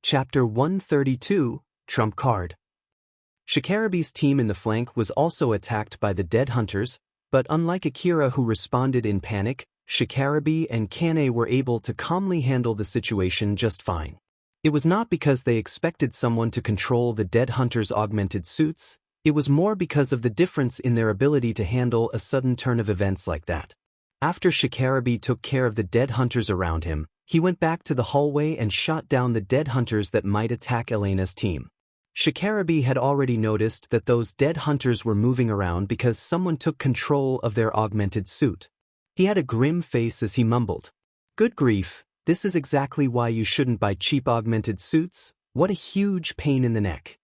Chapter 132, Trump Card. Shikarabe's team in the flank was also attacked by the dead hunters, but unlike Akira who responded in panic, Shikarabe and Kane were able to calmly handle the situation just fine. It was not because they expected someone to control the dead hunters' augmented suits, it was more because of the difference in their ability to handle a sudden turn of events like that. After Shikarabe took care of the dead hunters around him, he went back to the hallway and shot down the dead hunters that might attack Elena's team. Shikarabe had already noticed that those dead hunters were moving around because someone took control of their augmented suit. He had a grim face as he mumbled, "Good grief, this is exactly why you shouldn't buy cheap augmented suits. What a huge pain in the neck."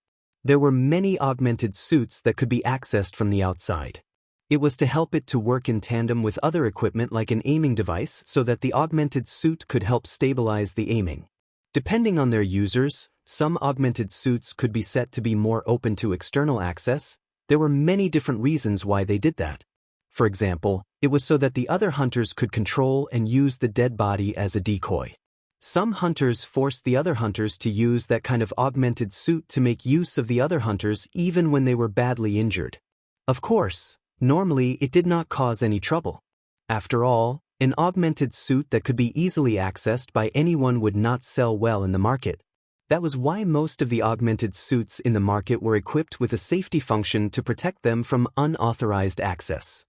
There were many augmented suits that could be accessed from the outside. It was to help it to work in tandem with other equipment like an aiming device so that the augmented suit could help stabilize the aiming. Depending on their users, some augmented suits could be set to be more open to external access. There were many different reasons why they did that. For example, it was so that the other hunters could control and use the dead body as a decoy. Some hunters forced the other hunters to use that kind of augmented suit to make use of the other hunters even when they were badly injured. Of course, normally it did not cause any trouble. After all, an augmented suit that could be easily accessed by anyone would not sell well in the market. That was why most of the augmented suits in the market were equipped with a safety function to protect them from unauthorized access.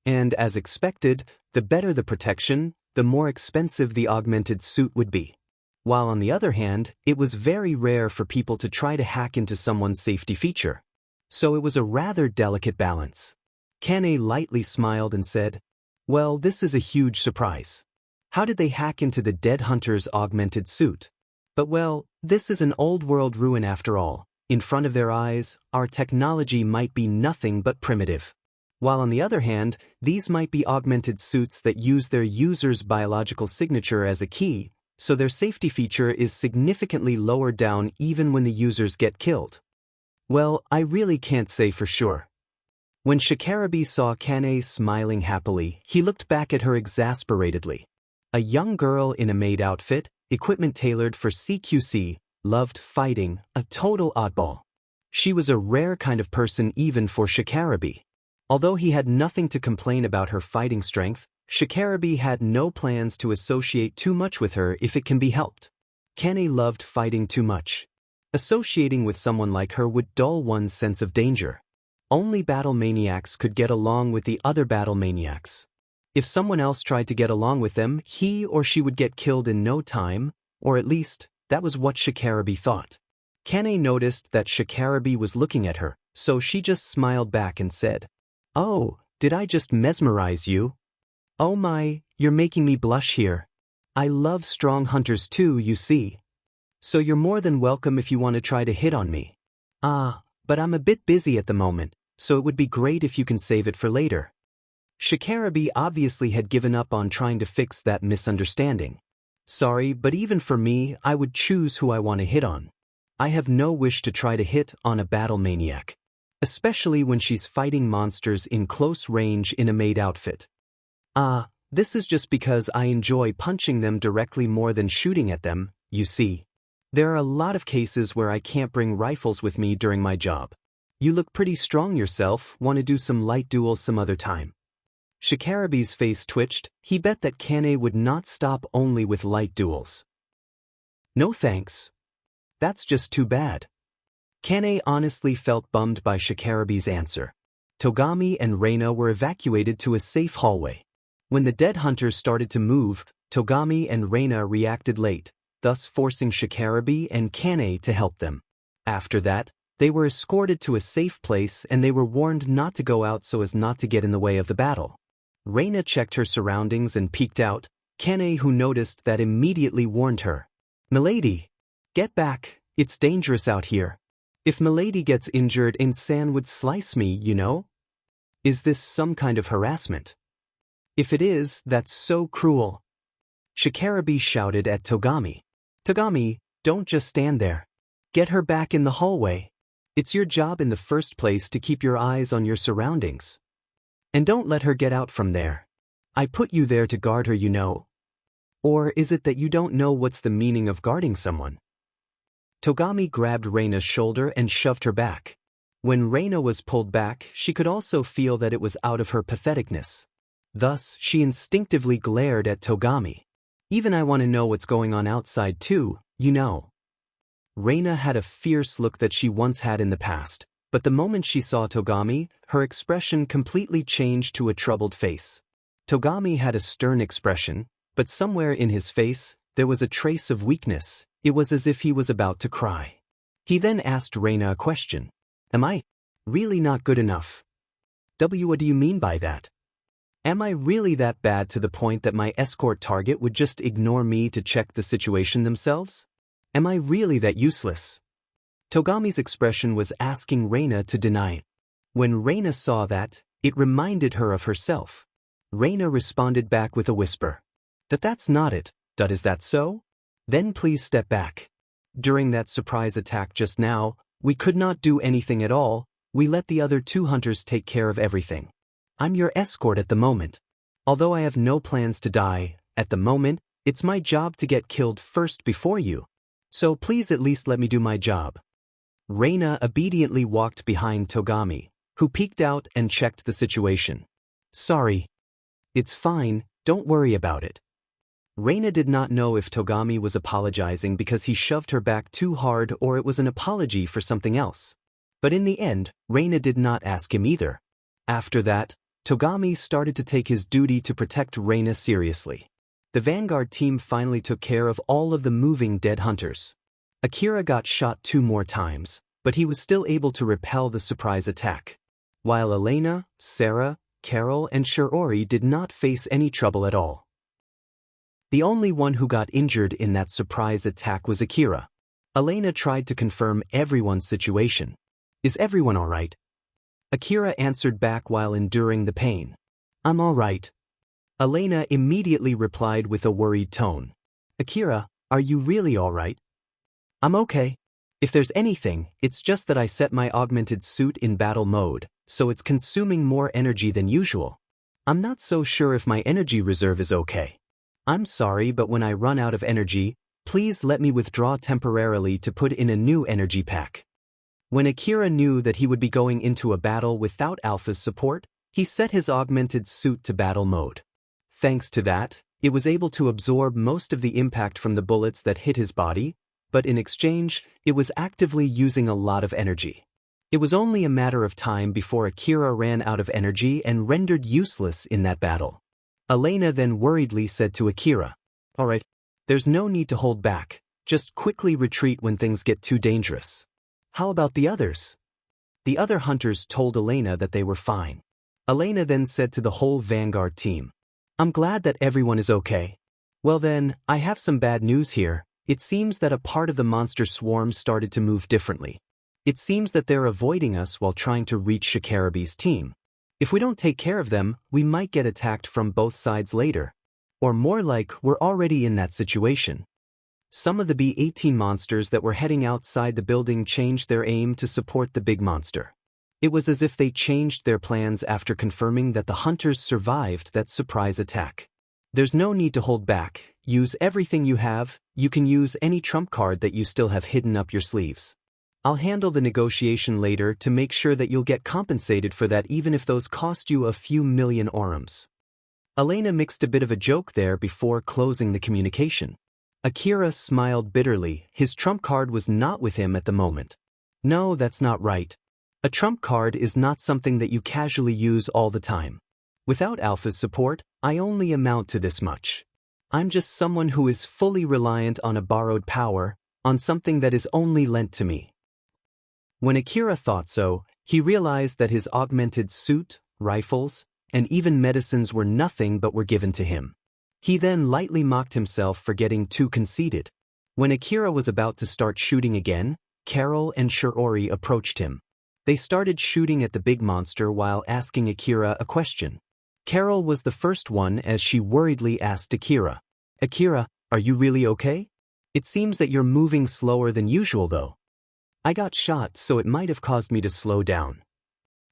And as expected, the better the protection, the more expensive the augmented suit would be. While on the other hand, it was very rare for people to try to hack into someone's safety feature. So it was a rather delicate balance. Kane lightly smiled and said, "Well, this is a huge surprise. How did they hack into the dead hunter's augmented suit? But well, this is an old world ruin after all. In front of their eyes, our technology might be nothing but primitive. While on the other hand, these might be augmented suits that use their user's biological signature as a key, so their safety feature is significantly lowered down even when the users get killed. Well, I really can't say for sure." When Shikarabe saw Kane smiling happily, he looked back at her exasperatedly. A young girl in a maid outfit, equipment tailored for CQC, loved fighting, a total oddball. She was a rare kind of person even for Shikarabe. Although he had nothing to complain about her fighting strength, Shikarabe had no plans to associate too much with her if it can be helped. Kane loved fighting too much. Associating with someone like her would dull one's sense of danger. Only battle maniacs could get along with the other battle maniacs. If someone else tried to get along with them, he or she would get killed in no time, or at least, that was what Shikarabe thought. Kane noticed that Shikarabe was looking at her, so she just smiled back and said, "Oh, did I just mesmerize you? Oh my, you're making me blush here. I love strong hunters too, you see. So you're more than welcome if you want to try to hit on me. But I'm a bit busy at the moment, so it would be great if you can save it for later." Shikarabe obviously had given up on trying to fix that misunderstanding. "Sorry, but even for me, I would choose who I want to hit on. I have no wish to try to hit on a battle maniac. Especially when she's fighting monsters in close range in a maid outfit. This is just because I enjoy punching them directly more than shooting at them, you see. There are a lot of cases where I can't bring rifles with me during my job. You look pretty strong yourself, want to do some light duels some other time." Shikarabe's face twitched. He bet that Kane would not stop only with light duels. "No thanks. That's just too bad." Kane honestly felt bummed by Shikarabe's answer. Togami and Reina were evacuated to a safe hallway. When the dead hunters started to move, Togami and Reina reacted late, thus forcing Shikarabe and Kane to help them. After that, they were escorted to a safe place and they were warned not to go out so as not to get in the way of the battle. Reina checked her surroundings and peeked out. Kane, who noticed that, immediately warned her. "Milady, get back, it's dangerous out here. If Milady gets injured, Insan would slice me, you know? Is this some kind of harassment? If it is, that's so cruel." Shikarabe shouted at Togami. "Togami, don't just stand there. Get her back in the hallway. It's your job in the first place to keep your eyes on your surroundings. And don't let her get out from there. I put you there to guard her, you know. Or is it that you don't know what's the meaning of guarding someone?" Togami grabbed Reina's shoulder and shoved her back. When Reina was pulled back, she could also feel that it was out of her patheticness. Thus, she instinctively glared at Togami. Even I want to know what's going on outside too, you know. Reina had a fierce look that she once had in the past, but the moment she saw Togami, her expression completely changed to a troubled face. Togami had a stern expression, but somewhere in his face, there was a trace of weakness. It was as if he was about to cry. He then asked Reina a question. Am I really not good enough? What do you mean by that? Am I really that bad to the point that my escort target would just ignore me to check the situation themselves? Am I really that useless? Togami's expression was asking Reina to deny it. When Reina saw that, it reminded her of herself. Reina responded back with a whisper. That's not it. Is that so? Then please step back. During that surprise attack just now, we could not do anything at all. We let the other 2 hunters take care of everything. I'm your escort at the moment. Although I have no plans to die, at the moment, it's my job to get killed first before you. So please at least let me do my job. Reina obediently walked behind Togami, who peeked out and checked the situation. Sorry. It's fine, don't worry about it. Reina did not know if Togami was apologizing because he shoved her back too hard or it was an apology for something else. But in the end, Reina did not ask him either. After that, Togami started to take his duty to protect Reina seriously. The Vanguard team finally took care of all of the moving dead hunters. Akira got shot 2 more times, but he was still able to repel the surprise attack. While Elena, Sarah, Carol and Shiori did not face any trouble at all. The only one who got injured in that surprise attack was Akira. Elena tried to confirm everyone's situation. Is everyone alright? Akira answered back while enduring the pain. I'm alright. Elena immediately replied with a worried tone. Akira, are you really alright? I'm okay. If there's anything, it's just that I set my augmented suit in battle mode, so it's consuming more energy than usual. I'm not so sure if my energy reserve is okay. I'm sorry, but when I run out of energy, please let me withdraw temporarily to put in a new energy pack. When Akira knew that he would be going into a battle without Alpha's support, he set his augmented suit to battle mode. Thanks to that, it was able to absorb most of the impact from the bullets that hit his body, but in exchange, it was actively using a lot of energy. It was only a matter of time before Akira ran out of energy and rendered useless in that battle. Elena then worriedly said to Akira, Alright, there's no need to hold back, just quickly retreat when things get too dangerous. How about the others? The other hunters told Elena that they were fine. Elena then said to the whole Vanguard team, I'm glad that everyone is okay. Well then, I have some bad news here. It seems that a part of the monster swarm started to move differently. It seems that they're avoiding us while trying to reach Shikarabe's team. If we don't take care of them, we might get attacked from both sides later. Or more like, we're already in that situation. Some of the B-18 monsters that were heading outside the building changed their aim to support the big monster. It was as if they changed their plans after confirming that the hunters survived that surprise attack. There's no need to hold back. Use everything you have. You can use any trump card that you still have hidden up your sleeves. I'll handle the negotiation later to make sure that you'll get compensated for that even if those cost you a few million orums. Elena mixed a bit of a joke there before closing the communication. Akira smiled bitterly. His trump card was not with him at the moment. No, that's not right. A trump card is not something that you casually use all the time. Without Alpha's support, I only amount to this much. I'm just someone who is fully reliant on a borrowed power, on something that is only lent to me. When Akira thought so, he realized that his augmented suit, rifles, and even medicines were nothing but were given to him. He then lightly mocked himself for getting too conceited. When Akira was about to start shooting again, Carol and Shiori approached him. They started shooting at the big monster while asking Akira a question. Carol was the first one as she worriedly asked Akira, Akira, are you really okay? It seems that you're moving slower than usual though. I got shot, so it might have caused me to slow down.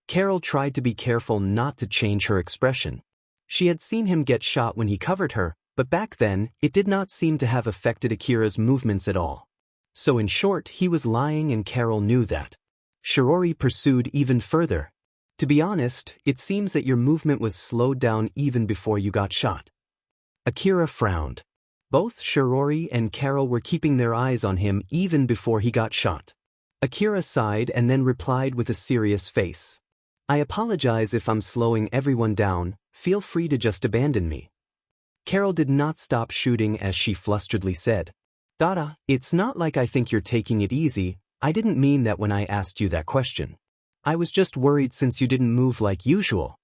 Carol tried to be careful not to change her expression. She had seen him get shot when he covered her, but back then, it did not seem to have affected Akira's movements at all. So in short, he was lying and Carol knew that. Shirori pursued even further. To be honest, it seems that your movement was slowed down even before you got shot. Akira frowned. Both Shirori and Carol were keeping their eyes on him even before he got shot. Akira sighed and then replied with a serious face. I apologize if I'm slowing everyone down, feel free to just abandon me. Carol did not stop shooting as she flusteredly said. Dada, it's not like I think you're taking it easy, I didn't mean that when I asked you that question. I was just worried since you didn't move like usual.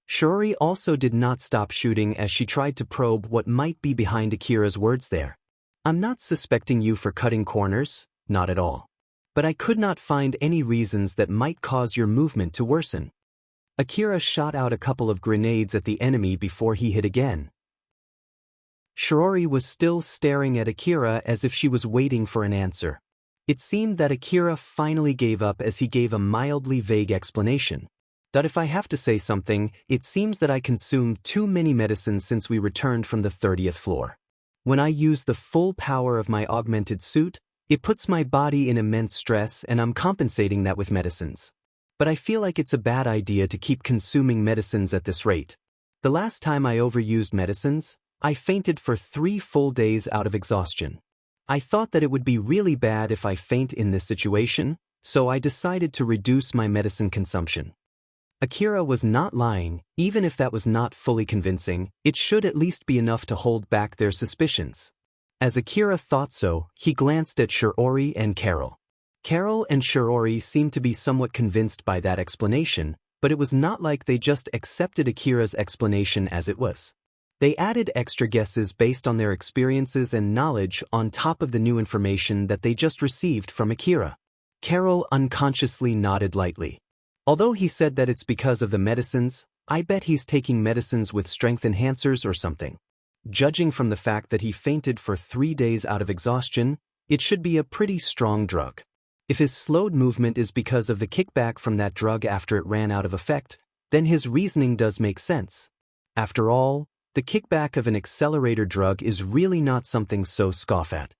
Shirori also did not stop shooting as she tried to probe what might be behind Akira's words there. I'm not suspecting you for cutting corners, not at all. But I could not find any reasons that might cause your movement to worsen. Akira shot out a couple of grenades at the enemy before he hit again. Shirori was still staring at Akira as if she was waiting for an answer. It seemed that Akira finally gave up as he gave a mildly vague explanation. That if I have to say something, it seems that I consumed too many medicines since we returned from the 30th floor. When I use the full power of my augmented suit, it puts my body in immense stress and I'm compensating that with medicines. But I feel like it's a bad idea to keep consuming medicines at this rate. The last time I overused medicines, I fainted for 3 full days out of exhaustion. I thought that it would be really bad if I faint in this situation, so I decided to reduce my medicine consumption. Akira was not lying, even if that was not fully convincing, it should at least be enough to hold back their suspicions. As Akira thought so, he glanced at Shirori and Carol. Carol and Shirori seemed to be somewhat convinced by that explanation, but it was not like they just accepted Akira's explanation as it was. They added extra guesses based on their experiences and knowledge on top of the new information that they just received from Akira. Carol unconsciously nodded lightly. Although he said that it's because of the medicines, I bet he's taking medicines with strength enhancers or something. Judging from the fact that he fainted for 3 days out of exhaustion, it should be a pretty strong drug. If his slowed movement is because of the kickback from that drug after it ran out of effect, then his reasoning does make sense. After all, the kickback of an accelerator drug is really not something so scoff at.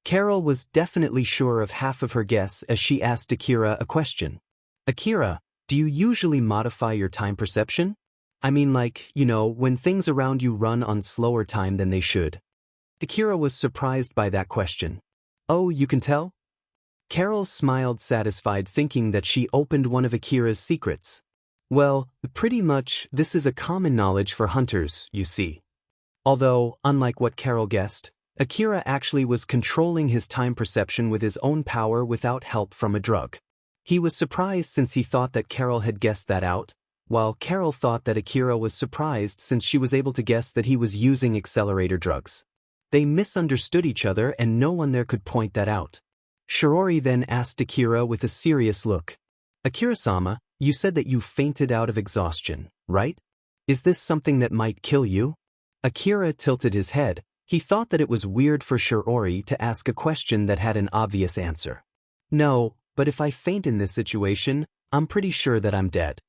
Carol was definitely sure of half of her guess as she asked Akira a question. Akira, do you usually modify your time perception? I mean like, when things around you run on slower time than they should. Akira was surprised by that question. Oh, you can tell? Carol smiled satisfied thinking that she opened one of Akira's secrets. Well, pretty much this is a common knowledge for hunters, you see. Although, unlike what Carol guessed, Akira actually was controlling his time perception with his own power without help from a drug. He was surprised since he thought that Carol had guessed that out, while Carol thought that Akira was surprised since she was able to guess that he was using accelerator drugs. They misunderstood each other and no one there could point that out. Shirori then asked Akira with a serious look. Akira-sama, you said that you fainted out of exhaustion, right? Is this something that might kill you? Akira tilted his head. He thought that it was weird for Shirori to ask a question that had an obvious answer. No, but if I faint in this situation, I'm pretty sure that I'm dead.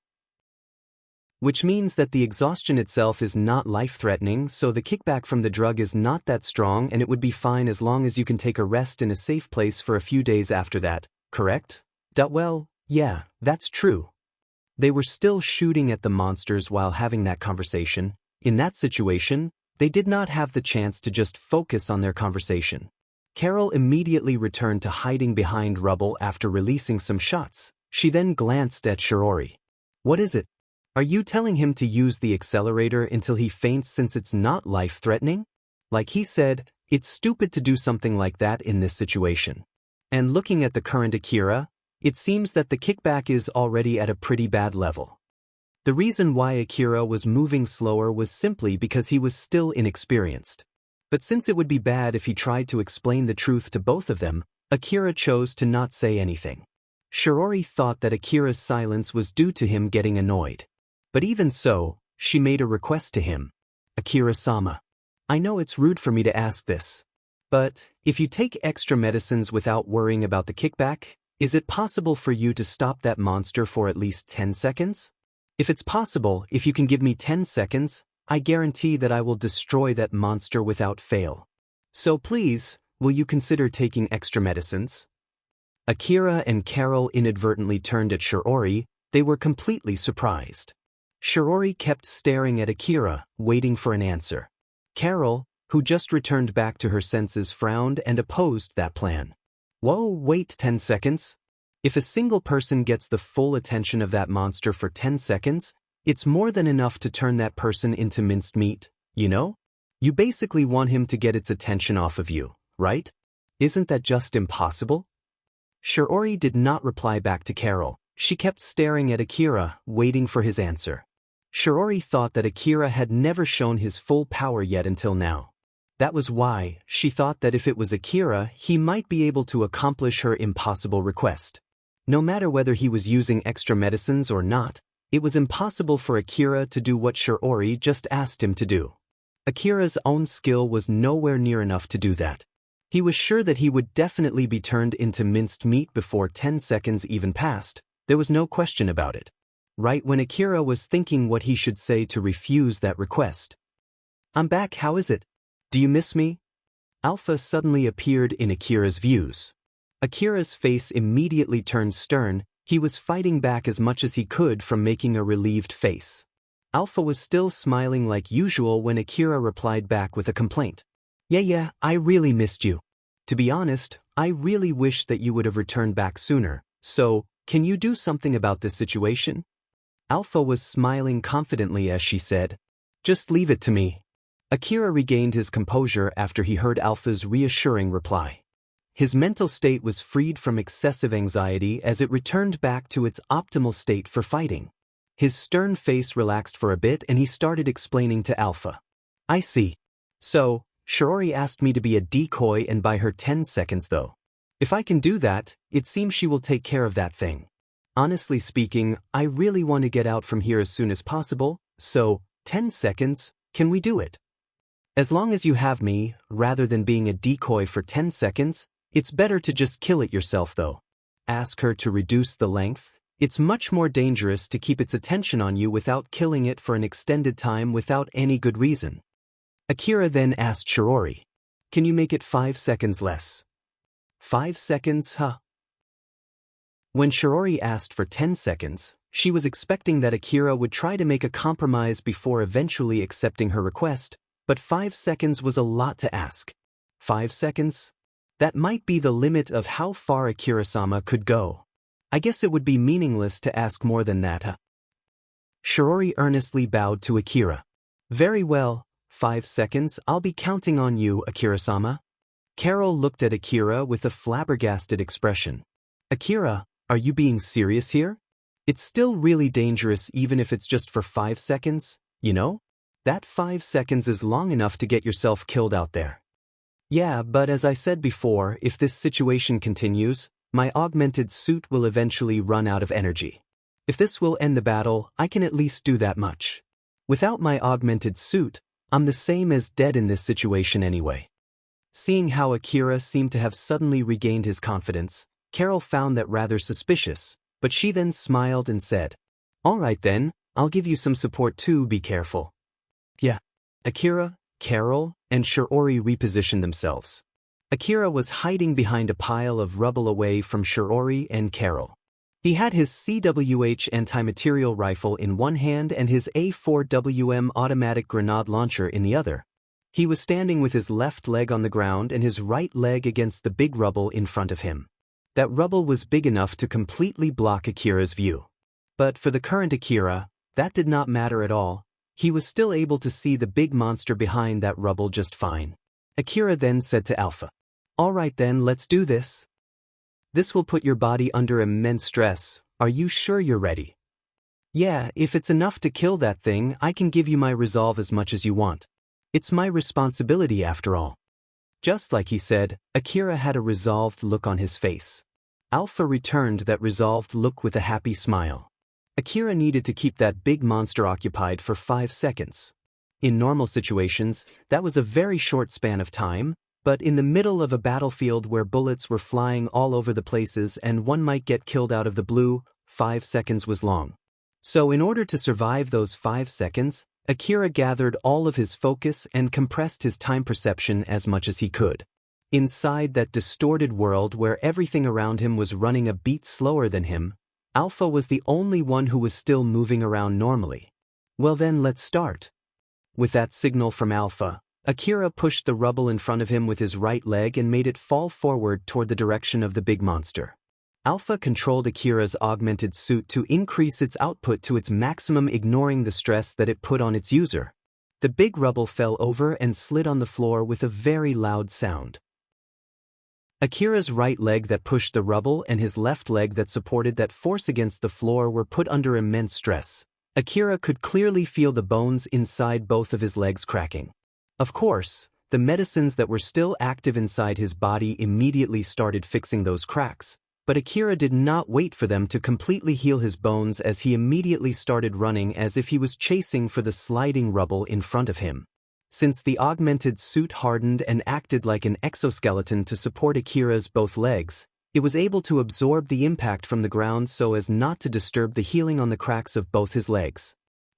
Which means that the exhaustion itself is not life-threatening, so the kickback from the drug is not that strong and it would be fine as long as you can take a rest in a safe place for a few days after that, correct? Well, yeah, that's true. They were still shooting at the monsters while having that conversation. In that situation, they did not have the chance to just focus on their conversation. Carol immediately returned to hiding behind rubble after releasing some shots. She then glanced at Shirori. What is it? Are you telling him to use the accelerator until he faints since it's not life-threatening? Like he said, it's stupid to do something like that in this situation. And looking at the current Akira, it seems that the kickback is already at a pretty bad level. The reason why Akira was moving slower was simply because he was still inexperienced. But since it would be bad if he tried to explain the truth to both of them, Akira chose to not say anything. Shirori thought that Akira's silence was due to him getting annoyed. But even so, she made a request to him. Akira-sama, I know it's rude for me to ask this, but if you take extra medicines without worrying about the kickback, is it possible for you to stop that monster for at least 10 seconds? If it's possible, if you can give me 10 seconds, I guarantee that I will destroy that monster without fail. So please, will you consider taking extra medicines? Akira and Carol inadvertently turned at Shiori. They were completely surprised. Shiori kept staring at Akira, waiting for an answer. Carol, who just returned back to her senses, frowned and opposed that plan. Whoa, wait 10 seconds? If a single person gets the full attention of that monster for 10 seconds, it's more than enough to turn that person into minced meat, you know? You basically want him to get its attention off of you, right? Isn't that just impossible? Shiori did not reply back to Carol. She kept staring at Akira, waiting for his answer. Shiori thought that Akira had never shown his full power yet until now. That was why she thought that if it was Akira, he might be able to accomplish her impossible request. No matter whether he was using extra medicines or not, it was impossible for Akira to do what Shiori just asked him to do. Akira's own skill was nowhere near enough to do that. He was sure that he would definitely be turned into minced meat before 10 seconds even passed. There was no question about it. Right when Akira was thinking what he should say to refuse that request. "I'm back, how is it? Do you miss me?" Alpha suddenly appeared in Akira's views. Akira's face immediately turned stern. He was fighting back as much as he could from making a relieved face. Alpha was still smiling like usual when Akira replied back with a complaint. Yeah, I really missed you. To be honest, I really wish that you would have returned back sooner, so, can you do something about this situation? Alpha was smiling confidently as she said, "Just leave it to me." Akira regained his composure after he heard Alpha's reassuring reply. His mental state was freed from excessive anxiety as it returned back to its optimal state for fighting. His stern face relaxed for a bit and he started explaining to Alpha. "I see. So, Shiori asked me to be a decoy and buy her 10 seconds though. If I can do that, it seems she will take care of that thing. Honestly speaking, I really want to get out from here as soon as possible, so, 10 seconds, can we do it? As long as you have me, rather than being a decoy for 10 seconds, it's better to just kill it yourself though. Ask her to reduce the length. It's much more dangerous to keep its attention on you without killing it for an extended time without any good reason." Akira then asked Shiori, "Can you make it 5 seconds less?" 5 seconds, huh? When Shiori asked for 10 seconds, she was expecting that Akira would try to make a compromise before eventually accepting her request, but 5 seconds was a lot to ask. 5 seconds? That might be the limit of how far Akira-sama could go. I guess it would be meaningless to ask more than that, huh? Shiori earnestly bowed to Akira. "Very well, 5 seconds, I'll be counting on you, Akira-sama." Carol looked at Akira with a flabbergasted expression. "Akira, are you being serious here? It's still really dangerous even if it's just for 5 seconds, you know? That 5 seconds is long enough to get yourself killed out there." "Yeah, but as I said before, if this situation continues, my augmented suit will eventually run out of energy. If this will end the battle, I can at least do that much. Without my augmented suit, I'm the same as dead in this situation anyway." Seeing how Akira seemed to have suddenly regained his confidence, Carol found that rather suspicious, but she then smiled and said, "All right then, I'll give you some support too, be careful." Yeah. Akira, Carol, and Shiori repositioned themselves. Akira was hiding behind a pile of rubble away from Shiori and Carol. He had his CWH anti-material rifle in one hand and his A4WM automatic grenade launcher in the other. He was standing with his left leg on the ground and his right leg against the big rubble in front of him. That rubble was big enough to completely block Akira's view. But for the current Akira, that did not matter at all. He was still able to see the big monster behind that rubble just fine. Akira then said to Alpha, "All right then, let's do this. This will put your body under immense stress. Are you sure you're ready?" "Yeah, if it's enough to kill that thing, I can give you my resolve as much as you want. It's my responsibility after all." Just like he said, Akira had a resolved look on his face. Alpha returned that resolved look with a happy smile. Akira needed to keep that big monster occupied for 5 seconds. In normal situations, that was a very short span of time, but in the middle of a battlefield where bullets were flying all over the places and one might get killed out of the blue, 5 seconds was long. So in order to survive those 5 seconds, Akira gathered all of his focus and compressed his time perception as much as he could. Inside that distorted world where everything around him was running a beat slower than him, Alpha was the only one who was still moving around normally. Well then, let's start. With that signal from Alpha, Akira pushed the rubble in front of him with his right leg and made it fall forward toward the direction of the big monster. Alpha controlled Akira's augmented suit to increase its output to its maximum, ignoring the stress that it put on its user. The big rubble fell over and slid on the floor with a very loud sound. Akira's right leg that pushed the rubble and his left leg that supported that force against the floor were put under immense stress. Akira could clearly feel the bones inside both of his legs cracking. Of course, the medicines that were still active inside his body immediately started fixing those cracks, but Akira did not wait for them to completely heal his bones, as he immediately started running as if he was chasing for the sliding rubble in front of him. Since the augmented suit hardened and acted like an exoskeleton to support Akira's both legs, it was able to absorb the impact from the ground so as not to disturb the healing on the cracks of both his legs.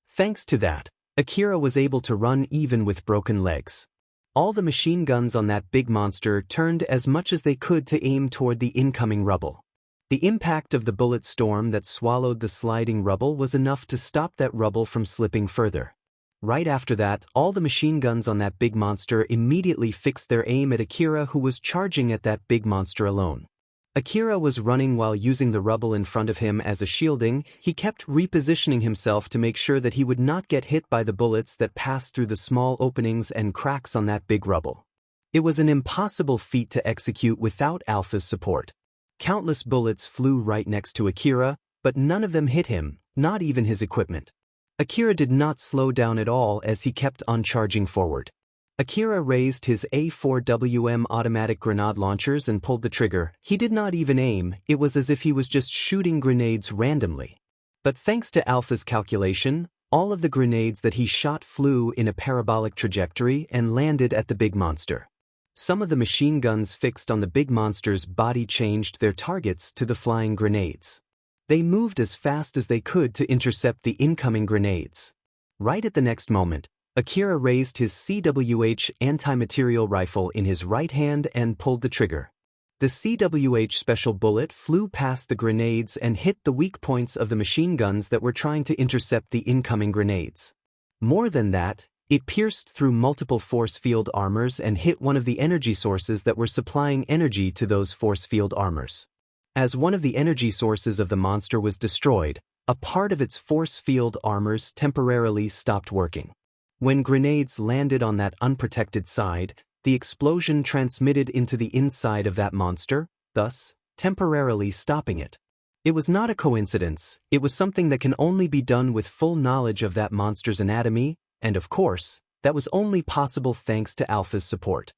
Thanks to that, Akira was able to run even with broken legs. All the machine guns on that big monster turned as much as they could to aim toward the incoming rubble. The impact of the bullet storm that swallowed the sliding rubble was enough to stop that rubble from slipping further. Right after that, all the machine guns on that big monster immediately fixed their aim at Akira, who was charging at that big monster alone. Akira was running while using the rubble in front of him as a shielding. He kept repositioning himself to make sure that he would not get hit by the bullets that passed through the small openings and cracks on that big rubble. It was an impossible feat to execute without Alpha's support. Countless bullets flew right next to Akira, but none of them hit him, not even his equipment. Akira did not slow down at all as he kept on charging forward. Akira raised his A4WM automatic grenade launchers and pulled the trigger. He did not even aim, it was as if he was just shooting grenades randomly. But thanks to Alpha's calculation, all of the grenades that he shot flew in a parabolic trajectory and landed at the big monster. Some of the machine guns fixed on the big monster's body changed their targets to the flying grenades. They moved as fast as they could to intercept the incoming grenades. Right at the next moment, Akira raised his CWH anti-material rifle in his right hand and pulled the trigger. The CWH special bullet flew past the grenades and hit the weak points of the machine guns that were trying to intercept the incoming grenades. More than that, it pierced through multiple force field armors and hit one of the energy sources that were supplying energy to those force field armors. As one of the energy sources of the monster was destroyed, a part of its force field armors temporarily stopped working. When grenades landed on that unprotected side, the explosion transmitted into the inside of that monster, thus temporarily stopping it. It was not a coincidence, it was something that can only be done with full knowledge of that monster's anatomy, and of course, that was only possible thanks to Alpha's support.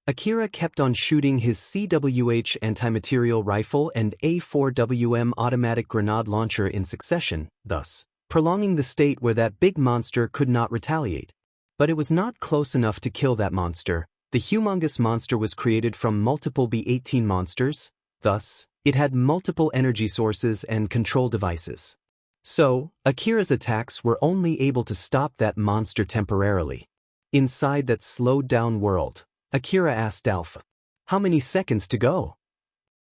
Akira kept on shooting his CWH anti-material rifle and A4WM automatic grenade launcher in succession, thus prolonging the state where that big monster could not retaliate. But it was not close enough to kill that monster. The humongous monster was created from multiple B-18 monsters, thus, it had multiple energy sources and control devices. So, Akira's attacks were only able to stop that monster temporarily. Inside that slowed-down world, Akira asked Alpha, "How many seconds to go?"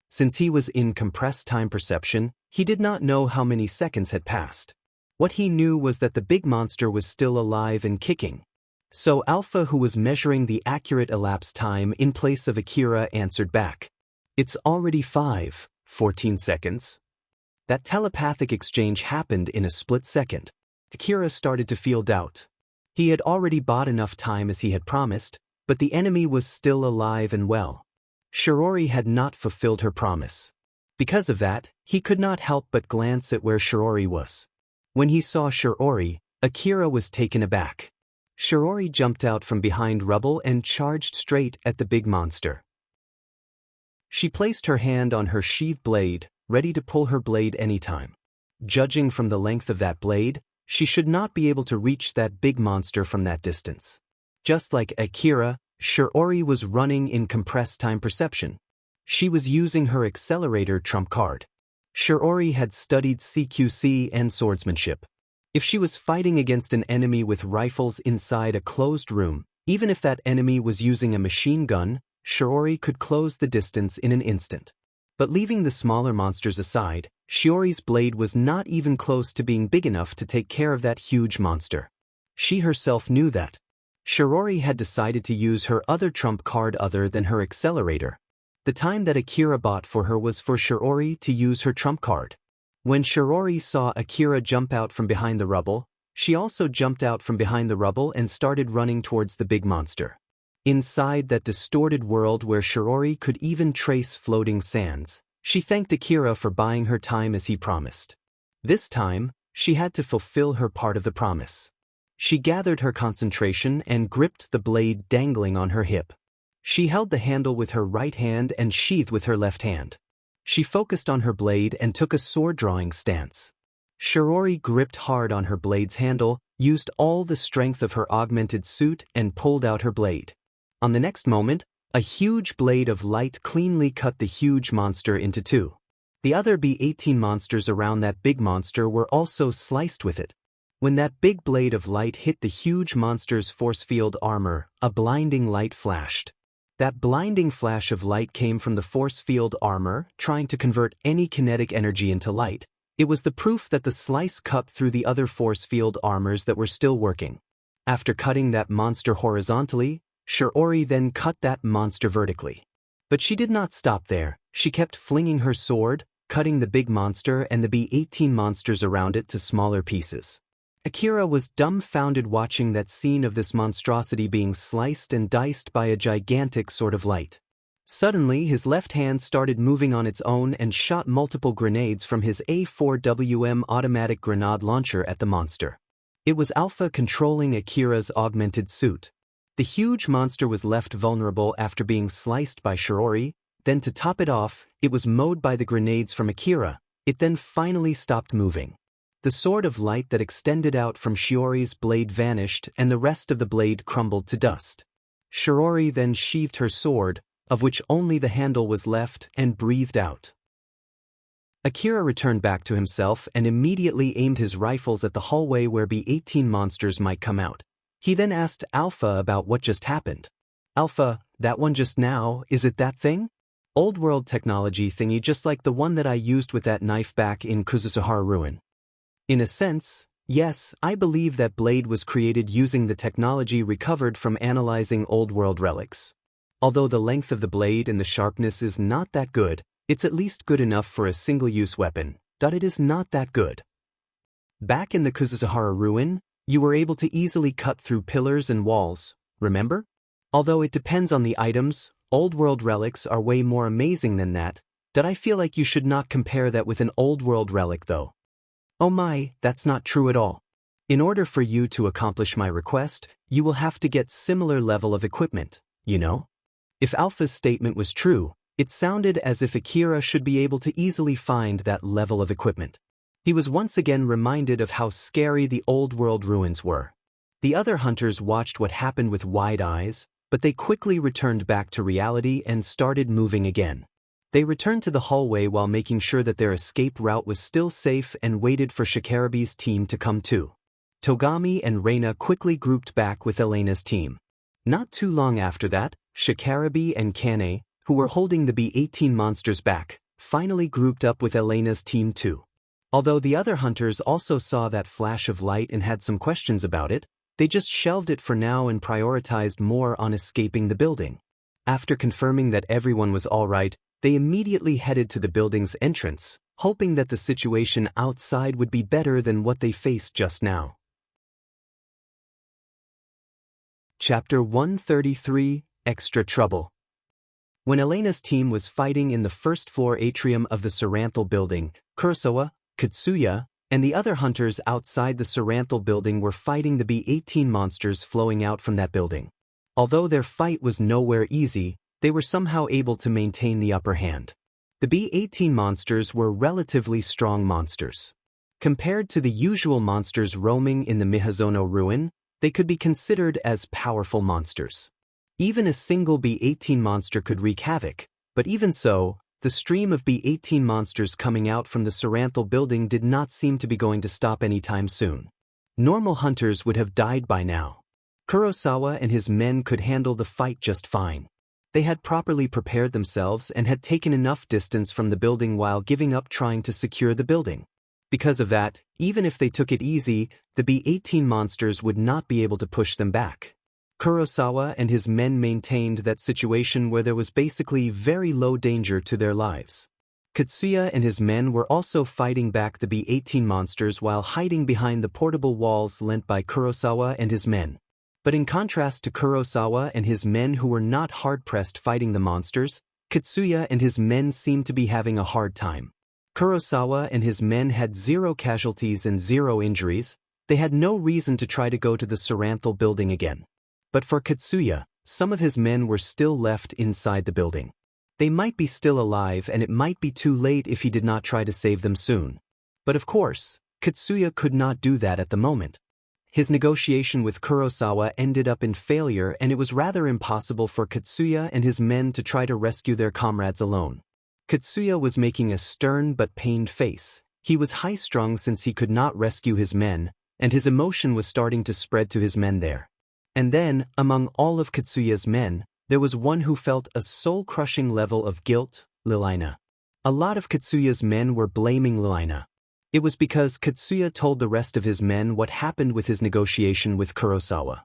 Since he was in compressed time perception, he did not know how many seconds had passed. What he knew was that the big monster was still alive and kicking. So Alpha, who was measuring the accurate elapsed time in place of Akira, answered back, "It's already 5:14 seconds. That telepathic exchange happened in a split second. Akira started to feel doubt. He had already bought enough time as he had promised, but the enemy was still alive and well. Shirori had not fulfilled her promise. Because of that, he could not help but glance at where Shirori was. When he saw Shirori, Akira was taken aback. Shirori jumped out from behind rubble and charged straight at the big monster. She placed her hand on her sheathed blade, ready to pull her blade anytime. Judging from the length of that blade, she should not be able to reach that big monster from that distance. Just like Akira, Shirori was running in compressed time perception. She was using her accelerator trump card. Shirori had studied CQC and swordsmanship. If she was fighting against an enemy with rifles inside a closed room, even if that enemy was using a machine gun, Shiori could close the distance in an instant. But leaving the smaller monsters aside, Shiori's blade was not even close to being big enough to take care of that huge monster. She herself knew that. Shiori had decided to use her other trump card other than her accelerator. The time that Akira bought for her was for Shiori to use her trump card. When Shiori saw Akira jump out from behind the rubble, she also jumped out from behind the rubble and started running towards the big monster. Inside that distorted world where Shiori could even trace floating sands, she thanked Akira for buying her time as he promised. This time, she had to fulfill her part of the promise. She gathered her concentration and gripped the blade dangling on her hip. She held the handle with her right hand and sheathed with her left hand. She focused on her blade and took a sword-drawing stance. Shiori gripped hard on her blade's handle, used all the strength of her augmented suit and pulled out her blade. On the next moment, a huge blade of light cleanly cut the huge monster into two. The other B-18 monsters around that big monster were also sliced with it. When that big blade of light hit the huge monster's force field armor, a blinding light flashed. That blinding flash of light came from the force field armor, trying to convert any kinetic energy into light. It was the proof that the slice cut through the other force field armors that were still working. After cutting that monster horizontally, Shiori then cut that monster vertically. But she did not stop there. She kept flinging her sword, cutting the big monster and the B-18 monsters around it to smaller pieces. Akira was dumbfounded watching that scene of this monstrosity being sliced and diced by a gigantic sword of light. Suddenly, his left hand started moving on its own and shot multiple grenades from his A4WM automatic grenade launcher at the monster. It was Alpha controlling Akira's augmented suit. The huge monster was left vulnerable after being sliced by Shiori, then to top it off, it was mowed by the grenades from Akira. It then finally stopped moving. The sword of light that extended out from Shiori's blade vanished and the rest of the blade crumbled to dust. Shiori then sheathed her sword, of which only the handle was left, and breathed out. Akira returned back to himself and immediately aimed his rifles at the hallway where B-18 monsters might come out. He then asked Alpha about what just happened. "Alpha, that one just now, is it that thing? Old world technology thingy just like the one that I used with that knife back in Kuzusuhara Ruin?" "In a sense, yes, I believe that blade was created using the technology recovered from analyzing old world relics. Although the length of the blade and the sharpness is not that good, it's at least good enough for a single-use weapon. It is not that good. Back in the Kuzusuhara Ruin, you were able to easily cut through pillars and walls, remember? Although it depends on the items, old world relics are way more amazing than that. I feel like you should not compare that with an old world relic though." "Oh my, that's not true at all. In order for you to accomplish my request, you will have to get similar level of equipment, you know?" If Alpha's statement was true, it sounded as if Akira should be able to easily find that level of equipment. He was once again reminded of how scary the old world ruins were. The other hunters watched what happened with wide eyes, but they quickly returned back to reality and started moving again. They returned to the hallway while making sure that their escape route was still safe and waited for Shikarabe's team to come too. Togami and Reina quickly grouped back with Elena's team. Not too long after that, Shikarabe and Kane, who were holding the B-18 monsters back, finally grouped up with Elena's team too. Although the other hunters also saw that flash of light and had some questions about it, they just shelved it for now and prioritized more on escaping the building. After confirming that everyone was all right, they immediately headed to the building's entrance, hoping that the situation outside would be better than what they faced just now. Chapter 133, Extra Trouble. When Elena's team was fighting in the first-floor atrium of the Saranthal building, Kurosawa, Katsuya, and the other hunters outside the Saranthal building were fighting the B-18 monsters flowing out from that building. Although their fight was nowhere easy, they were somehow able to maintain the upper hand. The B-18 monsters were relatively strong monsters. Compared to the usual monsters roaming in the Mihazono ruin, they could be considered as powerful monsters. Even a single B-18 monster could wreak havoc, but even so, the stream of B-18 monsters coming out from the Saranthal building did not seem to be going to stop anytime soon. Normal hunters would have died by now. Kurosawa and his men could handle the fight just fine. They had properly prepared themselves and had taken enough distance from the building while giving up trying to secure the building. Because of that, even if they took it easy, the B-18 monsters would not be able to push them back. Kurosawa and his men maintained that situation where there was basically very low danger to their lives. Katsuya and his men were also fighting back the B-18 monsters while hiding behind the portable walls lent by Kurosawa and his men. But in contrast to Kurosawa and his men who were not hard-pressed fighting the monsters, Katsuya and his men seemed to be having a hard time. Kurosawa and his men had 0 casualties and 0 injuries. They had no reason to try to go to the Saranthal building again. But for Katsuya, some of his men were still left inside the building. They might be still alive and it might be too late if he did not try to save them soon. But of course, Katsuya could not do that at the moment. His negotiation with Kurosawa ended up in failure and it was rather impossible for Katsuya and his men to try to rescue their comrades alone. Katsuya was making a stern but pained face. He was high-strung since he could not rescue his men, and his emotion was starting to spread to his men there. And then, among all of Katsuya's men, there was one who felt a soul-crushing level of guilt, Lilaina. A lot of Katsuya's men were blaming Lilaina. It was because Katsuya told the rest of his men what happened with his negotiation with Kurosawa.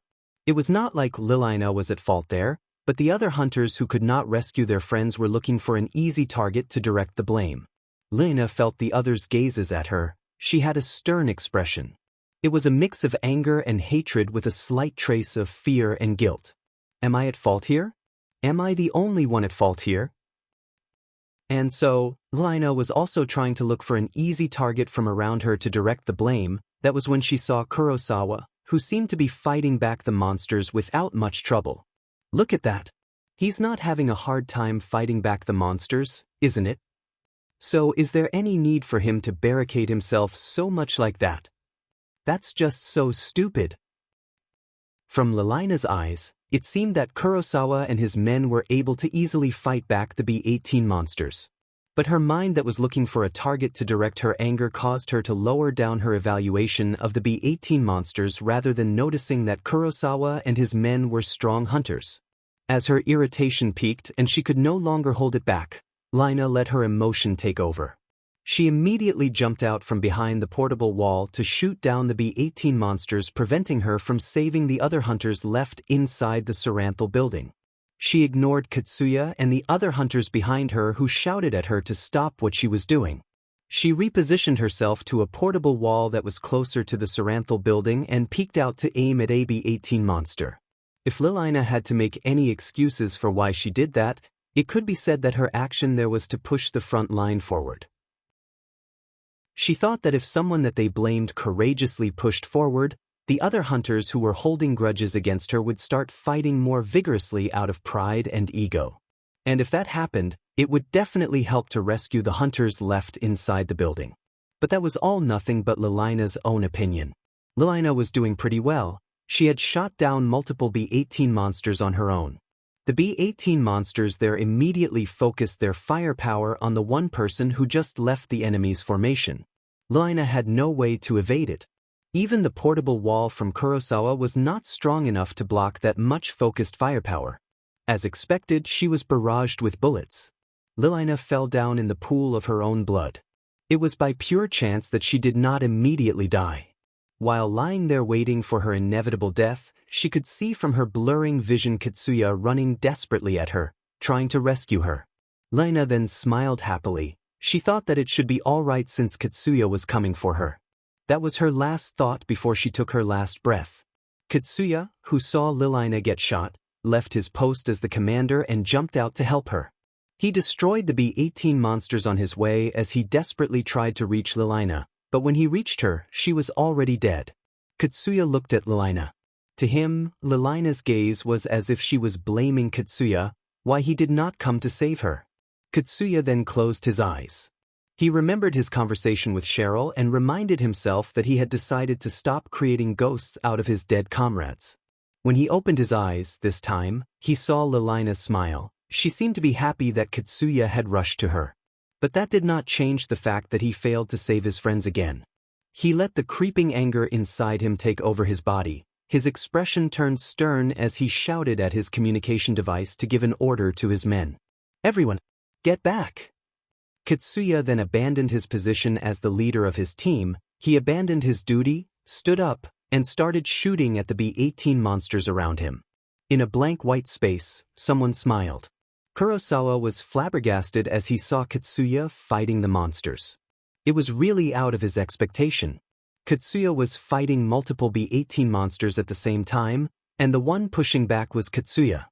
It was not like Lilaina was at fault there, but the other hunters who could not rescue their friends were looking for an easy target to direct the blame. Lilaina felt the others' gazes at her. She had a stern expression. It was a mix of anger and hatred with a slight trace of fear and guilt. Am I at fault here? Am I the only one at fault here? And so, Lilaina was also trying to look for an easy target from around her to direct the blame. That was when she saw Kurosawa, who seemed to be fighting back the monsters without much trouble. Look at that. He's not having a hard time fighting back the monsters, isn't it? So is there any need for him to barricade himself so much like that? That's just so stupid. From Lilaina's eyes, it seemed that Kurosawa and his men were able to easily fight back the B-18 monsters. But her mind that was looking for a target to direct her anger caused her to lower down her evaluation of the B-18 monsters rather than noticing that Kurosawa and his men were strong hunters. As her irritation peaked and she could no longer hold it back, Lilaina let her emotion take over. She immediately jumped out from behind the portable wall to shoot down the B-18 monsters, preventing her from saving the other hunters left inside the Saranthal building. She ignored Katsuya and the other hunters behind her who shouted at her to stop what she was doing. She repositioned herself to a portable wall that was closer to the Saranthal building and peeked out to aim at a B-18 monster. If Lilaina had to make any excuses for why she did that, it could be said that her action there was to push the front line forward. She thought that if someone that they blamed courageously pushed forward, the other hunters who were holding grudges against her would start fighting more vigorously out of pride and ego. And if that happened, it would definitely help to rescue the hunters left inside the building. But that was all nothing but Lilaina's own opinion. Lilaina was doing pretty well. She had shot down multiple B-18 monsters on her own. The B-18 monsters there immediately focused their firepower on the one person who just left the enemy's formation. Lilaina had no way to evade it. Even the portable wall from Kurosawa was not strong enough to block that much focused firepower. As expected, she was barraged with bullets. Lilaina fell down in the pool of her own blood. It was by pure chance that she did not immediately die. While lying there waiting for her inevitable death, she could see from her blurring vision Katsuya running desperately at her, trying to rescue her. Lilaina then smiled happily. She thought that it should be all right since Katsuya was coming for her. That was her last thought before she took her last breath. Katsuya, who saw Lilaina get shot, left his post as the commander and jumped out to help her. He destroyed the B-18 monsters on his way as he desperately tried to reach Lilaina, but when he reached her, she was already dead. Katsuya looked at Lilaina. To him, Lilaina's gaze was as if she was blaming Katsuya why he did not come to save her. Katsuya then closed his eyes. He remembered his conversation with Cheryl and reminded himself that he had decided to stop creating ghosts out of his dead comrades. When he opened his eyes, this time, he saw Lilaina smile. She seemed to be happy that Katsuya had rushed to her. But that did not change the fact that he failed to save his friends again. He let the creeping anger inside him take over his body. His expression turned stern as he shouted at his communication device to give an order to his men. "Everyone, get back!" Katsuya then abandoned his position as the leader of his team. He abandoned his duty, stood up, and started shooting at the B-18 monsters around him. In a blank white space, someone smiled. Kurosawa was flabbergasted as he saw Katsuya fighting the monsters. It was really out of his expectation. Katsuya was fighting multiple B-18 monsters at the same time, and the one pushing back was Katsuya.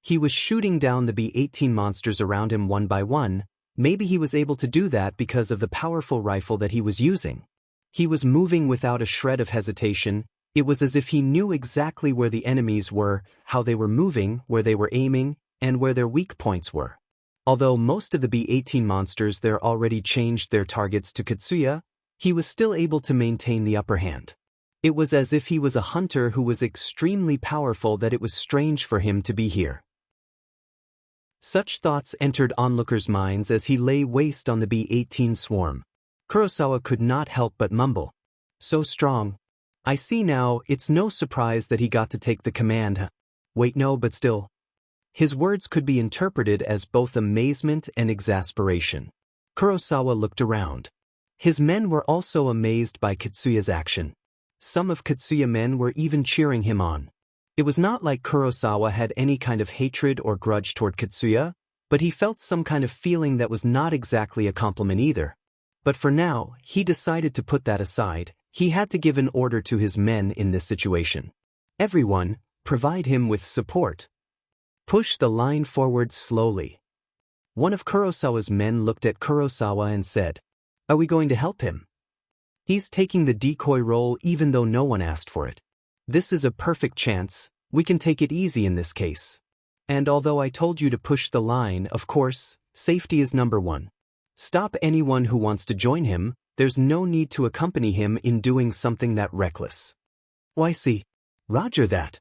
He was shooting down the B-18 monsters around him one by one. Maybe he was able to do that because of the powerful rifle that he was using. He was moving without a shred of hesitation. It was as if he knew exactly where the enemies were, how they were moving, where they were aiming, and where their weak points were. Although most of the B-18 monsters there already changed their targets to Katsuya, he was still able to maintain the upper hand. It was as if he was a hunter who was extremely powerful that it was strange for him to be here. Such thoughts entered onlookers' minds as he lay waste on the B-18 swarm. Kurosawa could not help but mumble. "So strong. I see now, it's no surprise that he got to take the command. Wait, no, but still." His words could be interpreted as both amazement and exasperation. Kurosawa looked around. His men were also amazed by Katsuya's action. Some of Katsuya's men were even cheering him on. It was not like Kurosawa had any kind of hatred or grudge toward Katsuya, but he felt some kind of feeling that was not exactly a compliment either. But for now, he decided to put that aside. He had to give an order to his men in this situation. "Everyone, provide him with support. Push the line forward slowly." One of Kurosawa's men looked at Kurosawa and said, "Are we going to help him? He's taking the decoy role even though no one asked for it. This is a perfect chance. We can take it easy in this case. And although I told you to push the line, of course, safety is number one. Stop anyone who wants to join him. There's no need to accompany him in doing something that reckless." "Why, see. Roger that."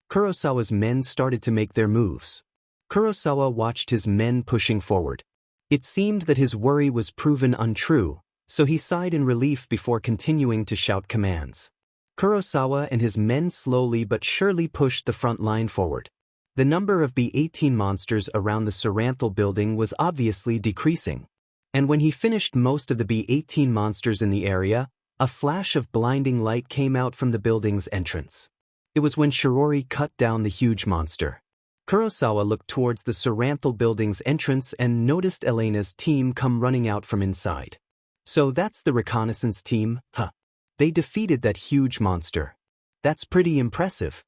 Kurosawa's men started to make their moves. Kurosawa watched his men pushing forward. It seemed that his worry was proven untrue, so he sighed in relief before continuing to shout commands. Kurosawa and his men slowly but surely pushed the front line forward. The number of B-18 monsters around the Saranthal building was obviously decreasing. And when he finished most of the B-18 monsters in the area, a flash of blinding light came out from the building's entrance. It was when Shirori cut down the huge monster. Kurosawa looked towards the Saranthal building's entrance and noticed Elena's team come running out from inside. "So that's the reconnaissance team, huh? They defeated that huge monster. That's pretty impressive.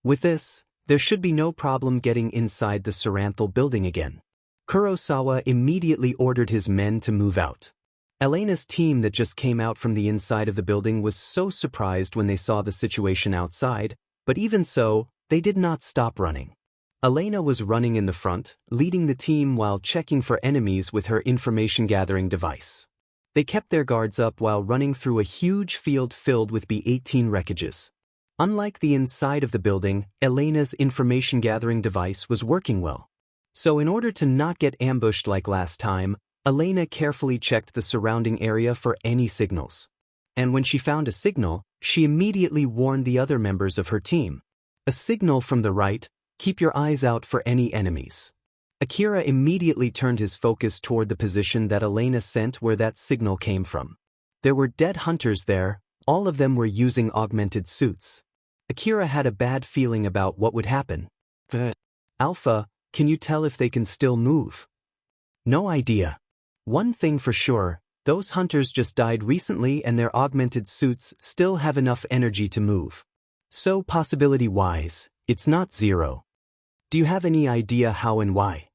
With this, there should be no problem getting inside the Saranthal building again." Kurosawa immediately ordered his men to move out. Elena's team that just came out from the inside of the building was so surprised when they saw the situation outside, but even so, they did not stop running. Elena was running in the front, leading the team while checking for enemies with her information-gathering device. They kept their guards up while running through a huge field filled with B-18 wreckages. Unlike the inside of the building, Elena's information-gathering device was working well. So in order to not get ambushed like last time, Elena carefully checked the surrounding area for any signals. And when she found a signal, she immediately warned the other members of her team. "A signal from the right, keep your eyes out for any enemies." Akira immediately turned his focus toward the position that Elena sent where that signal came from. There were dead hunters there, all of them were using augmented suits. Akira had a bad feeling about what would happen. "Alpha, can you tell if they can still move?" "No idea. One thing for sure, those hunters just died recently and their augmented suits still have enough energy to move. So possibility-wise, it's not zero. Do you have any idea how and why?"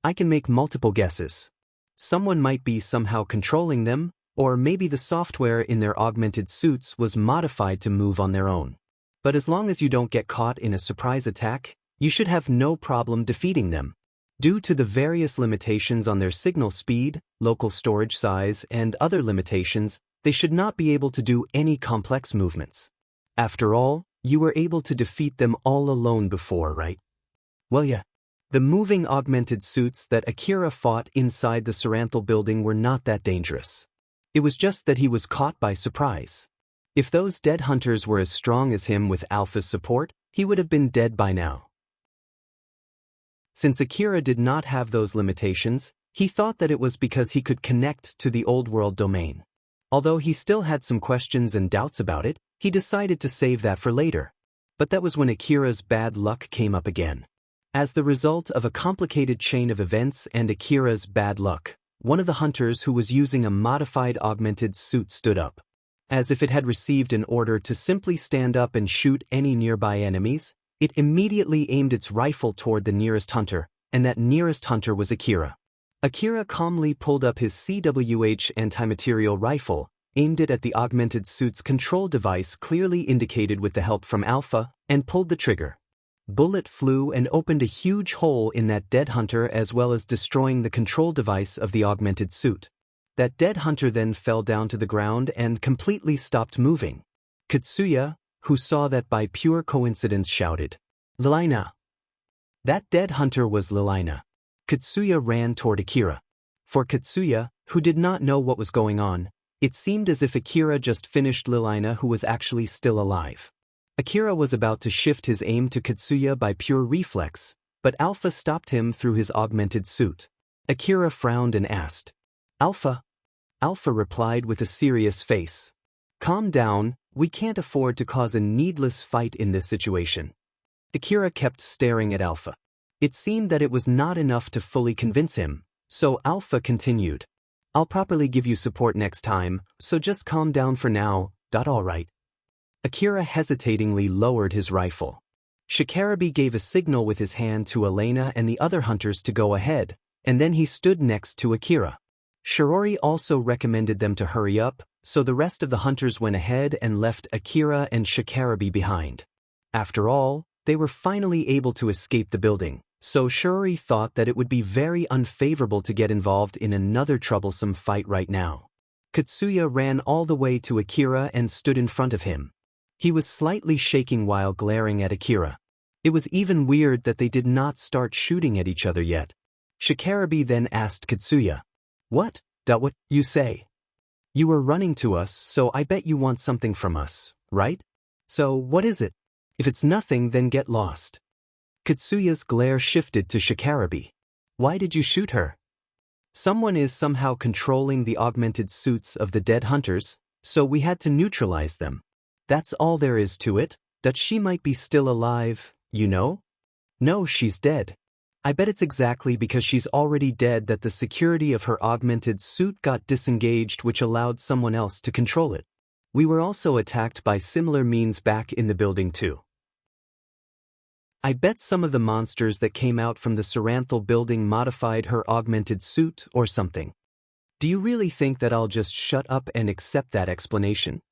"I can make multiple guesses. Someone might be somehow controlling them, or maybe the software in their augmented suits was modified to move on their own. But as long as you don't get caught in a surprise attack, you should have no problem defeating them. Due to the various limitations on their signal speed, local storage size, and other limitations, they should not be able to do any complex movements. After all, you were able to defeat them all alone before, right?" "Well, yeah." The moving augmented suits that Akira fought inside the Saranthal building were not that dangerous. It was just that he was caught by surprise. If those dead hunters were as strong as him with Alpha's support, he would have been dead by now. Since Akira did not have those limitations, he thought that it was because he could connect to the old world domain. Although he still had some questions and doubts about it, he decided to save that for later. But that was when Akira's bad luck came up again. As the result of a complicated chain of events and Akira's bad luck, one of the hunters who was using a modified augmented suit stood up. As if it had received an order to simply stand up and shoot any nearby enemies, it immediately aimed its rifle toward the nearest hunter, and that nearest hunter was Akira. Akira calmly pulled up his CWH anti-material rifle, aimed it at the augmented suit's control device clearly indicated with the help from Alpha, and pulled the trigger. Bullet flew and opened a huge hole in that dead hunter as well as destroying the control device of the augmented suit. That dead hunter then fell down to the ground and completely stopped moving. Katsuya, who saw that by pure coincidence, shouted, "Lilina!" That dead hunter was Lilina. Katsuya ran toward Akira. For Katsuya, who did not know what was going on, it seemed as if Akira just finished Lilina, who was actually still alive. Akira was about to shift his aim to Katsuya by pure reflex, but Alpha stopped him through his augmented suit. Akira frowned and asked, "Alpha?" Alpha replied with a serious face, "Calm down, we can't afford to cause a needless fight in this situation." Akira kept staring at Alpha. It seemed that it was not enough to fully convince him, so Alpha continued, "I'll properly give you support next time, so just calm down for now, all right." Akira hesitatingly lowered his rifle. Shikarabe gave a signal with his hand to Elena and the other hunters to go ahead, and then he stood next to Akira. Shirori also recommended them to hurry up, so the rest of the hunters went ahead and left Akira and Shikarabe behind. After all, they were finally able to escape the building, so Shirori thought that it would be very unfavorable to get involved in another troublesome fight right now. Katsuya ran all the way to Akira and stood in front of him. He was slightly shaking while glaring at Akira. It was even weird that they did not start shooting at each other yet. Shikarabe then asked Katsuya, What you say? You were running to us, so I bet you want something from us, right? So what is it? If it's nothing, then get lost." Katsuya's glare shifted to Shikarabe. "Why did you shoot her?" "Someone is somehow controlling the augmented suits of the dead hunters, so we had to neutralize them. That's all there is to it, that she might be still alive, you know?" "No, she's dead. I bet it's exactly because she's already dead that the security of her augmented suit got disengaged, which allowed someone else to control it. We were also attacked by similar means back in the building too. I bet some of the monsters that came out from the Saranthal building modified her augmented suit or something. Do you really think that I'll just shut up and accept that explanation?"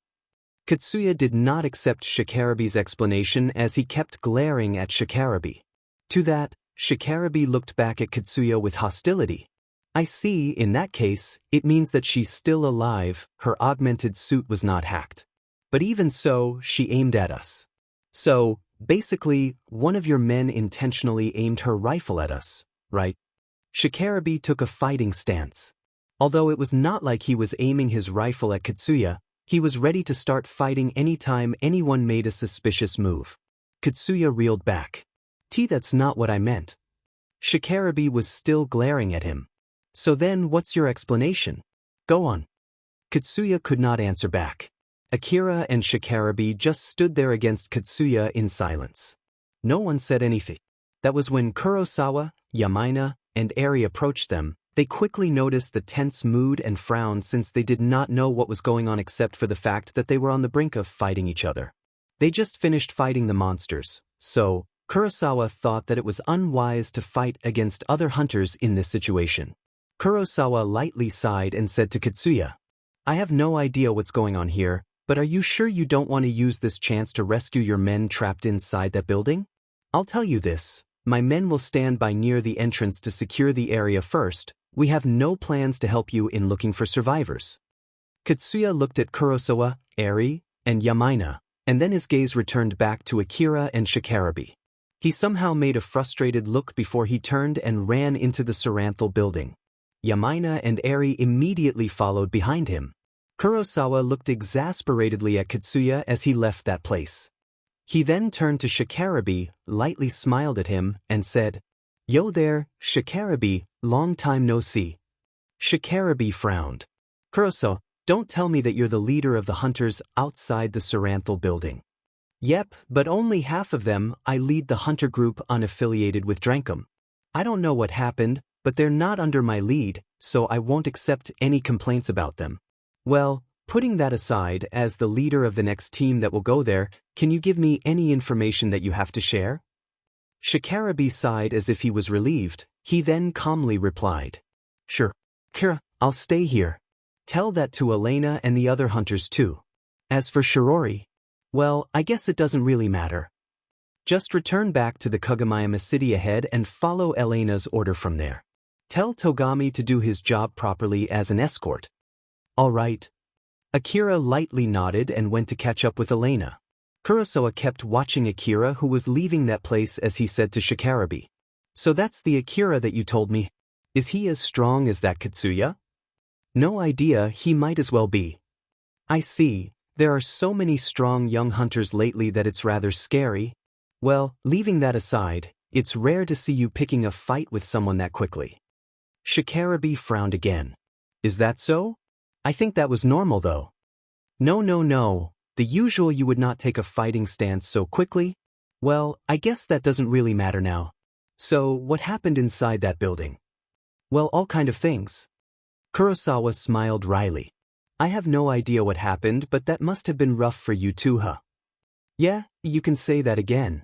Katsuya did not accept Shikarabe's explanation as he kept glaring at Shikarabe. To that, Shikarabe looked back at Katsuya with hostility. "I see, in that case, it means that she's still alive, her augmented suit was not hacked. But even so, she aimed at us. So, basically, one of your men intentionally aimed her rifle at us, right?" Shikarabe took a fighting stance. Although it was not like he was aiming his rifle at Katsuya, he was ready to start fighting anytime anyone made a suspicious move. Katsuya reeled back. That's not what I meant." Shikarabe was still glaring at him. "So then what's your explanation? Go on." Katsuya could not answer back. Akira and Shikarabe just stood there against Katsuya in silence. No one said anything. That was when Kurosawa, Yamaina, and Eri approached them. They quickly noticed the tense mood and frowned since they did not know what was going on except for the fact that they were on the brink of fighting each other. They just finished fighting the monsters, so Kurosawa thought that it was unwise to fight against other hunters in this situation. Kurosawa lightly sighed and said to Katsuya, "I have no idea what's going on here, but are you sure you don't want to use this chance to rescue your men trapped inside that building? I'll tell you this, my men will stand by near the entrance to secure the area first. We have no plans to help you in looking for survivors." Katsuya looked at Kurosawa, Eri, and Yamaina, and then his gaze returned back to Akira and Shikarabe. He somehow made a frustrated look before he turned and ran into the Saranthal building. Yamaina and Eri immediately followed behind him. Kurosawa looked exasperatedly at Katsuya as he left that place. He then turned to Shikarabe, lightly smiled at him, and said, "Yo there, Shikarabe, long time no see." Shikarabe frowned. "Kurosawa, don't tell me that you're the leader of the hunters outside the Saranthal building." "Yep, but only half of them. I lead the hunter group unaffiliated with Drankum. I don't know what happened, but they're not under my lead, so I won't accept any complaints about them." "Well, putting that aside, as the leader of the next team that will go there, can you give me any information that you have to share?" Shikarabe sighed as if he was relieved. He then calmly replied, "Sure. Kira, I'll stay here. Tell that to Elena and the other hunters too. As for Shirori, well, I guess it doesn't really matter. Just return back to the Kagami city ahead and follow Elena's order from there. Tell Togami to do his job properly as an escort." "All right." Akira lightly nodded and went to catch up with Elena. Kurosawa kept watching Akira, who was leaving that place, as he said to Shikarabe, "So that's the Akira that you told me. Is he as strong as that Katsuya?" "No idea, he might as well be." "I see, there are so many strong young hunters lately that it's rather scary. Well, leaving that aside, it's rare to see you picking a fight with someone that quickly." Shikarabe frowned again. "Is that so? I think that was normal though." No. The usual you would not take a fighting stance so quickly." "Well, I guess that doesn't really matter now. So, what happened inside that building?" "Well, all kind of things." Kurosawa smiled wryly. "I have no idea what happened, but that must have been rough for you too, huh?" "Yeah, you can say that again."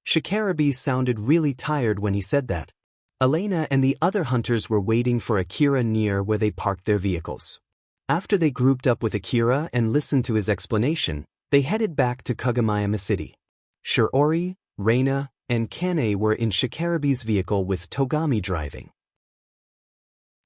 Shikarabe sounded really tired when he said that. Elena and the other hunters were waiting for Akira near where they parked their vehicles. After they grouped up with Akira and listened to his explanation, they headed back to Kagami City. Shirori, Reina, and Kane were in Shikarabe's vehicle with Togami driving.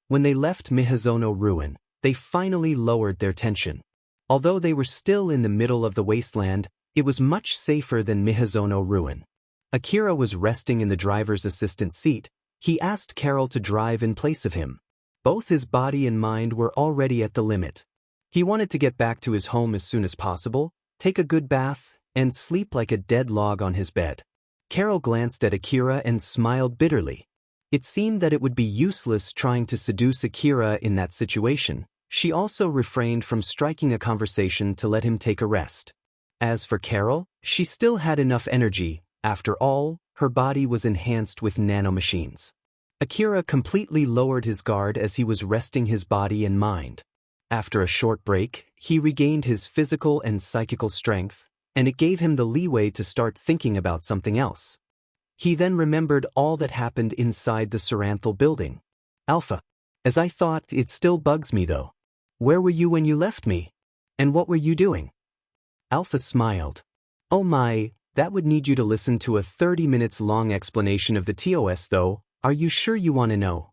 When they left Miyazono Ruin, they finally lowered their tension. Although they were still in the middle of the wasteland, it was much safer than Miyazono Ruin. Akira was resting in the driver's assistant seat. He asked Carol to drive in place of him. Both his body and mind were already at the limit. He wanted to get back to his home as soon as possible, take a good bath, and sleep like a dead log on his bed. Carol glanced at Akira and smiled bitterly. It seemed that it would be useless trying to seduce Akira in that situation. She also refrained from striking a conversation to let him take a rest. As for Carol, she still had enough energy. After all, her body was enhanced with nanomachines. Akira completely lowered his guard as he was resting his body and mind. After a short break, he regained his physical and psychical strength, and it gave him the leeway to start thinking about something else. He then remembered all that happened inside the Saranthal building. "Alpha. As I thought, it still bugs me though. Where were you when you left me? And what were you doing?" Alpha smiled. "Oh my, that would need you to listen to a 30 minutes long explanation of the TOS though. Are you sure you want to know?"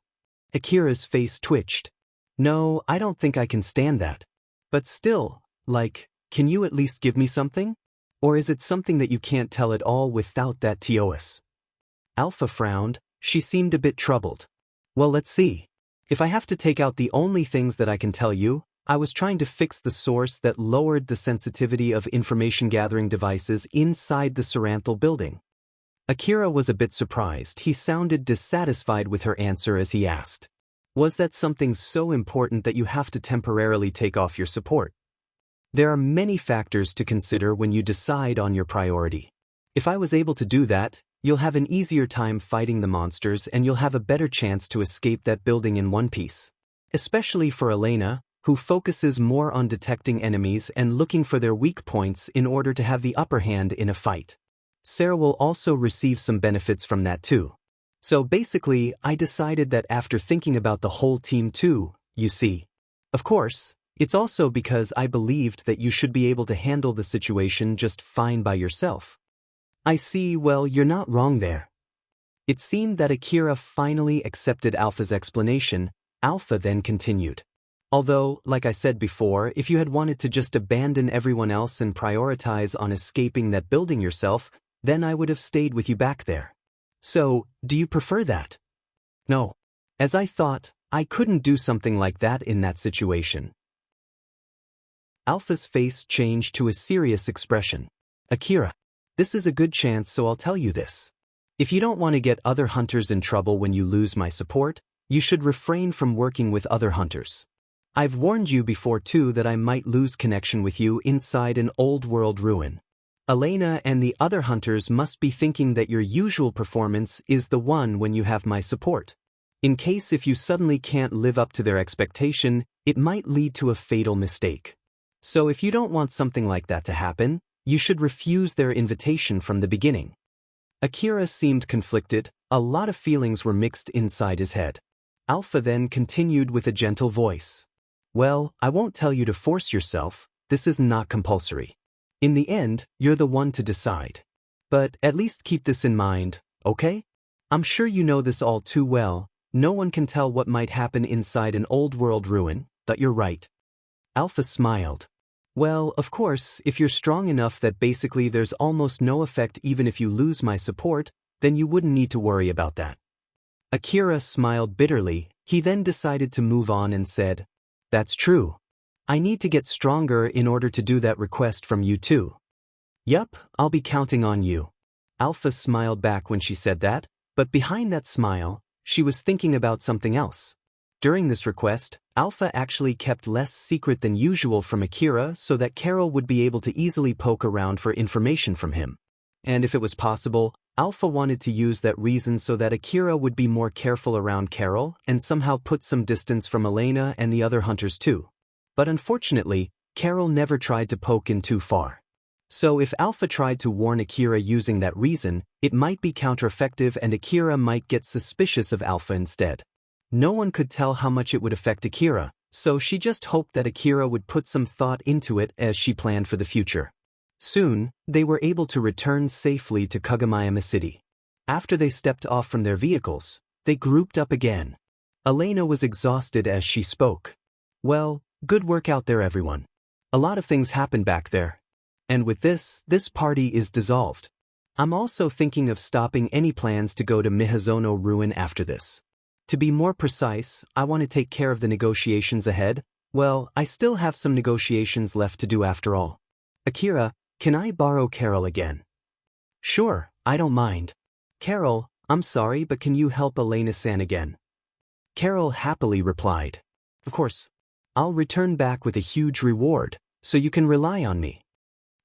Akira's face twitched. "No, I don't think I can stand that. But still, can you at least give me something? Or is it something that you can't tell at all without that TOS?" Alpha frowned. She seemed a bit troubled. "Well, let's see. If I have to take out the only things that I can tell you, I was trying to fix the source that lowered the sensitivity of information-gathering devices inside the Saranthal building." Akira was a bit surprised. He sounded dissatisfied with her answer as he asked, "Was that something so important that you have to temporarily take off your support?" "There are many factors to consider when you decide on your priority. If I was able to do that, you'll have an easier time fighting the monsters and you'll have a better chance to escape that building in one piece. Especially for Elena, who focuses more on detecting enemies and looking for their weak points in order to have the upper hand in a fight. Sarah will also receive some benefits from that too. So basically, I decided that after thinking about the whole team too, you see. Of course, it's also because I believed that you should be able to handle the situation just fine by yourself." "I see, well, you're not wrong there." It seemed that Akira finally accepted Alpha's explanation. Alpha then continued. "Although, like I said before, if you had wanted to just abandon everyone else and prioritize on escaping that building yourself, then I would have stayed with you back there. So, do you prefer that?" "No. As I thought, I couldn't do something like that in that situation." Alpha's face changed to a serious expression. Akira, this is a good chance, so I'll tell you this. If you don't want to get other hunters in trouble when you lose my support, you should refrain from working with other hunters. I've warned you before too that I might lose connection with you inside an old world ruin. Elena and the other hunters must be thinking that your usual performance is the one when you have my support. In case if you suddenly can't live up to their expectation, it might lead to a fatal mistake. So if you don't want something like that to happen, you should refuse their invitation from the beginning. Akira seemed conflicted, a lot of feelings were mixed inside his head. Alpha then continued with a gentle voice. Well, I won't tell you to force yourself, this is not compulsory. In the end, you're the one to decide. But at least keep this in mind, okay? I'm sure you know this all too well, no one can tell what might happen inside an old world ruin, but you're right. Alpha smiled. Well, of course, if you're strong enough that basically there's almost no effect even if you lose my support, then you wouldn't need to worry about that. Akira smiled bitterly, he then decided to move on and said, That's true. I need to get stronger in order to do that request from you too. Yup, I'll be counting on you. Alpha smiled back when she said that, but behind that smile, she was thinking about something else. During this request, Alpha actually kept less secret than usual from Akira so that Carol would be able to easily poke around for information from him. And if it was possible, Alpha wanted to use that reason so that Akira would be more careful around Carol and somehow put some distance from Elena and the other hunters too. But unfortunately, Carol never tried to poke in too far. So if Alpha tried to warn Akira using that reason, it might be counter-effective and Akira might get suspicious of Alpha instead. No one could tell how much it would affect Akira, so she just hoped that Akira would put some thought into it as she planned for the future. Soon, they were able to return safely to Kagomayama City. After they stepped off from their vehicles, they grouped up again. Elena was exhausted as she spoke. Well, good work out there everyone. A lot of things happened back there. And with this party is dissolved. I'm also thinking of stopping any plans to go to Mihazono Ruin after this. To be more precise, I want to take care of the negotiations ahead. Well, I still have some negotiations left to do after all. Akira, can I borrow Carol again? Sure, I don't mind. Carol, I'm sorry, but can you help Elena-san again? Carol happily replied. Of course. I'll return back with a huge reward, so you can rely on me.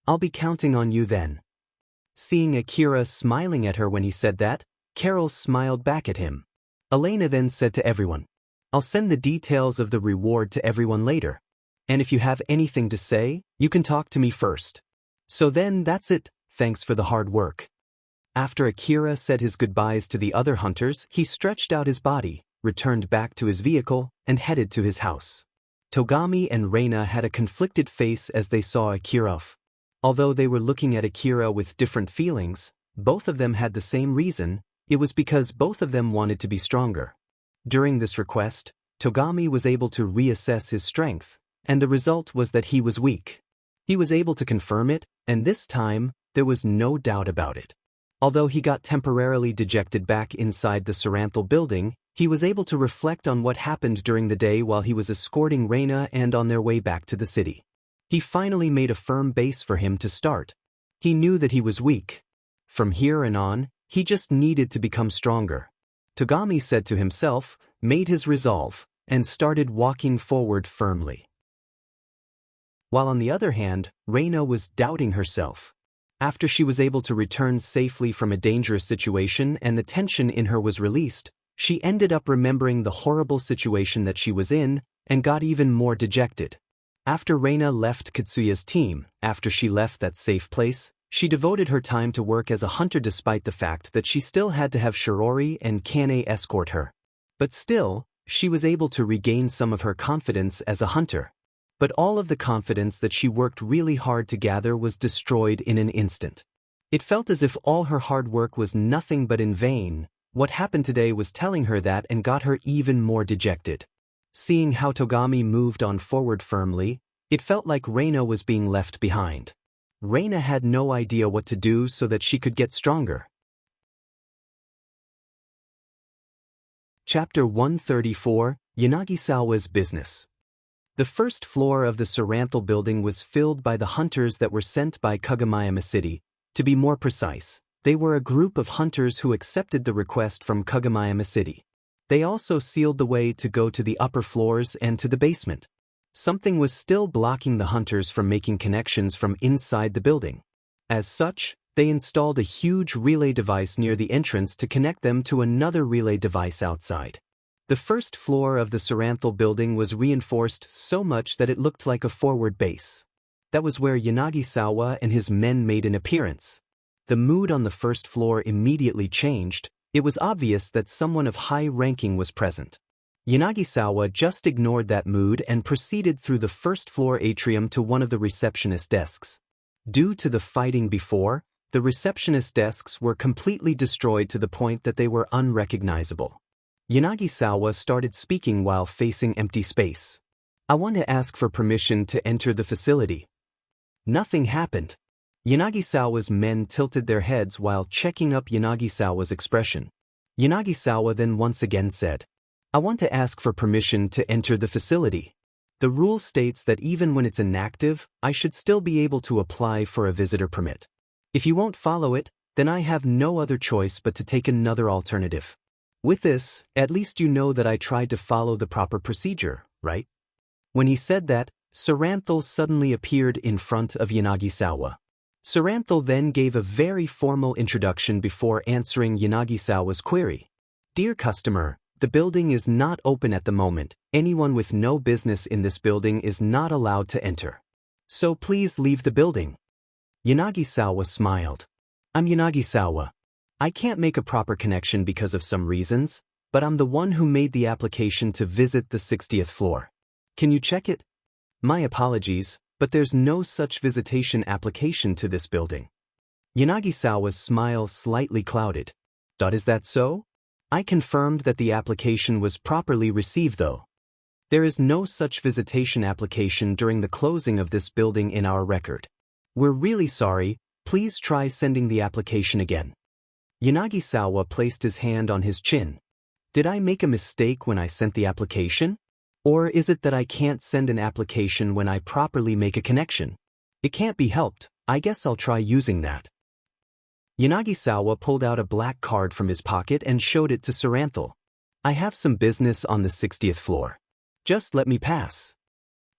I'll be counting on you then. Seeing Akira smiling at her when he said that, Carol smiled back at him. Elena then said to everyone, I'll send the details of the reward to everyone later. And if you have anything to say, you can talk to me first. So then that's it, thanks for the hard work. After Akira said his goodbyes to the other hunters, he stretched out his body, returned back to his vehicle, and headed to his house. Togami and Reina had a conflicted face as they saw Akira. Although they were looking at Akira with different feelings, both of them had the same reason. It was because both of them wanted to be stronger. During this request, Togami was able to reassess his strength, and the result was that he was weak. He was able to confirm it, and this time, there was no doubt about it. Although he got temporarily dejected back inside the Saranthal building, he was able to reflect on what happened during the day while he was escorting Reina and on their way back to the city. He finally made a firm base for him to start. He knew that he was weak. From here on, he just needed to become stronger. Togami said to himself, made his resolve, and started walking forward firmly. While on the other hand, Reina was doubting herself. After she was able to return safely from a dangerous situation and the tension in her was released, she ended up remembering the horrible situation that she was in and got even more dejected. After Reina left Katsuya's team, after she left that safe place, she devoted her time to work as a hunter despite the fact that she still had to have Shirori and Kane escort her. But still, she was able to regain some of her confidence as a hunter. But all of the confidence that she worked really hard to gather was destroyed in an instant. It felt as if all her hard work was nothing but in vain. What happened today was telling her that and got her even more dejected. Seeing how Togami moved on forward firmly, it felt like Reina was being left behind. Reina had no idea what to do so that she could get stronger. Chapter 134, Yanagisawa's Business. The first floor of the Saranthal building was filled by the hunters that were sent by Kugamayama City. To be more precise, they were a group of hunters who accepted the request from Kugamayama City. They also sealed the way to go to the upper floors and to the basement. Something was still blocking the hunters from making connections from inside the building. As such, they installed a huge relay device near the entrance to connect them to another relay device outside. The first floor of the Saranthal building was reinforced so much that it looked like a forward base. That was where Yanagisawa and his men made an appearance. The mood on the first floor immediately changed. It was obvious that someone of high ranking was present. Yanagisawa just ignored that mood and proceeded through the first floor atrium to one of the receptionist desks. Due to the fighting before, the receptionist desks were completely destroyed to the point that they were unrecognizable. Yanagisawa started speaking while facing empty space. "I want to ask for permission to enter the facility." Nothing happened. Yanagisawa's men tilted their heads while checking up Yanagisawa's expression. Yanagisawa then once again said, "I want to ask for permission to enter the facility. The rule states that even when it's inactive, I should still be able to apply for a visitor permit. If you won't follow it, then I have no other choice but to take another alternative. With this, at least you know that I tried to follow the proper procedure, right?" When he said that, Saranthal suddenly appeared in front of Yanagisawa. Saranthal then gave a very formal introduction before answering Yanagisawa's query. "Dear customer, the building is not open at the moment. Anyone with no business in this building is not allowed to enter. So please leave the building." Yanagisawa smiled. "I'm Yanagisawa. I can't make a proper connection because of some reasons, but I'm the one who made the application to visit the 60th floor. Can you check it?" "My apologies, but there's no such visitation application to this building." Yanagisawa's smile slightly clouded. "Is that so? I confirmed that the application was properly received though. There is no such visitation application during the closing of this building in our record. We're really sorry, please try sending the application again." Yanagisawa placed his hand on his chin. "Did I make a mistake when I sent the application? Or is it that I can't send an application when I properly make a connection? It can't be helped, I guess I'll try using that." Yanagisawa pulled out a black card from his pocket and showed it to Saranthal. "I have some business on the 60th floor. Just let me pass."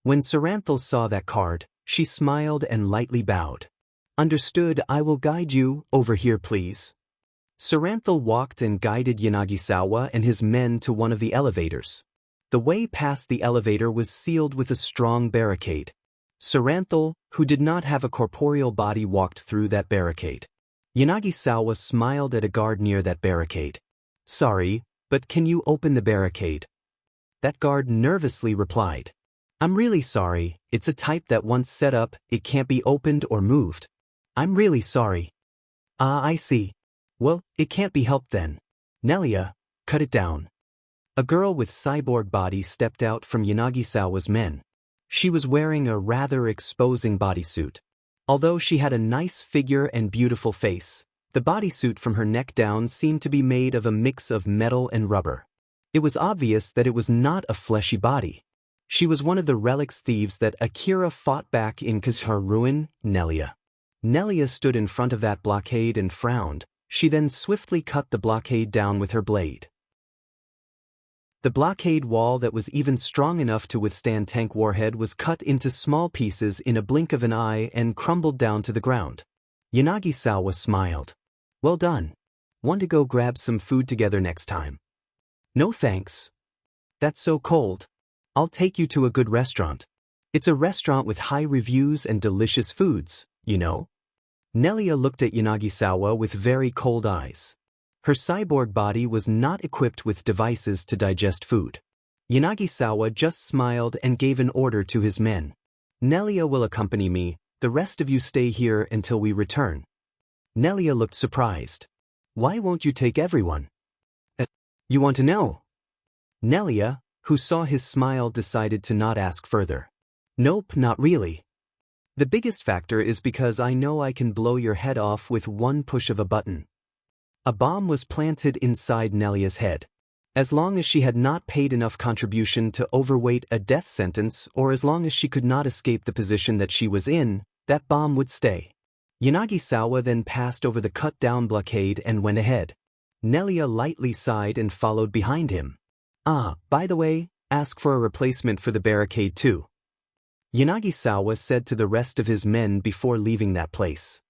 When Saranthal saw that card, she smiled and lightly bowed. "Understood, I will guide you. Over here please." Saranthal walked and guided Yanagisawa and his men to one of the elevators. The way past the elevator was sealed with a strong barricade. Saranthal, who did not have a corporeal body, walked through that barricade. Yanagisawa smiled at a guard near that barricade. "Sorry, but can you open the barricade?" That guard nervously replied, "I'm really sorry, it's a type that once set up, it can't be opened or moved. I'm really sorry." "Ah, I see. Well, it can't be helped then. Nelia, cut it down." A girl with cyborg body stepped out from Yanagisawa's men. She was wearing a rather exposing bodysuit. Although she had a nice figure and beautiful face, the bodysuit from her neck down seemed to be made of a mix of metal and rubber. It was obvious that it was not a fleshy body. She was one of the relics thieves that Akira fought back in Kazhar ruin, Nelia. Nelia stood in front of that blockade and frowned. She then swiftly cut the blockade down with her blade. The blockade wall that was even strong enough to withstand tank warhead was cut into small pieces in a blink of an eye and crumbled down to the ground. Yanagisawa smiled. "Well done. Want to go grab some food together next time?" "No thanks. That's so cold. I'll take you to a good restaurant. It's a restaurant with high reviews and delicious foods, you know." Nelia looked at Yanagisawa with very cold eyes. Her cyborg body was not equipped with devices to digest food. Yanagisawa just smiled and gave an order to his men. "Nelia will accompany me, the rest of you stay here until we return." Nelia looked surprised. "Why won't you take everyone?" You want to know?" Nelia, who saw his smile, decided to not ask further. "Nope, not really. The biggest factor is because I know I can blow your head off with one push of a button." A bomb was planted inside Nelia's head. As long as she had not paid enough contribution to overweight a death sentence, or as long as she could not escape the position that she was in, that bomb would stay. Yanagisawa then passed over the cut-down blockade and went ahead. Nelia lightly sighed and followed behind him. "Ah, by the way, ask for a replacement for the barricade too," Yanagisawa said to the rest of his men before leaving that place.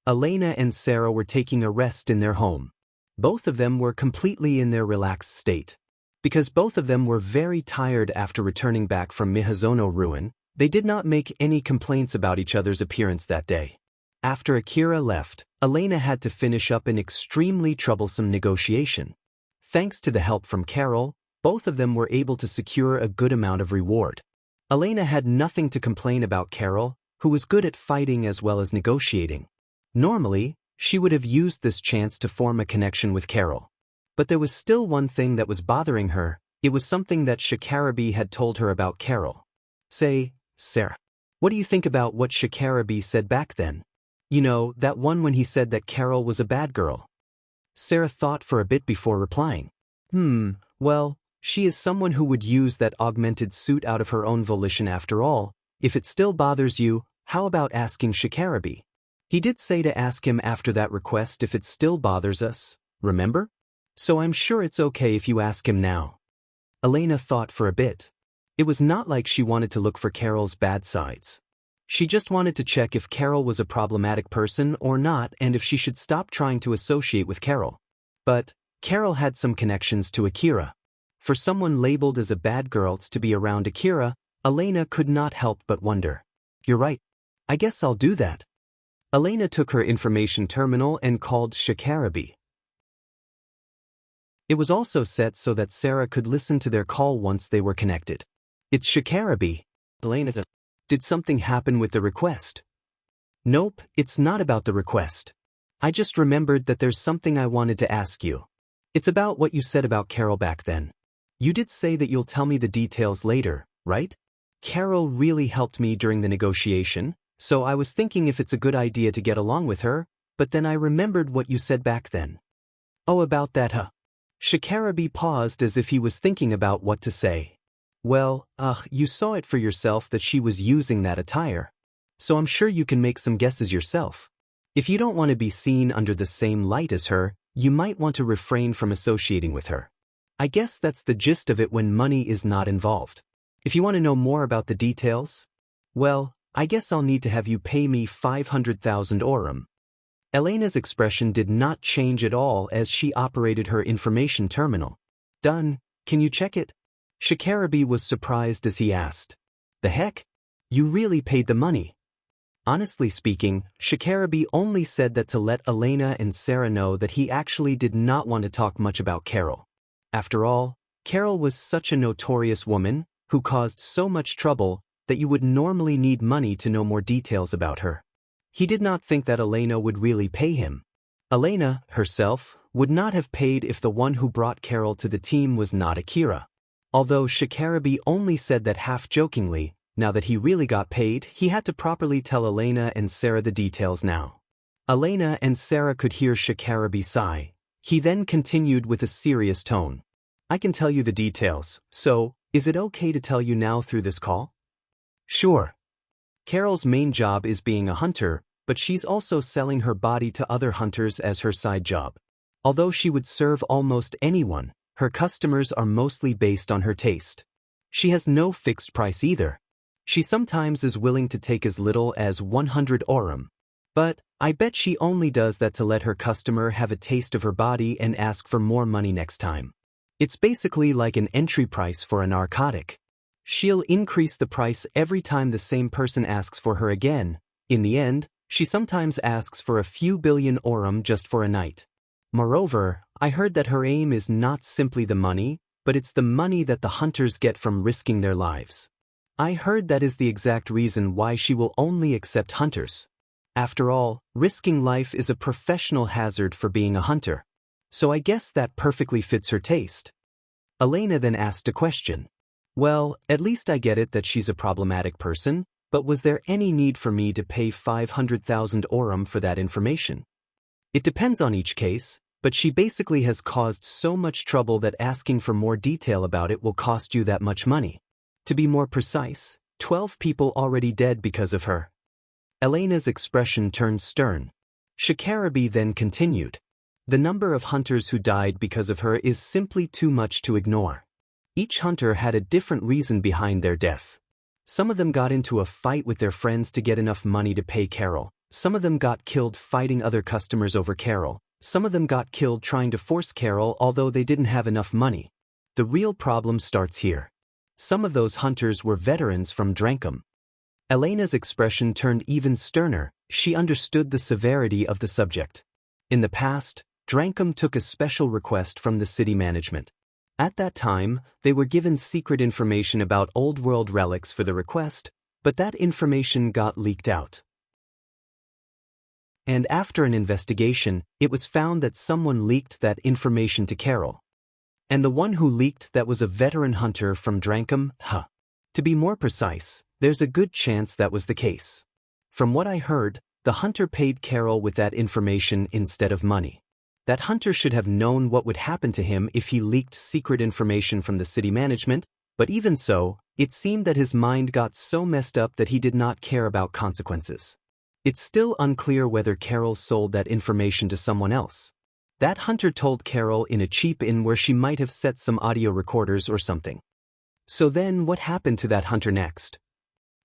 Elena and Sarah were taking a rest in their home. Both of them were completely in their relaxed state. Because both of them were very tired after returning back from Mihazono ruin, they did not make any complaints about each other's appearance that day. After Akira left, Elena had to finish up an extremely troublesome negotiation. Thanks to the help from Carol, both of them were able to secure a good amount of reward. Elena had nothing to complain about Carol, who was good at fighting as well as negotiating. Normally, she would have used this chance to form a connection with Carol. But there was still one thing that was bothering her. It was something that Shikarabe had told her about Carol. "Say, Sarah, what do you think about what Shikarabe said back then? You know, that one when he said that Carol was a bad girl." Sarah thought for a bit before replying. Well, she is someone who would use that augmented suit out of her own volition after all. If it still bothers you, how about asking Shikarabe? He did say to ask him after that request if it still bothers us, remember? So I'm sure it's okay if you ask him now. Elena thought for a bit. It was not like she wanted to look for Carol's bad sides. She just wanted to check if Carol was a problematic person or not and if she should stop trying to associate with Carol. But Carol had some connections to Akira. For someone labeled as a bad girl to be around Akira, Elena could not help but wonder. "You're right. I guess I'll do that." Elena took her information terminal and called Shikarabe. It was also set so that Sarah could listen to their call once they were connected. "It's Shikarabe." "Elena, did something happen with the request?" "Nope, it's not about the request. I just remembered that there's something I wanted to ask you. It's about what you said about Carol back then. You did say that you'll tell me the details later, right? Carol really helped me during the negotiation, so I was thinking if it's a good idea to get along with her, but then I remembered what you said back then." "Oh, about that, huh?" Shikarabe paused as if he was thinking about what to say. "Well, you saw it for yourself that she was using that attire. So I'm sure you can make some guesses yourself. If you don't want to be seen under the same light as her, you might want to refrain from associating with her. I guess that's the gist of it when money is not involved. If you want to know more about the details, well, I guess I'll need to have you pay me 500,000 orum." Elena's expression did not change at all as she operated her information terminal. "Done, can you check it?" Shikarabe was surprised as he asked. "The heck? You really paid the money?" Honestly speaking, Shikarabe only said that to let Elena and Sarah know that he actually did not want to talk much about Carol. After all, Carol was such a notorious woman, who caused so much trouble, that you would normally need money to know more details about her. He did not think that Elena would really pay him. Elena, herself, would not have paid if the one who brought Carol to the team was not Akira. Although Shikarabe only said that half-jokingly, now that he really got paid, he had to properly tell Elena and Sarah the details now. Elena and Sarah could hear Shikarabe sigh. He then continued with a serious tone. "I can tell you the details, so, is it okay to tell you now through this call?" "Sure." Carol's main job is being a hunter, but she's also selling her body to other hunters as her side job. Although she would serve almost anyone, her customers are mostly based on her taste. She has no fixed price either. She sometimes is willing to take as little as 100 orum. But I bet she only does that to let her customer have a taste of her body and ask for more money next time. It's basically like an entry price for a narcotic. She'll increase the price every time the same person asks for her again. In the end, she sometimes asks for a few billion orum just for a night. Moreover, I heard that her aim is not simply the money, but it's the money that the hunters get from risking their lives. I heard that is the exact reason why she will only accept hunters. After all, risking life is a professional hazard for being a hunter. So I guess that perfectly fits her taste. Elena then asked a question. "Well, at least I get it that she's a problematic person, but was there any need for me to pay 500,000 orum for that information?" "It depends on each case. But she basically has caused so much trouble that asking for more detail about it will cost you that much money. To be more precise, 12 people already dead because of her." Elena's expression turned stern. Shikarabi then continued. "The number of hunters who died because of her is simply too much to ignore. Each hunter had a different reason behind their death. Some of them got into a fight with their friends to get enough money to pay Carol. Some of them got killed fighting other customers over Carol. Some of them got killed trying to force Carol although they didn't have enough money. The real problem starts here. Some of those hunters were veterans from Drankum." Elena's expression turned even sterner. She understood the severity of the subject. In the past, Drankum took a special request from the city management. At that time, they were given secret information about old world relics for the request, but that information got leaked out. And after an investigation, it was found that someone leaked that information to Carol. And the one who leaked that was a veteran hunter from Drankum. To be more precise, there's a good chance that was the case. From what I heard, the hunter paid Carol with that information instead of money. That hunter should have known what would happen to him if he leaked secret information from the city management, but even so, it seemed that his mind got so messed up that he did not care about consequences. It's still unclear whether Carol sold that information to someone else. That hunter told Carol in a cheap inn where she might have set some audio recorders or something. So then what happened to that hunter next?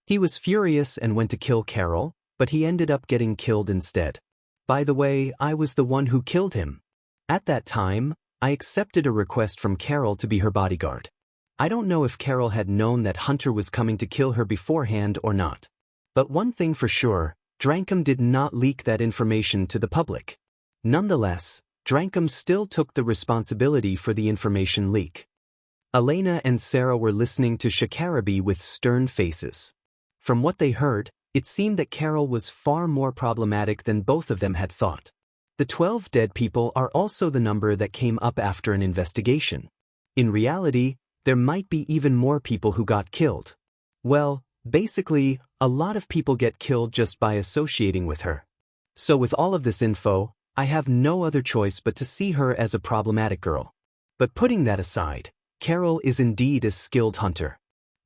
He was furious and went to kill Carol, but he ended up getting killed instead. By the way, I was the one who killed him. At that time, I accepted a request from Carol to be her bodyguard. I don't know if Carol had known that Hunter was coming to kill her beforehand or not. But one thing for sure, Drankum did not leak that information to the public. Nonetheless, Drankum still took the responsibility for the information leak. Elena and Sarah were listening to Shikarabi with stern faces. From what they heard, it seemed that Carol was far more problematic than both of them had thought. The 12 dead people are also the number that came up after an investigation. In reality, there might be even more people who got killed. Well, basically, a lot of people get killed just by associating with her. So with all of this info, I have no other choice but to see her as a problematic girl. But putting that aside, Carol is indeed a skilled hunter.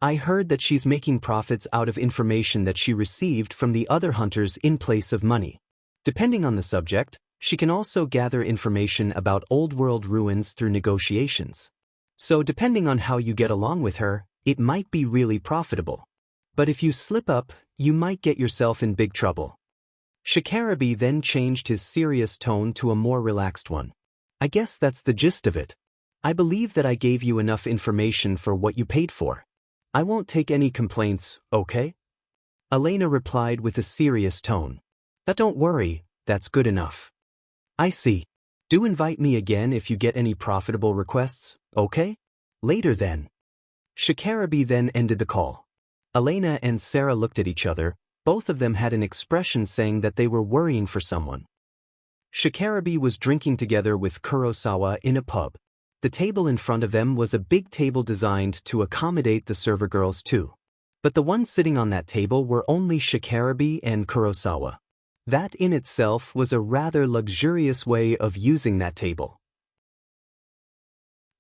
I heard that she's making profits out of information that she received from the other hunters in place of money. Depending on the subject, she can also gather information about old world ruins through negotiations. So depending on how you get along with her, it might be really profitable. But if you slip up, you might get yourself in big trouble. Shikarabi then changed his serious tone to a more relaxed one. I guess that's the gist of it. I believe that I gave you enough information for what you paid for. I won't take any complaints, okay? Elena replied with a serious tone. Don't worry, that's good enough. I see. Do invite me again if you get any profitable requests, okay? Later then. Shikarabi then ended the call. Elena and Sarah looked at each other. Both of them had an expression saying that they were worrying for someone. Shikarabi was drinking together with Kurosawa in a pub. The table in front of them was a big table designed to accommodate the server girls too. But the ones sitting on that table were only Shikarabi and Kurosawa. That in itself was a rather luxurious way of using that table.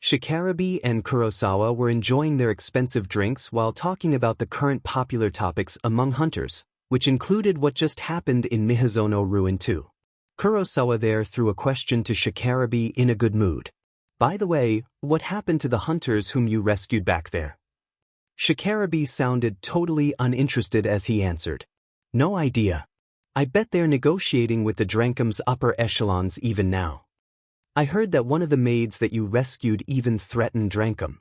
Shikarabi and Kurosawa were enjoying their expensive drinks while talking about the current popular topics among hunters, which included what just happened in Miyazono Ruin 2. Kurosawa there threw a question to Shikarabi in a good mood. By the way, what happened to the hunters whom you rescued back there? Shikarabi sounded totally uninterested as he answered. No idea. I bet they're negotiating with the Drankum's upper echelons even now. I heard that one of the maids that you rescued even threatened Drankum.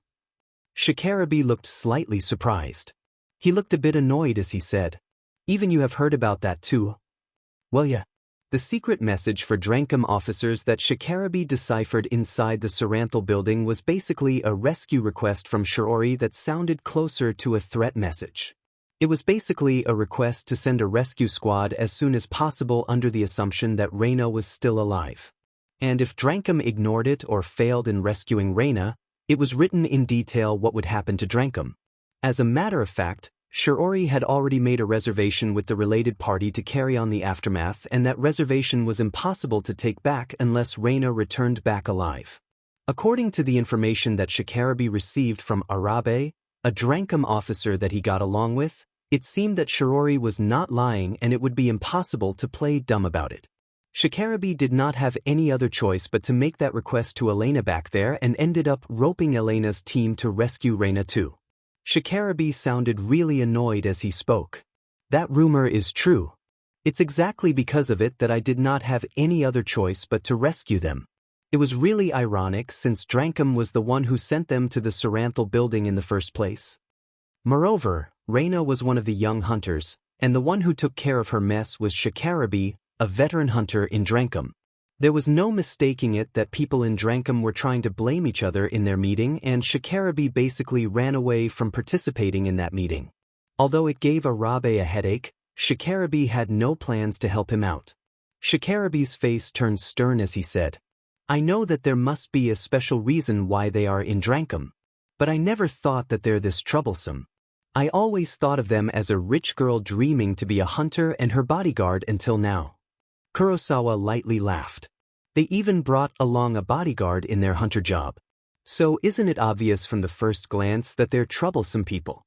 Shikarabi looked slightly surprised. He looked a bit annoyed as he said, even you have heard about that too? Well yeah. The secret message for Drankum officers that Shikarabi deciphered inside the Saranthal building was basically a rescue request from Shiori that sounded closer to a threat message. It was basically a request to send a rescue squad as soon as possible under the assumption that Reina was still alive. And if Drankum ignored it or failed in rescuing Reina, it was written in detail what would happen to Drankum. As a matter of fact, Shiori had already made a reservation with the related party to carry on the aftermath, and that reservation was impossible to take back unless Reina returned back alive. According to the information that Shikarabe received from Arabe, a Drankum officer that he got along with, it seemed that Shiori was not lying and it would be impossible to play dumb about it. Shikarabe did not have any other choice but to make that request to Elena back there and ended up roping Elena's team to rescue Reina too. Shikarabe sounded really annoyed as he spoke. That rumor is true. It's exactly because of it that I did not have any other choice but to rescue them. It was really ironic since Drankum was the one who sent them to the Saranthal building in the first place. Moreover, Reina was one of the young hunters, and the one who took care of her mess was Shikarabe, a veteran hunter in Drankum. There was no mistaking it that people in Drankum were trying to blame each other in their meeting, and Shikarabe basically ran away from participating in that meeting. Although it gave Arabe a headache, Shikarabe had no plans to help him out. Shikarabe's face turned stern as he said, "I know that there must be a special reason why they are in Drankum, but I never thought that they're this troublesome. I always thought of them as a rich girl dreaming to be a hunter and her bodyguard until now." Kurosawa lightly laughed. "They even brought along a bodyguard in their hunter job. So isn't it obvious from the first glance that they're troublesome people?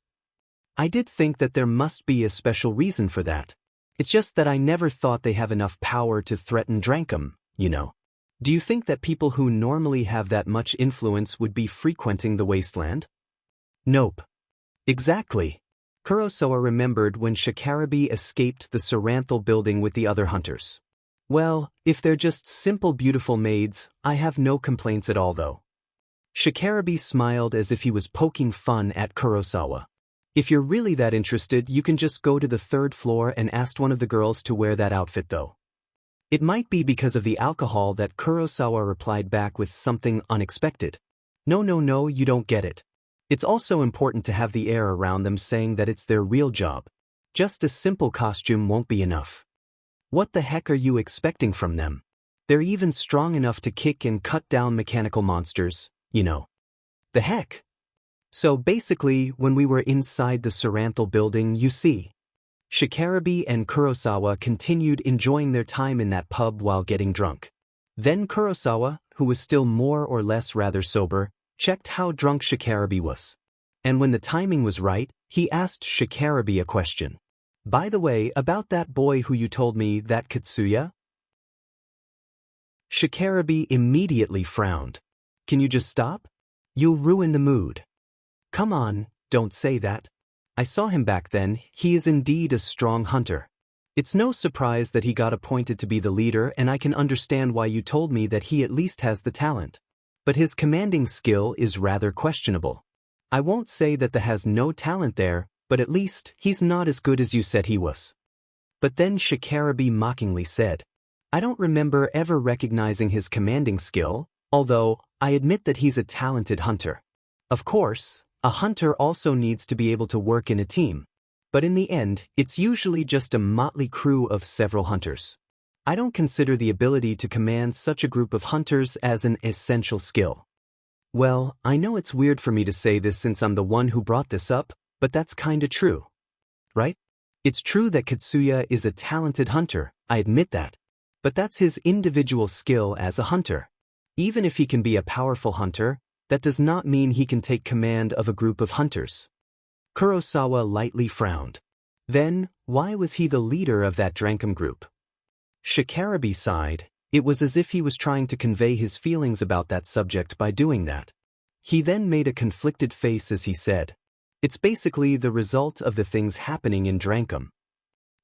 I did think that there must be a special reason for that. It's just that I never thought they have enough power to threaten Drankum, you know. Do you think that people who normally have that much influence would be frequenting the wasteland?" "Nope." "Exactly." Kurosawa remembered when Shikarabe escaped the Saranthal building with the other hunters. "Well, if they're just simple beautiful maids, I have no complaints at all though." Shikarabe smiled as if he was poking fun at Kurosawa. "If you're really that interested, you can just go to the 3rd floor and ask one of the girls to wear that outfit though." It might be because of the alcohol that Kurosawa replied back with something unexpected. No, you don't get it. It's also important to have the air around them saying that it's their real job. Just a simple costume won't be enough. What the heck are you expecting from them? They're even strong enough to kick and cut down mechanical monsters, you know. The heck? So basically, when we were inside the Saranthal building, you see. Shikarabe and Kurosawa continued enjoying their time in that pub while getting drunk. Then Kurosawa, who was still more or less rather sober, checked how drunk Shikarabe was. And when the timing was right, he asked Shikarabe a question. "By the way, about that boy who you told me, that Katsuya?" Shikarabe immediately frowned. "Can you just stop? You'll ruin the mood." "Come on, don't say that. I saw him back then, he is indeed a strong hunter. It's no surprise that he got appointed to be the leader, and I can understand why you told me that he at least has the talent. But his commanding skill is rather questionable. I won't say that the has no talent there, but at least he's not as good as you said he was." But then Shikarabe mockingly said, "I don't remember ever recognizing his commanding skill, although I admit that he's a talented hunter. Of course, a hunter also needs to be able to work in a team, but in the end, it's usually just a motley crew of several hunters. I don't consider the ability to command such a group of hunters as an essential skill." Well, I know it's weird for me to say this since I'm the one who brought this up, but that's kinda true. Right? It's true that Katsuya is a talented hunter, I admit that. But that's his individual skill as a hunter. Even if he can be a powerful hunter, that does not mean he can take command of a group of hunters. Kurosawa lightly frowned. Then, why was he the leader of that Drankum group? Shikarabe sighed. It was as if he was trying to convey his feelings about that subject by doing that. He then made a conflicted face as he said, "It's basically the result of the things happening in Drankum."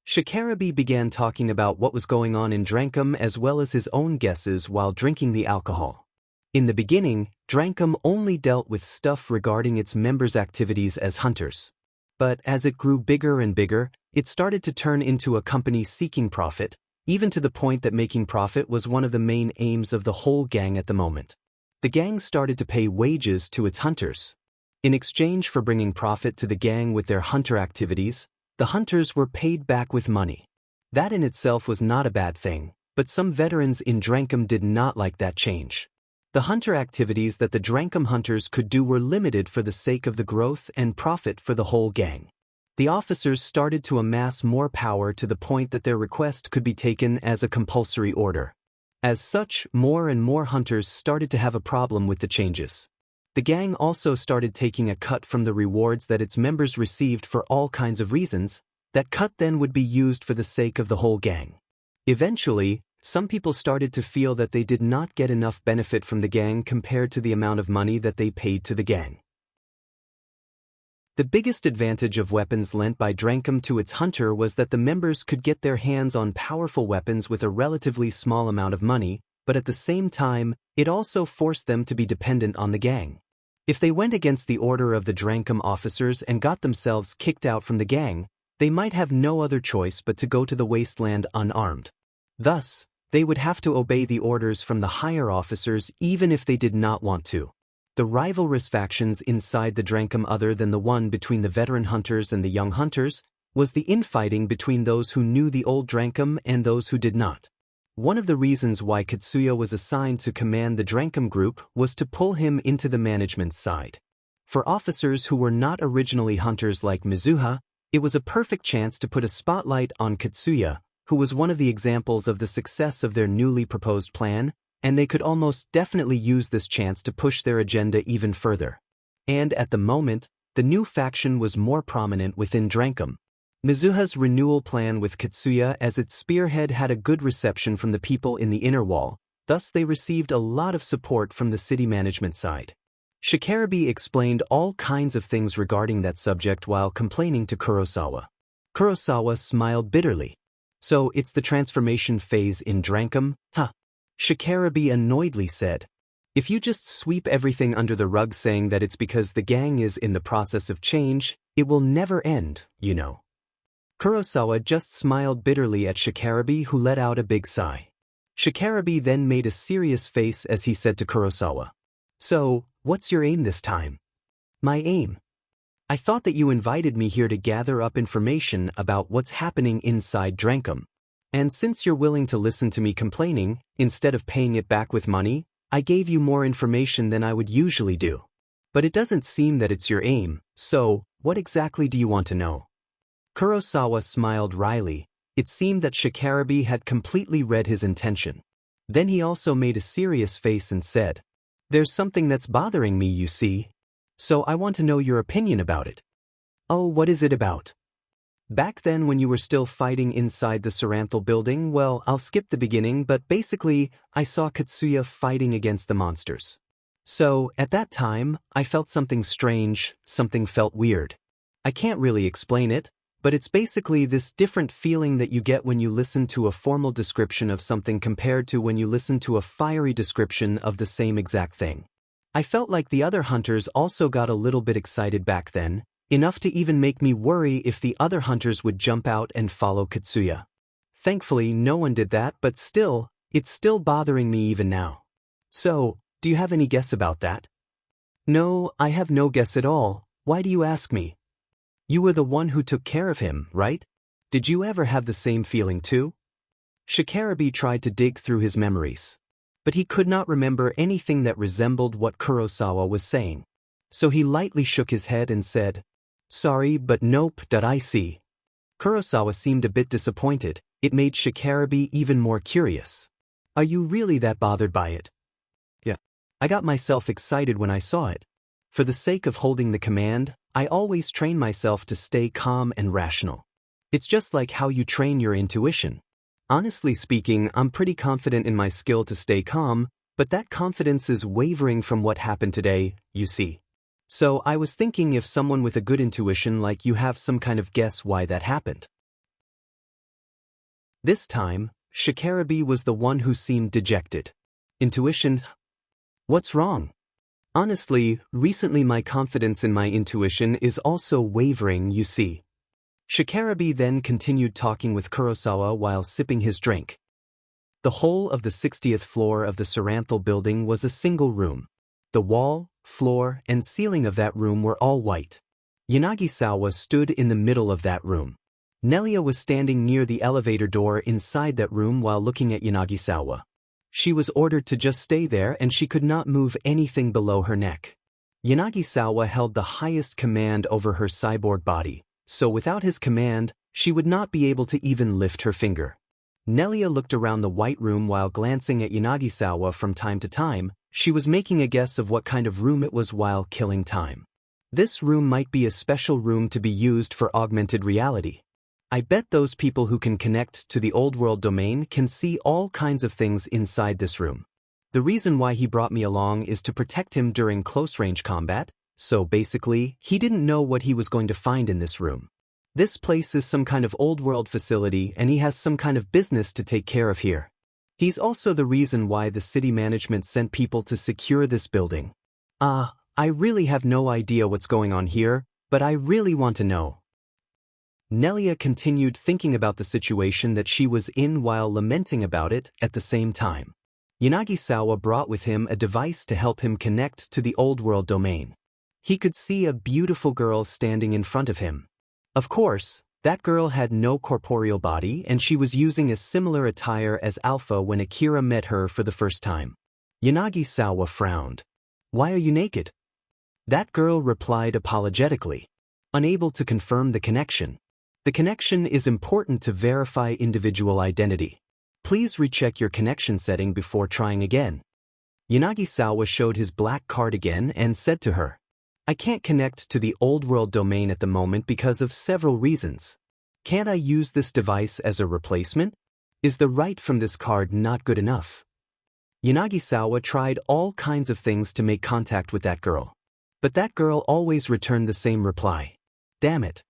Shikarabe began talking about what was going on in Drankum as well as his own guesses while drinking the alcohol. In the beginning, Drankum only dealt with stuff regarding its members' activities as hunters. But as it grew bigger and bigger, it started to turn into a company seeking profit, even to the point that making profit was one of the main aims of the whole gang at the moment. The gang started to pay wages to its hunters. In exchange for bringing profit to the gang with their hunter activities, the hunters were paid back with money. That in itself was not a bad thing, but some veterans in Drankum did not like that change. The hunter activities that the Drankum hunters could do were limited for the sake of the growth and profit for the whole gang. The officers started to amass more power to the point that their request could be taken as a compulsory order. As such, more and more hunters started to have a problem with the changes. The gang also started taking a cut from the rewards that its members received for all kinds of reasons. That cut then would be used for the sake of the whole gang. Eventually, some people started to feel that they did not get enough benefit from the gang compared to the amount of money that they paid to the gang. The biggest advantage of weapons lent by Drankum to its hunter was that the members could get their hands on powerful weapons with a relatively small amount of money, but at the same time, it also forced them to be dependent on the gang. If they went against the order of the Drankum officers and got themselves kicked out from the gang, they might have no other choice but to go to the wasteland unarmed. Thus, they would have to obey the orders from the higher officers even if they did not want to. The rivalrous factions inside the Drankum, other than the one between the veteran hunters and the young hunters, was the infighting between those who knew the old Drankum and those who did not. One of the reasons why Katsuya was assigned to command the Drankum group was to pull him into the management's side. For officers who were not originally hunters like Mizuha, it was a perfect chance to put a spotlight on Katsuya, who was one of the examples of the success of their newly proposed plan, and they could almost definitely use this chance to push their agenda even further. And at the moment, the new faction was more prominent within Drankum. Mizuha's renewal plan with Katsuya as its spearhead had a good reception from the people in the inner wall, thus they received a lot of support from the city management side. Shikarabe explained all kinds of things regarding that subject while complaining to Kurosawa. Kurosawa smiled bitterly. So it's the transformation phase in Drankum, huh? Shikarabe annoyedly said. If you just sweep everything under the rug saying that it's because the gang is in the process of change, it will never end, you know. Kurosawa just smiled bitterly at Shikarabe, who let out a big sigh. Shikarabe then made a serious face as he said to Kurosawa. So, what's your aim this time? My aim? I thought that you invited me here to gather up information about what's happening inside Drankum. And since you're willing to listen to me complaining, instead of paying it back with money, I gave you more information than I would usually do. But it doesn't seem that it's your aim, so, what exactly do you want to know? Kurosawa smiled wryly. It seemed that Shikarabe had completely read his intention. Then he also made a serious face and said, There's something that's bothering me, you see. So I want to know your opinion about it. Oh, what is it about? Back then when you were still fighting inside the Saranthal building, well, I'll skip the beginning, but basically, I saw Katsuya fighting against the monsters. So, at that time, I felt something strange, something felt weird. I can't really explain it, but it's basically this different feeling that you get when you listen to a formal description of something compared to when you listen to a fiery description of the same exact thing. I felt like the other hunters also got a little bit excited back then, enough to even make me worry if the other hunters would jump out and follow Katsuya. Thankfully, no one did that, but still, it's still bothering me even now. So, do you have any guess about that? No, I have no guess at all. Why do you ask me? You were the one who took care of him, right? Did you ever have the same feeling too? Shikarabe tried to dig through his memories. But he could not remember anything that resembled what Kurosawa was saying. So he lightly shook his head and said, Sorry, but nope. I see. Kurosawa seemed a bit disappointed. It made Shikarabe even more curious. Are you really that bothered by it? Yeah. I got myself excited when I saw it. For the sake of holding the command, I always train myself to stay calm and rational. It's just like how you train your intuition. Honestly speaking, I'm pretty confident in my skill to stay calm, but that confidence is wavering from what happened today, you see. So I was thinking if someone with a good intuition like you have some kind of guess why that happened. This time, Shikarabe was the one who seemed dejected. Intuition? What's wrong? Honestly, recently my confidence in my intuition is also wavering, you see. Shikarabe then continued talking with Kurosawa while sipping his drink. The whole of the 60th floor of the Saranthal building was a single room. The wall, floor, and ceiling of that room were all white. Yanagisawa stood in the middle of that room. Nelia was standing near the elevator door inside that room while looking at Yanagisawa. She was ordered to just stay there and she could not move anything below her neck. Yanagisawa held the highest command over her cyborg body, so without his command, she would not be able to even lift her finger. Nelia looked around the white room while glancing at Yanagisawa from time to time. She was making a guess of what kind of room it was while killing time. This room might be a special room to be used for augmented reality. I bet those people who can connect to the old world domain can see all kinds of things inside this room. The reason why he brought me along is to protect him during close-range combat, so basically, he didn't know what he was going to find in this room. This place is some kind of old-world facility and he has some kind of business to take care of here. He's also the reason why the city management sent people to secure this building. I really have no idea what's going on here, but I really want to know. Nelia continued thinking about the situation that she was in while lamenting about it at the same time. Yanagisawa brought with him a device to help him connect to the old world domain. He could see a beautiful girl standing in front of him. Of course, that girl had no corporeal body and she was using a similar attire as Alpha when Akira met her for the first time. Yanagisawa frowned. "Why are you naked?" That girl replied apologetically, unable to confirm the connection. The connection is important to verify individual identity. Please recheck your connection setting before trying again. Yanagisawa showed his black card again and said to her, "I can't connect to the old world domain at the moment because of several reasons. Can't I use this device as a replacement? Is the write from this card not good enough?" Yanagisawa tried all kinds of things to make contact with that girl. But that girl always returned the same reply. Damn it.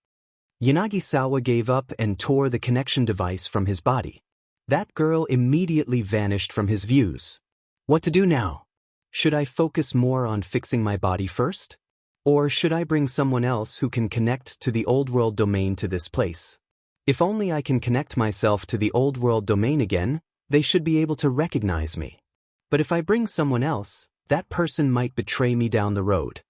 Yanagisawa gave up and tore the connection device from his body. That girl immediately vanished from his views. What to do now? Should I focus more on fixing my body first? Or should I bring someone else who can connect to the old world domain to this place? If only I can connect myself to the old world domain again, they should be able to recognize me. But if I bring someone else, that person might betray me down the road.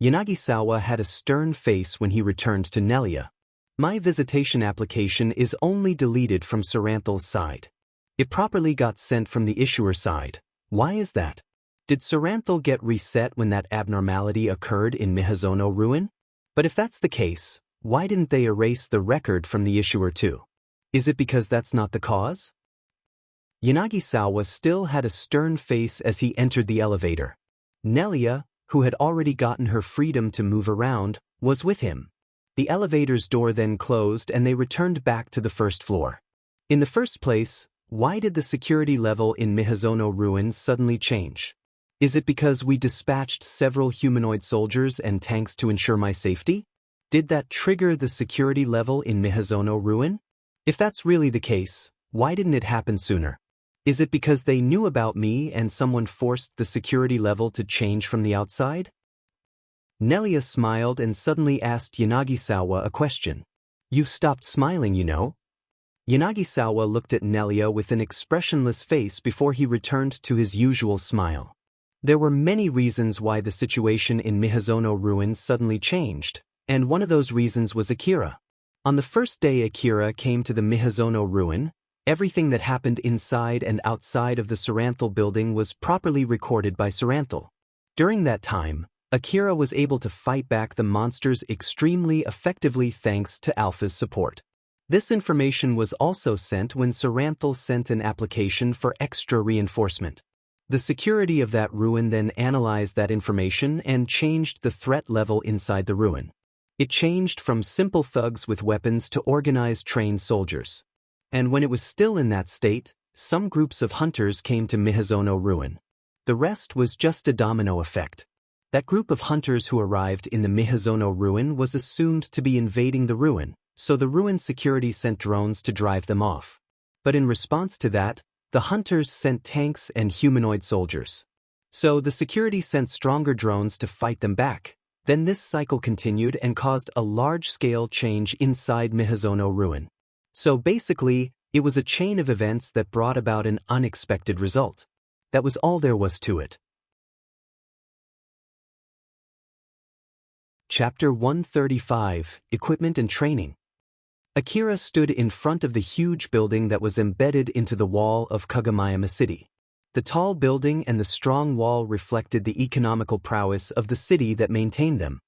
Yanagisawa had a stern face when he returned to Nelia. My visitation application is only deleted from Saranthal's side. It properly got sent from the issuer side. Why is that? Did Saranthal get reset when that abnormality occurred in Mihazono Ruin? But if that's the case, why didn't they erase the record from the issuer too? Is it because that's not the cause? Yanagisawa still had a stern face as he entered the elevator. Nelia, who had already gotten her freedom to move around, was with him. The elevator's door then closed and they returned back to the first floor. In the first place, why did the security level in Mihazono Ruins suddenly change? Is it because we dispatched several humanoid soldiers and tanks to ensure my safety? Did that trigger the security level in Mihazono Ruin? If that's really the case, why didn't it happen sooner? Is it because they knew about me and someone forced the security level to change from the outside? Nelia smiled and suddenly asked Yanagisawa a question. You've stopped smiling, you know. Yanagisawa looked at Nelia with an expressionless face before he returned to his usual smile. There were many reasons why the situation in Mihazono Ruins suddenly changed, and one of those reasons was Akira. On the first day Akira came to the Mihazono Ruin, everything that happened inside and outside of the Saranthal building was properly recorded by Saranthal. During that time, Akira was able to fight back the monsters extremely effectively thanks to Alpha's support. This information was also sent when Saranthal sent an application for extra reinforcement. The security of that ruin then analyzed that information and changed the threat level inside the ruin. It changed from simple thugs with weapons to organized trained soldiers. And when it was still in that state, some groups of hunters came to Mihazono Ruin. The rest was just a domino effect. That group of hunters who arrived in the Mihazono Ruin was assumed to be invading the ruin, so the ruin security sent drones to drive them off. But in response to that, the hunters sent tanks and humanoid soldiers. So the security sent stronger drones to fight them back. Then this cycle continued and caused a large-scale change inside Mihazono Ruin. So basically, it was a chain of events that brought about an unexpected result. That was all there was to it. Chapter 135, Equipment and Training. Akira stood in front of the huge building that was embedded into the wall of Kagamayama City. The tall building and the strong wall reflected the economical prowess of the city that maintained them.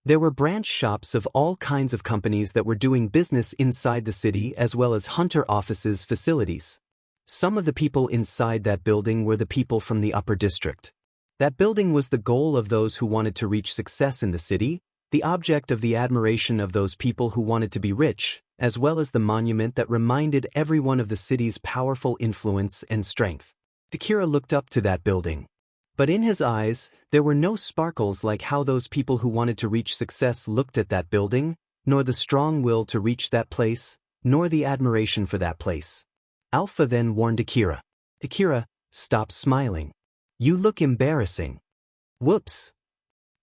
There were branch shops of all kinds of companies that were doing business inside the city as well as hunter offices facilities. Some of the people inside that building were the people from the upper district. That building was the goal of those who wanted to reach success in the city, the object of the admiration of those people who wanted to be rich, as well as the monument that reminded everyone of the city's powerful influence and strength. Akira looked up to that building. But in his eyes, there were no sparkles like how those people who wanted to reach success looked at that building, nor the strong will to reach that place, nor the admiration for that place. Alpha then warned Akira. Akira, stop smiling. You look embarrassing. Whoops.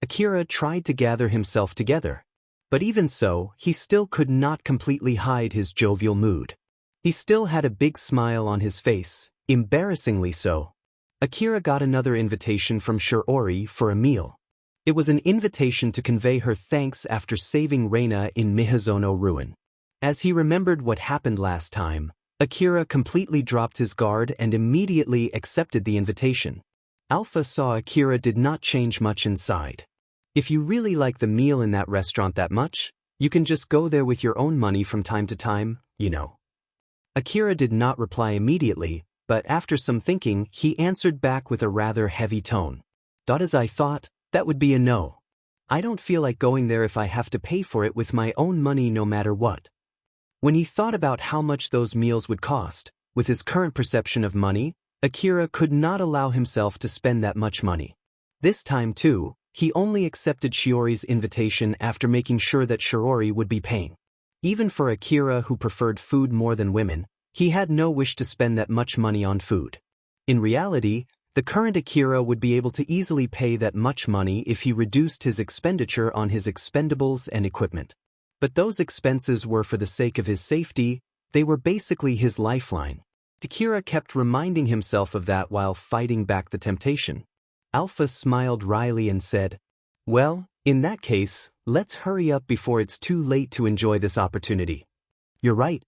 Akira tried to gather himself together. But even so, he still could not completely hide his jovial mood. He still had a big smile on his face, embarrassingly so. Akira got another invitation from Shiori for a meal. It was an invitation to convey her thanks after saving Reina in Miyazono ruin. As he remembered what happened last time, Akira completely dropped his guard and immediately accepted the invitation. Alpha saw Akira did not change much inside. If you really like the meal in that restaurant that much, you can just go there with your own money from time to time, you know. Akira did not reply immediately, but after some thinking, he answered back with a rather heavy tone. As I thought, that would be a no. I don't feel like going there if I have to pay for it with my own money no matter what. When he thought about how much those meals would cost, with his current perception of money, Akira could not allow himself to spend that much money. This time too, he only accepted Shiori's invitation after making sure that Shiori would be paying. Even for Akira, who preferred food more than women, he had no wish to spend that much money on food. In reality, the current Akira would be able to easily pay that much money if he reduced his expenditure on his expendables and equipment. But those expenses were for the sake of his safety, they were basically his lifeline. Akira kept reminding himself of that while fighting back the temptation. Alpha smiled wryly and said, "Well, in that case, let's hurry up before it's too late to enjoy this opportunity." "You're right."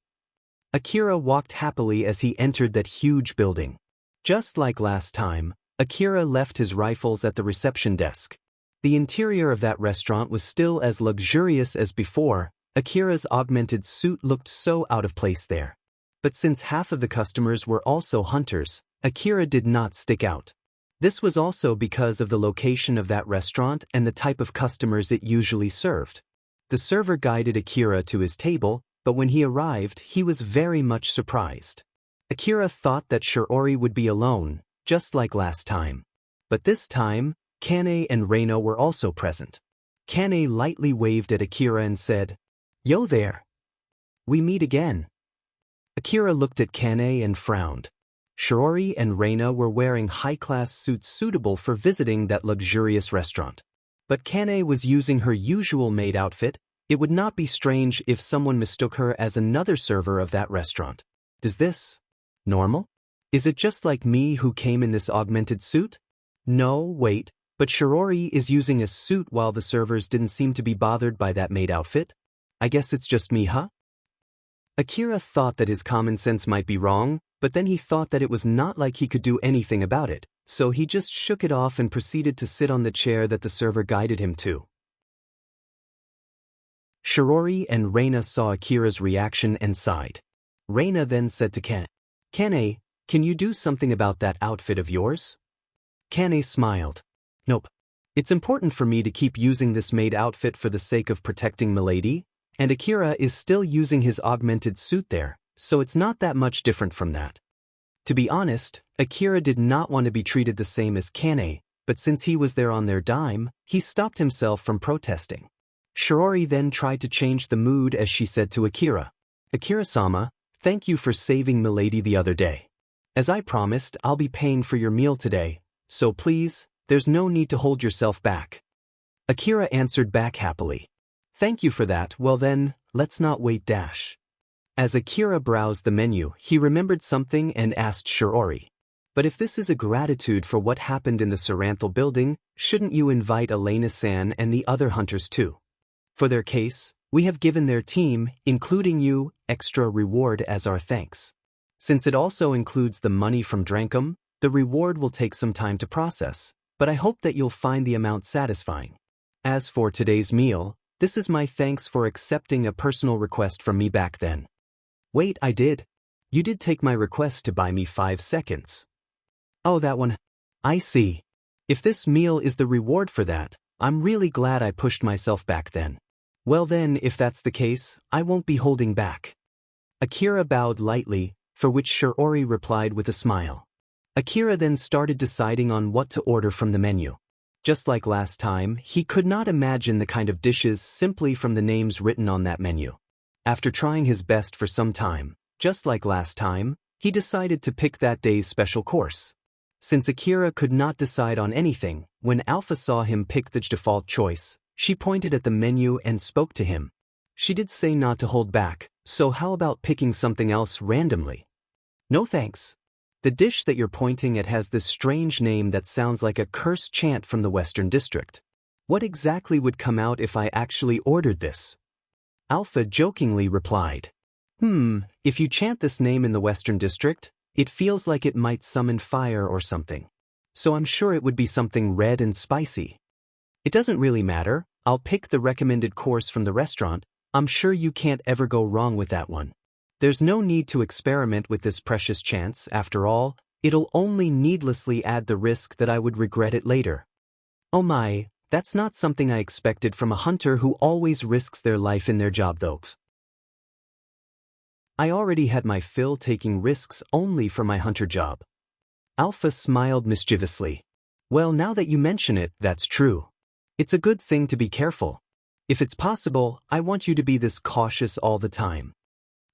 Akira walked happily as he entered that huge building. Just like last time, Akira left his rifles at the reception desk. The interior of that restaurant was still as luxurious as before. Akira's augmented suit looked so out of place there. But since half of the customers were also hunters, Akira did not stick out. This was also because of the location of that restaurant and the type of customers it usually served. The server guided Akira to his table, but when he arrived, he was very much surprised. Akira thought that Shiori would be alone, just like last time. But this time, Kane and Reino were also present. Kane lightly waved at Akira and said, "Yo there. We meet again." Akira looked at Kane and frowned. Shiori and Reina were wearing high-class suits suitable for visiting that luxurious restaurant. But Kane was using her usual maid outfit. It would not be strange if someone mistook her as another server of that restaurant. Is this normal? Is it just like me who came in this augmented suit? No, wait, but Shiori is using a suit while the servers didn't seem to be bothered by that maid outfit? I guess it's just me, huh? Akira thought that his common sense might be wrong, but then he thought that it was not like he could do anything about it, so he just shook it off and proceeded to sit on the chair that the server guided him to. Shiori and Reina saw Akira's reaction and sighed. Reina then said to Kane, "Can you do something about that outfit of yours?" Kane smiled. "Nope. It's important for me to keep using this maid outfit for the sake of protecting Milady, and Akira is still using his augmented suit there, so it's not that much different from that." To be honest, Akira did not want to be treated the same as Kane, but since he was there on their dime, he stopped himself from protesting. Shiori then tried to change the mood as she said to Akira, "Akira-sama, thank you for saving Milady the other day. As I promised, I'll be paying for your meal today, so please, there's no need to hold yourself back." Akira answered back happily. "Thank you for that, well then, let's not wait dash." As Akira browsed the menu, he remembered something and asked Shiori, "But if this is a gratitude for what happened in the Saranthal building, shouldn't you invite Elena-san and the other hunters too? For their case, we have given their team, including you, extra reward as our thanks. Since it also includes the money from Drankum, the reward will take some time to process, but I hope that you'll find the amount satisfying." As for today's meal, this is my thanks for accepting a personal request from me back then. Wait, I did? You did take my request to buy me 5 seconds. Oh, that one. I see. If this meal is the reward for that, I'm really glad I pushed myself back then. Well then, if that's the case, I won't be holding back. Akira bowed lightly, for which Shiori replied with a smile. Akira then started deciding on what to order from the menu. Just like last time, he could not imagine the kind of dishes simply from the names written on that menu. After trying his best for some time, just like last time, he decided to pick that day's special course. Since Akira could not decide on anything, when Alpha saw him pick the default choice, she pointed at the menu and spoke to him. She did say not to hold back, so how about picking something else randomly? No thanks. The dish that you're pointing at has this strange name that sounds like a curse chant from the Western District. What exactly would come out if I actually ordered this? Alpha jokingly replied. If you chant this name in the Western District, it feels like it might summon fire or something. So I'm sure it would be something red and spicy. It doesn't really matter, I'll pick the recommended course from the restaurant. I'm sure you can't ever go wrong with that one. There's no need to experiment with this precious chance, after all, it'll only needlessly add the risk that I would regret it later. Oh my, that's not something I expected from a hunter who always risks their life in their job though. I already had my fill taking risks only for my hunter job. Alpha smiled mischievously. Well, now that you mention it, that's true. It's a good thing to be careful. If it's possible, I want you to be this cautious all the time.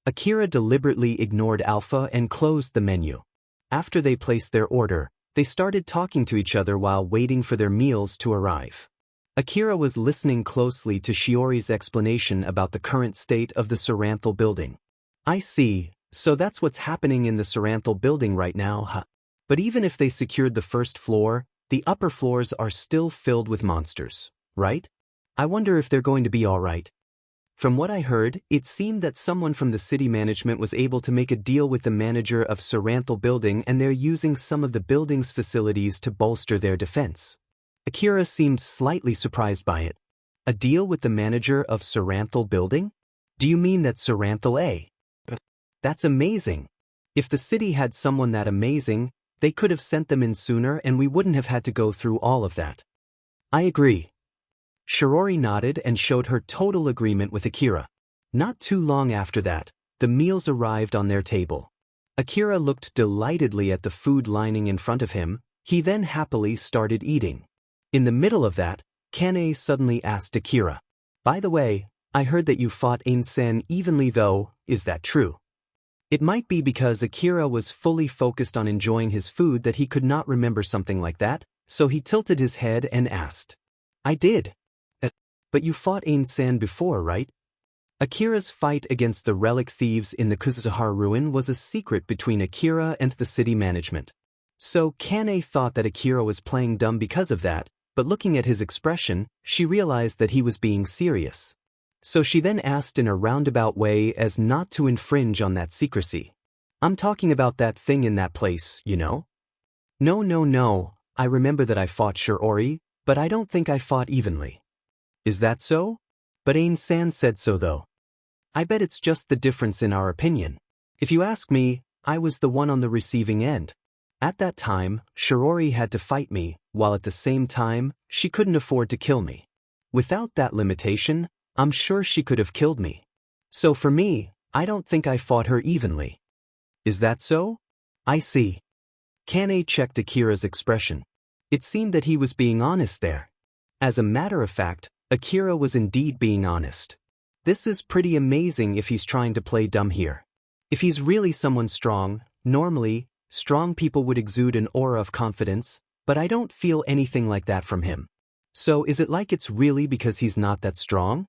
Akira deliberately ignored Alpha and closed the menu. After they placed their order, they started talking to each other while waiting for their meals to arrive. Akira was listening closely to Shiori's explanation about the current state of the Saranthal building. I see, so that's what's happening in the Saranthal building right now, huh? But even if they secured the first floor, the upper floors are still filled with monsters, right? I wonder if they're going to be alright. From what I heard, it seemed that someone from the city management was able to make a deal with the manager of Saranthal building and they're using some of the building's facilities to bolster their defense. Akira seemed slightly surprised by it. A deal with the manager of Saranthal building? Do you mean that Saranthal A? That's amazing. If the city had someone that amazing, they could have sent them in sooner and we wouldn't have had to go through all of that. I agree. Shiori nodded and showed her total agreement with Akira. Not too long after that, the meals arrived on their table. Akira looked delightedly at the food lining in front of him, he then happily started eating. In the middle of that, Kane suddenly asked Akira, "By the way, I heard that you fought Ain-sen evenly though, is that true?" It might be because Akira was fully focused on enjoying his food that he could not remember something like that, so he tilted his head and asked, "I did. But you fought Ain-san before, right?" Akira's fight against the relic thieves in the Kuzuhara ruin was a secret between Akira and the city management. So Kane thought that Akira was playing dumb because of that, but looking at his expression, she realized that he was being serious. So she then asked in a roundabout way as not to infringe on that secrecy. "I'm talking about that thing in that place, you know?" No, I remember that I fought Shiori, but I don't think I fought evenly." "Is that so? But Ain-san said so though." "I bet it's just the difference in our opinion. If you ask me, I was the one on the receiving end. At that time, Shiori had to fight me, while at the same time, she couldn't afford to kill me. Without that limitation, I'm sure she could have killed me. So for me, I don't think I fought her evenly." "Is that so? I see." Kane checked Akira's expression. It seemed that he was being honest there. As a matter of fact, Akira was indeed being honest. This is pretty amazing if he's trying to play dumb here. If he's really someone strong, normally, strong people would exude an aura of confidence, but I don't feel anything like that from him. So is it like it's really because he's not that strong?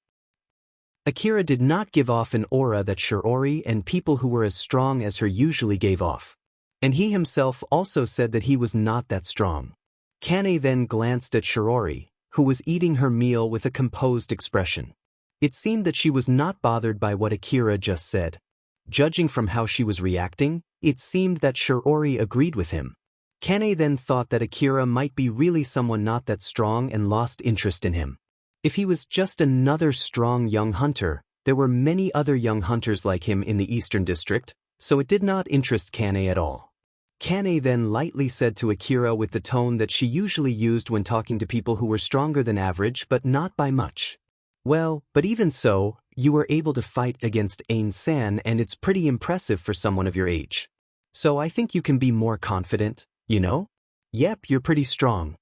Akira did not give off an aura that Shiori and people who were as strong as her usually gave off. And he himself also said that he was not that strong. Kane then glanced at Shiori, who was eating her meal with a composed expression. It seemed that she was not bothered by what Akira just said. Judging from how she was reacting, it seemed that Shiori agreed with him. Kane then thought that Akira might be really someone not that strong and lost interest in him. If he was just another strong young hunter, there were many other young hunters like him in the Eastern District, so it did not interest Kane at all. Kane then lightly said to Akira with the tone that she usually used when talking to people who were stronger than average but not by much. Well, but even so, you were able to fight against Ain-san and it's pretty impressive for someone of your age. So I think you can be more confident, you know? Yep, you're pretty strong.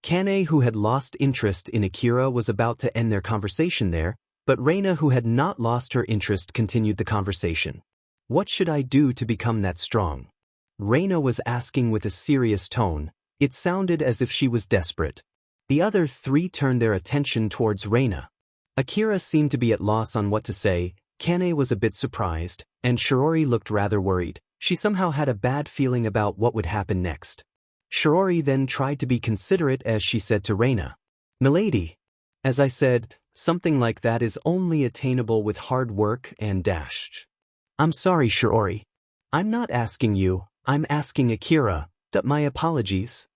Kane, who had lost interest in Akira, was about to end their conversation there, but Reina, who had not lost her interest, continued the conversation. What should I do to become that strong? Reina was asking with a serious tone. It sounded as if she was desperate. The other three turned their attention towards Reina. Akira seemed to be at loss on what to say, Kane was a bit surprised, and Shirori looked rather worried. She somehow had a bad feeling about what would happen next. Shirori then tried to be considerate as she said to Reina, "Milady, as I said, something like that is only attainable with hard work and dash." "I'm sorry, Shirori. I'm not asking you, I'm asking Akira. My apologies."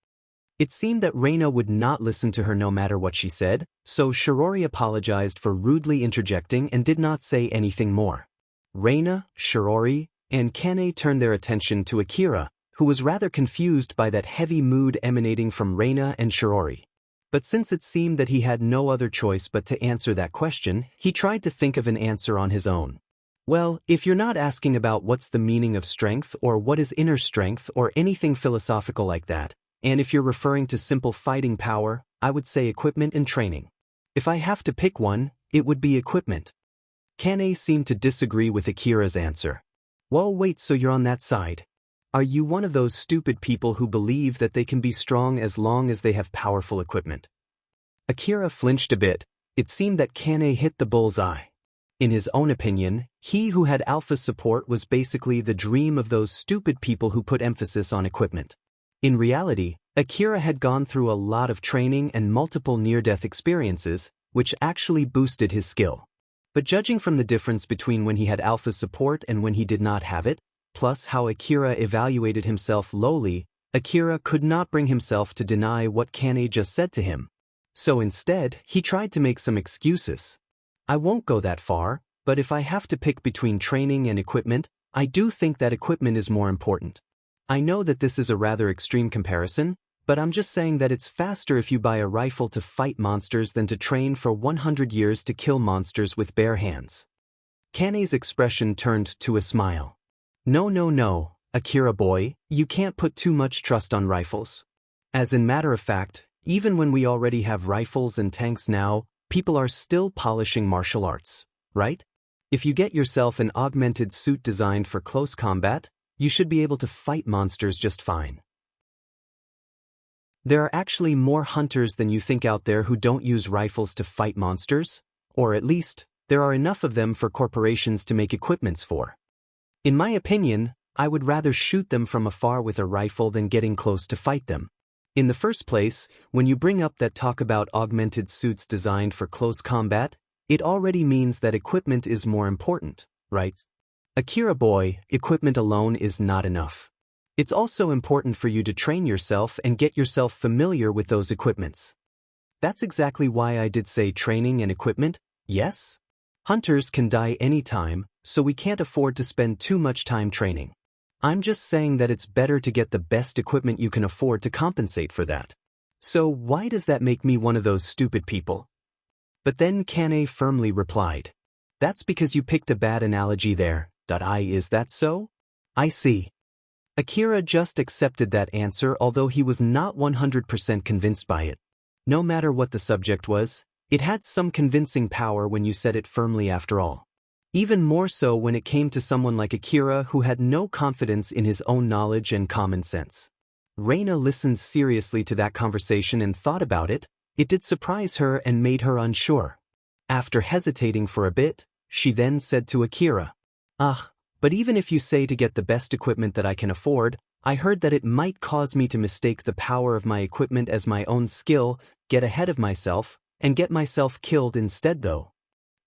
It seemed that Reina would not listen to her no matter what she said, so Shirori apologized for rudely interjecting and did not say anything more. Reina, Shirori, and Kane turned their attention to Akira, who was rather confused by that heavy mood emanating from Reina and Shirori. But since it seemed that he had no other choice but to answer that question, he tried to think of an answer on his own. Well, if you're not asking about what's the meaning of strength or what is inner strength or anything philosophical like that, and if you're referring to simple fighting power, I would say equipment and training. If I have to pick one, it would be equipment. Kane seemed to disagree with Akira's answer. Well, wait, so you're on that side. Are you one of those stupid people who believe that they can be strong as long as they have powerful equipment? Akira flinched a bit. It seemed that Kane hit the bull's eye. In his own opinion, he who had alpha support was basically the dream of those stupid people who put emphasis on equipment. In reality, Akira had gone through a lot of training and multiple near-death experiences, which actually boosted his skill. But judging from the difference between when he had alpha support and when he did not have it, plus how Akira evaluated himself lowly, Akira could not bring himself to deny what Kane just said to him. So instead, he tried to make some excuses. I won't go that far, but if I have to pick between training and equipment, I do think that equipment is more important. I know that this is a rather extreme comparison, but I'm just saying that it's faster if you buy a rifle to fight monsters than to train for 100 years to kill monsters with bare hands. Kane's expression turned to a smile. No, Akira boy, you can't put too much trust on rifles. As in matter of fact, even when we already have rifles and tanks now, people are still polishing martial arts, right? If you get yourself an augmented suit designed for close combat, you should be able to fight monsters just fine. There are actually more hunters than you think out there who don't use rifles to fight monsters, or at least, there are enough of them for corporations to make equipments for. In my opinion, I would rather shoot them from afar with a rifle than getting close to fight them. In the first place, when you bring up that talk about augmented suits designed for close combat, it already means that equipment is more important, right? Akira boy, equipment alone is not enough. It's also important for you to train yourself and get yourself familiar with those equipments. That's exactly why I did say training and equipment, yes? Hunters can die anytime, so we can't afford to spend too much time training. I'm just saying that it's better to get the best equipment you can afford to compensate for that. So why does that make me one of those stupid people? But then Kane firmly replied. That's because you picked a bad analogy there. Is that so? I see. Akira just accepted that answer, although he was not 100% convinced by it. No matter what the subject was, it had some convincing power when you said it firmly after all. Even more so when it came to someone like Akira who had no confidence in his own knowledge and common sense. Reina listened seriously to that conversation and thought about it. It did surprise her and made her unsure. After hesitating for a bit, she then said to Akira, but even if you say to get the best equipment that I can afford, I heard that it might cause me to mistake the power of my equipment as my own skill, get ahead of myself, and get myself killed instead though.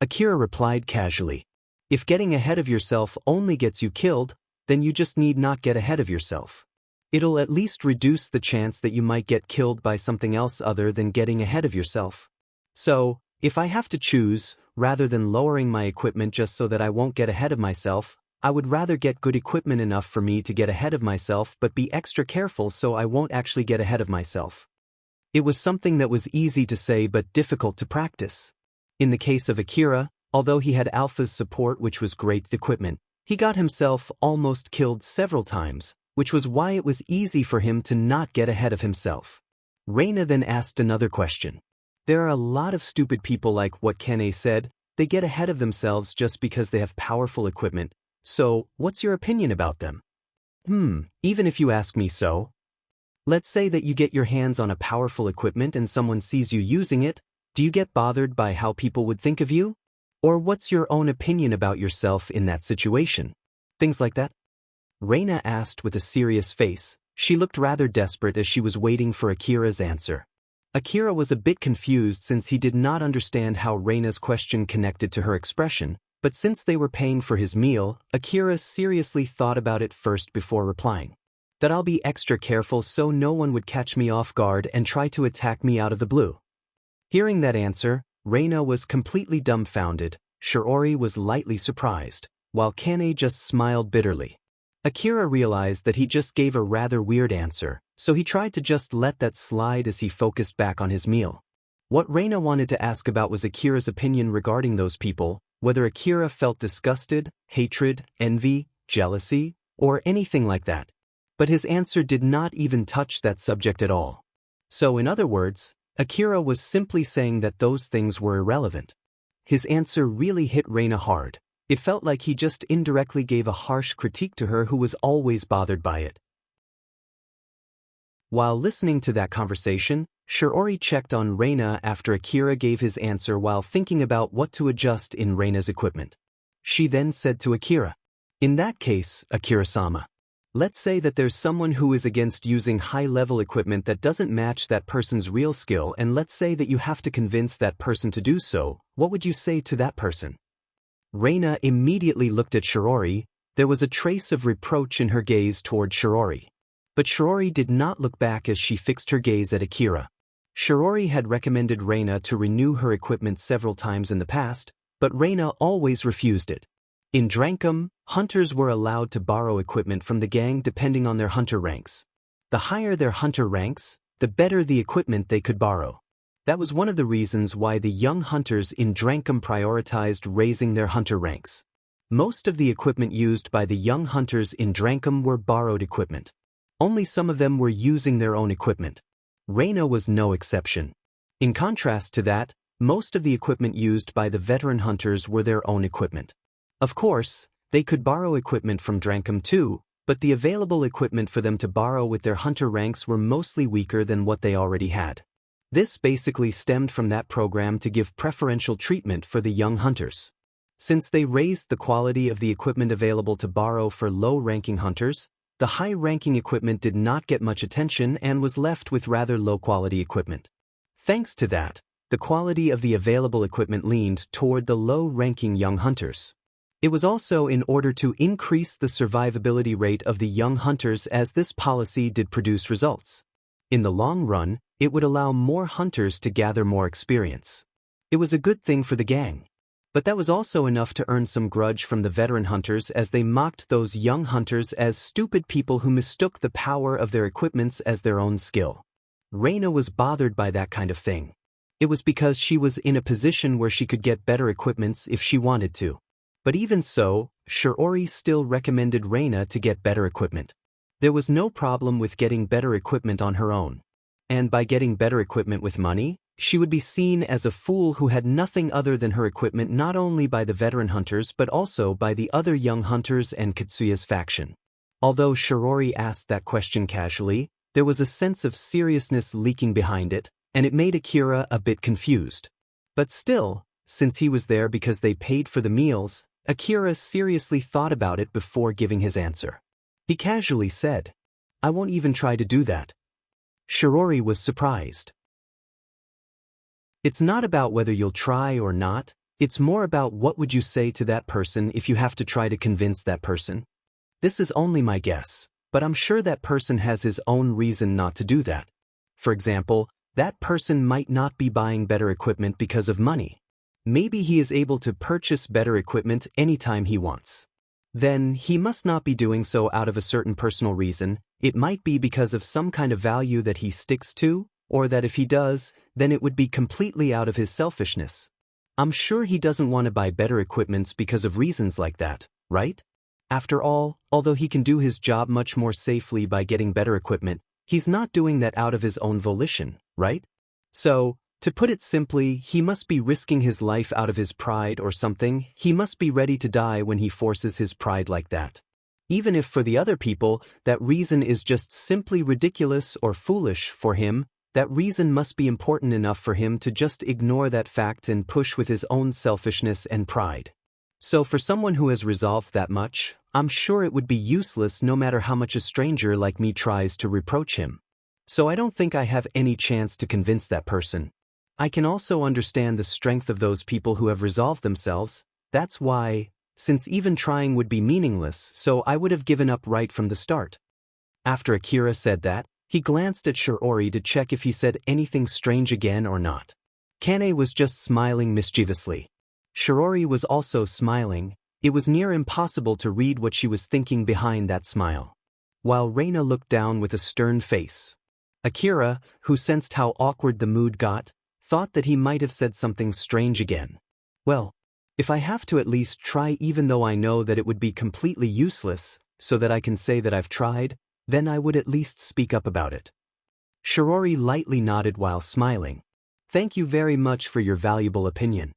Akira replied casually. If getting ahead of yourself only gets you killed, then you just need not get ahead of yourself. It'll at least reduce the chance that you might get killed by something else other than getting ahead of yourself. So, if I have to choose, rather than lowering my equipment just so that I won't get ahead of myself, I would rather get good equipment enough for me to get ahead of myself but be extra careful so I won't actually get ahead of myself. It was something that was easy to say but difficult to practice. In the case of Akira, although he had Alpha's support, which was great equipment, he got himself almost killed several times, which was why it was easy for him to not get ahead of himself. Reina then asked another question. There are a lot of stupid people like what Kane said, they get ahead of themselves just because they have powerful equipment, so what's your opinion about them? Even if you ask me so. Let's say that you get your hands on a powerful equipment and someone sees you using it, do you get bothered by how people would think of you? Or what's your own opinion about yourself in that situation? Things like that? Reina asked with a serious face. She looked rather desperate as she was waiting for Akira's answer. Akira was a bit confused since he did not understand how Reina's question connected to her expression, but since they were paying for his meal, Akira seriously thought about it first before replying. That I'll be extra careful so no one would catch me off guard and try to attack me out of the blue. Hearing that answer, Reina was completely dumbfounded. Shiori was lightly surprised, while Kane just smiled bitterly. Akira realized that he just gave a rather weird answer, so he tried to just let that slide as he focused back on his meal. What Reina wanted to ask about was Akira's opinion regarding those people, whether Akira felt disgusted, hatred, envy, jealousy, or anything like that. But his answer did not even touch that subject at all. So in other words, Akira was simply saying that those things were irrelevant. His answer really hit Reina hard. It felt like he just indirectly gave a harsh critique to her who was always bothered by it. While listening to that conversation, Shiori checked on Reina after Akira gave his answer while thinking about what to adjust in Reina's equipment. She then said to Akira, "In that case, Akira-sama, let's say that there's someone who is against using high-level equipment that doesn't match that person's real skill, and let's say that you have to convince that person to do so, what would you say to that person?" Reina immediately looked at Shiori. There was a trace of reproach in her gaze toward Shiori. But Shiori did not look back as she fixed her gaze at Akira. Shiori had recommended Reina to renew her equipment several times in the past, but Reina always refused it. In Drankum, hunters were allowed to borrow equipment from the gang depending on their hunter ranks. The higher their hunter ranks, the better the equipment they could borrow. That was one of the reasons why the young hunters in Drankum prioritized raising their hunter ranks. Most of the equipment used by the young hunters in Drankum were borrowed equipment. Only some of them were using their own equipment. Reina was no exception. In contrast to that, most of the equipment used by the veteran hunters were their own equipment. Of course, they could borrow equipment from Drankum too, but the available equipment for them to borrow with their hunter ranks were mostly weaker than what they already had. This basically stemmed from that program to give preferential treatment for the young hunters. Since they raised the quality of the equipment available to borrow for low-ranking hunters, the high-ranking equipment did not get much attention and was left with rather low-quality equipment. Thanks to that, the quality of the available equipment leaned toward the low-ranking young hunters. It was also in order to increase the survivability rate of the young hunters, as this policy did produce results. In the long run, it would allow more hunters to gather more experience. It was a good thing for the gang. But that was also enough to earn some grudge from the veteran hunters, as they mocked those young hunters as stupid people who mistook the power of their equipments as their own skill. Reina was bothered by that kind of thing. It was because she was in a position where she could get better equipments if she wanted to. But even so, Shiori still recommended Reina to get better equipment. There was no problem with getting better equipment on her own. And by getting better equipment with money, she would be seen as a fool who had nothing other than her equipment, not only by the veteran hunters but also by the other young hunters and Kitsuya's faction. Although Shiori asked that question casually, there was a sense of seriousness leaking behind it, and it made Akira a bit confused. But still, since he was there because they paid for the meals, Akira seriously thought about it before giving his answer. He casually said, "I won't even try to do that." Shiori was surprised. It's not about whether you'll try or not, it's more about what would you say to that person if you have to try to convince that person. This is only my guess, but I'm sure that person has his own reason not to do that. For example, that person might not be buying better equipment because of money. Maybe he is able to purchase better equipment anytime he wants. Then he must not be doing so out of a certain personal reason. It might be because of some kind of value that he sticks to, or that if he does, then it would be completely out of his selfishness. I'm sure he doesn't want to buy better equipments because of reasons like that, right? After all, although he can do his job much more safely by getting better equipment, he's not doing that out of his own volition, right? So, to put it simply, he must be risking his life out of his pride or something. He must be ready to die when he forces his pride like that. Even if for the other people, that reason is just simply ridiculous or foolish for him, that reason must be important enough for him to just ignore that fact and push with his own selfishness and pride. So for someone who has resolved that much, I'm sure it would be useless no matter how much a stranger like me tries to reproach him. So I don't think I have any chance to convince that person. I can also understand the strength of those people who have resolved themselves. That's why, since even trying would be meaningless, so I would have given up right from the start. After Akira said that, he glanced at Shiori to check if he said anything strange again or not. Kane was just smiling mischievously. Shiori was also smiling. It was near impossible to read what she was thinking behind that smile. While Reina looked down with a stern face. Akira, who sensed how awkward the mood got, thought that he might have said something strange again. Well, if I have to at least try even though I know that it would be completely useless, so that I can say that I've tried, then I would at least speak up about it. Shiori lightly nodded while smiling. Thank you very much for your valuable opinion.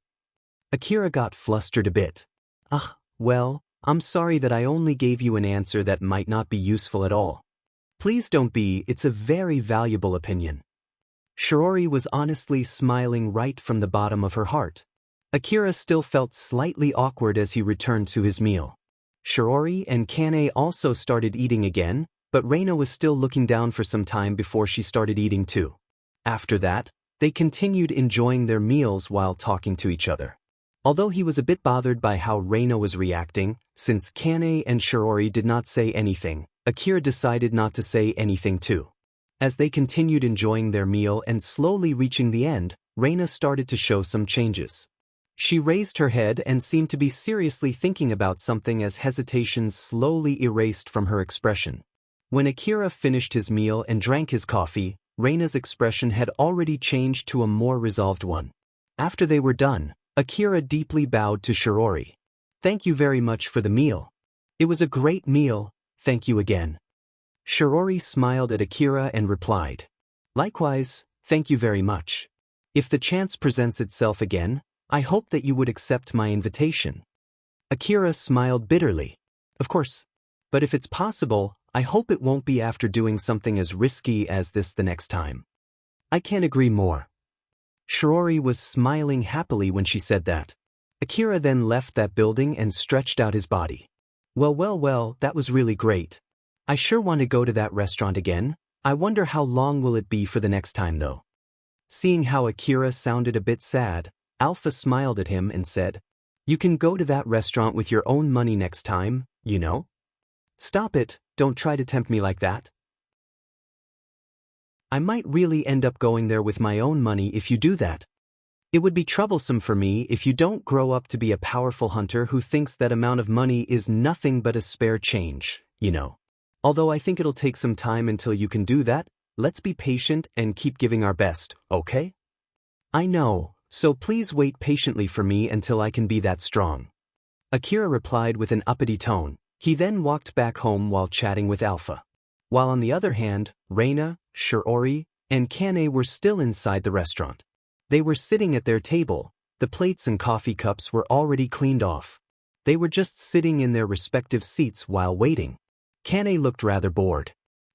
Akira got flustered a bit. Well, I'm sorry that I only gave you an answer that might not be useful at all. Please don't be, it's a very valuable opinion. Shiori was honestly smiling right from the bottom of her heart. Akira still felt slightly awkward as he returned to his meal. Shiori and Kane also started eating again, but Reina was still looking down for some time before she started eating too. After that, they continued enjoying their meals while talking to each other. Although he was a bit bothered by how Reina was reacting, since Kane and Shiori did not say anything, Akira decided not to say anything too. As they continued enjoying their meal and slowly reaching the end, Reina started to show some changes. She raised her head and seemed to be seriously thinking about something as hesitation slowly erased from her expression. When Akira finished his meal and drank his coffee, Reina's expression had already changed to a more resolved one. After they were done, Akira deeply bowed to Shiori. Thank you very much for the meal. It was a great meal, thank you again. Shiori smiled at Akira and replied. Likewise, thank you very much. If the chance presents itself again, I hope that you would accept my invitation. Akira smiled bitterly. Of course. But if it's possible, I hope it won't be after doing something as risky as this the next time. I can't agree more. Shiori was smiling happily when she said that. Akira then left that building and stretched out his body. Well, that was really great. I sure want to go to that restaurant again. I wonder how long will it be for the next time though. Seeing how Akira sounded a bit sad, Alpha smiled at him and said, You can go to that restaurant with your own money next time, you know? Stop it, don't try to tempt me like that. I might really end up going there with my own money if you do that. It would be troublesome for me if you don't grow up to be a powerful hunter who thinks that amount of money is nothing but a spare change, you know. Although I think it'll take some time until you can do that, let's be patient and keep giving our best, okay? I know, so please wait patiently for me until I can be that strong. Akira replied with an uppity tone. He then walked back home while chatting with Alpha. While on the other hand, Reina, Shiori, and Kane were still inside the restaurant. They were sitting at their table. The plates and coffee cups were already cleaned off. They were just sitting in their respective seats while waiting. Kane looked rather bored.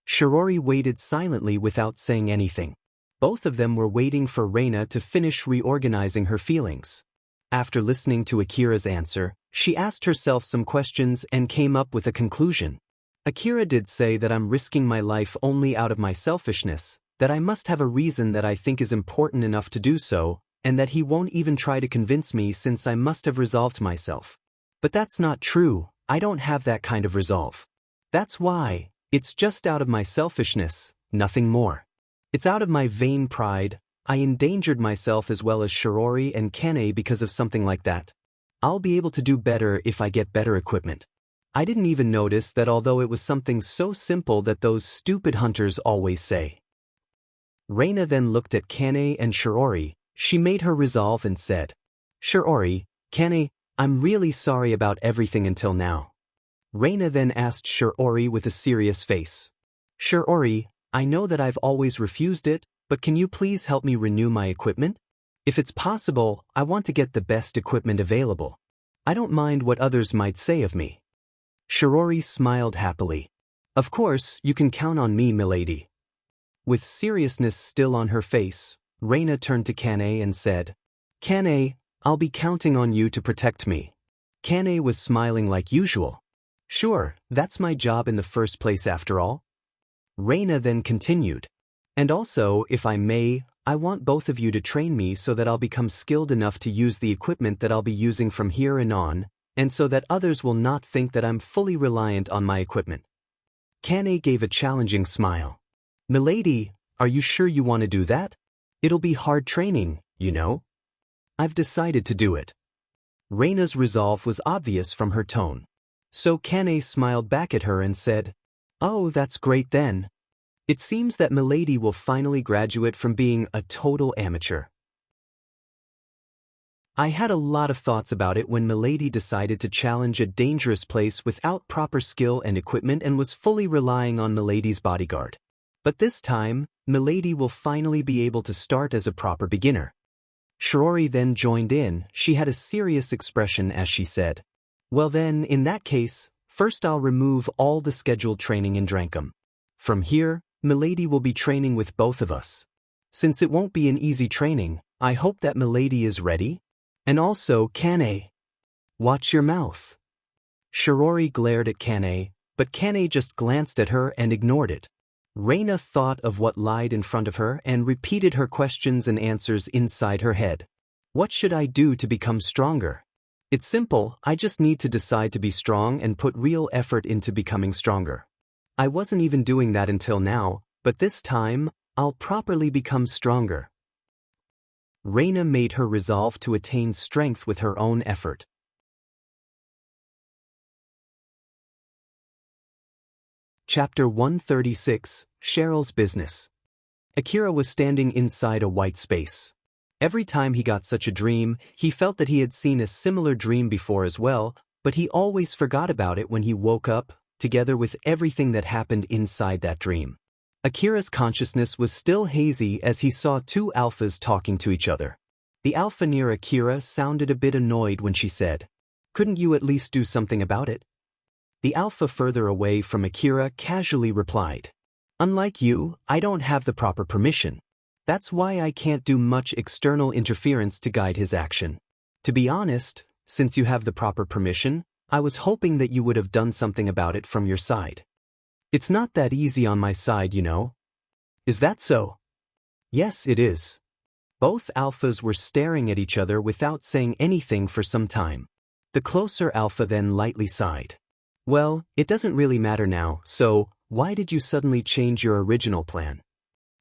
Shiori waited silently without saying anything. Both of them were waiting for Reina to finish reorganizing her feelings. After listening to Akira's answer, she asked herself some questions and came up with a conclusion. Akira did say that I'm risking my life only out of my selfishness, that I must have a reason that I think is important enough to do so, and that he won't even try to convince me since I must have resolved myself. But that's not true, I don't have that kind of resolve. That's why, It's just out of my selfishness, nothing more. It's out of my vain pride. I endangered myself as well as Shirori and Kane because of something like that. I'll be able to do better if I get better equipment. I didn't even notice that although it was something so simple that those stupid hunters always say. Reina then looked at Kane and Shirori. She made her resolve and said, Shirori, Kane, I'm really sorry about everything until now. Reina then asked Shirori with a serious face. Shirori, I know that I've always refused it, but can you please help me renew my equipment? If it's possible, I want to get the best equipment available. I don't mind what others might say of me. Shirori smiled happily. Of course, you can count on me, milady. With seriousness still on her face, Reina turned to Kane and said, Kane, I'll be counting on you to protect me. Kane was smiling like usual. Sure, that's my job in the first place after all. Reina then continued. And also, if I may, I want both of you to train me so that I'll become skilled enough to use the equipment that I'll be using from here on, and so that others will not think that I'm fully reliant on my equipment. Kane gave a challenging smile. Milady, are you sure you want to do that? It'll be hard training, you know. I've decided to do it. Reina's resolve was obvious from her tone. So Kane smiled back at her and said, Oh, that's great then. It seems that Milady will finally graduate from being a total amateur. I had a lot of thoughts about it when Milady decided to challenge a dangerous place without proper skill and equipment and was fully relying on Milady's bodyguard. But this time, Milady will finally be able to start as a proper beginner. Shirori then joined in. She had a serious expression as she said, Well then, in that case, first I'll remove all the scheduled training in Drankum. From here, Milady will be training with both of us. Since it won't be an easy training, I hope that Milady is ready. And also, Kane. Watch your mouth. Shirori glared at Kane, but Kane just glanced at her and ignored it. Reina thought of what lied in front of her and repeated her questions and answers inside her head. What should I do to become stronger? It's simple, I just need to decide to be strong and put real effort into becoming stronger. I wasn't even doing that until now, but this time, I'll properly become stronger. Reina made her resolve to attain strength with her own effort. Chapter 136, Cheryl's Business. Akira was standing inside a white space. Every time he got such a dream, he felt that he had seen a similar dream before as well, but he always forgot about it when he woke up, together with everything that happened inside that dream. Akira's consciousness was still hazy as he saw two alphas talking to each other. The alpha near Akira sounded a bit annoyed when she said, Couldn't you at least do something about it? The alpha further away from Akira casually replied, Unlike you, I don't have the proper permission. That's why I can't do much external interference to guide his action. To be honest, since you have the proper permission, I was hoping that you would have done something about it from your side. It's not that easy on my side, you know. Is that so? Yes, it is. Both alphas were staring at each other without saying anything for some time. The closer alpha then lightly sighed. Well, it doesn't really matter now, so why did you suddenly change your original plan?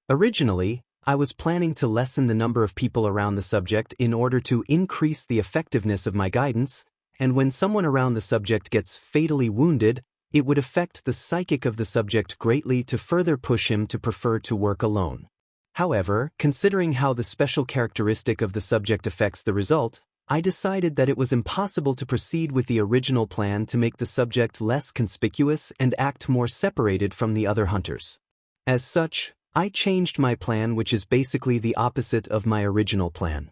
Originally, I was planning to lessen the number of people around the subject in order to increase the effectiveness of my guidance, and when someone around the subject gets fatally wounded, it would affect the psychic of the subject greatly to further push him to prefer to work alone. However, considering how the special characteristic of the subject affects the result, I decided that it was impossible to proceed with the original plan to make the subject less conspicuous and act more separated from the other hunters. As such, I changed my plan, which is basically the opposite of my original plan.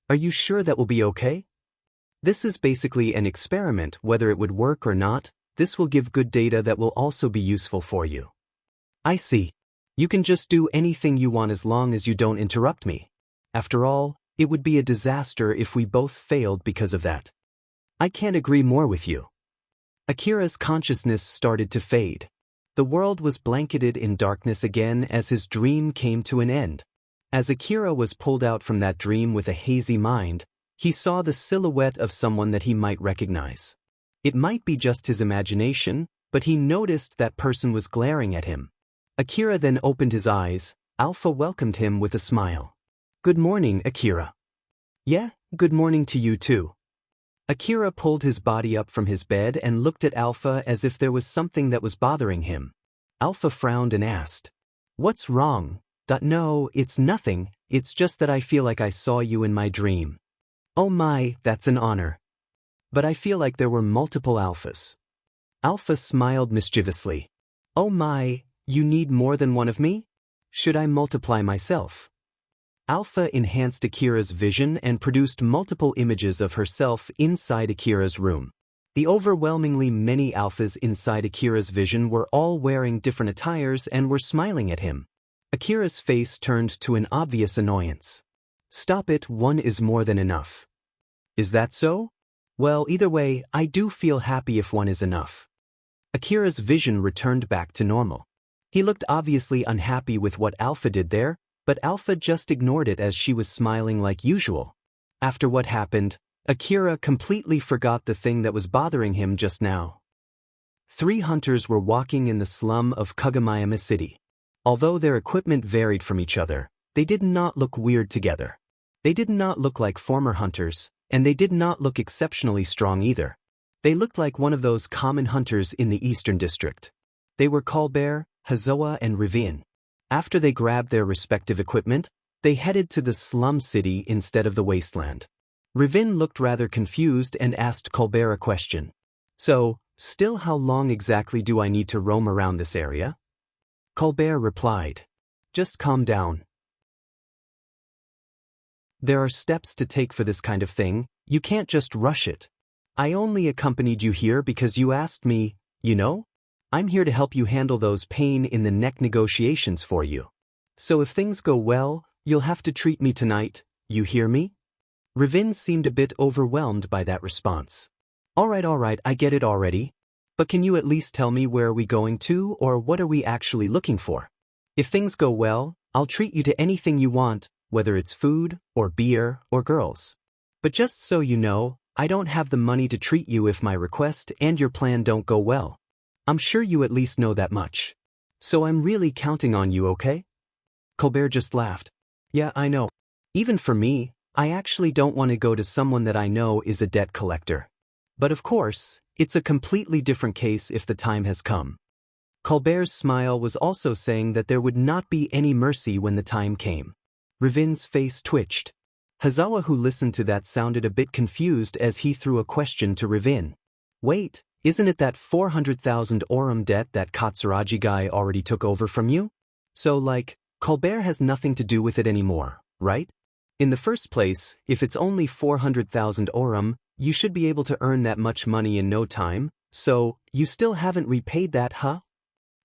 Are you sure that will be okay? This is basically an experiment. Whether it would work or not, this will give good data that will also be useful for you. I see. You can just do anything you want as long as you don't interrupt me. After all, it would be a disaster if we both failed because of that. I can't agree more with you. Akira's consciousness started to fade. The world was blanketed in darkness again as his dream came to an end. As Akira was pulled out from that dream with a hazy mind, he saw the silhouette of someone that he might recognize. It might be just his imagination, but he noticed that person was glaring at him. Akira then opened his eyes. Alpha welcomed him with a smile. "Good morning, Akira." "Yeah, good morning to you too." Akira pulled his body up from his bed and looked at Alpha as if there was something that was bothering him. Alpha frowned and asked, "What's wrong?" "No, it's nothing, it's just that I feel like I saw you in my dream." "Oh my, that's an honor. But I feel like there were multiple Alphas." Alpha smiled mischievously. "Oh my, you need more than one of me? Should I multiply myself?" Alpha enhanced Akira's vision and produced multiple images of herself inside Akira's room. The overwhelmingly many Alphas inside Akira's vision were all wearing different attires and were smiling at him. Akira's face turned to an obvious annoyance. "Stop it, one is more than enough." "Is that so? Well, either way, I do feel happy if one is enough." Akira's vision returned back to normal. He looked obviously unhappy with what Alpha did there, but Alpha just ignored it as she was smiling like usual. After what happened, Akira completely forgot the thing that was bothering him just now. 3 hunters were walking in the slum of Kagomayama City. Although their equipment varied from each other, they did not look weird together. They did not look like former hunters, and they did not look exceptionally strong either. They looked like one of those common hunters in the Eastern District. They were Colbert, Hazawa, and Ravin. After they grabbed their respective equipment, they headed to the slum city instead of the wasteland. Ravin looked rather confused and asked Colbert a question. "So, still how long exactly do I need to roam around this area?" Colbert replied, "Just calm down. There are steps to take for this kind of thing, you can't just rush it. I only accompanied you here because you asked me, you know? I'm here to help you handle those pain-in-the-neck negotiations for you. So if things go well, you'll have to treat me tonight, you hear me?" Ravin seemed a bit overwhelmed by that response. All right, I get it already. But can you at least tell me where are we going to or what are we actually looking for? If things go well, I'll treat you to anything you want, whether it's food, or beer, or girls. But just so you know, I don't have the money to treat you if my request and your plan don't go well. I'm sure you at least know that much. So I'm really counting on you, okay? Colbert just laughed. Yeah, I know. Even for me, I actually don't want to go to someone that I know is a debt collector. But of course, it's a completely different case if the time has come. Colbert's smile was also saying that there would not be any mercy when the time came. Ravin's face twitched. Hazawa, who listened to that, sounded a bit confused as he threw a question to Ravin. Wait, isn't it that 400,000 Orum debt that Katsuragi guy already took over from you? So Colbert has nothing to do with it anymore, right? In the first place, if it's only 400,000 Orum, you should be able to earn that much money in no time, so you still haven't repaid that, huh?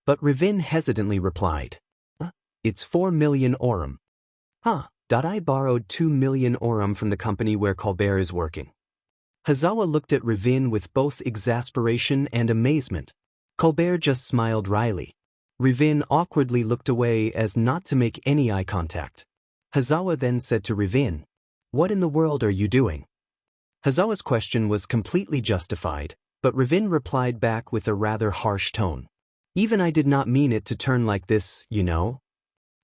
But Ravin hesitantly replied. It's 4 million Orum. Huh, I borrowed 2 million Orum from the company where Colbert is working. Hazawa looked at Ravin with both exasperation and amazement. Colbert just smiled wryly. Ravin awkwardly looked away as not to make any eye contact. Hazawa then said to Ravin, "What in the world are you doing?" Hazawa's question was completely justified, but Ravin replied back with a rather harsh tone. "Even I did not mean it to turn like this, you know."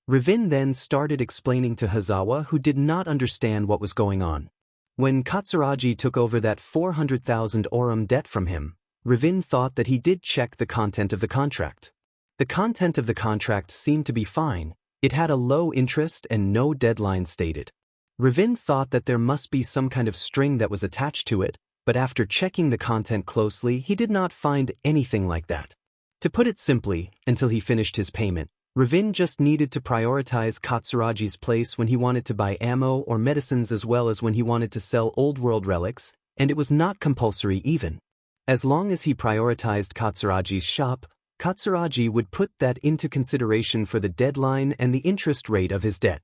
Ravin then started explaining to Hazawa, who did not understand what was going on. When Katsuragi took over that 400,000 Orum debt from him, Ravin thought that he did check the content of the contract. The content of the contract seemed to be fine. It had a low interest and no deadline stated. Ravin thought that there must be some kind of string that was attached to it, but after checking the content closely, he did not find anything like that. To put it simply, until he finished his payment, Ravin just needed to prioritize Katsuragi's place when he wanted to buy ammo or medicines as well as when he wanted to sell old world relics, and it was not compulsory even. As long as he prioritized Katsuragi's shop, Katsuragi would put that into consideration for the deadline and the interest rate of his debt.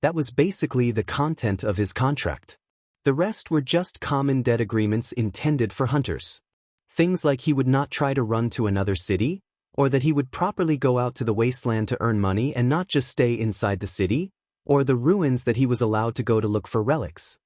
That was basically the content of his contract. The rest were just common debt agreements intended for hunters. Things like he would not try to run to another city, or that he would properly go out to the wasteland to earn money and not just stay inside the city, or the ruins that he was allowed to go to look for relics.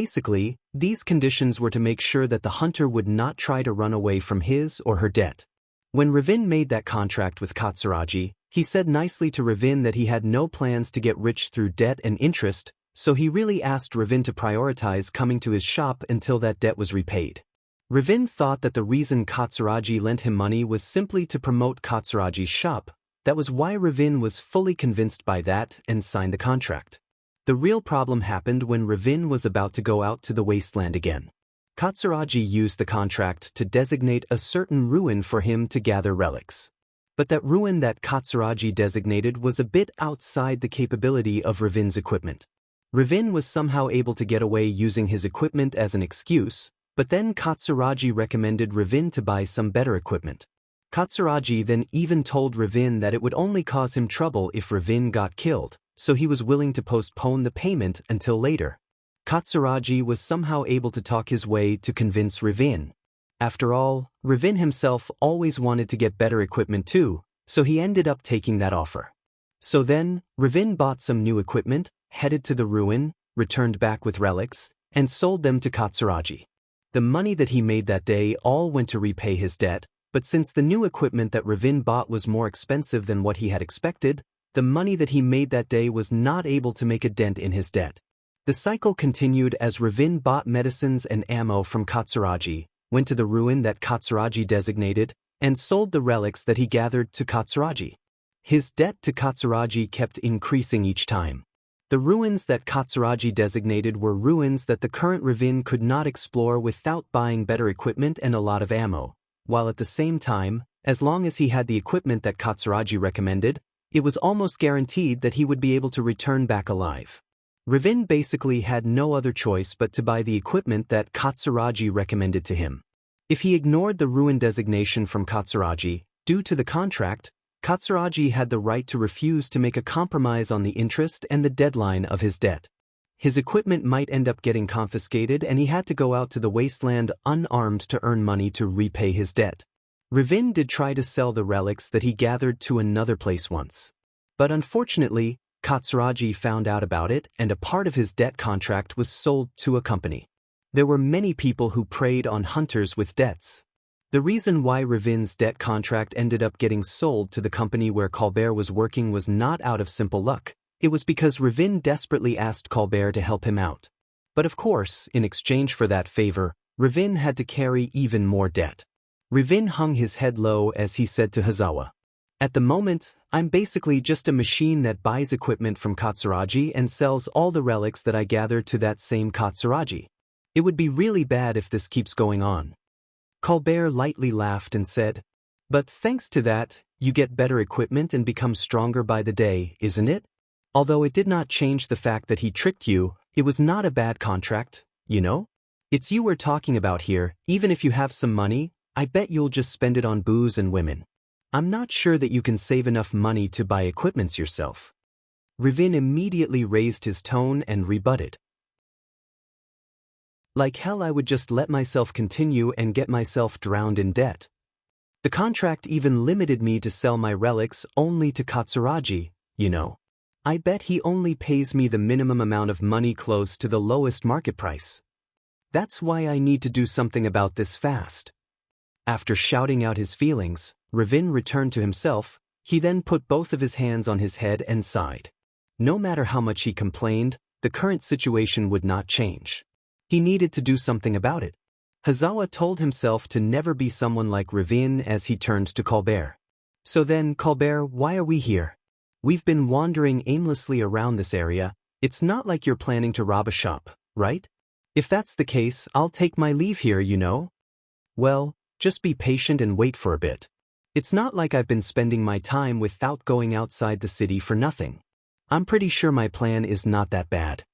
Basically, these conditions were to make sure that the hunter would not try to run away from his or her debt. When Ravin made that contract with Katsuragi, he said nicely to Ravin that he had no plans to get rich through debt and interest, so he really asked Ravin to prioritize coming to his shop until that debt was repaid. Ravin thought that the reason Katsuragi lent him money was simply to promote Katsuragi's shop. That was why Ravin was fully convinced by that and signed the contract. The real problem happened when Ravin was about to go out to the wasteland again. Katsuragi used the contract to designate a certain ruin for him to gather relics. But that ruin that Katsuragi designated was a bit outside the capability of Ravin's equipment. Ravin was somehow able to get away using his equipment as an excuse, but then Katsuragi recommended Ravin to buy some better equipment. Katsuragi then even told Ravin that it would only cause him trouble if Ravin got killed, so he was willing to postpone the payment until later. Katsuragi was somehow able to talk his way to convince Ravin. After all, Ravin himself always wanted to get better equipment too, so he ended up taking that offer. So then, Ravin bought some new equipment, headed to the ruin, returned back with relics, and sold them to Katsuragi. The money that he made that day all went to repay his debt, but since the new equipment that Ravin bought was more expensive than what he had expected, the money that he made that day was not able to make a dent in his debt. The cycle continued as Ravin bought medicines and ammo from Katsuragi, went to the ruin that Katsuragi designated, and sold the relics that he gathered to Katsuragi. His debt to Katsuragi kept increasing each time. The ruins that Katsuragi designated were ruins that the current Ravin could not explore without buying better equipment and a lot of ammo, while at the same time, as long as he had the equipment that Katsuragi recommended, it was almost guaranteed that he would be able to return back alive. Ravin basically had no other choice but to buy the equipment that Katsuragi recommended to him. If he ignored the ruin designation from Katsuragi, due to the contract, Katsuragi had the right to refuse to make a compromise on the interest and the deadline of his debt. His equipment might end up getting confiscated and he had to go out to the wasteland unarmed to earn money to repay his debt. Ravin did try to sell the relics that he gathered to another place once. But unfortunately, Katsuragi found out about it and a part of his debt contract was sold to a company. There were many people who preyed on hunters with debts. The reason why Ravin's debt contract ended up getting sold to the company where Colbert was working was not out of simple luck. It was because Ravin desperately asked Colbert to help him out. But of course, in exchange for that favor, Ravin had to carry even more debt. Ravin hung his head low as he said to Hazawa, "At the moment, I'm basically just a machine that buys equipment from Katsuragi and sells all the relics that I gather to that same Katsuragi. It would be really bad if this keeps going on." Colbert lightly laughed and said, "But thanks to that, you get better equipment and become stronger by the day, isn't it? Although it did not change the fact that he tricked you, it was not a bad contract, you know? It's you we're talking about here. Even if you have some money, I bet you'll just spend it on booze and women. I'm not sure that you can save enough money to buy equipments yourself." Ravin immediately raised his tone and rebutted. "Like hell I would just let myself continue and get myself drowned in debt. The contract even limited me to sell my relics only to Katsuragi, you know. I bet he only pays me the minimum amount of money close to the lowest market price. That's why I need to do something about this fast." After shouting out his feelings, Ravin returned to himself. He then put both of his hands on his head and sighed. No matter how much he complained, the current situation would not change. He needed to do something about it. Hazawa told himself to never be someone like Ravin as he turned to Colbert. "So then, Colbert, why are we here? We've been wandering aimlessly around this area. It's not like you're planning to rob a shop, right? If that's the case, I'll take my leave here, you know." "Well, just be patient and wait for a bit. It's not like I've been spending my time without going outside the city for nothing. I'm pretty sure my plan is not that bad."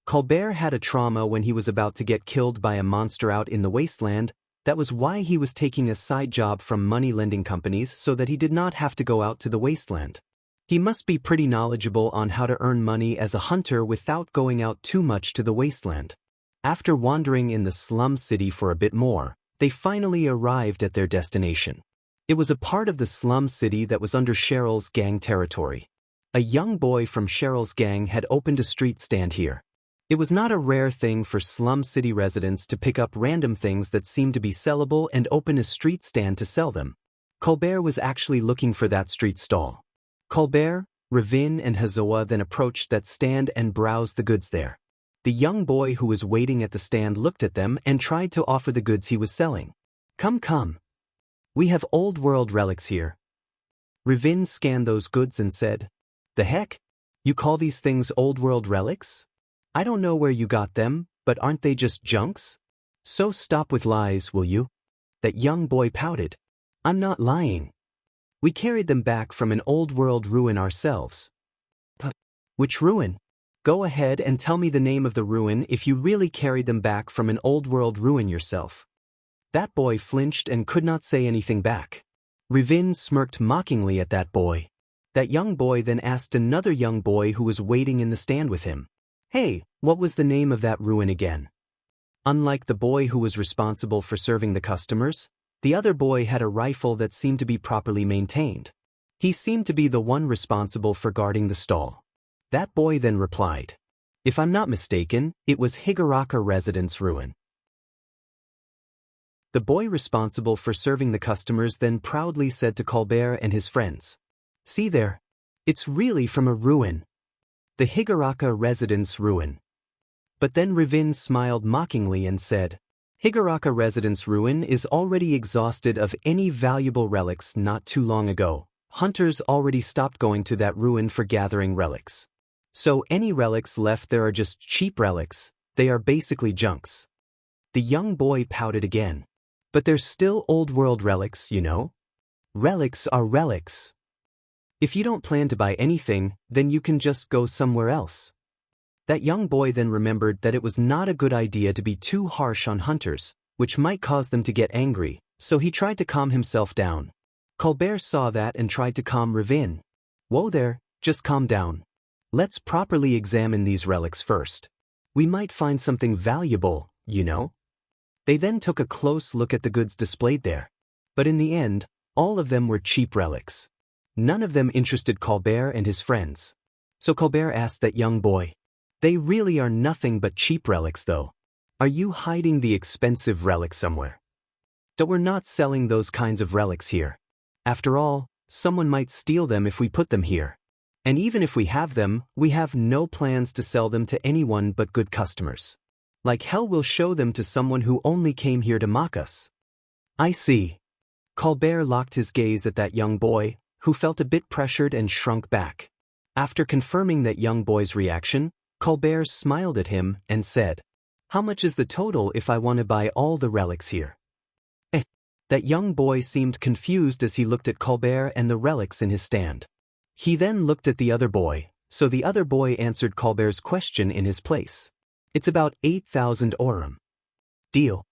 Colbert had a trauma when he was about to get killed by a monster out in the wasteland. That was why he was taking a side job from money-lending companies so that he did not have to go out to the wasteland. He must be pretty knowledgeable on how to earn money as a hunter without going out too much to the wasteland. After wandering in the slum city for a bit more, they finally arrived at their destination. It was a part of the slum city that was under Cheryl's gang territory. A young boy from Cheryl's gang had opened a street stand here. It was not a rare thing for slum city residents to pick up random things that seemed to be sellable and open a street stand to sell them. Colbert was actually looking for that street stall. Colbert, Ravin and Hazoa then approached that stand and browsed the goods there. The young boy who was waiting at the stand looked at them and tried to offer the goods he was selling. Come. We have old world relics here. Ravin scanned those goods and said, "The heck? You call these things old world relics? I don't know where you got them, but aren't they just junks? So stop with lies, will you?" That young boy pouted. "I'm not lying. We carried them back from an old world ruin ourselves." "Which ruin? Go ahead and tell me the name of the ruin if you really carried them back from an old world ruin yourself." That boy flinched and could not say anything back. Ravin smirked mockingly at that boy. That young boy then asked another young boy who was waiting in the stand with him, "Hey, what was the name of that ruin again?" Unlike the boy who was responsible for serving the customers, the other boy had a rifle that seemed to be properly maintained. He seemed to be the one responsible for guarding the stall. That boy then replied, "If I'm not mistaken, it was Higuraka Residence Ruin." The boy responsible for serving the customers then proudly said to Colbert and his friends, "See there? It's really from a ruin. The Higuraka Residence Ruin." But then Ravin smiled mockingly and said, "Higuraka Residence Ruin is already exhausted of any valuable relics not too long ago. Hunters already stopped going to that ruin for gathering relics. So any relics left there are just cheap relics, they are basically junks." The young boy pouted again. "But they're still old world relics, you know? Relics are relics. If you don't plan to buy anything, then you can just go somewhere else." That young boy then remembered that it was not a good idea to be too harsh on hunters, which might cause them to get angry, so he tried to calm himself down. Colbert saw that and tried to calm Ravin. "Whoa there, just calm down. Let's properly examine these relics first. We might find something valuable, you know." They then took a close look at the goods displayed there. But in the end, all of them were cheap relics. None of them interested Colbert and his friends. So Colbert asked that young boy, "They really are nothing but cheap relics though. Are you hiding the expensive relics somewhere? But we're not selling those kinds of relics here. After all, someone might steal them if we put them here. And even if we have them, we have no plans to sell them to anyone but good customers. Like hell we'll show them to someone who only came here to mock us." "I see." Colbert locked his gaze at that young boy, who felt a bit pressured and shrunk back. After confirming that young boy's reaction, Colbert smiled at him and said, "How much is the total if I want to buy all the relics here?" That young boy seemed confused as he looked at Colbert and the relics in his stand. He then looked at the other boy, so the other boy answered Colbert's question in his place. "It's about 8,000 aurum." "Deal."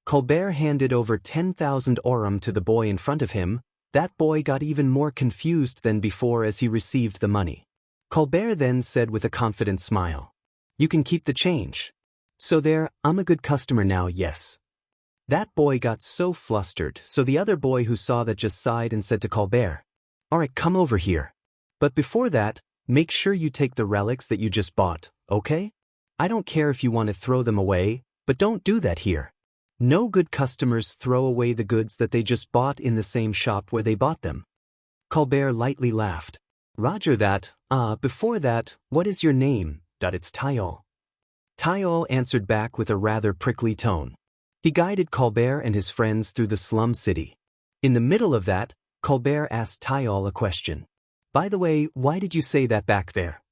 Colbert handed over 10,000 aurum to the boy in front of him. That boy got even more confused than before as he received the money. Colbert then said with a confident smile, "You can keep the change. So there, I'm a good customer now, yes." That boy got so flustered, so the other boy who saw that just sighed and said to Colbert, "Alright, come over here. But before that, make sure you take the relics that you just bought, okay? I don't care if you want to throw them away, but don't do that here. No good customers throw away the goods that they just bought in the same shop where they bought them." Colbert lightly laughed. "Roger that. Before that, what is your name?" "It's Tayol." Tayol answered back with a rather prickly tone. He guided Colbert and his friends through the slum city. In the middle of that, Colbert asked Tayol a question. "By the way, why did you say that back there?"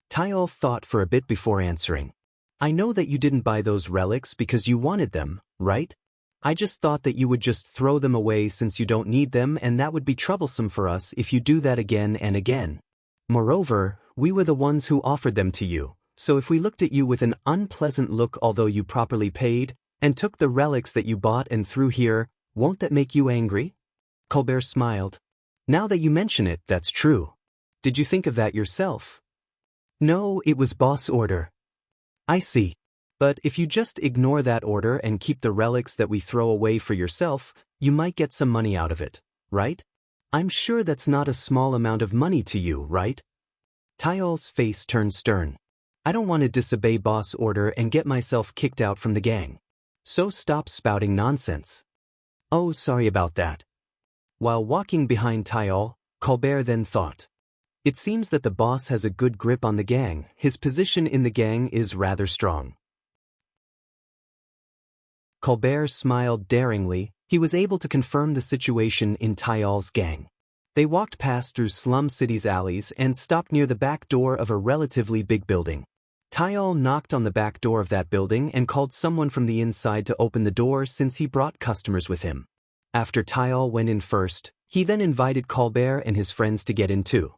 Tayol thought for a bit before answering. "I know that you didn't buy those relics because you wanted them, right? I just thought that you would just throw them away since you don't need them, and that would be troublesome for us if you do that again and again. Moreover, we were the ones who offered them to you, so if we looked at you with an unpleasant look although you properly paid, and took the relics that you bought and threw here, won't that make you angry?" Colbert smiled. "Now that you mention it, that's true. Did you think of that yourself?" "No, it was boss order." "I see. But if you just ignore that order and keep the relics that we throw away for yourself, you might get some money out of it, right? I'm sure that's not a small amount of money to you, right?" Tayol's face turned stern. I don't want to disobey boss order and get myself kicked out from the gang. So stop spouting nonsense. Oh, sorry about that. While walking behind Tayal, Colbert then thought. It seems that the boss has a good grip on the gang. His position in the gang is rather strong. Colbert smiled daringly. He was able to confirm the situation in Tayal's gang. They walked past through Slum City's alleys and stopped near the back door of a relatively big building. Tayal knocked on the back door of that building and called someone from the inside to open the door since he brought customers with him. After Tayal went in first, he then invited Colbert and his friends to get in too.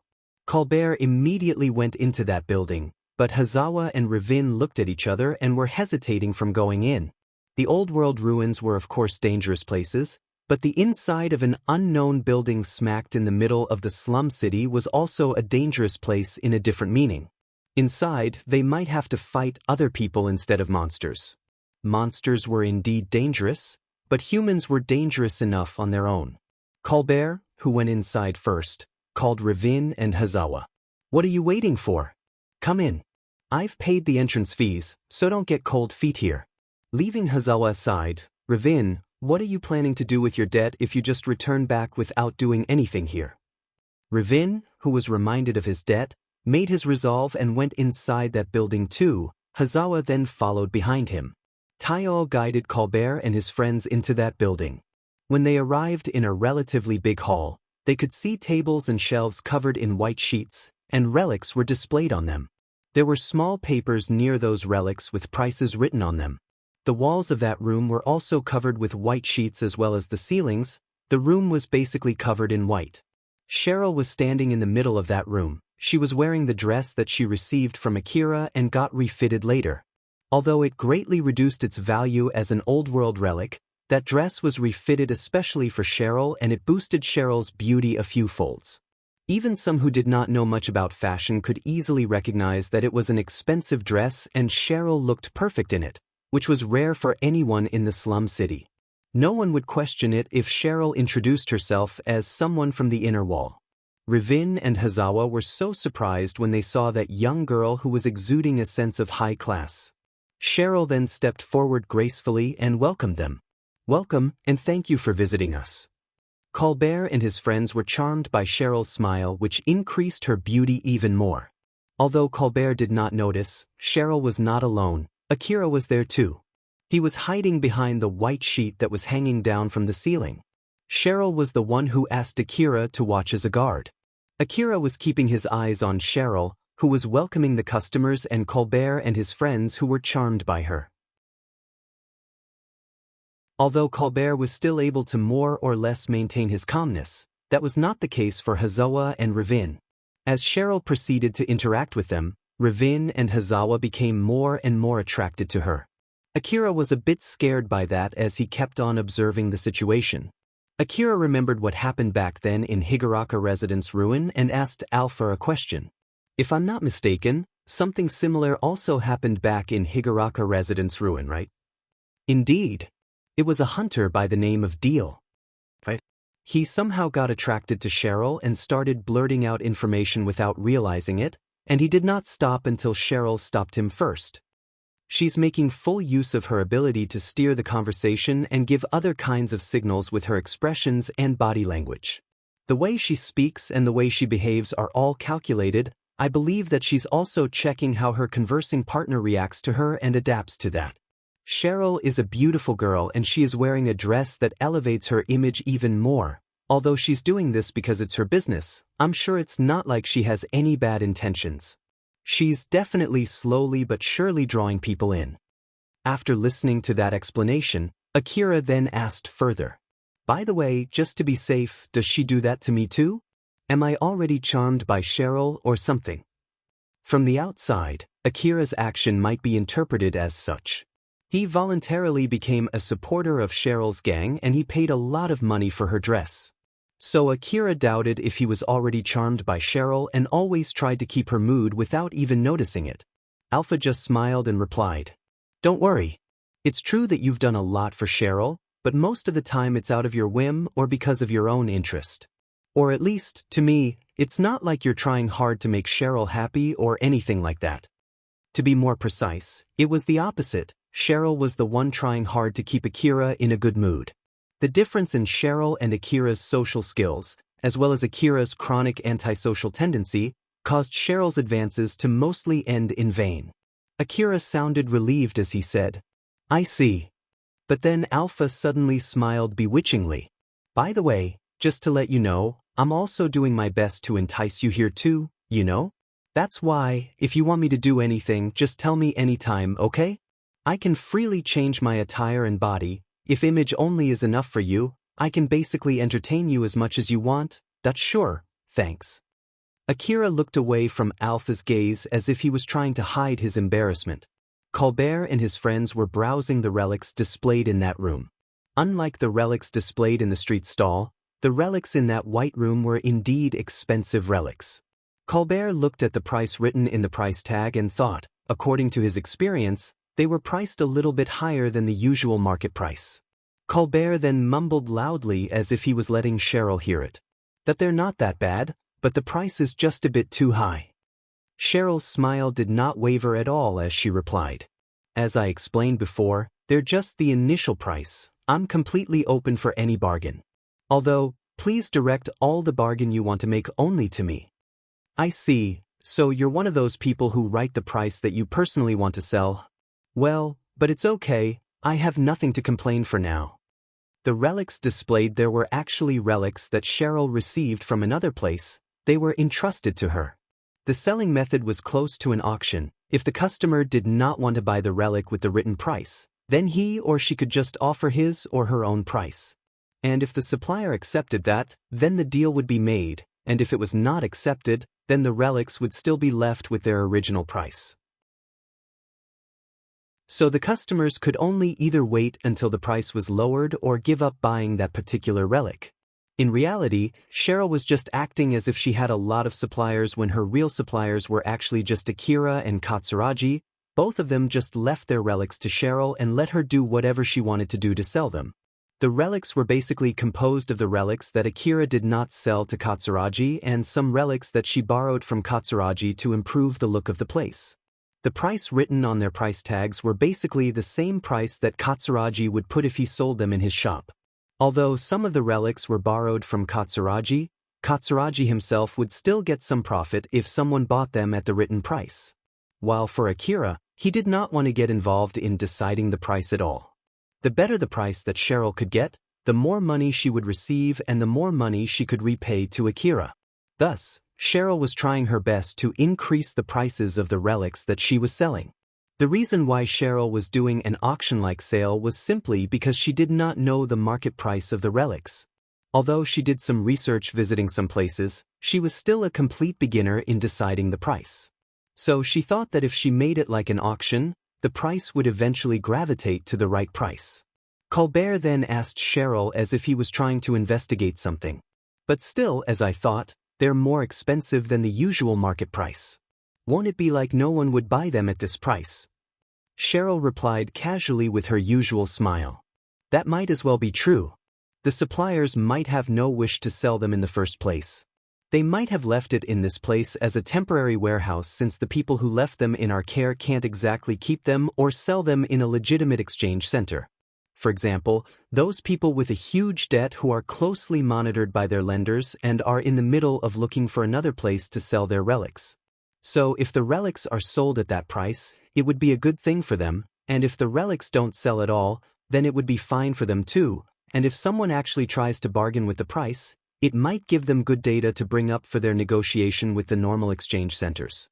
Colbert immediately went into that building, but Hazawa and Ravin looked at each other and were hesitating from going in. The old world ruins were of course dangerous places, but the inside of an unknown building smacked in the middle of the slum city was also a dangerous place in a different meaning. Inside, they might have to fight other people instead of monsters. Monsters were indeed dangerous, but humans were dangerous enough on their own. Colbert, who went inside first, called Ravin and Hazawa. What are you waiting for? Come in. I've paid the entrance fees, so don't get cold feet here. Leaving Hazawa aside, Ravin, what are you planning to do with your debt if you just return back without doing anything here? Ravin, who was reminded of his debt, made his resolve and went inside that building too. Hazawa then followed behind him. Tayal guided Colbert and his friends into that building. When they arrived in a relatively big hall, they could see tables and shelves covered in white sheets, and relics were displayed on them. There were small papers near those relics with prices written on them. The walls of that room were also covered with white sheets as well as the ceilings. The room was basically covered in white. Cheryl was standing in the middle of that room. She was wearing the dress that she received from Akira and got refitted later. Although it greatly reduced its value as an old-world relic, that dress was refitted especially for Cheryl and it boosted Cheryl's beauty a few folds. Even some who did not know much about fashion could easily recognize that it was an expensive dress and Cheryl looked perfect in it, which was rare for anyone in the slum city. No one would question it if Cheryl introduced herself as someone from the inner wall. Ravin and Hazawa were so surprised when they saw that young girl who was exuding a sense of high class. Cheryl then stepped forward gracefully and welcomed them. Welcome, and thank you for visiting us. Colbert and his friends were charmed by Cheryl's smile, which increased her beauty even more. Although Colbert did not notice, Cheryl was not alone. Akira was there too. He was hiding behind the white sheet that was hanging down from the ceiling. Cheryl was the one who asked Akira to watch as a guard. Akira was keeping his eyes on Cheryl, who was welcoming the customers, and Colbert and his friends who were charmed by her. Although Colbert was still able to more or less maintain his calmness, that was not the case for Hazawa and Ravin. As Cheryl proceeded to interact with them, Ravin and Hazawa became more and more attracted to her. Akira was a bit scared by that as he kept on observing the situation. Akira remembered what happened back then in Higuraka Residence Ruin and asked Alpha a question. If I'm not mistaken, something similar also happened back in Higuraka Residence Ruin, right? Indeed. It was a hunter by the name of Deal. Right? He somehow got attracted to Cheryl and started blurting out information without realizing it, and he did not stop until Cheryl stopped him first. She's making full use of her ability to steer the conversation and give other kinds of signals with her expressions and body language. The way she speaks and the way she behaves are all calculated. I believe that she's also checking how her conversing partner reacts to her and adapts to that. Cheryl is a beautiful girl and she is wearing a dress that elevates her image even more. Although she's doing this because it's her business, I'm sure it's not like she has any bad intentions. She's definitely slowly but surely drawing people in. After listening to that explanation, Akira then asked further. By the way, just to be safe, does she do that to me too? Am I already charmed by Cheryl or something? From the outside, Akira's action might be interpreted as such. He voluntarily became a supporter of Cheryl's gang and he paid a lot of money for her dress. So Akira doubted if he was already charmed by Cheryl and always tried to keep her mood without even noticing it. Alpha just smiled and replied, "Don't worry. It's true that you've done a lot for Cheryl, but most of the time it's out of your whim or because of your own interest. Or at least, to me, it's not like you're trying hard to make Cheryl happy or anything like that." To be more precise, it was the opposite. Cheryl was the one trying hard to keep Akira in a good mood. The difference in Cheryl and Akira's social skills, as well as Akira's chronic antisocial tendency, caused Cheryl's advances to mostly end in vain. Akira sounded relieved as he said, "I see." But then Alpha suddenly smiled bewitchingly. "By the way, just to let you know, I'm also doing my best to entice you here too, you know? That's why, if you want me to do anything, just tell me anytime, okay? I can freely change my attire and body. If image only is enough for you, I can basically entertain you as much as you want. That's sure, thanks." Akira looked away from Alpha's gaze as if he was trying to hide his embarrassment. Colbert and his friends were browsing the relics displayed in that room. Unlike the relics displayed in the street stall, the relics in that white room were indeed expensive relics. Colbert looked at the price written in the price tag and thought, according to his experience, they were priced a little bit higher than the usual market price. Colbert then mumbled loudly as if he was letting Cheryl hear it. "That they're not that bad, but the price is just a bit too high." Cheryl's smile did not waver at all as she replied, "As I explained before, they're just the initial price. I'm completely open for any bargain. Although, please direct all the bargain you want to make only to me." "I see, so you're one of those people who write the price that you personally want to sell. Well, but it's okay, I have nothing to complain for now." The relics displayed there were actually relics that Cheryl received from another place. They were entrusted to her. The selling method was close to an auction. If the customer did not want to buy the relic with the written price, then he or she could just offer his or her own price. And if the supplier accepted that, then the deal would be made, and if it was not accepted, then the relics would still be left with their original price. So the customers could only either wait until the price was lowered or give up buying that particular relic. In reality, Cheryl was just acting as if she had a lot of suppliers when her real suppliers were actually just Akira and Katsuragi. Both of them just left their relics to Cheryl and let her do whatever she wanted to do to sell them. The relics were basically composed of the relics that Akira did not sell to Katsuragi and some relics that she borrowed from Katsuragi to improve the look of the place. The price written on their price tags were basically the same price that Katsuragi would put if he sold them in his shop. Although some of the relics were borrowed from Katsuragi, Katsuragi himself would still get some profit if someone bought them at the written price. While for Akira, he did not want to get involved in deciding the price at all. The better the price that Cheryl could get, the more money she would receive and the more money she could repay to Akira. Thus, Cheryl was trying her best to increase the prices of the relics that she was selling. The reason why Cheryl was doing an auction-like sale was simply because she did not know the market price of the relics. Although she did some research visiting some places, she was still a complete beginner in deciding the price. So she thought that if she made it like an auction, the price would eventually gravitate to the right price. Colbert then asked Cheryl as if he was trying to investigate something. "But still, as I thought, they're more expensive than the usual market price. Won't it be like no one would buy them at this price?" Cheryl replied casually with her usual smile. "That might as well be true. The suppliers might have no wish to sell them in the first place. They might have left it in this place as a temporary warehouse since the people who left them in our care can't exactly keep them or sell them in a legitimate exchange center. For example, those people with a huge debt who are closely monitored by their lenders and are in the middle of looking for another place to sell their relics. So if the relics are sold at that price, it would be a good thing for them, and if the relics don't sell at all, then it would be fine for them too, and if someone actually tries to bargain with the price, it might give them good data to bring up for their negotiation with the normal exchange centers."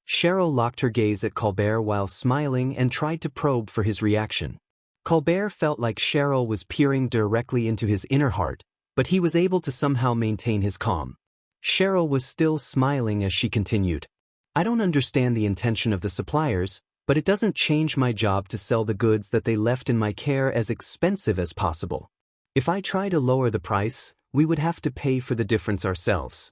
Cheryl locked her gaze at Colbert while smiling and tried to probe for his reaction. Colbert felt like Cheryl was peering directly into his inner heart, but he was able to somehow maintain his calm. Cheryl was still smiling as she continued. "I don't understand the intention of the suppliers, but it doesn't change my job to sell the goods that they left in my care as expensive as possible. If I try to lower the price, we would have to pay for the difference ourselves.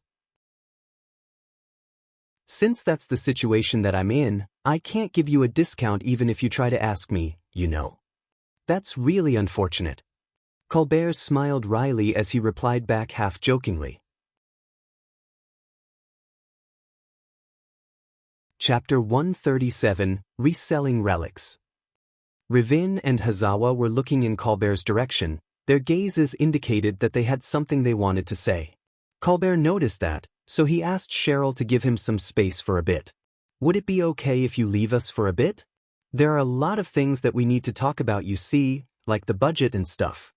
Since that's the situation that I'm in, I can't give you a discount even if you try to ask me, you know. That's really unfortunate." Colbert smiled wryly as he replied back half-jokingly. Chapter 137, Reselling Relics. Ravin and Hazawa were looking in Colbert's direction. Their gazes indicated that they had something they wanted to say. Colbert noticed that, so he asked Cheryl to give him some space for a bit. Would it be okay if you leave us for a bit? There are a lot of things that we need to talk about, you see, like the budget and stuff.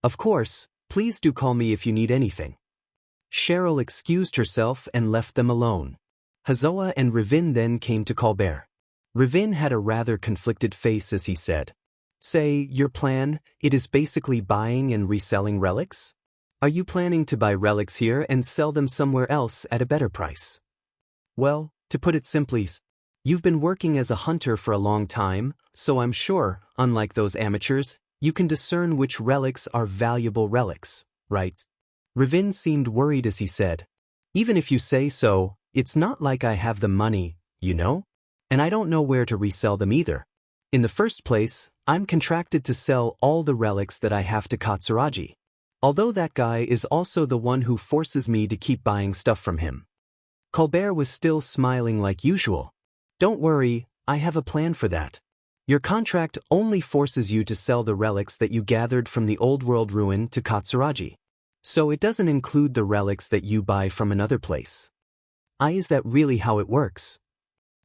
Of course, please do call me if you need anything. Cheryl excused herself and left them alone. Hazawa and Ravin then came to Colbert. Ravin had a rather conflicted face as he said, "Say, your plan, it is basically buying and reselling relics? Are you planning to buy relics here and sell them somewhere else at a better price?" Well, to put it simply, you've been working as a hunter for a long time, so I'm sure, unlike those amateurs, you can discern which relics are valuable relics, right? Ravin seemed worried as he said, "Even if you say so, it's not like I have the money, you know? And I don't know where to resell them either. In the first place, I'm contracted to sell all the relics that I have to Katsuragi. Although that guy is also the one who forces me to keep buying stuff from him." Colbert was still smiling like usual. "Don't worry, I have a plan for that. Your contract only forces you to sell the relics that you gathered from the old world ruin to Katsuragi. So it doesn't include the relics that you buy from another place." Is that really how it works?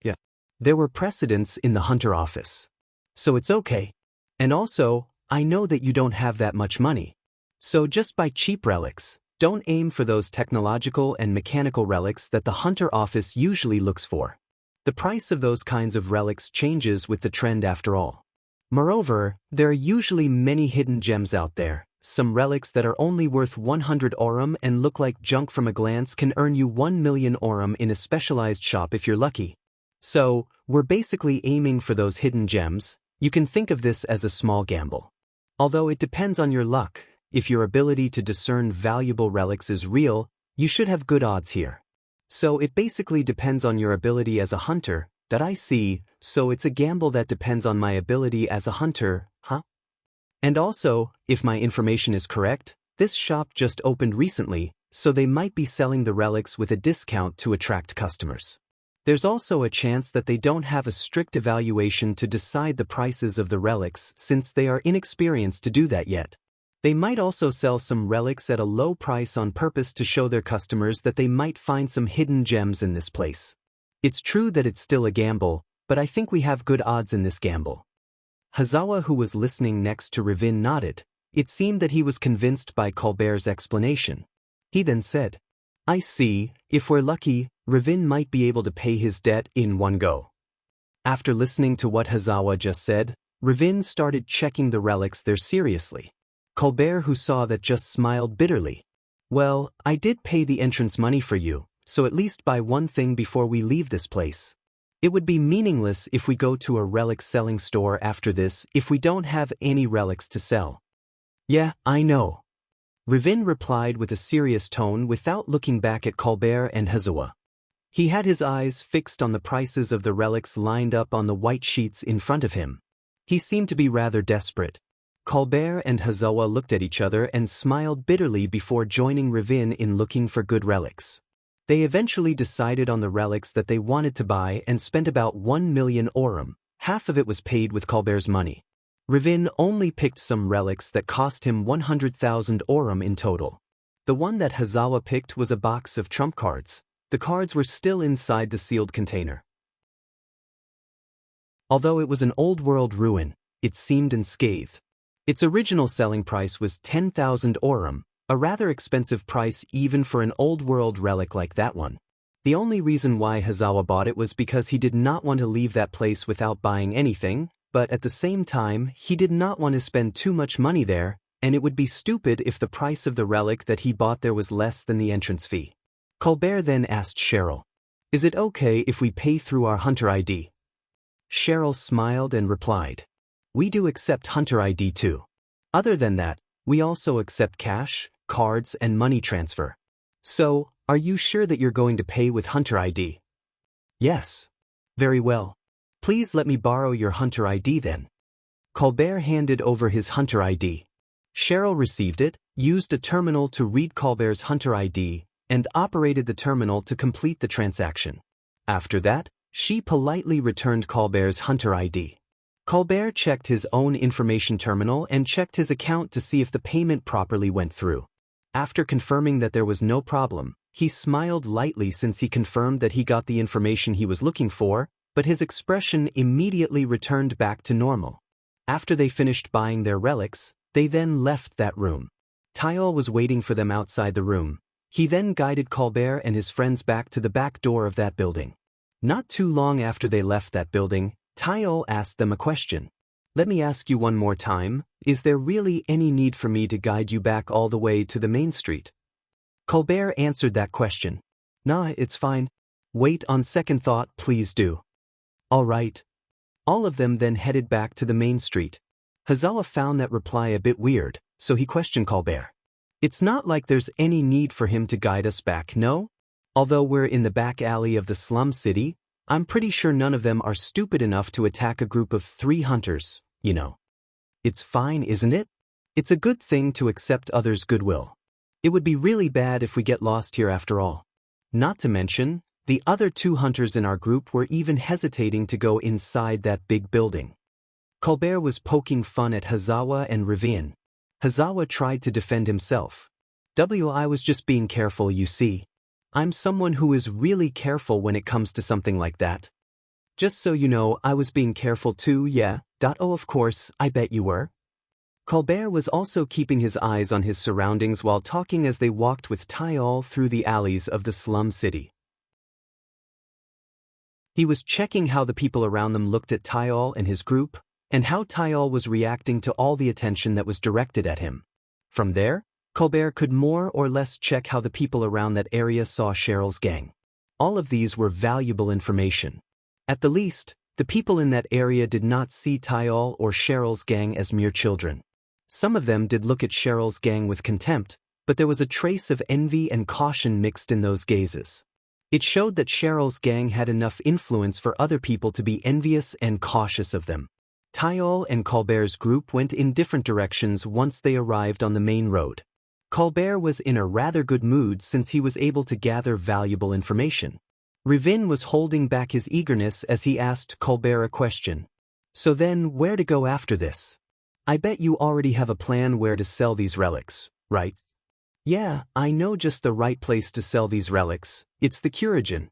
Yeah. There were precedents in the hunter office. So it's okay. And also, I know that you don't have that much money. So just buy cheap relics. Don't aim for those technological and mechanical relics that the hunter office usually looks for. The price of those kinds of relics changes with the trend after all. Moreover, there are usually many hidden gems out there. Some relics that are only worth 100 aurum and look like junk from a glance can earn you 1 million aurum in a specialized shop if you're lucky. So, we're basically aiming for those hidden gems. You can think of this as a small gamble. Although it depends on your luck. If your ability to discern valuable relics is real, you should have good odds here. So it basically depends on your ability as a hunter, that I see, so it's a gamble that depends on my ability as a hunter, huh? And also, if my information is correct, this shop just opened recently, so they might be selling the relics with a discount to attract customers. There's also a chance that they don't have a strict evaluation to decide the prices of the relics since they are inexperienced to do that yet. They might also sell some relics at a low price on purpose to show their customers that they might find some hidden gems in this place. It's true that it's still a gamble, but I think we have good odds in this gamble. Hazawa, who was listening next to Ravin, nodded. It seemed that he was convinced by Colbert's explanation. He then said, "I see, if we're lucky, Ravin might be able to pay his debt in one go." After listening to what Hazawa just said, Ravin started checking the relics there seriously. Colbert, who saw that, just smiled bitterly. "Well, I did pay the entrance money for you, so at least buy one thing before we leave this place. It would be meaningless if we go to a relic selling store after this if we don't have any relics to sell." "Yeah, I know," Ravin replied with a serious tone without looking back at Colbert and Hazawa. He had his eyes fixed on the prices of the relics lined up on the white sheets in front of him. He seemed to be rather desperate. Colbert and Hazawa looked at each other and smiled bitterly before joining Ravin in looking for good relics. They eventually decided on the relics that they wanted to buy and spent about 1 million aurum. Half of it was paid with Colbert's money. Ravin only picked some relics that cost him 100,000 aurum in total. The one that Hazawa picked was a box of trump cards. The cards were still inside the sealed container. Although it was an old-world ruin, it seemed unscathed. Its original selling price was 10,000 aurum, a rather expensive price even for an old-world relic like that one. The only reason why Hazawa bought it was because he did not want to leave that place without buying anything, but at the same time, he did not want to spend too much money there, and it would be stupid if the price of the relic that he bought there was less than the entrance fee. Colbert then asked Cheryl, "Is it okay if we pay through our Hunter ID?" Cheryl smiled and replied, "We do accept Hunter ID too. Other than that, we also accept cash, cards, and money transfer. So, are you sure that you're going to pay with Hunter ID?" "Yes." "Very well. Please let me borrow your Hunter ID then." Colbert handed over his Hunter ID. Cheryl received it, used a terminal to read Colbert's Hunter ID, and operated the terminal to complete the transaction. After that, She politely returned Colbert's hunter ID. Colbert checked his own information terminal and checked his account to see if the payment properly went through. After confirming that there was no problem, he smiled lightly since he confirmed that he got the information he was looking for, but his expression immediately returned back to normal. After they finished buying their relics, they then left that room. Tyol was waiting for them outside the room. He then guided Colbert and his friends back to the back door of that building. Not too long after they left that building, Tyol asked them a question. "Let me ask you one more time, is there really any need for me to guide you back all the way to the main street?" Colbert answered that question. "Nah, it's fine. Wait, on second thought, please do." "All right." All of them then headed back to the main street. Hazawa found that reply a bit weird, so he questioned Colbert. "It's not like there's any need for him to guide us back, no? Although we're in the back alley of the slum city, I'm pretty sure none of them are stupid enough to attack a group of 3 hunters, you know. It's fine, isn't it? It's a good thing to accept others' goodwill. It would be really bad if we get lost here after all. Not to mention, the other 2 hunters in our group were even hesitating to go inside that big building." Colbert was poking fun at Hazawa and Ravin. Hazawa tried to defend himself. "I was just being careful, you see. I'm someone who is really careful when it comes to something like that. Just so you know, I was being careful too, yeah. Oh, of course, I bet you were." Colbert was also keeping his eyes on his surroundings while talking as they walked with Tyol through the alleys of the slum city. He was checking how the people around them looked at Tyol and his group, and how Tyol was reacting to all the attention that was directed at him. From there, Colbert could more or less check how the people around that area saw Cheryl's gang. All of these were valuable information. At the least, the people in that area did not see Tyol or Cheryl's gang as mere children. Some of them did look at Cheryl's gang with contempt, but there was a trace of envy and caution mixed in those gazes. It showed that Cheryl's gang had enough influence for other people to be envious and cautious of them. Tyol and Colbert's group went in different directions once they arrived on the main road. Colbert was in a rather good mood since he was able to gather valuable information. Ravin was holding back his eagerness as he asked Colbert a question. "So then, where to go after this? I bet you already have a plan where to sell these relics, right?" "Yeah, I know just the right place to sell these relics. It's the Curagen."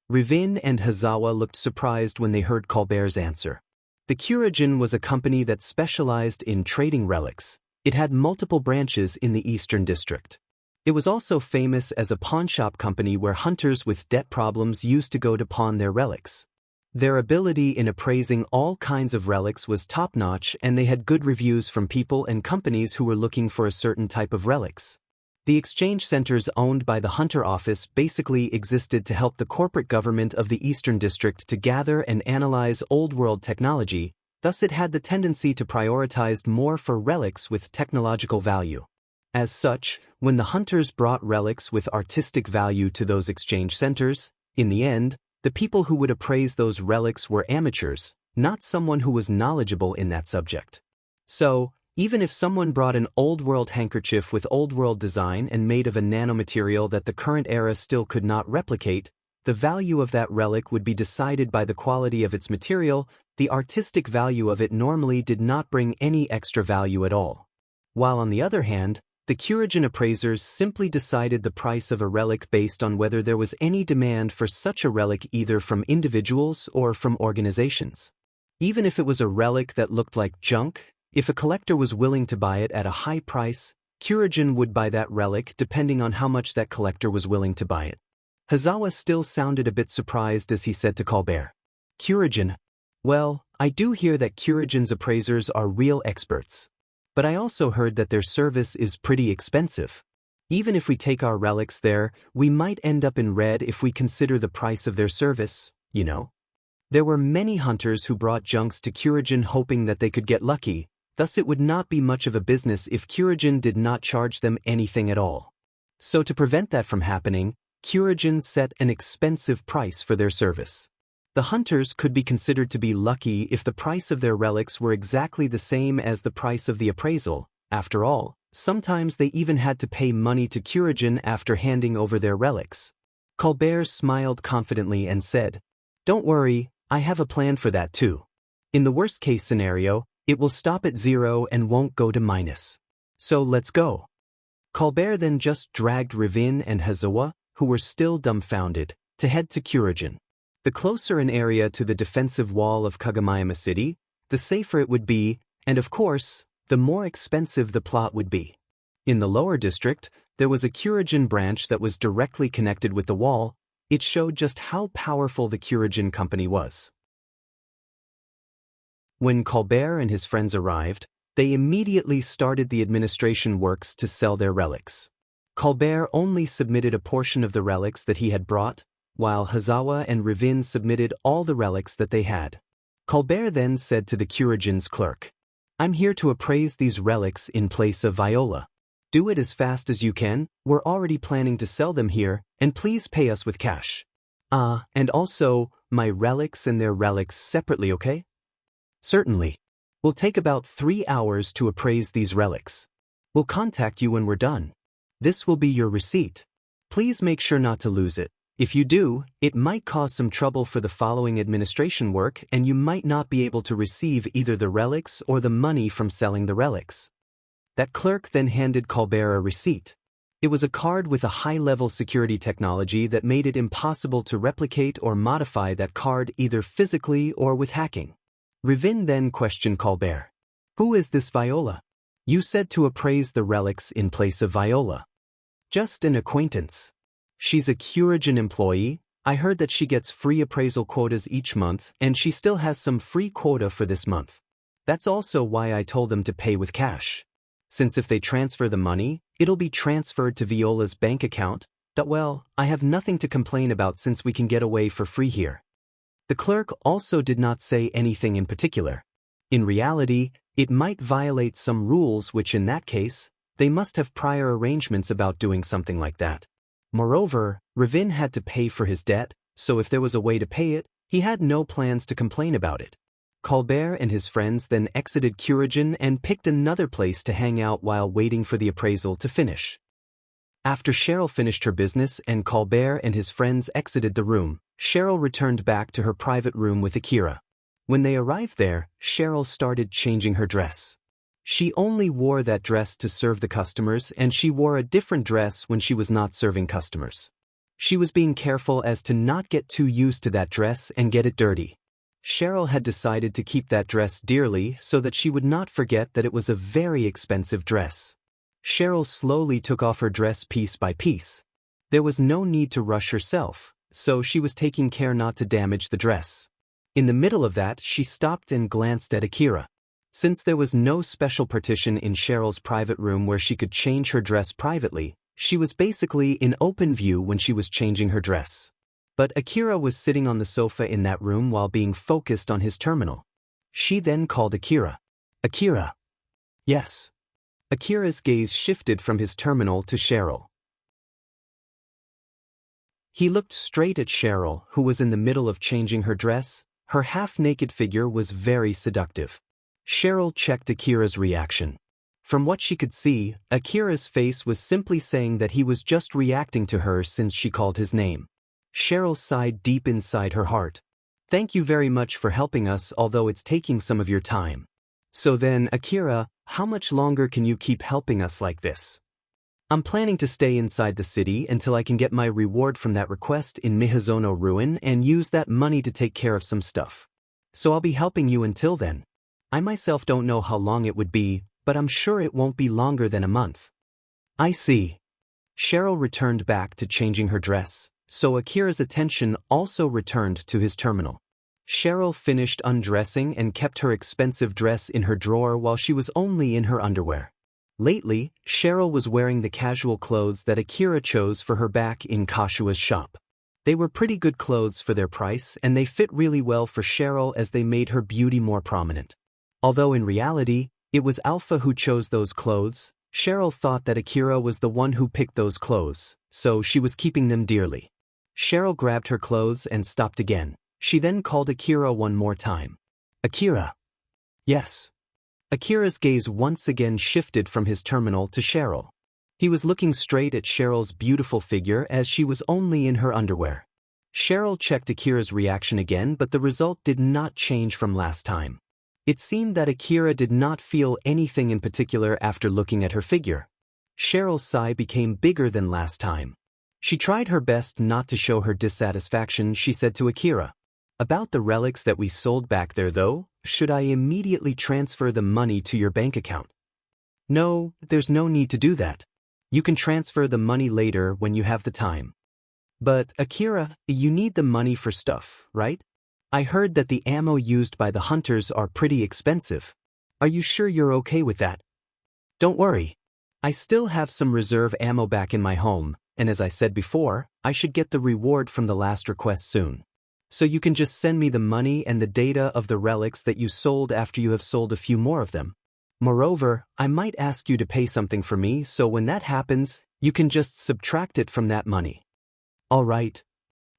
Ravin and Hazawa looked surprised when they heard Colbert's answer. The Curagen was a company that specialized in trading relics. It had multiple branches in the Eastern District. It was also famous as a pawnshop company where hunters with debt problems used to go to pawn their relics. Their ability in appraising all kinds of relics was top-notch, and they had good reviews from people and companies who were looking for a certain type of relics. The exchange centers owned by the Hunter Office basically existed to help the corporate government of the Eastern District to gather and analyze old-world technology. Thus it had the tendency to prioritize more for relics with technological value. As such, when the hunters brought relics with artistic value to those exchange centers, in the end, the people who would appraise those relics were amateurs, not someone who was knowledgeable in that subject. So, even if someone brought an old-world handkerchief with old-world design and made of a nanomaterial that the current era still could not replicate, the value of that relic would be decided by the quality of its material. The artistic value of it normally did not bring any extra value at all. While on the other hand, the Curagen appraisers simply decided the price of a relic based on whether there was any demand for such a relic either from individuals or from organizations. Even if it was a relic that looked like junk, if a collector was willing to buy it at a high price, Curagen would buy that relic depending on how much that collector was willing to buy it. Hazawa still sounded a bit surprised as he said to Colbert, "Curagen? Well, I do hear that Curagen's appraisers are real experts. But I also heard that their service is pretty expensive. Even if we take our relics there, we might end up in red if we consider the price of their service, you know." There were many hunters who brought junks to Curagen hoping that they could get lucky, thus it would not be much of a business if Curagen did not charge them anything at all. So to prevent that from happening, Curagen set an expensive price for their service. The hunters could be considered to be lucky if the price of their relics were exactly the same as the price of the appraisal. After all, sometimes they even had to pay money to Curagen after handing over their relics. Colbert smiled confidently and said, Don't worry, I have a plan for that too. In the worst case scenario, it will stop at 0 and won't go to minus. So let's go. Colbert then just dragged Ravin and Hazawa, who were still dumbfounded, to head to Kurajin. The closer an area to the defensive wall of Kagamayama City, the safer it would be, and of course, the more expensive the plot would be. In the lower district, there was a Kurajin branch that was directly connected with the wall. It showed just how powerful the Kurajin company was. When Colbert and his friends arrived, they immediately started the administration works to sell their relics. Colbert only submitted a portion of the relics that he had brought, while Hazawa and Ravin submitted all the relics that they had. Colbert then said to the Kurajin's clerk, "I'm here to appraise these relics in place of Viola. Do it as fast as you can, we're already planning to sell them here, and please pay us with cash. And also, my relics and their relics separately, okay?" "Certainly. We'll take about 3 hours to appraise these relics. We'll contact you when we're done. This will be your receipt. Please make sure not to lose it. If you do, it might cause some trouble for the following administration work and you might not be able to receive either the relics or the money from selling the relics." That clerk then handed Colbert a receipt. It was a card with a high-level security technology that made it impossible to replicate or modify that card either physically or with hacking. Ravin then questioned Colbert. "Who is this Viola? You said to appraise the relics in place of Viola." "Just an acquaintance. She's a Kurajin employee. I heard that she gets free appraisal quotas each month and she still has some free quota for this month. That's also why I told them to pay with cash. Since if they transfer the money, it'll be transferred to Viola's bank account. Well, I have nothing to complain about since we can get away for free here." The clerk also did not say anything in particular. In reality, it might violate some rules which in that case, they must have prior arrangements about doing something like that. Moreover, Ravin had to pay for his debt, so if there was a way to pay it, he had no plans to complain about it. Colbert and his friends then exited Kurajin and picked another place to hang out while waiting for the appraisal to finish. After Cheryl finished her business and Colbert and his friends exited the room, Cheryl returned back to her private room with Akira. When they arrived there, Cheryl started changing her dress. She only wore that dress to serve the customers and she wore a different dress when she was not serving customers. She was being careful as to not get too used to that dress and get it dirty. Cheryl had decided to keep that dress dearly so that she would not forget that it was a very expensive dress. Cheryl slowly took off her dress piece by piece. There was no need to rush herself, so she was taking care not to damage the dress. In the middle of that, she stopped and glanced at Akira. Since there was no special partition in Cheryl's private room where she could change her dress privately, she was basically in open view when she was changing her dress. But Akira was sitting on the sofa in that room while being focused on his terminal. She then called Akira. "Akira." "Yes." Akira's gaze shifted from his terminal to Cheryl. He looked straight at Cheryl, who was in the middle of changing her dress. Her half-naked figure was very seductive. Cheryl checked Akira's reaction. From what she could see, Akira's face was simply saying that he was just reacting to her since she called his name. Cheryl sighed deep inside her heart. "Thank you very much for helping us, although it's taking some of your time. So then, Akira, how much longer can you keep helping us like this?" "I'm planning to stay inside the city until I can get my reward from that request in Miyazono Ruin and use that money to take care of some stuff. So I'll be helping you until then. I myself don't know how long it would be, but I'm sure it won't be longer than a month." "I see." Cheryl returned back to changing her dress, so Akira's attention also returned to his terminal. Cheryl finished undressing and kept her expensive dress in her drawer while she was only in her underwear. Lately, Cheryl was wearing the casual clothes that Akira chose for her back in Kashua's shop. They were pretty good clothes for their price and they fit really well for Cheryl as they made her beauty more prominent. Although in reality, it was Alpha who chose those clothes, Cheryl thought that Akira was the one who picked those clothes, so she was keeping them dearly. Cheryl grabbed her clothes and stopped again. She then called Akira one more time. "Akira." "Yes." Akira's gaze once again shifted from his terminal to Cheryl. He was looking straight at Cheryl's beautiful figure as she was only in her underwear. Cheryl checked Akira's reaction again, but the result did not change from last time. It seemed that Akira did not feel anything in particular after looking at her figure. Cheryl's sigh became bigger than last time. She tried her best not to show her dissatisfaction. She said to Akira, "About the relics that we sold back there though, should I immediately transfer the money to your bank account?" "No, there's no need to do that. You can transfer the money later when you have the time." "But, Akira, you need the money for stuff, right? I heard that the ammo used by the hunters are pretty expensive. Are you sure you're okay with that?" "Don't worry. I still have some reserve ammo back in my home, and as I said before, I should get the reward from the last request soon. So you can just send me the money and the data of the relics that you sold after you have sold a few more of them. Moreover, I might ask you to pay something for me, so when that happens, you can just subtract it from that money." "All right."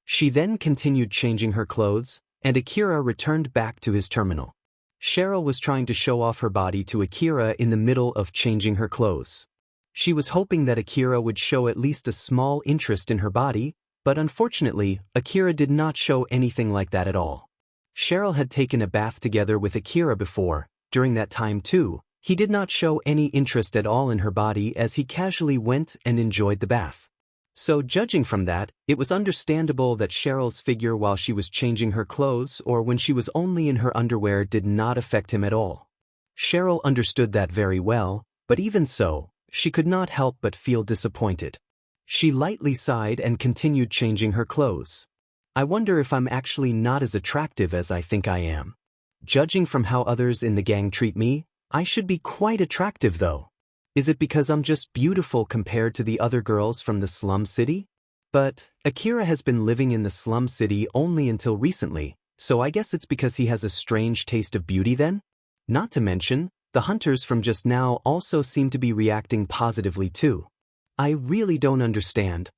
She then continued changing her clothes, and Akira returned back to his terminal. Cheryl was trying to show off her body to Akira in the middle of changing her clothes. She was hoping that Akira would show at least a small interest in her body, but unfortunately, Akira did not show anything like that at all. Cheryl had taken a bath together with Akira before. During that time too, he did not show any interest at all in her body as he casually went and enjoyed the bath. So judging from that, it was understandable that Cheryl's figure while she was changing her clothes or when she was only in her underwear did not affect him at all. Cheryl understood that very well, but even so, she could not help but feel disappointed. She lightly sighed and continued changing her clothes. "I wonder if I'm actually not as attractive as I think I am. Judging from how others in the gang treat me, I should be quite attractive though. Is it because I'm just beautiful compared to the other girls from the slum city? But Akira has been living in the slum city only until recently, so I guess it's because he has a strange taste of beauty then? Not to mention, the hunters from just now also seem to be reacting positively too. I really don't understand."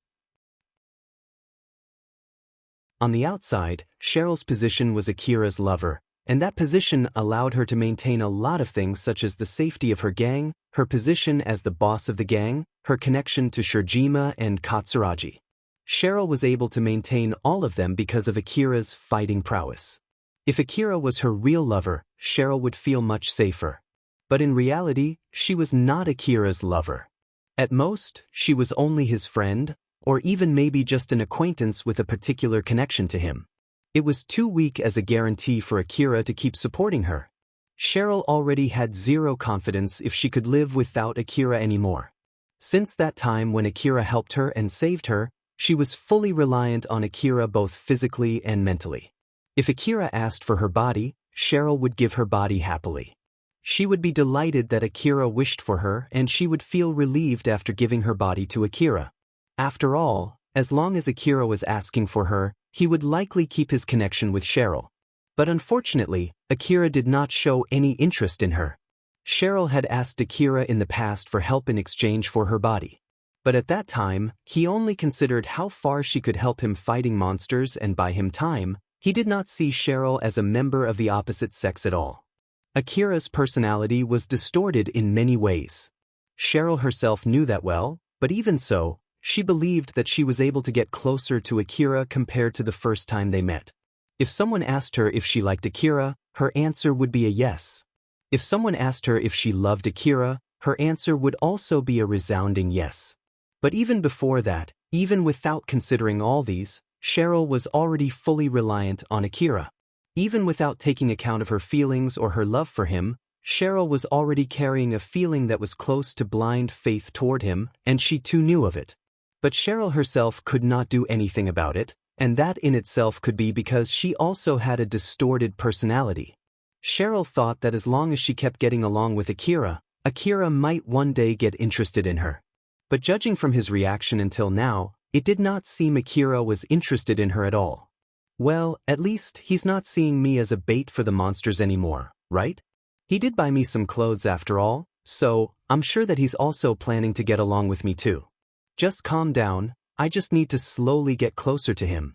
On the outside, Cheryl's position was Akira's lover, and that position allowed her to maintain a lot of things such as the safety of her gang, her position as the boss of the gang, her connection to Shirjima and Katsuragi. Cheryl was able to maintain all of them because of Akira's fighting prowess. If Akira was her real lover, Cheryl would feel much safer. But in reality, she was not Akira's lover. At most, she was only his friend, or even maybe just an acquaintance with a particular connection to him. It was too weak as a guarantee for Akira to keep supporting her. Cheryl already had zero confidence if she could live without Akira anymore. Since that time when Akira helped her and saved her, she was fully reliant on Akira both physically and mentally. If Akira asked for her body, Cheryl would give her body happily. She would be delighted that Akira wished for her and she would feel relieved after giving her body to Akira. After all, as long as Akira was asking for her, he would likely keep his connection with Cheryl. But unfortunately, Akira did not show any interest in her. Cheryl had asked Akira in the past for help in exchange for her body. But at that time, he only considered how far she could help him fighting monsters and buy him time. He did not see Cheryl as a member of the opposite sex at all. Akira's personality was distorted in many ways. Cheryl herself knew that well, but even so, she believed that she was able to get closer to Akira compared to the first time they met. If someone asked her if she liked Akira, her answer would be a yes. If someone asked her if she loved Akira, her answer would also be a resounding yes. But even before that, even without considering all these, Cheryl was already fully reliant on Akira. Even without taking account of her feelings or her love for him, Cheryl was already carrying a feeling that was close to blind faith toward him, and she too knew of it. But Cheryl herself could not do anything about it, and that in itself could be because she also had a distorted personality. Cheryl thought that as long as she kept getting along with Akira, Akira might one day get interested in her. But judging from his reaction until now, it did not seem Akira was interested in her at all. Well, at least he's not seeing me as a bait for the monsters anymore, right? He did buy me some clothes after all, so I'm sure that he's also planning to get along with me too. Just calm down, I just need to slowly get closer to him.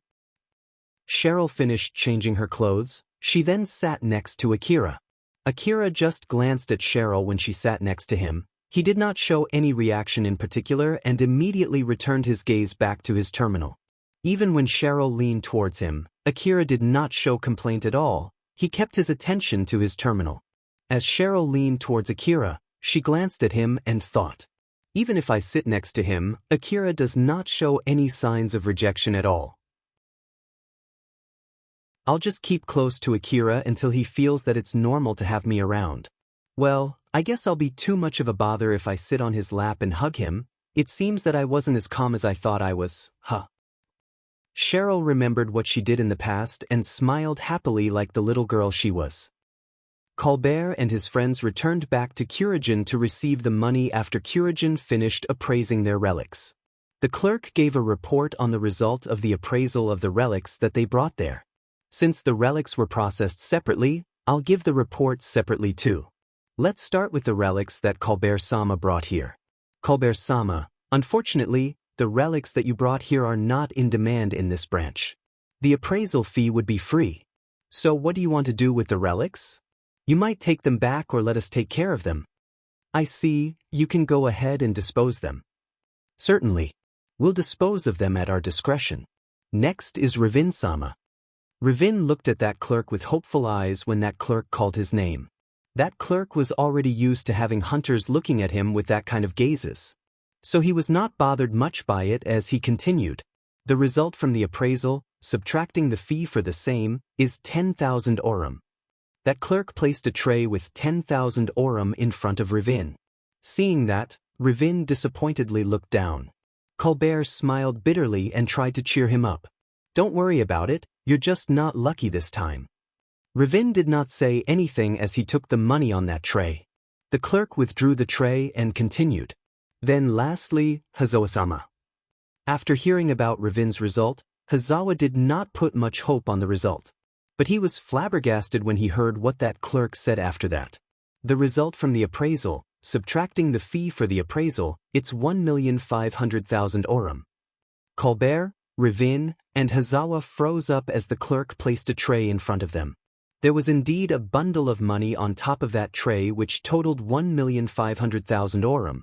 Cheryl finished changing her clothes. She then sat next to Akira. Akira just glanced at Cheryl when she sat next to him. He did not show any reaction in particular and immediately returned his gaze back to his terminal. Even when Cheryl leaned towards him, Akira did not show complaint at all. He kept his attention to his terminal. As Cheryl leaned towards Akira, she glanced at him and thought, even if I sit next to him, Akira does not show any signs of rejection at all. I'll just keep close to Akira until he feels that it's normal to have me around. Well, I guess I'll be too much of a bother if I sit on his lap and hug him. It seems that I wasn't as calm as I thought I was, huh? Cheryl remembered what she did in the past and smiled happily like the little girl she was. Colbert and his friends returned back to Kurajin to receive the money after Kurajin finished appraising their relics. The clerk gave a report on the result of the appraisal of the relics that they brought there. Since the relics were processed separately, I'll give the report separately too. Let's start with the relics that Colbert-sama brought here. Colbert-sama, unfortunately, the relics that you brought here are not in demand in this branch. The appraisal fee would be free. So what do you want to do with the relics? You might take them back or let us take care of them. I see, you can go ahead and dispose them. Certainly. We'll dispose of them at our discretion. Next is Ravin-sama. Ravin looked at that clerk with hopeful eyes when that clerk called his name. That clerk was already used to having hunters looking at him with that kind of gazes. So he was not bothered much by it as he continued. The result from the appraisal, subtracting the fee for the same, is 10,000 orum. That clerk placed a tray with 10,000 orum in front of Ravin. Seeing that, Ravin disappointedly looked down. Colbert smiled bitterly and tried to cheer him up. Don't worry about it, you're just not lucky this time. Ravin did not say anything as he took the money on that tray. The clerk withdrew the tray and continued. Then lastly, Hazawa-sama. After hearing about Ravin's result, Hazawa did not put much hope on the result. But he was flabbergasted when he heard what that clerk said after that. The result from the appraisal, subtracting the fee for the appraisal, it's 1,500,000 orum. Colbert, Ravin, and Hazawa froze up as the clerk placed a tray in front of them. There was indeed a bundle of money on top of that tray which totaled 1,500,000 orum.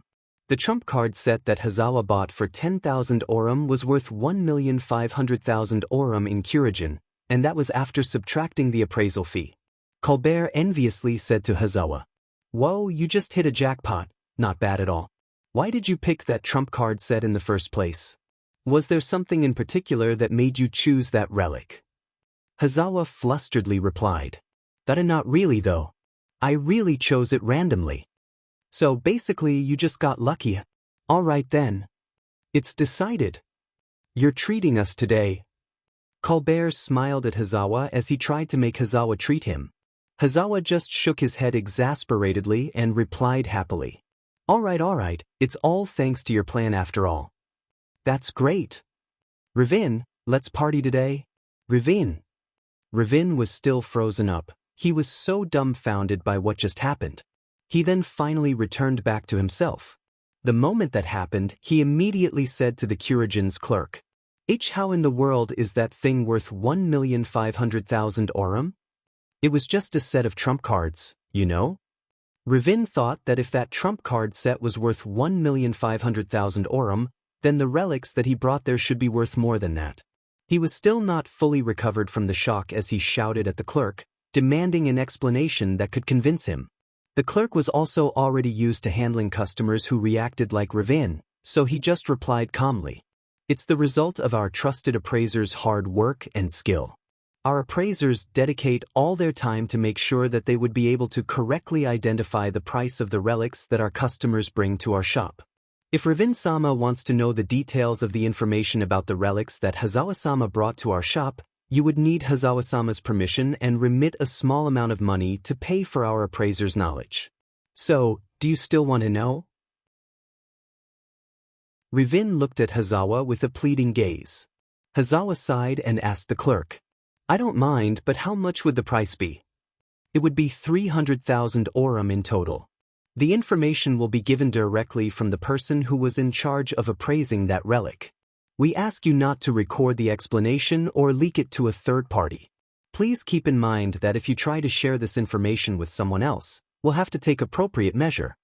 The trump card set that Hazawa bought for 10,000 orum was worth 1,500,000 orum in Kurajin, and that was after subtracting the appraisal fee. Colbert enviously said to Hazawa, "Whoa, you just hit a jackpot, not bad at all. Why did you pick that trump card set in the first place? Was there something in particular that made you choose that relic?" Hazawa flusteredly replied, "That not really though. I really chose it randomly. So basically you just got lucky. All right then. It's decided. You're treating us today." Colbert smiled at Hazawa as he tried to make Hazawa treat him. Hazawa just shook his head exasperatedly and replied happily, all right, it's all thanks to your plan after all." "That's great. Ravin, let's party today." Ravin was still frozen up. He was so dumbfounded by what just happened. He then finally returned back to himself. The moment that happened, he immediately said to the Kurajin's clerk, How in the world is that thing worth 1,500,000 orum? It was just a set of trump cards, you know? Ravin thought that if that trump card set was worth 1,500,000 orum, then the relics that he brought there should be worth more than that. He was still not fully recovered from the shock as he shouted at the clerk, demanding an explanation that could convince him. The clerk was also already used to handling customers who reacted like Ravin, so he just replied calmly, "It's the result of our trusted appraisers' hard work and skill. Our appraisers dedicate all their time to make sure that they would be able to correctly identify the price of the relics that our customers bring to our shop. If Ravin-sama wants to know the details of the information about the relics that Hazawa-sama brought to our shop, you would need Hazawa-sama's permission and remit a small amount of money to pay for our appraiser's knowledge. So, do you still want to know?" Ravin looked at Hazawa with a pleading gaze. Hazawa sighed and asked the clerk, "I don't mind, but how much would the price be?" "It would be 300,000 orum in total. The information will be given directly from the person who was in charge of appraising that relic. We ask you not to record the explanation or leak it to a third party. Please keep in mind that if you try to share this information with someone else, we'll have to take appropriate measure."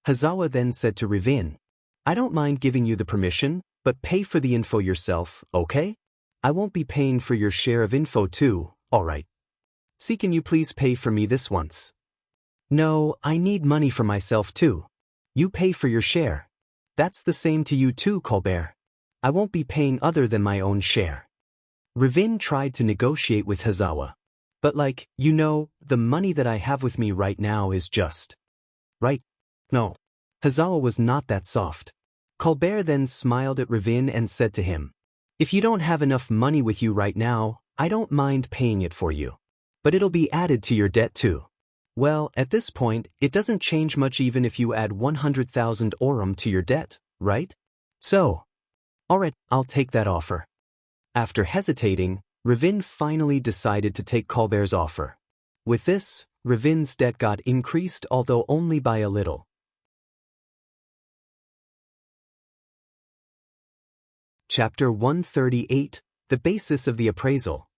Hazawa then said to Ravin, "I don't mind giving you the permission, but pay for the info yourself, okay?" I won't be paying for your share of info too, alright. See, can you please pay for me this once? No, I need money for myself too. You pay for your share. That's the same to you too, Colbert. I won't be paying other than my own share. Ravin tried to negotiate with Hazawa. But the money that I have with me right now is just... Right? No. Hazawa was not that soft. Colbert then smiled at Ravin and said to him, if you don't have enough money with you right now, I don't mind paying it for you. But it'll be added to your debt too. Well, at this point, it doesn't change much even if you add 100,000 orum to your debt, right? So, alright, I'll take that offer. After hesitating, Ravin finally decided to take Colbert's offer. With this, Ravin's debt got increased, although only by a little. Chapter 138, The Basis of the Appraisal.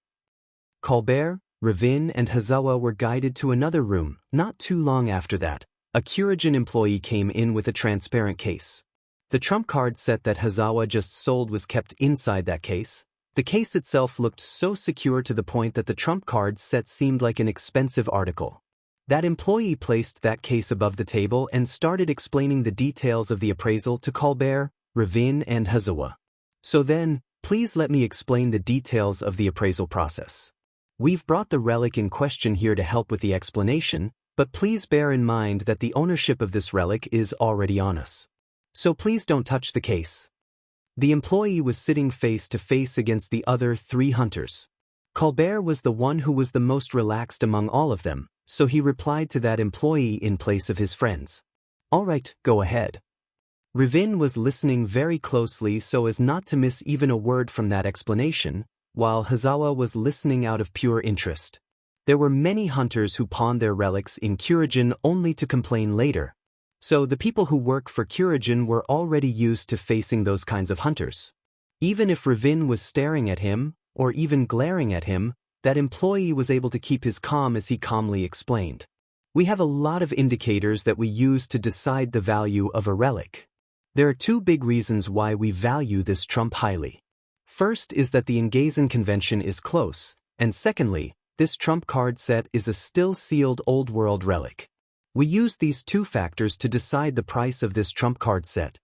Colbert, Ravin, and Hazawa were guided to another room. Not too long after that, a Curagen employee came in with a transparent case. The trump card set that Hazawa just sold was kept inside that case. The case itself looked so secure to the point that the trump card set seemed like an expensive article. That employee placed that case above the table and started explaining the details of the appraisal to Colbert, Ravin, and Hazawa. So then, please let me explain the details of the appraisal process. We've brought the relic in question here to help with the explanation, but please bear in mind that the ownership of this relic is already on us. So please don't touch the case. The employee was sitting face to face against the other 3 hunters. Colbert was the one who was the most relaxed among all of them, so he replied to that employee in place of his friends. All right, go ahead. Ravin was listening very closely so as not to miss even a word from that explanation, while Hazawa was listening out of pure interest. There were many hunters who pawned their relics in Curagen only to complain later. So the people who work for Curagen were already used to facing those kinds of hunters. Even if Ravin was staring at him, or even glaring at him, that employee was able to keep his calm as he calmly explained. We have a lot of indicators that we use to decide the value of a relic. There are 2 big reasons why we value this trump highly. First is that the Engazan convention is close, and secondly, this trump card set is a still sealed old world relic. We use these 2 factors to decide the price of this trump card set.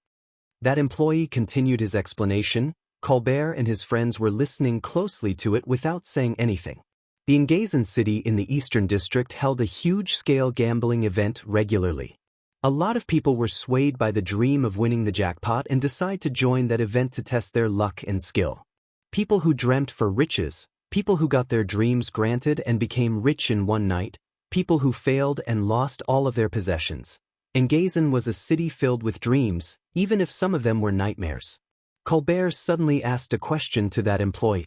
That employee continued his explanation. Colbert and his friends were listening closely to it without saying anything. The Engazan city in the Eastern District held a huge-scale gambling event regularly. A lot of people were swayed by the dream of winning the jackpot and decide to join that event to test their luck and skill. People who dreamt for riches, people who got their dreams granted and became rich in one night, people who failed and lost all of their possessions. Engazan was a city filled with dreams, even if some of them were nightmares. Colbert suddenly asked a question to that employee.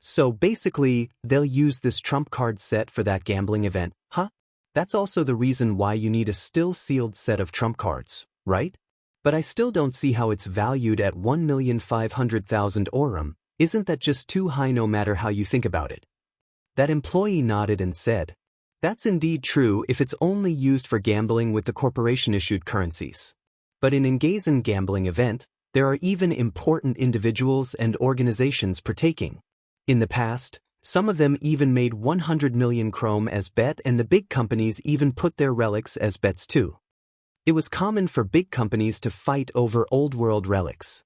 So basically, they'll use this trump card set for that gambling event, huh? That's also the reason why you need a still sealed set of trump cards, right? But I still don't see how it's valued at 1,500,000 orum. Isn't that just too high no matter how you think about it? That employee nodded and said, that's indeed true if it's only used for gambling with the corporation-issued currencies. But in Engazan gambling event, there are even important individuals and organizations partaking. In the past, some of them even made 100 million chrome as bet, and the big companies even put their relics as bets too. It was common for big companies to fight over old world relics.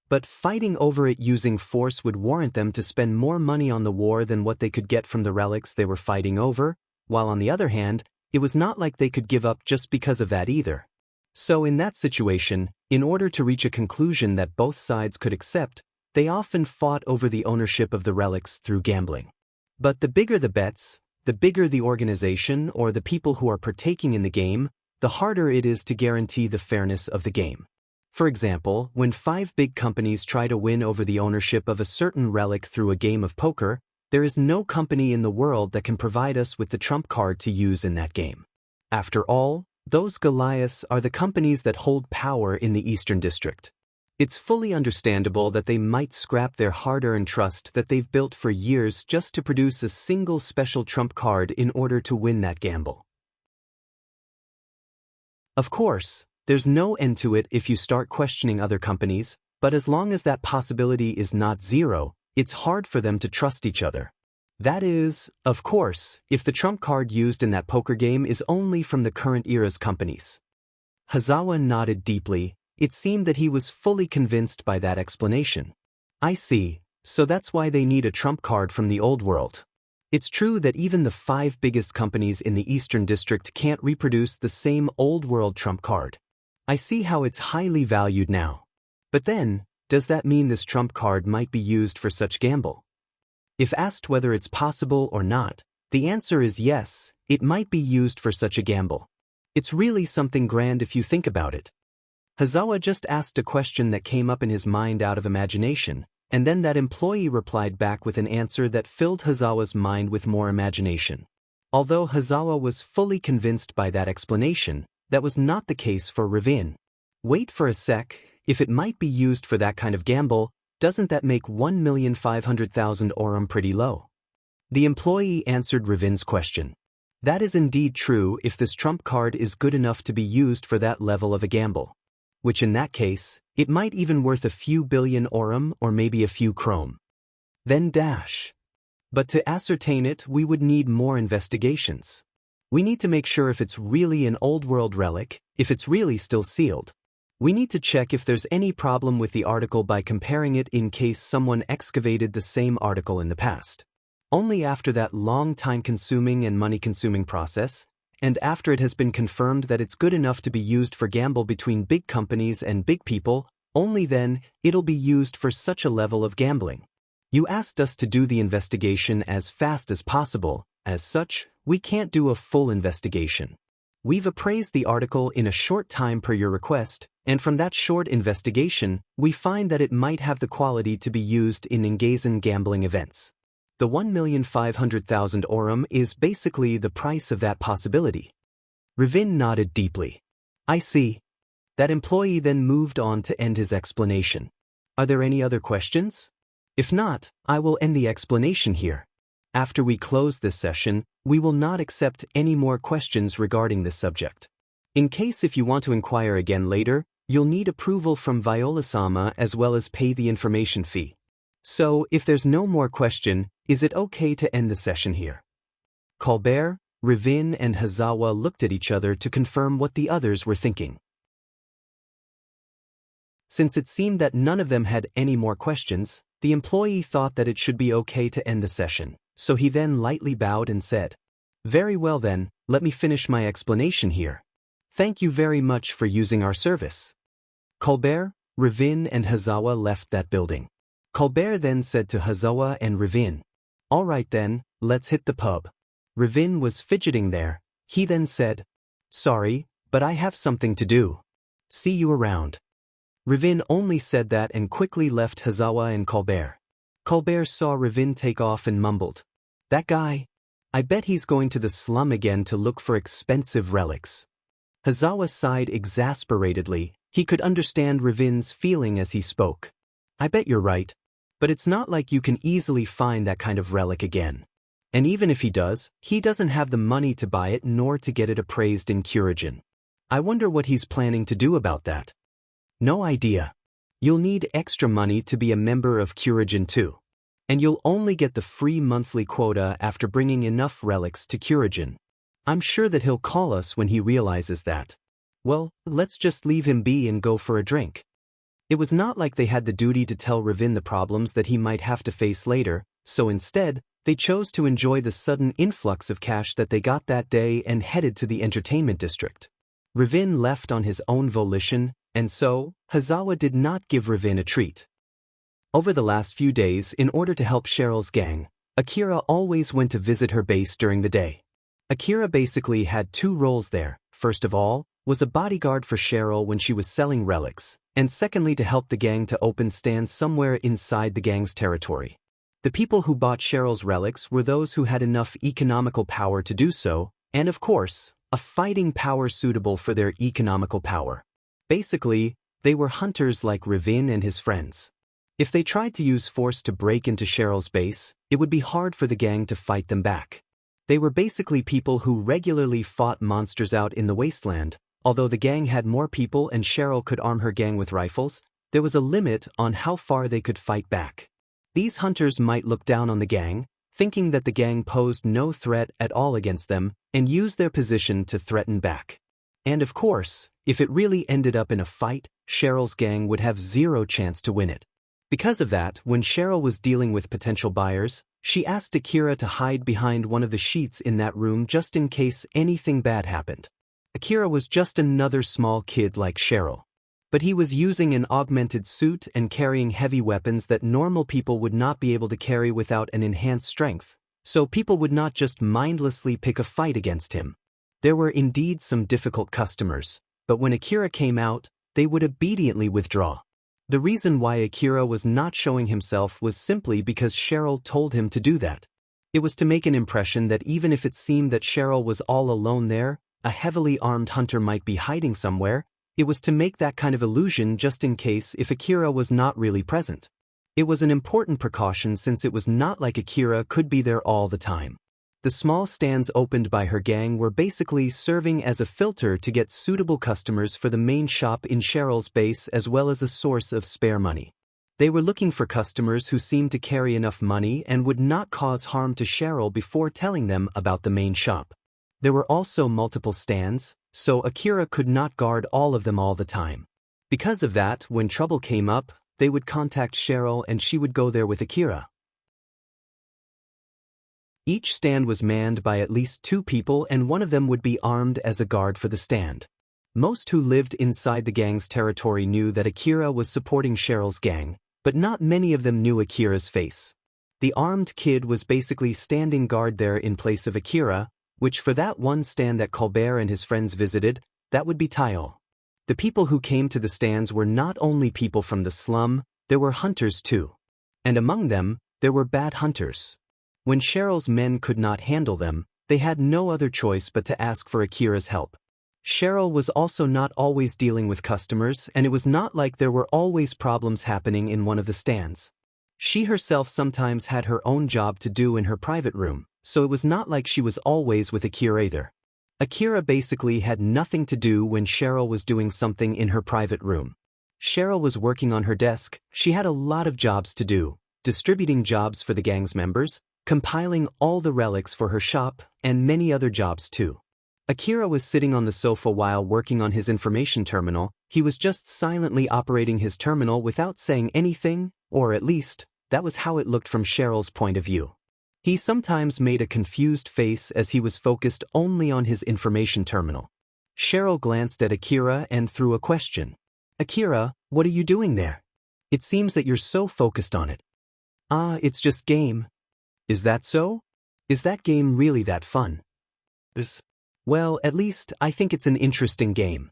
But fighting over it using force would warrant them to spend more money on the war than what they could get from the relics they were fighting over, while on the other hand, it was not like they could give up just because of that either. So in that situation, in order to reach a conclusion that both sides could accept, they often fought over the ownership of the relics through gambling. But the bigger the bets, the bigger the organization or the people who are partaking in the game, the harder it is to guarantee the fairness of the game. For example, when 5 big companies try to win over the ownership of a certain relic through a game of poker, there is no company in the world that can provide us with the trump card to use in that game. After all, those Goliaths are the companies that hold power in the Eastern District. It's fully understandable that they might scrap their hard-earned trust that they've built for years just to produce a single special trump card in order to win that gamble. Of course, there's no end to it if you start questioning other companies, but as long as that possibility is not zero, it's hard for them to trust each other. That is, of course, if the trump card used in that poker game is only from the current era's companies. Hazawa nodded deeply. It seemed that he was fully convinced by that explanation. I see, so that's why they need a trump card from the old world. It's true that even the 5 biggest companies in the Eastern District can't reproduce the same old world trump card. I see how it's highly valued now. But then, does that mean this trump card might be used for such gamble? If asked whether it's possible or not, the answer is yes, it might be used for such a gamble. It's really something grand if you think about it. Hazawa just asked a question that came up in his mind out of imagination, and then that employee replied back with an answer that filled Hazawa's mind with more imagination. Although Hazawa was fully convinced by that explanation, that was not the case for Ravin. Wait for a sec, if it might be used for that kind of gamble, doesn't that make 1,500,000 orum pretty low? The employee answered Ravin's question. That is indeed true if this trump card is good enough to be used for that level of a gamble. Which in that case, it might even worth a few billion orum or maybe a few chrome. Then dash. But to ascertain it, we would need more investigations. We need to make sure if it's really an old world relic, if it's really still sealed. We need to check if there's any problem with the article by comparing it in case someone excavated the same article in the past. Only after that long time-consuming and money-consuming process, and after it has been confirmed that it's good enough to be used for gamble between big companies and big people, only then it'll be used for such a level of gambling. You asked us to do the investigation as fast as possible. As such, we can't do a full investigation. We've appraised the article in a short time per your request, and from that short investigation, we find that it might have the quality to be used in Engazen gambling events. The 1,500,000 orum is basically the price of that possibility. Ravin nodded deeply. I see. That employee then moved on to end his explanation. Are there any other questions? If not, I will end the explanation here. After we close this session, we will not accept any more questions regarding this subject. In case if you want to inquire again later, you'll need approval from Viola-sama as well as pay the information fee. So, if there's no more question, is it okay to end the session here? Colbert, Ravin and Hazawa looked at each other to confirm what the others were thinking. Since it seemed that none of them had any more questions, the employee thought that it should be okay to end the session, so he then lightly bowed and said, Very well then, let me finish my explanation here. Thank you very much for using our service. Colbert, Ravin and Hazawa left that building. Colbert then said to Hazawa and Ravin, All right then, let's hit the pub. Ravin was fidgeting there. He then said, Sorry, but I have something to do. See you around. Ravin only said that and quickly left Hazawa and Colbert. Colbert saw Ravin take off and mumbled, That guy? I bet he's going to the slum again to look for expensive relics. Hazawa sighed exasperatedly. He could understand Ravin's feeling as he spoke. I bet you're right. But it's not like you can easily find that kind of relic again. And even if he does, he doesn't have the money to buy it nor to get it appraised in Curigen. I wonder what he's planning to do about that. No idea. You'll need extra money to be a member of Curigen too. And you'll only get the free monthly quota after bringing enough relics to Curigen. I'm sure that he'll call us when he realizes that. Well, let's just leave him be and go for a drink. It was not like they had the duty to tell Ravin the problems that he might have to face later, so instead, they chose to enjoy the sudden influx of cash that they got that day and headed to the entertainment district. Ravin left on his own volition, and so, Hazawa did not give Ravin a treat. Over the last few days, in order to help Cheryl's gang, Akira always went to visit her base during the day. Akira basically had 2 roles there. First of all, was a bodyguard for Cheryl when she was selling relics, and secondly to help the gang to open stands somewhere inside the gang's territory. The people who bought Cheryl's relics were those who had enough economical power to do so, and of course, a fighting power suitable for their economical power. Basically, they were hunters like Ravin and his friends. If they tried to use force to break into Cheryl's base, it would be hard for the gang to fight them back. They were basically people who regularly fought monsters out in the wasteland. Although the gang had more people and Cheryl could arm her gang with rifles, there was a limit on how far they could fight back. These hunters might look down on the gang, thinking that the gang posed no threat at all against them, and use their position to threaten back. And of course, if it really ended up in a fight, Cheryl's gang would have zero chance to win it. Because of that, when Cheryl was dealing with potential buyers, she asked Akira to hide behind one of the sheets in that room just in case anything bad happened. Akira was just another small kid like Cheryl. But he was using an augmented suit and carrying heavy weapons that normal people would not be able to carry without an enhanced strength, so people would not just mindlessly pick a fight against him. There were indeed some difficult customers, but when Akira came out, they would obediently withdraw. The reason why Akira was not showing himself was simply because Cheryl told him to do that. It was to make an impression that even if it seemed that Cheryl was all alone there, a heavily armed hunter might be hiding somewhere. It was to make that kind of illusion just in case if Akira was not really present. It was an important precaution since it was not like Akira could be there all the time. The small stands opened by her gang were basically serving as a filter to get suitable customers for the main shop in Cheryl's base as well as a source of spare money. They were looking for customers who seemed to carry enough money and would not cause harm to Cheryl before telling them about the main shop. There were also multiple stands, so Akira could not guard all of them all the time. Because of that, when trouble came up, they would contact Cheryl and she would go there with Akira. Each stand was manned by at least 2 people and one of them would be armed as a guard for the stand. Most who lived inside the gang's territory knew that Akira was supporting Cheryl's gang, but not many of them knew Akira's face. The armed kid was basically standing guard there in place of Akira, which for that one stand that Colbert and his friends visited, that would be Tile. The people who came to the stands were not only people from the slum, there were hunters too. And among them, there were bad hunters. When Cheryl's men could not handle them, they had no other choice but to ask for Akira's help. Cheryl was also not always dealing with customers, and it was not like there were always problems happening in one of the stands. She herself sometimes had her own job to do in her private room, so it was not like she was always with Akira either. Akira basically had nothing to do when Cheryl was doing something in her private room. Cheryl was working on her desk, she had a lot of jobs to do, distributing jobs for the gang's members, compiling all the relics for her shop, and many other jobs too. Akira was sitting on the sofa while working on his information terminal. He was just silently operating his terminal without saying anything, or at least, that was how it looked from Cheryl's point of view. He sometimes made a confused face as he was focused only on his information terminal. Cheryl glanced at Akira and threw a question. "Akira, what are you doing there? It seems that you're so focused on it." It's just game." "Is that so? Is that game really that fun?" "Well, at least I think it's an interesting game."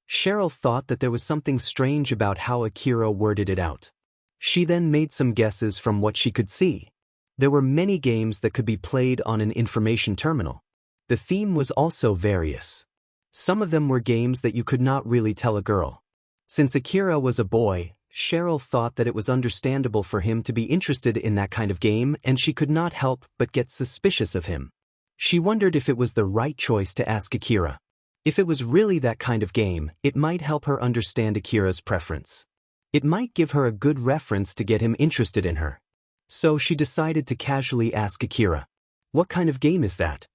Cheryl thought that there was something strange about how Akira worded it out. She then made some guesses from what she could see. There were many games that could be played on an information terminal. The theme was also various. Some of them were games that you could not really tell a girl. Since Akira was a boy, Cheryl thought that it was understandable for him to be interested in that kind of game, and she could not help but get suspicious of him. She wondered if it was the right choice to ask Akira. If it was really that kind of game, it might help her understand Akira's preference. It might give her a good reference to get him interested in her. So she decided to casually ask Akira, "What kind of game is that?"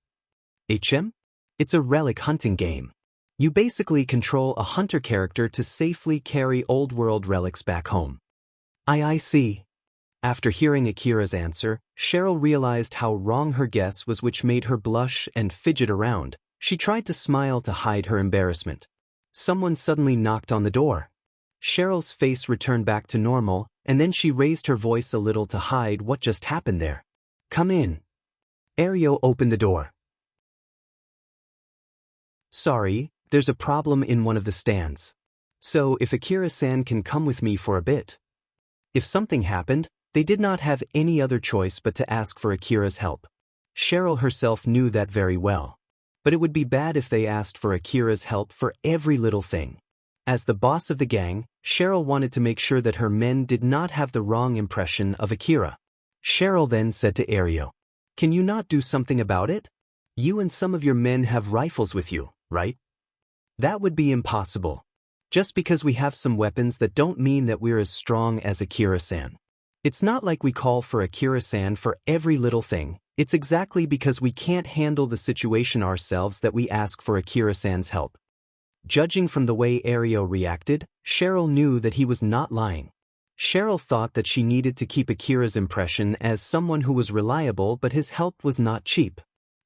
"HM? It's a relic hunting game. You basically control a hunter character to safely carry old-world relics back home." I see." After hearing Akira's answer, Cheryl realized how wrong her guess was, which made her blush and fidget around. She tried to smile to hide her embarrassment. Someone suddenly knocked on the door. Cheryl's face returned back to normal, and then she raised her voice a little to hide what just happened there. "Come in." Ario opened the door. "Sorry, there's a problem in one of the stands. So if Akira-san can come with me for a bit." If something happened, they did not have any other choice but to ask for Akira's help. Cheryl herself knew that very well. But it would be bad if they asked for Akira's help for every little thing. As the boss of the gang, Cheryl wanted to make sure that her men did not have the wrong impression of Akira. Cheryl then said to Ario, "Can you not do something about it? You and some of your men have rifles with you, right? That would be impossible. Just because we have some weapons, that don't mean that we're as strong as Akira-san. It's not like we call for Akira-san for every little thing. It's exactly because we can't handle the situation ourselves that we ask for Akira-san's help. Judging from the way Ario reacted, Cheryl knew that he was not lying. Cheryl thought that she needed to keep Akira's impression as someone who was reliable, but his help was not cheap.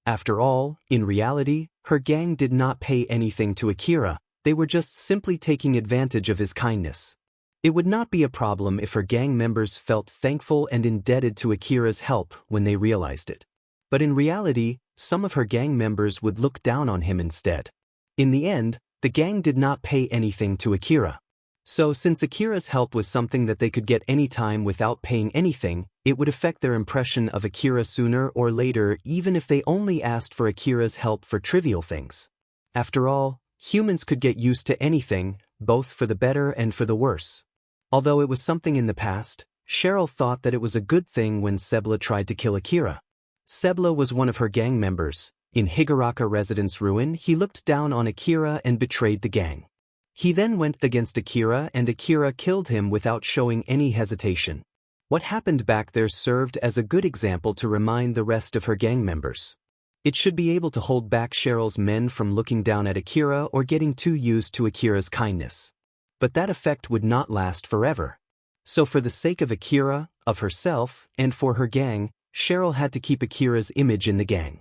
After all, in reality, her gang did not pay anything to Akira, they were just simply taking advantage of his kindness. It would not be a problem if her gang members felt thankful and indebted to Akira's help when they realized it. But in reality, some of her gang members would look down on him instead. In the end, the gang did not pay anything to Akira. So since Akira's help was something that they could get anytime without paying anything, it would affect their impression of Akira sooner or later, even if they only asked for Akira's help for trivial things. After all, humans could get used to anything, both for the better and for the worse. Although it was something in the past, Cheryl thought that it was a good thing when Sebla tried to kill Akira. Sebla was one of her gang members. In Higuraka Residence Ruin, he looked down on Akira and betrayed the gang. He then went against Akira and Akira killed him without showing any hesitation. What happened back there served as a good example to remind the rest of her gang members. It should be able to hold back Cheryl's men from looking down at Akira or getting too used to Akira's kindness. But that effect would not last forever. So for the sake of Akira, of herself, and for her gang, Cheryl had to keep Akira's image in the gang.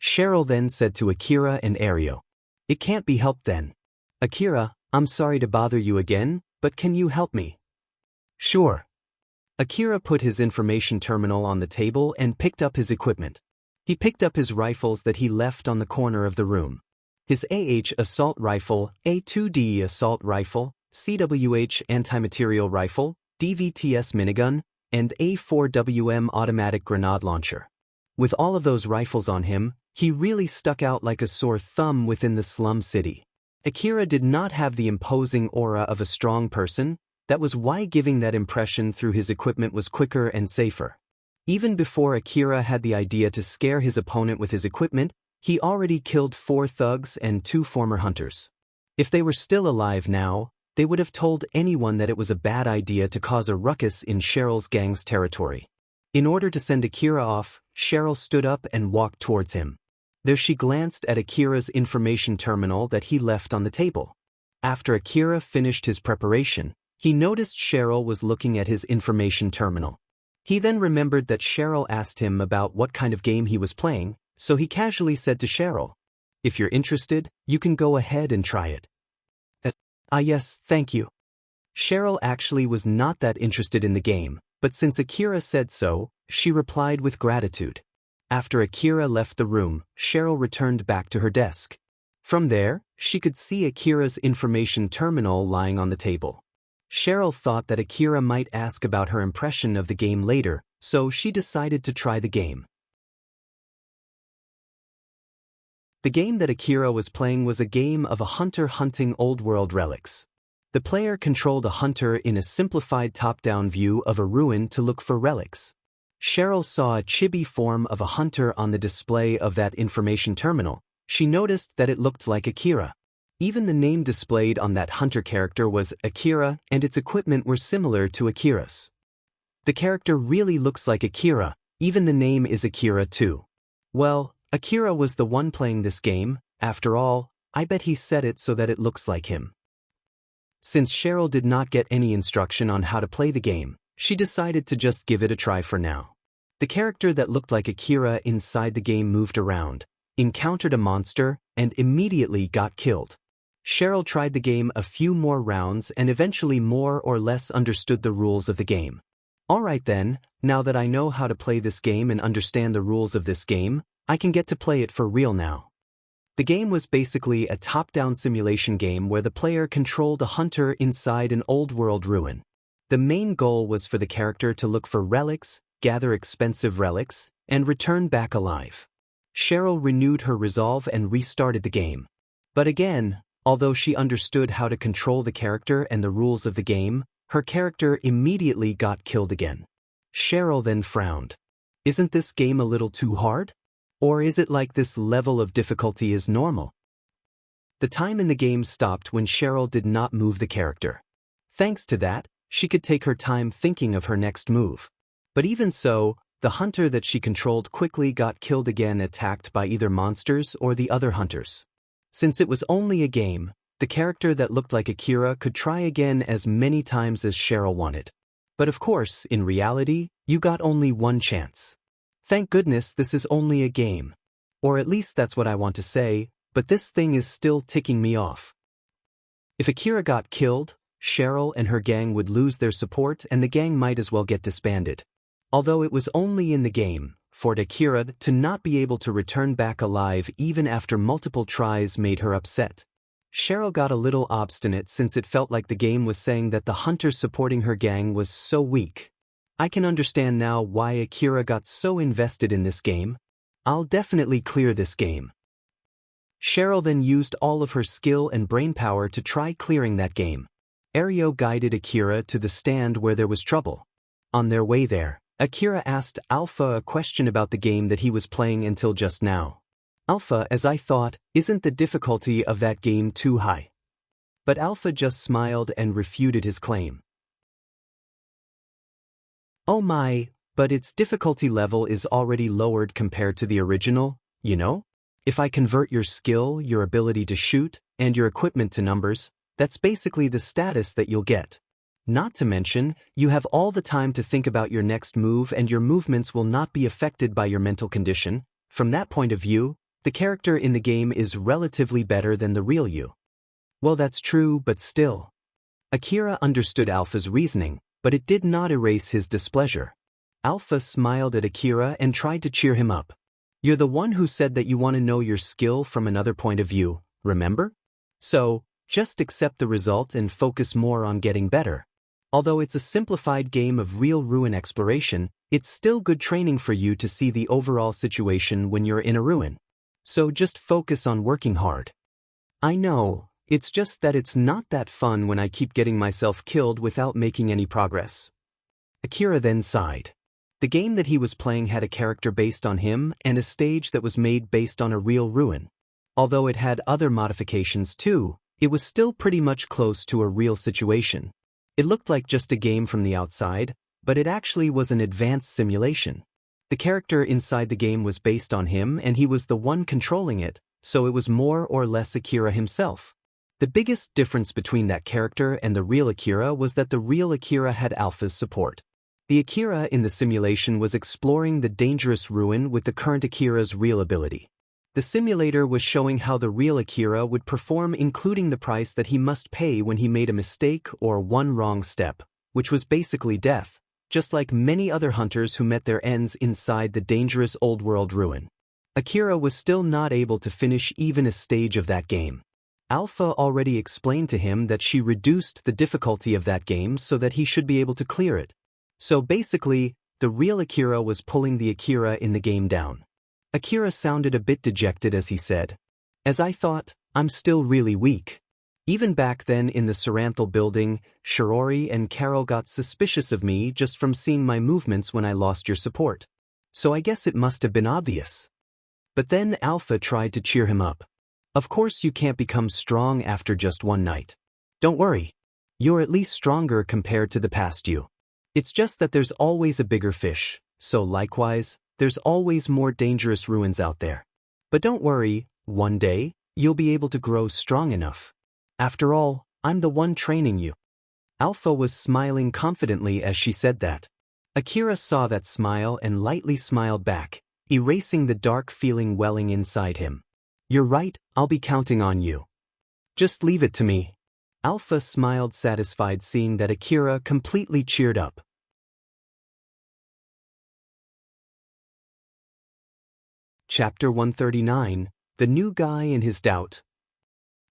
Cheryl then said to Akira and Ario, "It can't be helped then. Akira, I'm sorry to bother you again, but can you help me?" "Sure." Akira put his information terminal on the table and picked up his equipment. He picked up his rifles that he left on the corner of the room. His AH assault rifle, A2D assault rifle, CWH anti-material rifle, DVTS minigun, and A4WM automatic grenade launcher. With all of those rifles on him, he really stuck out like a sore thumb within the slum city. Akira did not have the imposing aura of a strong person. That was why giving that impression through his equipment was quicker and safer. Even before Akira had the idea to scare his opponent with his equipment, he already killed 4 thugs and 2 former hunters. If they were still alive now, they would have told anyone that it was a bad idea to cause a ruckus in Cheryl's gang's territory. In order to send Akira off, Cheryl stood up and walked towards him. There she glanced at Akira's information terminal that he left on the table. After Akira finished his preparation, he noticed Cheryl was looking at his information terminal. He then remembered that Cheryl asked him about what kind of game he was playing, so he casually said to Cheryl, "If you're interested, you can go ahead and try it." Yes, thank you." Cheryl actually was not that interested in the game, but since Akira said so, she replied with gratitude. After Akira left the room, Cheryl returned back to her desk. From there, she could see Akira's information terminal lying on the table. Cheryl thought that Akira might ask about her impression of the game later, so she decided to try the game. The game that Akira was playing was a game of a hunter hunting old-world relics. The player controlled a hunter in a simplified top-down view of a ruin to look for relics. Cheryl saw a chibi form of a hunter on the display of that information terminal. She noticed that it looked like Akira. Even the name displayed on that hunter character was Akira, and its equipment were similar to Akira's. The character really looks like Akira, even the name is Akira too. Well, Akira was the one playing this game. After all, I bet he set it so that it looks like him. Since Cheryl did not get any instruction on how to play the game, she decided to just give it a try for now. The character that looked like Akira inside the game moved around, encountered a monster, and immediately got killed. Cheryl tried the game a few more rounds and eventually more or less understood the rules of the game. Alright then, now that I know how to play this game and understand the rules of this game, I can get to play it for real now. The game was basically a top-down simulation game where the player controlled a hunter inside an old-world ruin. The main goal was for the character to look for relics, gather expensive relics, and return back alive. Cheryl renewed her resolve and restarted the game. But again, although she understood how to control the character and the rules of the game, her character immediately got killed again. Cheryl then frowned. Isn't this game a little too hard? Or is it like this level of difficulty is normal? The time in the game stopped when Cheryl did not move the character. Thanks to that, she could take her time thinking of her next move. But even so, the hunter that she controlled quickly got killed again, attacked by either monsters or the other hunters. Since it was only a game, the character that looked like Akira could try again as many times as Cheryl wanted. But of course, in reality, you got only one chance. Thank goodness this is only a game. Or at least that's what I want to say, but this thing is still ticking me off. If Akira got killed, Cheryl and her gang would lose their support and the gang might as well get disbanded. Although it was only in the game, for Akira to not be able to return back alive even after multiple tries made her upset. Cheryl got a little obstinate since it felt like the game was saying that the hunter supporting her gang was so weak. I can understand now why Akira got so invested in this game. I'll definitely clear this game. Cheryl then used all of her skill and brainpower to try clearing that game. Ario guided Akira to the stand where there was trouble. On their way there, Akira asked Alpha a question about the game that he was playing until just now. Alpha, as I thought, isn't the difficulty of that game too high? But Alpha just smiled and refuted his claim. Oh my, but its difficulty level is already lowered compared to the original, you know? If I convert your skill, your ability to shoot, and your equipment to numbers, that's basically the status that you'll get. Not to mention, you have all the time to think about your next move and your movements will not be affected by your mental condition. From that point of view, the character in the game is relatively better than the real you. Well, that's true, but still. Akira understood Alpha's reasoning, but it did not erase his displeasure. Alpha smiled at Akira and tried to cheer him up. You're the one who said that you want to know your skill from another point of view, remember? So, just accept the result and focus more on getting better. Although it's a simplified game of real ruin exploration, it's still good training for you to see the overall situation when you're in a ruin. So just focus on working hard. I know, it's just that it's not that fun when I keep getting myself killed without making any progress. Akira then sighed. The game that he was playing had a character based on him and a stage that was made based on a real ruin. Although it had other modifications too, it was still pretty much close to a real situation. It looked like just a game from the outside, but it actually was an advanced simulation. The character inside the game was based on him and he was the one controlling it, so it was more or less Akira himself. The biggest difference between that character and the real Akira was that the real Akira had Alpha's support. The Akira in the simulation was exploring the dangerous ruin with the current Akira's real ability. The simulator was showing how the real Akira would perform, including the price that he must pay when he made a mistake or one wrong step, which was basically death, just like many other hunters who met their ends inside the dangerous old world ruin. Akira was still not able to finish even a stage of that game. Alpha already explained to him that she reduced the difficulty of that game so that he should be able to clear it. So basically, the real Akira was pulling the Akira in the game down. Akira sounded a bit dejected as he said, "As I thought, I'm still really weak." Even back then in the Saranthal building, Shirori and Carol got suspicious of me just from seeing my movements when I lost your support. So I guess it must have been obvious. But then Alpha tried to cheer him up. Of course you can't become strong after just one night. Don't worry. You're at least stronger compared to the past you. It's just that there's always a bigger fish, so likewise, there's always more dangerous ruins out there. But don't worry, one day, you'll be able to grow strong enough. After all, I'm the one training you. Alpha was smiling confidently as she said that. Akira saw that smile and lightly smiled back, erasing the dark feeling welling inside him. You're right, I'll be counting on you. Just leave it to me. Alpha smiled satisfied seeing that Akira completely cheered up. Chapter 139, The New Guy and His Doubt.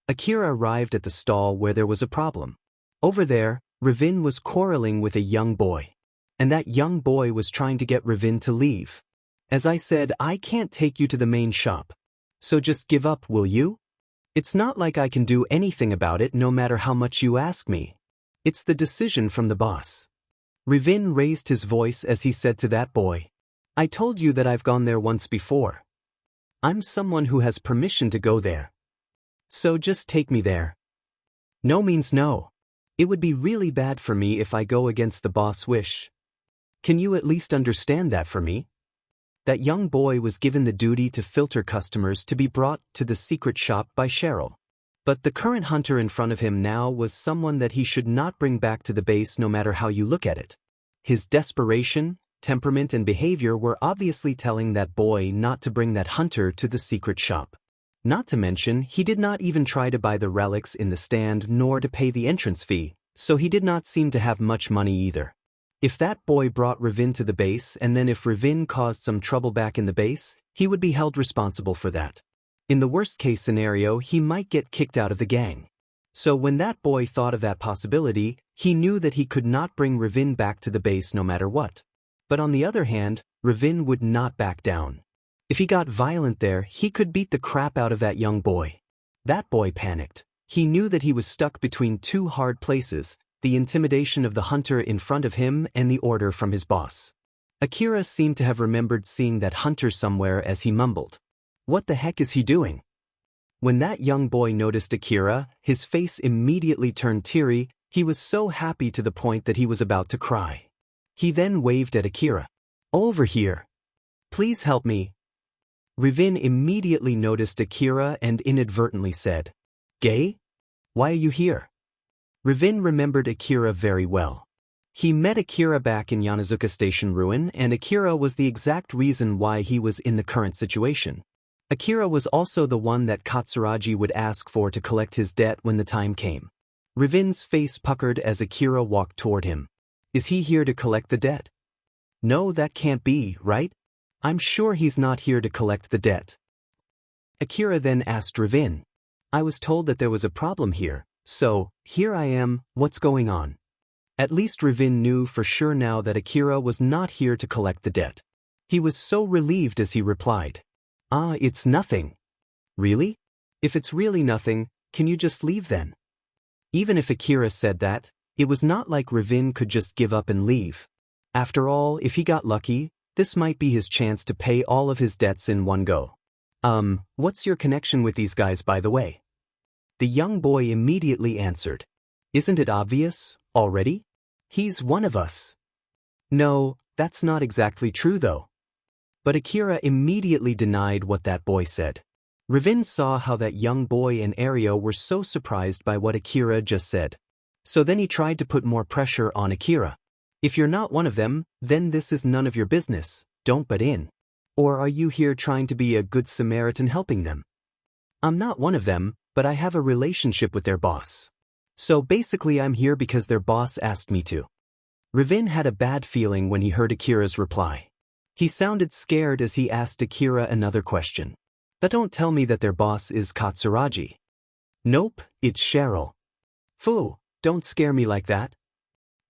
Akira arrived at the stall where there was a problem. Over there, Ravin was quarreling with a young boy. And that young boy was trying to get Ravin to leave. As I said, I can't take you to the main shop. So just give up, will you? It's not like I can do anything about it no matter how much you ask me. It's the decision from the boss. Ravin raised his voice as he said to that boy, I told you that I've gone there once before. I'm someone who has permission to go there. So just take me there. No means no. It would be really bad for me if I go against the boss' wish. Can you at least understand that for me? That young boy was given the duty to filter customers to be brought to the secret shop by Cheryl. But the current hunter in front of him now was someone that he should not bring back to the base no matter how you look at it. His desperation, temperament and behavior were obviously telling that boy not to bring that hunter to the secret shop. Not to mention, he did not even try to buy the relics in the stand nor to pay the entrance fee, so he did not seem to have much money either. If that boy brought Ravin to the base and then if Ravin caused some trouble back in the base, he would be held responsible for that. In the worst-case scenario, he might get kicked out of the gang. So when that boy thought of that possibility, he knew that he could not bring Ravin back to the base no matter what. But on the other hand, Ravin would not back down. If he got violent there, he could beat the crap out of that young boy. That boy panicked. He knew that he was stuck between two hard places, the intimidation of the hunter in front of him and the order from his boss. Akira seemed to have remembered seeing that hunter somewhere as he mumbled, "What the heck is he doing?" When that young boy noticed Akira, his face immediately turned teary. He was so happy to the point that he was about to cry. He then waved at Akira. "Over here. Please help me." Ravin immediately noticed Akira and inadvertently said, "Gay? Why are you here?" Ravin remembered Akira very well. He met Akira back in Yanazuka Station Ruin, and Akira was the exact reason why he was in the current situation. Akira was also the one that Katsuragi would ask for to collect his debt when the time came. Ravin's face puckered as Akira walked toward him. "Is he here to collect the debt?" "No, that can't be, right? I'm sure he's not here to collect the debt." Akira then asked Ravin, "I was told that there was a problem here. So, here I am, what's going on?" At least Ravin knew for sure now that Akira was not here to collect the debt. He was so relieved as he replied, It's nothing." "Really? If it's really nothing, can you just leave then?" Even if Akira said that, it was not like Ravin could just give up and leave. After all, if he got lucky, this might be his chance to pay all of his debts in one go. What's your connection with these guys, by the way?" The young boy immediately answered, "Isn't it obvious, already? He's one of us." "No, that's not exactly true though." But Akira immediately denied what that boy said. Ravin saw how that young boy and Ario were so surprised by what Akira just said. So then he tried to put more pressure on Akira. "If you're not one of them, then this is none of your business, don't butt in. Or are you here trying to be a good Samaritan helping them?" "I'm not one of them, but I have a relationship with their boss. So basically I'm here because their boss asked me to." Ravin had a bad feeling when he heard Akira's reply. He sounded scared as he asked Akira another question. "That don't tell me that their boss is Katsuragi." "Nope, it's Cheryl." "Phew, don't scare me like that."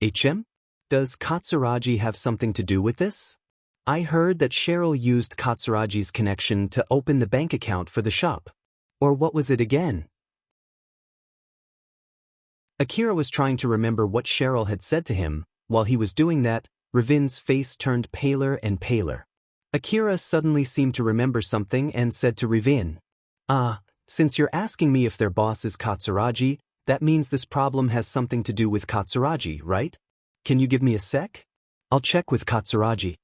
"HM? Does Katsuragi have something to do with this? I heard that Cheryl used Katsuragi's connection to open the bank account for the shop. Or what was it again?" Akira was trying to remember what Cheryl had said to him. While he was doing that, Ravin's face turned paler and paler. Akira suddenly seemed to remember something and said to Ravin, Since you're asking me if their boss is Katsuragi, that means this problem has something to do with Katsuragi, right? Can you give me a sec? I'll check with Katsuragi."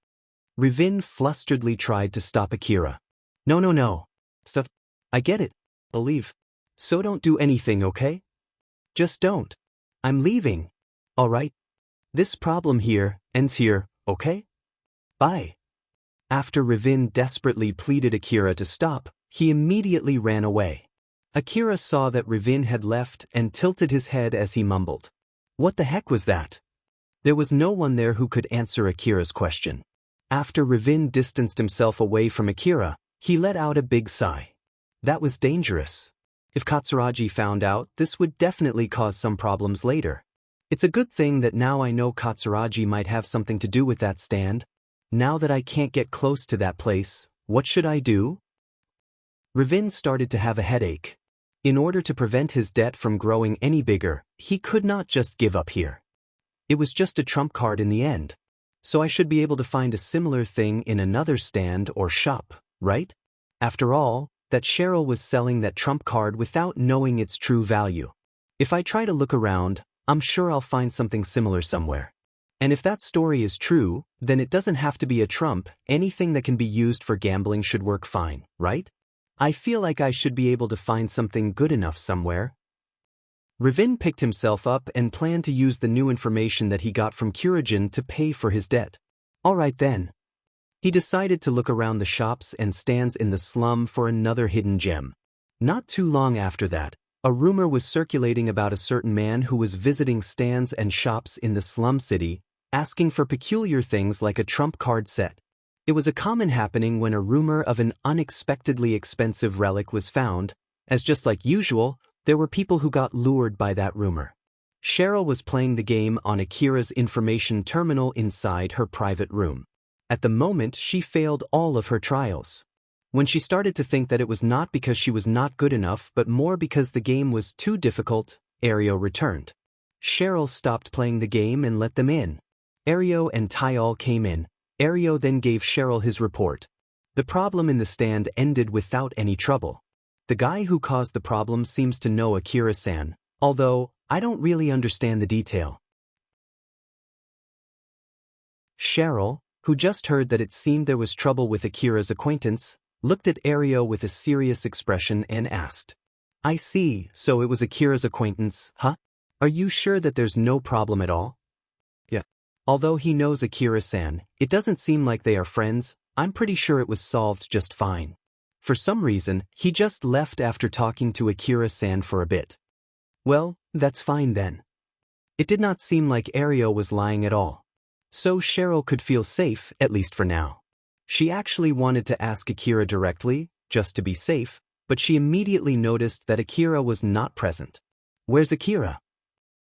Ravin flusteredly tried to stop Akira. No. Stop. I get it. Believe. So don't do anything, okay? Just don't. I'm leaving. All right? This problem here ends here, okay? Bye. After Ravin desperately pleaded Akira to stop, he immediately ran away. Akira saw that Ravin had left and tilted his head as he mumbled, "What the heck was that?" There was no one there who could answer Akira's question. After Ravin distanced himself away from Akira, he let out a big sigh. That was dangerous. If Katsuragi found out, this would definitely cause some problems later. It's a good thing that now I know Katsuragi might have something to do with that stand. Now that I can't get close to that place, what should I do? Ravin started to have a headache. In order to prevent his debt from growing any bigger, he could not just give up here. It was just a trump card in the end. So I should be able to find a similar thing in another stand or shop, right? After all, that Cheryl was selling that trump card without knowing its true value. If I try to look around, I'm sure I'll find something similar somewhere. And if that story is true, then it doesn't have to be a trump, anything that can be used for gambling should work fine, right? I feel like I should be able to find something good enough somewhere. Ravin picked himself up and planned to use the new information that he got from Kurajin to pay for his debt. Alright then. He decided to look around the shops and stands in the slum for another hidden gem. Not too long after that, a rumor was circulating about a certain man who was visiting stands and shops in the slum city, asking for peculiar things like a trump card set. It was a common happening when a rumor of an unexpectedly expensive relic was found, as just like usual, there were people who got lured by that rumor. Cheryl was playing the game on Akira's information terminal inside her private room. At the moment, she failed all of her trials. When she started to think that it was not because she was not good enough but more because the game was too difficult, Ario returned. Cheryl stopped playing the game and let them in. Ario and Tyal came in. Ario then gave Cheryl his report. The problem in the stand ended without any trouble. The guy who caused the problem seems to know Akira-san, although I don't really understand the detail. Cheryl, who just heard that it seemed there was trouble with Akira's acquaintance, looked at Ario with a serious expression and asked, I see, so it was Akira's acquaintance, huh? Are you sure that there's no problem at all? Yeah. Although he knows Akira-san, it doesn't seem like they are friends. I'm pretty sure it was solved just fine. For some reason, he just left after talking to Akira-san for a bit. Well, that's fine then. It did not seem like Ario was lying at all. So Cheryl could feel safe, at least for now. She actually wanted to ask Akira directly, just to be safe, but she immediately noticed that Akira was not present. Where's Akira?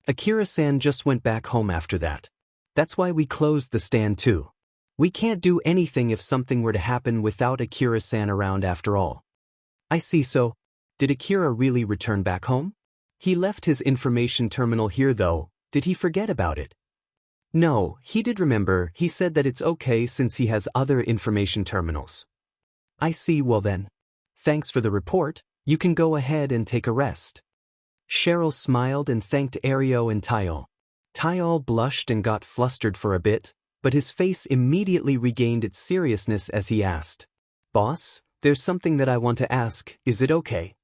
Akira-san just went back home after that. That's why we closed the stand too. We can't do anything if something were to happen without Akira-san around after all. I see, so did Akira really return back home? He left his information terminal here though. Did he forget about it? No, he did remember. He said that it's okay since he has other information terminals. I see, well then. Thanks for the report. You can go ahead and take a rest. Cheryl smiled and thanked Ario and Tyal. Tyal blushed and got flustered for a bit, but his face immediately regained its seriousness as he asked, Boss, there's something that I want to ask, is it okay?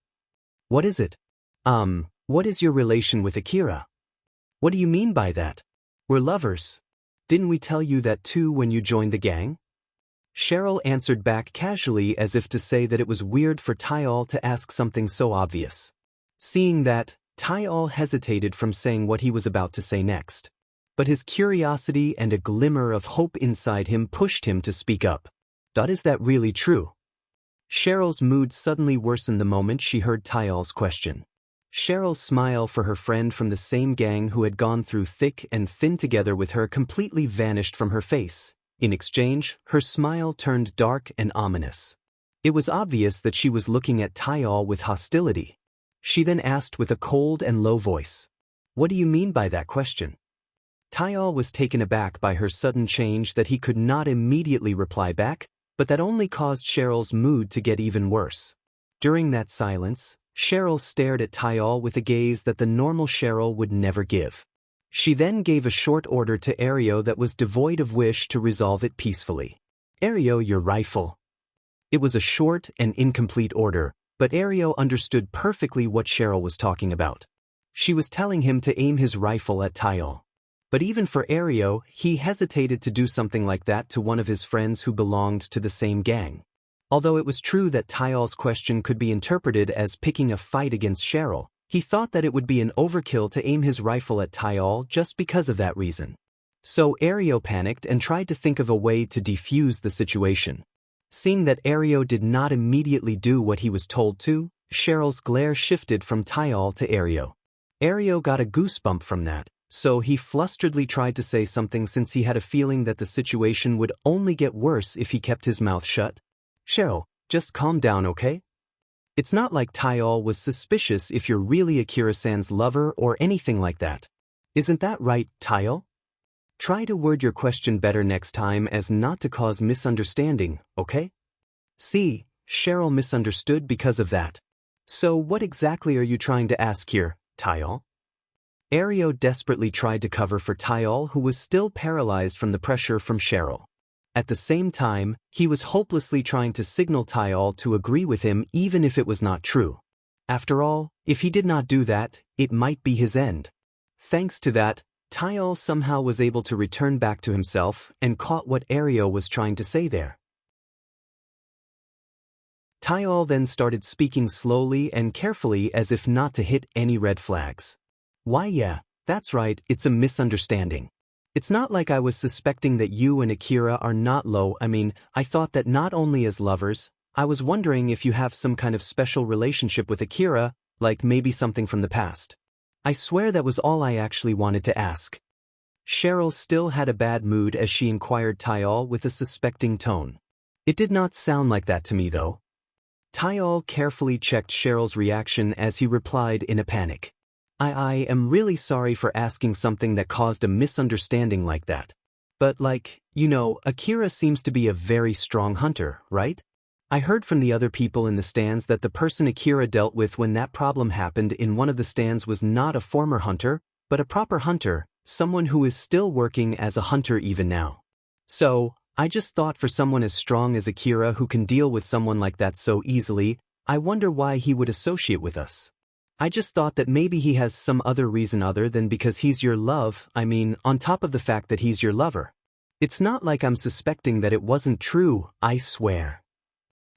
What is it? What is your relation with Akira? What do you mean by that? We're lovers. Didn't we tell you that too when you joined the gang? Cheryl answered back casually as if to say that it was weird for Tyal to ask something so obvious. Seeing that, Tyal hesitated from saying what he was about to say next. But his curiosity and a glimmer of hope inside him pushed him to speak up. Is that really true? Cheryl's mood suddenly worsened the moment she heard Tyal's question. Cheryl's smile for her friend from the same gang who had gone through thick and thin together with her completely vanished from her face. In exchange, her smile turned dark and ominous. It was obvious that she was looking at Tyal with hostility. She then asked with a cold and low voice, What do you mean by that question? Tyal was taken aback by her sudden change that he could not immediately reply back, but that only caused Cheryl's mood to get even worse. During that silence, Cheryl stared at Tyal with a gaze that the normal Cheryl would never give. She then gave a short order to Ario that was devoid of wish to resolve it peacefully. Ario, your rifle. It was a short and incomplete order, but Ario understood perfectly what Cheryl was talking about. She was telling him to aim his rifle at Tyal. But even for Ario, he hesitated to do something like that to one of his friends who belonged to the same gang. Although it was true that Tyal's question could be interpreted as picking a fight against Cheryl, he thought that it would be an overkill to aim his rifle at Tyal just because of that reason. So Ario panicked and tried to think of a way to defuse the situation. Seeing that Ario did not immediately do what he was told to, Cheryl's glare shifted from Tyal to Ario. Ario got a goosebump from that, so he flusteredly tried to say something since he had a feeling that the situation would only get worse if he kept his mouth shut. Cheryl, just calm down, okay? It's not like Tyal was suspicious if you're really Akira-san's lover or anything like that. Isn't that right, Tyal? Try to word your question better next time as not to cause misunderstanding, okay? See, Cheryl misunderstood because of that. So what exactly are you trying to ask here, Tyal? Ario desperately tried to cover for Tyal, who was still paralyzed from the pressure from Cheryl. At the same time, he was hopelessly trying to signal Tyal to agree with him even if it was not true. After all, if he did not do that, it might be his end. Thanks to that, Tyal somehow was able to return back to himself and caught what Ario was trying to say there. Tyal then started speaking slowly and carefully as if not to hit any red flags. Why yeah, that's right, it's a misunderstanding. It's not like I was suspecting that you and Akira are not low. I thought that not only as lovers, I was wondering if you have some kind of special relationship with Akira, like maybe something from the past. I swear that was all I actually wanted to ask. Cheryl still had a bad mood as she inquired Tyal with a suspecting tone. It did not sound like that to me though. Tyal carefully checked Cheryl's reaction as he replied in a panic. I am really sorry for asking something that caused a misunderstanding like that. But Akira seems to be a very strong hunter, right? I heard from the other people in the stands that the person Akira dealt with when that problem happened in one of the stands was not a former hunter, but a proper hunter, someone who is still working as a hunter even now. So, I just thought for someone as strong as Akira who can deal with someone like that so easily, I wonder why he would associate with us. I just thought that maybe he has some other reason other than because he's your love, on top of the fact that he's your lover. It's not like I'm suspecting that it wasn't true, I swear.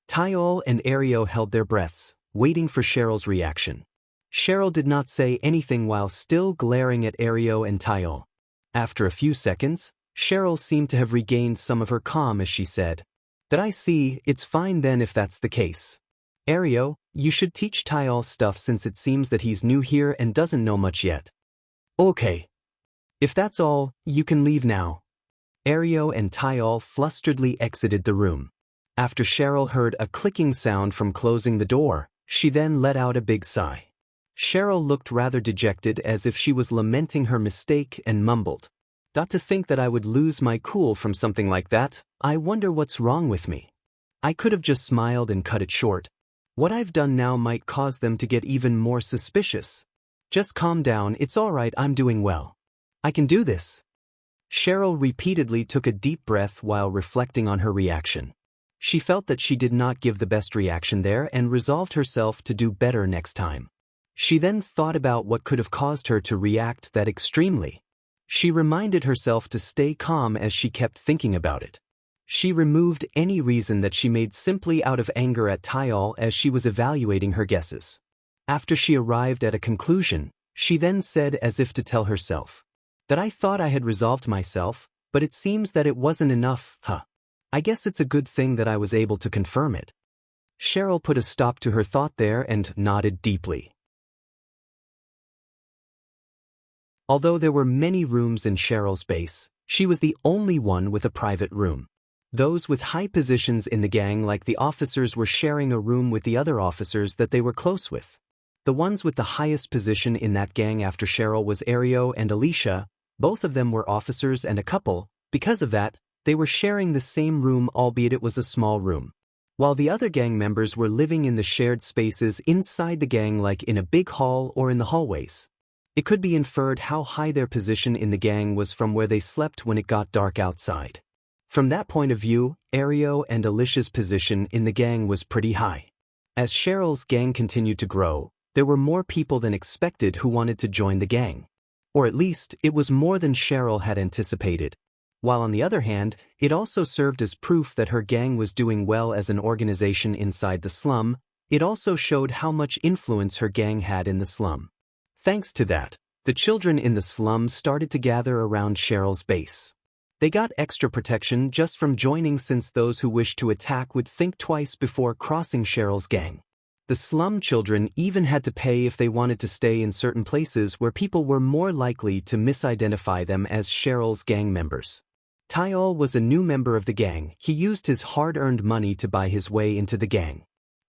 Tyal and Ario held their breaths, waiting for Cheryl's reaction. Cheryl did not say anything while still glaring at Ario and Tyal. After a few seconds, Cheryl seemed to have regained some of her calm as she said, "That I see, it's fine then if that's the case. Ario, you should teach Tyal stuff since it seems that he's new here and doesn't know much yet." "Okay. If that's all, you can leave now." Ario and Tyal flusteredly exited the room. After Cheryl heard a clicking sound from closing the door, she then let out a big sigh. Cheryl looked rather dejected as if she was lamenting her mistake and mumbled, "Not to think that I would lose my cool from something like that. I wonder what's wrong with me. I could have just smiled and cut it short. What I've done now might cause them to get even more suspicious. Just calm down, it's all right, I'm doing well. I can do this." Cheryl repeatedly took a deep breath while reflecting on her reaction. She felt that she did not give the best reaction there and resolved herself to do better next time. She then thought about what could have caused her to react that extremely. She reminded herself to stay calm as she kept thinking about it. She removed any reason that she made simply out of anger at Tyal as she was evaluating her guesses. After she arrived at a conclusion, she then said as if to tell herself, "That I thought I had resolved myself, but it seems that it wasn't enough, huh? I guess it's a good thing that I was able to confirm it." Cheryl put a stop to her thought there and nodded deeply. Although there were many rooms in Cheryl's base, she was the only one with a private room. Those with high positions in the gang like the officers were sharing a room with the other officers that they were close with. The ones with the highest position in that gang after Cheryl was Ario and Alicia. Both of them were officers and a couple. Because of that, they were sharing the same room, albeit it was a small room. While the other gang members were living in the shared spaces inside the gang like in a big hall or in the hallways. It could be inferred how high their position in the gang was from where they slept when it got dark outside. From that point of view, Ario and Alicia's position in the gang was pretty high. As Cheryl's gang continued to grow, there were more people than expected who wanted to join the gang. Or at least, it was more than Cheryl had anticipated. While on the other hand, it also served as proof that her gang was doing well as an organization inside the slum. It also showed how much influence her gang had in the slum. Thanks to that, the children in the slum started to gather around Cheryl's base. They got extra protection just from joining since those who wished to attack would think twice before crossing Cheryl's gang. The slum children even had to pay if they wanted to stay in certain places where people were more likely to misidentify them as Cheryl's gang members. Tyal was a new member of the gang. He used his hard-earned money to buy his way into the gang.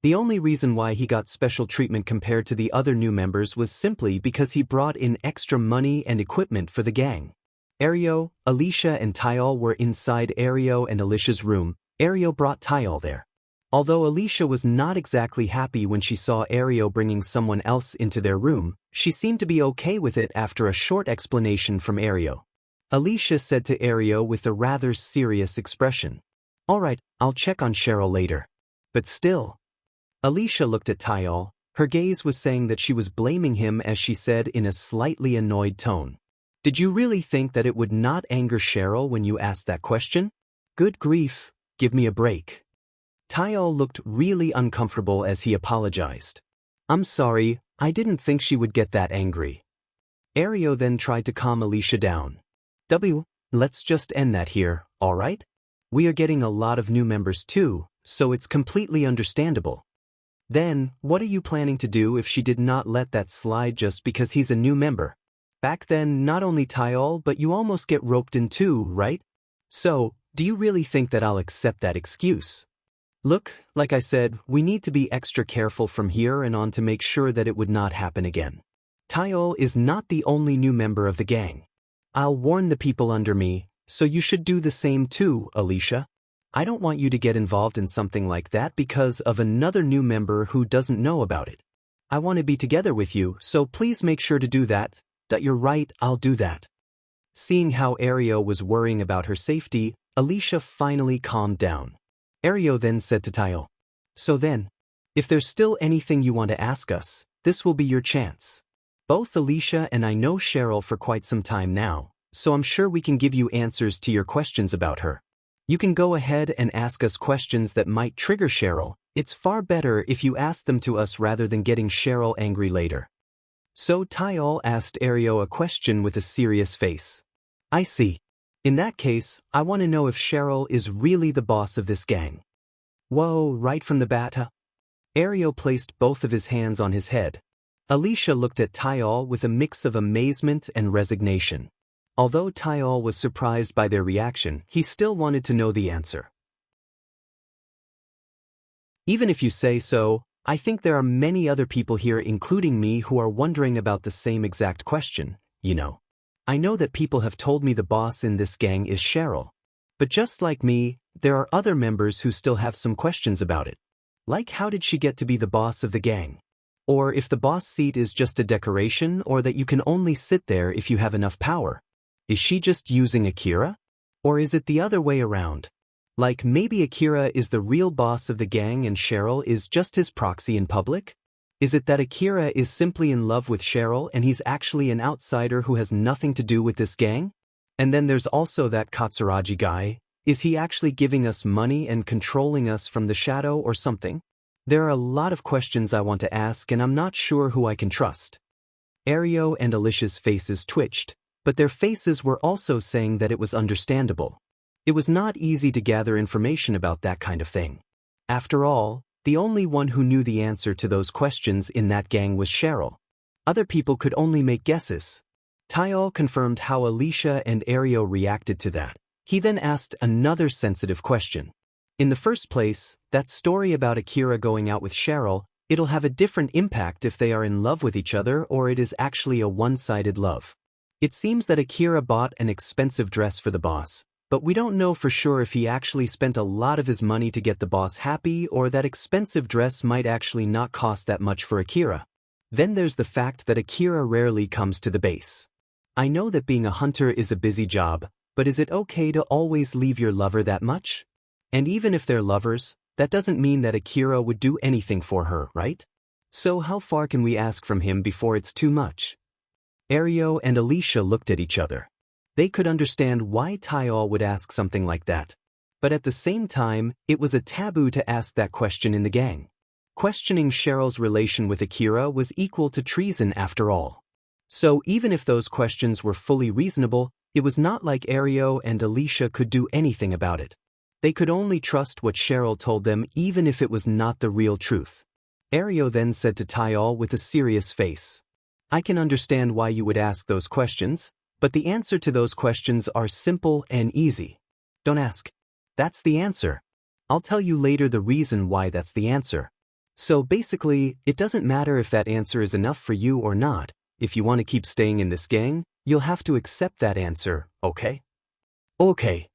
The only reason why he got special treatment compared to the other new members was simply because he brought in extra money and equipment for the gang. Ario, Alicia and Tyal were inside Ario and Alicia's room. Ario brought Tyal there. Although Alicia was not exactly happy when she saw Ario bringing someone else into their room, she seemed to be okay with it after a short explanation from Ario. Alicia said to Ario with a rather serious expression, "Alright, I'll check on Cheryl later." But still. Alicia looked at Tyal. Her gaze was saying that she was blaming him as she said in a slightly annoyed tone, "Did you really think that it would not anger Cheryl when you asked that question? Good grief, give me a break." Tyal looked really uncomfortable as he apologized. "I'm sorry, I didn't think she would get that angry." Ario then tried to calm Alicia down. Let's just end that here, alright? We are getting a lot of new members too, so it's completely understandable. Then, what are you planning to do if she did not let that slide just because he's a new member? Back then, not only Tyal but you almost get roped in too, right? So, do you really think that I'll accept that excuse? Look, like I said, we need to be extra careful from here and on to make sure that it would not happen again. Tyal is not the only new member of the gang. I'll warn the people under me, so you should do the same too, Alicia. I don't want you to get involved in something like that because of another new member who doesn't know about it. I want to be together with you, so please make sure to do that. You're right, I'll do that. Seeing how Ario was worrying about her safety, Alicia finally calmed down. Ario then said to Tyal, "So then, if there's still anything you want to ask us, this will be your chance. Both Alicia and I know Cheryl for quite some time now, so I'm sure we can give you answers to your questions about her. You can go ahead and ask us questions that might trigger Cheryl. It's far better if you ask them to us rather than getting Cheryl angry later." So Tyal asked Ario a question with a serious face. "I see. In that case, I want to know if Cheryl is really the boss of this gang." Whoa, right from the bat, huh? Ario placed both of his hands on his head. Alicia looked at Tyal with a mix of amazement and resignation. Although Tyal was surprised by their reaction, he still wanted to know the answer. "Even if you say so, I think there are many other people here including me who are wondering about the same exact question, you know. I know that people have told me the boss in this gang is Cheryl. But just like me, there are other members who still have some questions about it. Like how did she get to be the boss of the gang? Or if the boss seat is just a decoration or that you can only sit there if you have enough power. Is she just using Akira? Or is it the other way around? Like maybe Akira is the real boss of the gang and Cheryl is just his proxy in public? Is it that Akira is simply in love with Cheryl and he's actually an outsider who has nothing to do with this gang? And then there's also that Katsuragi guy. Is he actually giving us money and controlling us from the shadow or something? There are a lot of questions I want to ask and I'm not sure who I can trust." Ario and Alicia's faces twitched, but their faces were also saying that it was understandable. It was not easy to gather information about that kind of thing. After all, the only one who knew the answer to those questions in that gang was Cheryl. Other people could only make guesses. Tyal confirmed how Alicia and Ario reacted to that. He then asked another sensitive question. In the first place, that story about Akira going out with Cheryl, it'll have a different impact if they are in love with each other or it is actually a one-sided love. It seems that Akira bought an expensive dress for the boss, but we don't know for sure if he actually spent a lot of his money to get the boss happy or that expensive dress might actually not cost that much for Akira. Then there's the fact that Akira rarely comes to the base. I know that being a hunter is a busy job, but is it okay to always leave your lover that much? And even if they're lovers, that doesn't mean that Akira would do anything for her, right? So how far can we ask from him before it's too much? Ario and Alicia looked at each other. They could understand why Tyal would ask something like that. But at the same time, it was a taboo to ask that question in the gang. Questioning Cheryl's relation with Akira was equal to treason after all. So even if those questions were fully reasonable, it was not like Ario and Alicia could do anything about it. They could only trust what Cheryl told them even if it was not the real truth. Ario then said to Tyal with a serious face, "I can understand why you would ask those questions, but the answer to those questions are simple and easy. Don't ask. That's the answer. I'll tell you later the reason why that's the answer. So basically, it doesn't matter if that answer is enough for you or not. If you want to keep staying in this gang, you'll have to accept that answer, okay?" "Okay."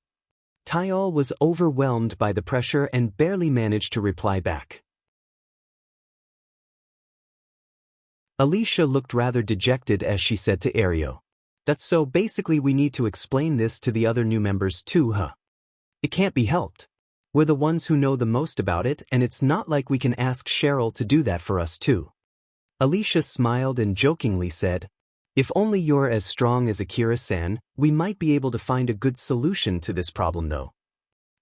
Tayal was overwhelmed by the pressure and barely managed to reply back. Alicia looked rather dejected as she said to Ario, "That's so basically we need to explain this to the other new members too, huh? It can't be helped. We're the ones who know the most about it, and it's not like we can ask Cheryl to do that for us too." Alicia smiled and jokingly said, "If only you're as strong as Akira-san, we might be able to find a good solution to this problem though."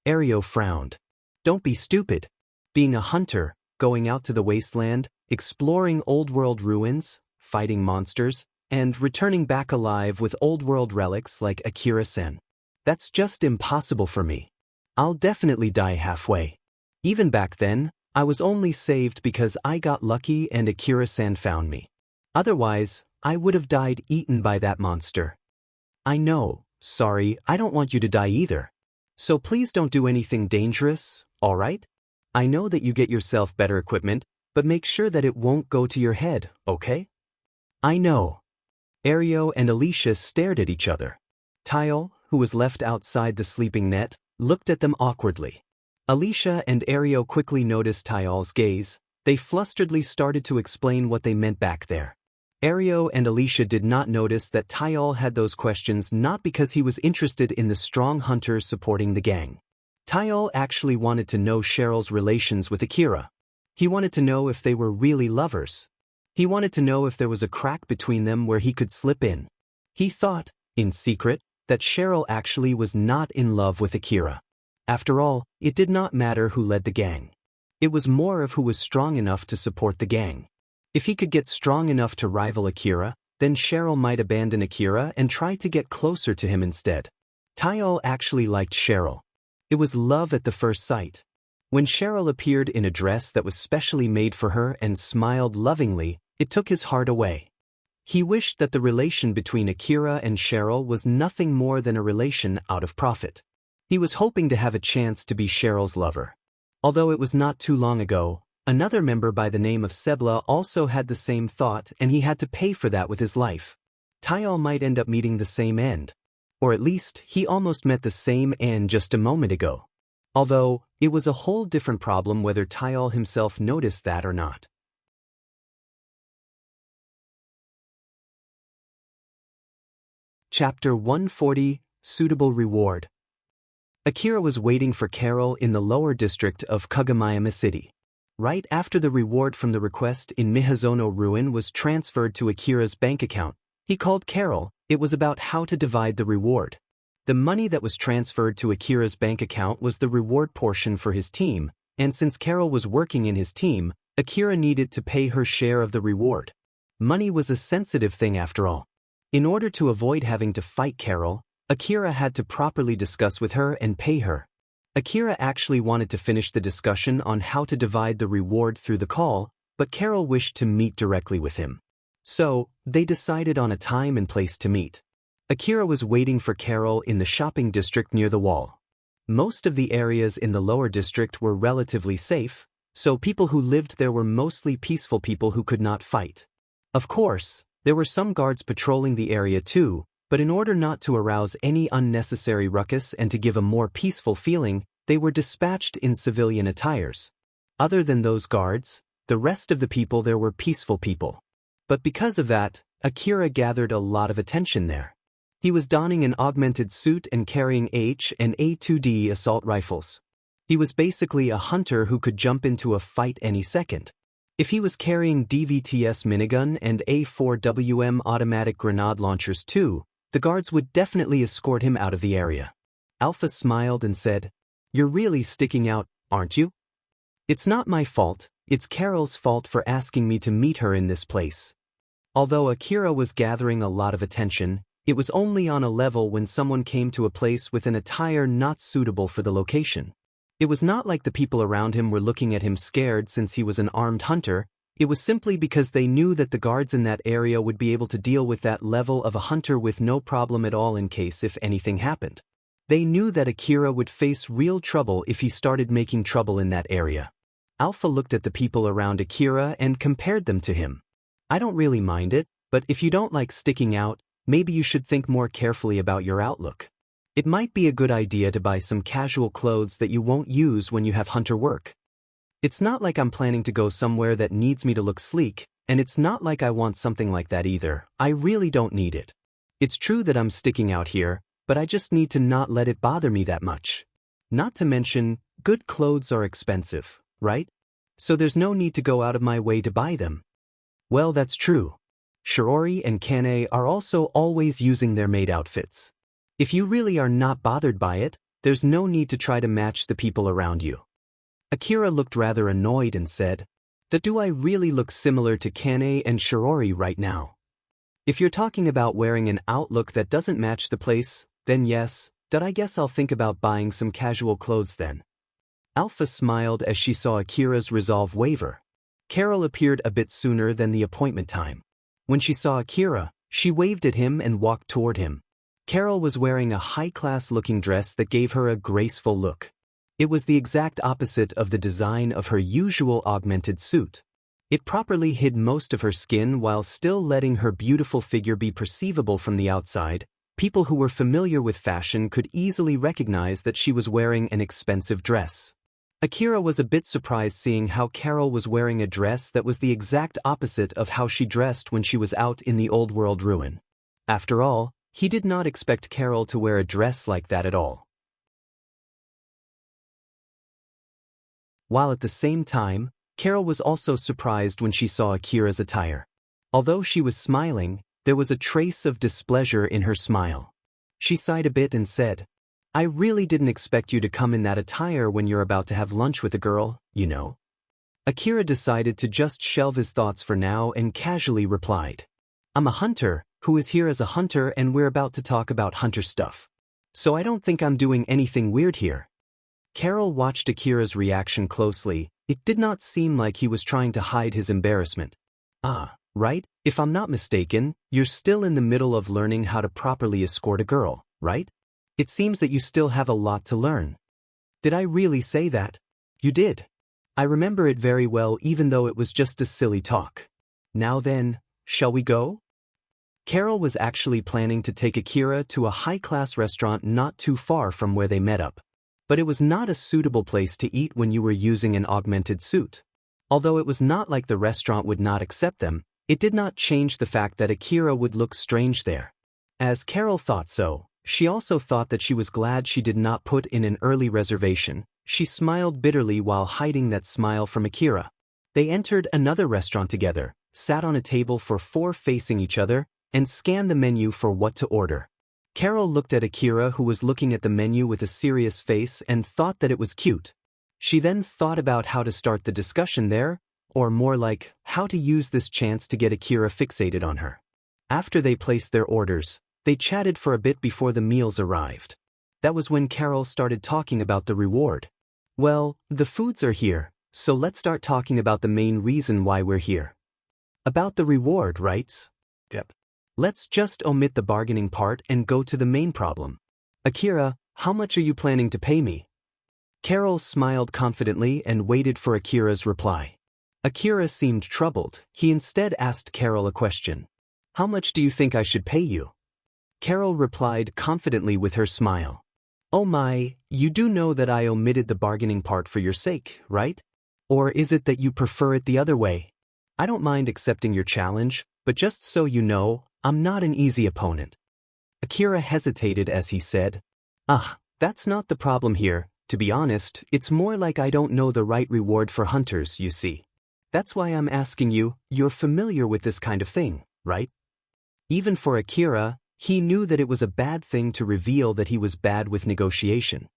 Ario frowned. "Don't be stupid. Being a hunter, going out to the wasteland, exploring old-world ruins, fighting monsters, and returning back alive with old-world relics like Akira-san. That's just impossible for me. I'll definitely die halfway. Even back then, I was only saved because I got lucky and Akira-san found me. Otherwise, I would have died eaten by that monster." "I know, sorry, I don't want you to die either. So please don't do anything dangerous, alright? I know that you get yourself better equipment, but make sure that it won't go to your head, okay?" "I know." Ario and Alicia stared at each other. Tayal, who was left outside the sleeping net, looked at them awkwardly. Alicia and Ario quickly noticed Tayal's gaze. They flusteredly started to explain what they meant back there. Ario and Alicia did not notice that Tayal had those questions not because he was interested in the strong hunter supporting the gang. Tayal actually wanted to know Cheryl's relations with Akira. He wanted to know if they were really lovers. He wanted to know if there was a crack between them where he could slip in. He thought, in secret, that Cheryl actually was not in love with Akira. After all, it did not matter who led the gang. It was more of who was strong enough to support the gang. If he could get strong enough to rival Akira, then Cheryl might abandon Akira and try to get closer to him instead. Tayal actually liked Cheryl. It was love at the first sight. When Cheryl appeared in a dress that was specially made for her and smiled lovingly, it took his heart away. He wished that the relation between Akira and Cheryl was nothing more than a relation out of profit. He was hoping to have a chance to be Cheryl's lover. Although it was not too long ago, another member by the name of Sebla also had the same thought, and he had to pay for that with his life. Tayal might end up meeting the same end. Or at least, he almost met the same end just a moment ago. Although, it was a whole different problem whether Tayal himself noticed that or not. Chapter 140, Suitable Reward. Akira was waiting for Carol in the lower district of Kagamayama City. Right after the reward from the request in Mihazono Ruin was transferred to Akira's bank account, he called Carol. It was about how to divide the reward. The money that was transferred to Akira's bank account was the reward portion for his team, and since Carol was working in his team, Akira needed to pay her share of the reward. Money was a sensitive thing after all. In order to avoid having to fight Carol, Akira had to properly discuss with her and pay her. Akira actually wanted to finish the discussion on how to divide the reward through the call, but Carol wished to meet directly with him. So, they decided on a time and place to meet. Akira was waiting for Carol in the shopping district near the wall. Most of the areas in the lower district were relatively safe, so people who lived there were mostly peaceful people who could not fight. Of course, there were some guards patrolling the area too, but in order not to arouse any unnecessary ruckus and to give a more peaceful feeling, they were dispatched in civilian attires. Other than those guards, the rest of the people there were peaceful people. But because of that, Akira gathered a lot of attention there. He was donning an augmented suit and carrying H and A2D assault rifles. He was basically a hunter who could jump into a fight any second. If he was carrying DVTS minigun and A4WM automatic grenade launchers too, the guards would definitely escort him out of the area. Alpha smiled and said, "You're really sticking out, aren't you?" "It's not my fault, it's Carol's fault for asking me to meet her in this place." Although Akira was gathering a lot of attention, it was only on a level when someone came to a place with an attire not suitable for the location. It was not like the people around him were looking at him scared since he was an armed hunter. It was simply because they knew that the guards in that area would be able to deal with that level of a hunter with no problem at all in case if anything happened. They knew that Akira would face real trouble if he started making trouble in that area. Alpha looked at the people around Akira and compared them to him. "I don't really mind it, but if you don't like sticking out, maybe you should think more carefully about your outlook." It might be a good idea to buy some casual clothes that you won't use when you have hunter work. It's not like I'm planning to go somewhere that needs me to look sleek, and it's not like I want something like that either. I really don't need it. It's true that I'm sticking out here, but I just need to not let it bother me that much. Not to mention, good clothes are expensive, right? So there's no need to go out of my way to buy them. Well, that's true. Shiori and Kane are also always using their maid outfits. If you really are not bothered by it, there's no need to try to match the people around you. Akira looked rather annoyed and said, Do I really look similar to Kane and Shiori right now? If you're talking about wearing an outlook that doesn't match the place, then yes, I guess I'll think about buying some casual clothes then. Alpha smiled as she saw Akira's resolve waver. Carol appeared a bit sooner than the appointment time. When she saw Akira, she waved at him and walked toward him. Carol was wearing a high-class-looking dress that gave her a graceful look. It was the exact opposite of the design of her usual augmented suit. It properly hid most of her skin while still letting her beautiful figure be perceivable from the outside. People who were familiar with fashion could easily recognize that she was wearing an expensive dress. Akira was a bit surprised seeing how Carol was wearing a dress that was the exact opposite of how she dressed when she was out in the old world ruin. After all, he did not expect Carol to wear a dress like that at all. While at the same time, Carol was also surprised when she saw Akira's attire. Although she was smiling, there was a trace of displeasure in her smile. She sighed a bit and said, I really didn't expect you to come in that attire when you're about to have lunch with a girl, you know. Akira decided to just shelve his thoughts for now and casually replied, I'm a hunter, who is here as a hunter, and we're about to talk about hunter stuff. So I don't think I'm doing anything weird here. Carol watched Akira's reaction closely. It did not seem like he was trying to hide his embarrassment. Right? If I'm not mistaken, you're still in the middle of learning how to properly escort a girl, right? It seems that you still have a lot to learn. Did I really say that? You did. I remember it very well even though it was just a silly talk. Now then, shall we go? Carol was actually planning to take Akira to a high-class restaurant not too far from where they met up. But it was not a suitable place to eat when you were using an augmented suit. Although it was not like the restaurant would not accept them, it did not change the fact that Akira would look strange there. As Carol thought so, she also thought that she was glad she did not put in an early reservation. She smiled bitterly while hiding that smile from Akira. They entered another restaurant together, sat on a table for four facing each other, and scanned the menu for what to order. Carol looked at Akira, who was looking at the menu with a serious face, and thought that it was cute. She then thought about how to start the discussion there, or more like, how to use this chance to get Akira fixated on her. After they placed their orders, they chatted for a bit before the meals arrived. That was when Carol started talking about the reward. Well, the foods are here, so let's start talking about the main reason why we're here. About the reward, right? Yep. Let's just omit the bargaining part and go to the main problem. Akira, how much are you planning to pay me? Carol smiled confidently and waited for Akira's reply. Akira seemed troubled. He instead asked Carol a question. How much do you think I should pay you? Carol replied confidently with her smile. Oh my, you do know that I omitted the bargaining part for your sake, right? Or is it that you prefer it the other way? I don't mind accepting your challenge, but just so you know, I'm not an easy opponent. Akira hesitated as he said, that's not the problem here. To be honest, it's more like I don't know the right reward for hunters, you see. That's why I'm asking you. You're familiar with this kind of thing, right? Even for Akira, he knew that it was a bad thing to reveal that he was bad with negotiation.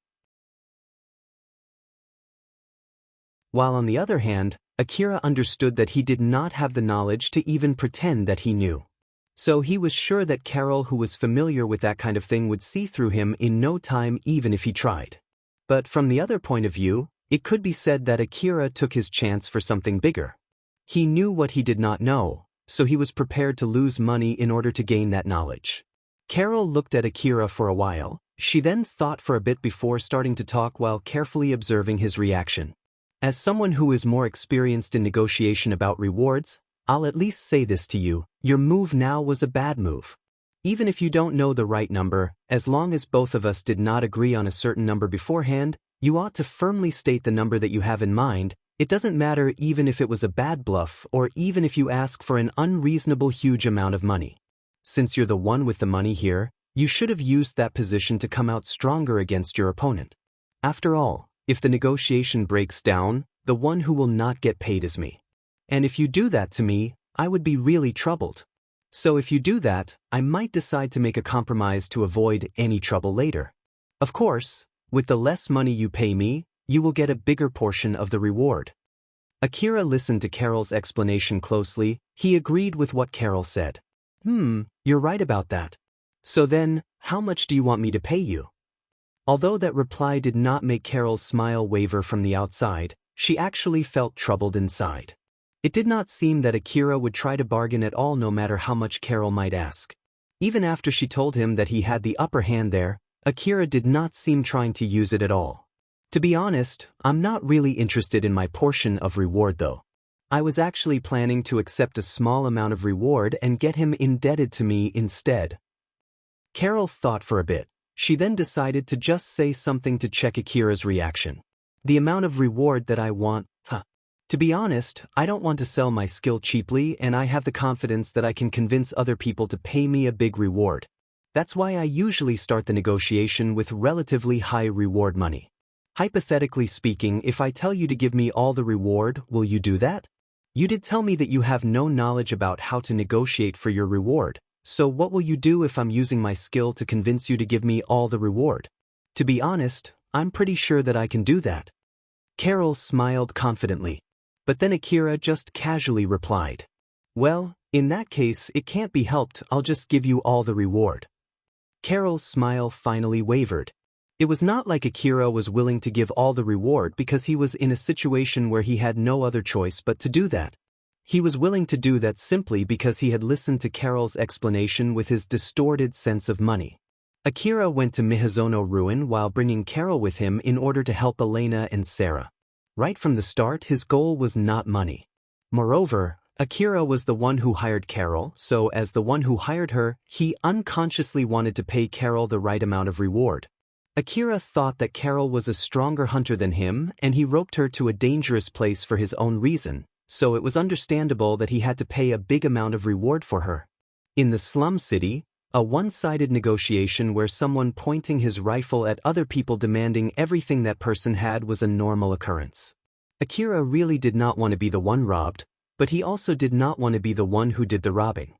While on the other hand, Akira understood that he did not have the knowledge to even pretend that he knew. So he was sure that Carol, who was familiar with that kind of thing, would see through him in no time even if he tried. But from the other point of view, it could be said that Akira took his chance for something bigger. He knew what he did not know, so he was prepared to lose money in order to gain that knowledge. Carol looked at Akira for a while. She then thought for a bit before starting to talk while carefully observing his reaction. As someone who is more experienced in negotiation about rewards, I'll at least say this to you, your move now was a bad move. Even if you don't know the right number, as long as both of us did not agree on a certain number beforehand, you ought to firmly state the number that you have in mind. It doesn't matter even if it was a bad bluff or even if you ask for an unreasonable huge amount of money. Since you're the one with the money here, you should have used that position to come out stronger against your opponent. After all, if the negotiation breaks down, the one who will not get paid is me. And if you do that to me, I would be really troubled. So if you do that, I might decide to make a compromise to avoid any trouble later. Of course, with the less money you pay me, you will get a bigger portion of the reward. Akira listened to Carol's explanation closely. He agreed with what Carol said. You're right about that. So then, how much do you want me to pay you? Although that reply did not make Carol's smile waver from the outside, she actually felt troubled inside. It did not seem that Akira would try to bargain at all no matter how much Carol might ask. Even after she told him that he had the upper hand there, Akira did not seem trying to use it at all. To be honest, I'm not really interested in my portion of reward though. I was actually planning to accept a small amount of reward and get him indebted to me instead. Carol thought for a bit. She then decided to just say something to check Akira's reaction. The amount of reward that I want, To be honest, I don't want to sell my skill cheaply and I have the confidence that I can convince other people to pay me a big reward. That's why I usually start the negotiation with relatively high reward money. Hypothetically speaking, if I tell you to give me all the reward, will you do that? You did tell me that you have no knowledge about how to negotiate for your reward, so what will you do if I'm using my skill to convince you to give me all the reward? To be honest, I'm pretty sure that I can do that. Carol smiled confidently. But then Akira just casually replied, "Well, in that case it can't be helped, I'll just give you all the reward." Carol's smile finally wavered. It was not like Akira was willing to give all the reward because he was in a situation where he had no other choice but to do that. He was willing to do that simply because he had listened to Carol's explanation with his distorted sense of money. Akira went to Miyazono Ruin while bringing Carol with him in order to help Elena and Sarah. Right from the start, his goal was not money. Moreover, Akira was the one who hired Carol, so as the one who hired her, he unconsciously wanted to pay Carol the right amount of reward. Akira thought that Carol was a stronger hunter than him and he roped her to a dangerous place for his own reason, so it was understandable that he had to pay a big amount of reward for her. In the slum city, a one-sided negotiation where someone pointing his rifle at other people demanding everything that person had was a normal occurrence. Akira really did not want to be the one robbed, but he also did not want to be the one who did the robbing.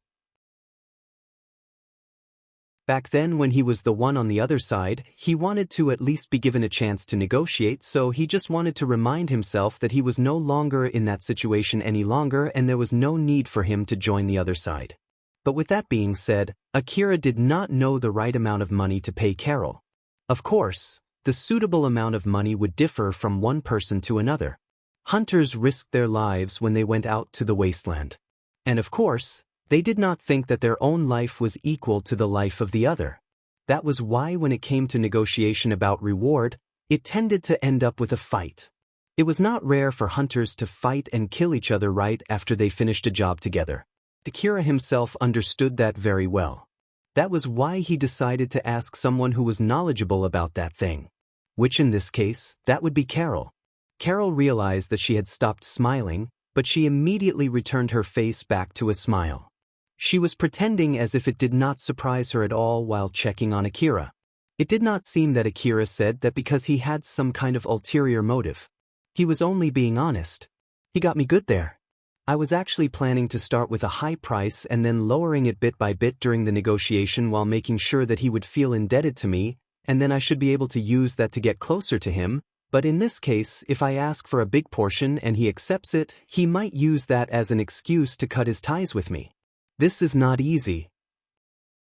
Back then when he was the one on the other side, he wanted to at least be given a chance to negotiate, so he just wanted to remind himself that he was no longer in that situation any longer and there was no need for him to join the other side. But with that being said, Akira did not know the right amount of money to pay Carol. Of course, the suitable amount of money would differ from one person to another. Hunters risked their lives when they went out to the wasteland. And of course, they did not think that their own life was equal to the life of the other. That was why when it came to negotiation about reward, it tended to end up with a fight. It was not rare for hunters to fight and kill each other right after they finished a job together. Akira himself understood that very well. That was why he decided to ask someone who was knowledgeable about that thing. Which in this case, that would be Carol. Carol realized that she had stopped smiling, but she immediately returned her face back to a smile. She was pretending as if it did not surprise her at all while checking on Akira. It did not seem that Akira said that because he had some kind of ulterior motive. He was only being honest. He got me good there. I was actually planning to start with a high price and then lowering it bit by bit during the negotiation while making sure that he would feel indebted to me, and then I should be able to use that to get closer to him, but in this case, if I ask for a big portion and he accepts it, he might use that as an excuse to cut his ties with me. This is not easy.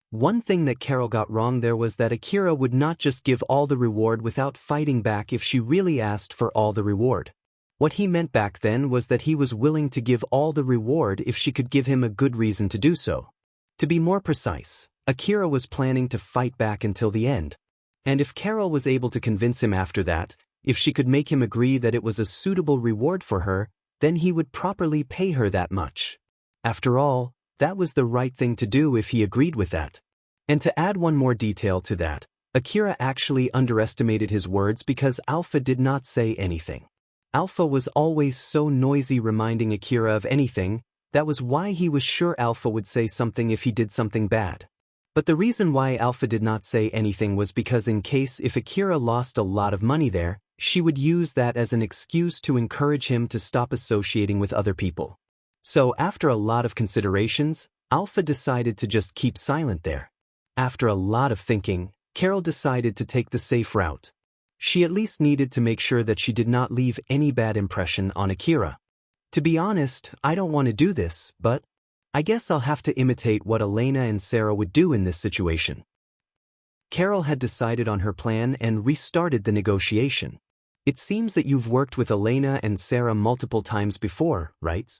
One thing that Carol got wrong there was that Akira would not just give all the reward without fighting back if she really asked for all the reward. What he meant back then was that he was willing to give all the reward if she could give him a good reason to do so. To be more precise, Akira was planning to fight back until the end. And if Carol was able to convince him after that, if she could make him agree that it was a suitable reward for her, then he would properly pay her that much. After all, that was the right thing to do if he agreed with that. And to add one more detail to that, Akira actually underestimated his words because Alpha did not say anything. Alpha was always so noisy reminding Akira of anything, that was why he was sure Alpha would say something if he did something bad. But the reason why Alpha did not say anything was because in case if Akira lost a lot of money there, she would use that as an excuse to encourage him to stop associating with other people. So after a lot of considerations, Alpha decided to just keep silent there. After a lot of thinking, Carol decided to take the safe route. She at least needed to make sure that she did not leave any bad impression on Akira. To be honest, I don't want to do this, but I guess I'll have to imitate what Elena and Sarah would do in this situation. Carol had decided on her plan and restarted the negotiation. It seems that you've worked with Elena and Sarah multiple times before, right?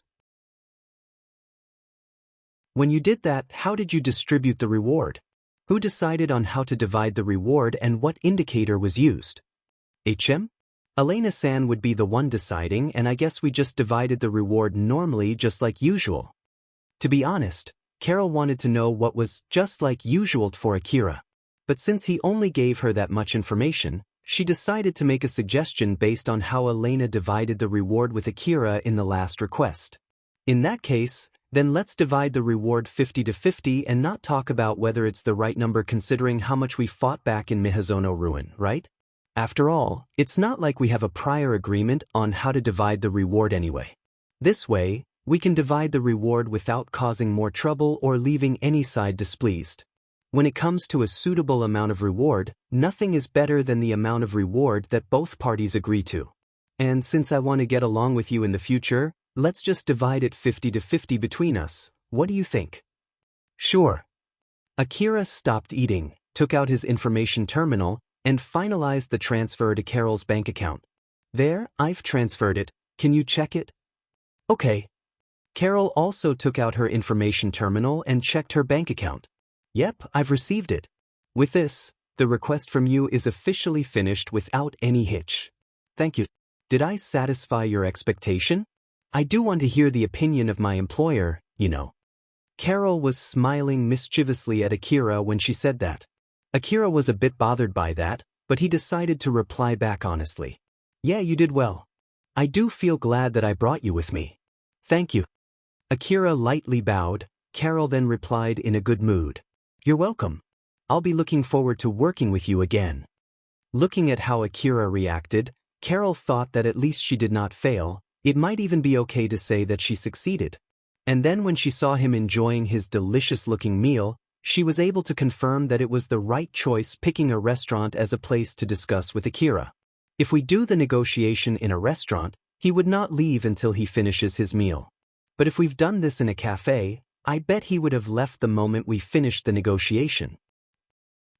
When you did that, how did you distribute the reward? Who decided on how to divide the reward and what indicator was used? Elena-san would be the one deciding, and I guess we just divided the reward normally just like usual. To be honest, Carol wanted to know what was just like usual for Akira. But since he only gave her that much information, she decided to make a suggestion based on how Elena divided the reward with Akira in the last request. In that case, then let's divide the reward 50-50 and not talk about whether it's the right number considering how much we fought back in Miyazono Ruin, right? After all, it's not like we have a prior agreement on how to divide the reward anyway. This way, we can divide the reward without causing more trouble or leaving any side displeased. When it comes to a suitable amount of reward, nothing is better than the amount of reward that both parties agree to. And since I want to get along with you in the future, let's just divide it 50-50 between us. What do you think? Sure. Akira stopped eating, took out his information terminal, and finalized the transfer to Carol's bank account. There, I've transferred it. Can you check it? Okay. Carol also took out her information terminal and checked her bank account. Yep, I've received it. With this, the request from you is officially finished without any hitch. Thank you. Did I satisfy your expectation? I do want to hear the opinion of my employer, you know. Carol was smiling mischievously at Akira when she said that. Akira was a bit bothered by that, but he decided to reply back honestly. Yeah, you did well. I do feel glad that I brought you with me. Thank you. Akira lightly bowed. Carol then replied in a good mood. You're welcome. I'll be looking forward to working with you again. Looking at how Akira reacted, Carol thought that at least she did not fail. It might even be okay to say that she succeeded. And then when she saw him enjoying his delicious-looking meal, she was able to confirm that it was the right choice picking a restaurant as a place to discuss with Akira. If we do the negotiation in a restaurant, he would not leave until he finishes his meal. But if we've done this in a cafe, I bet he would have left the moment we finished the negotiation.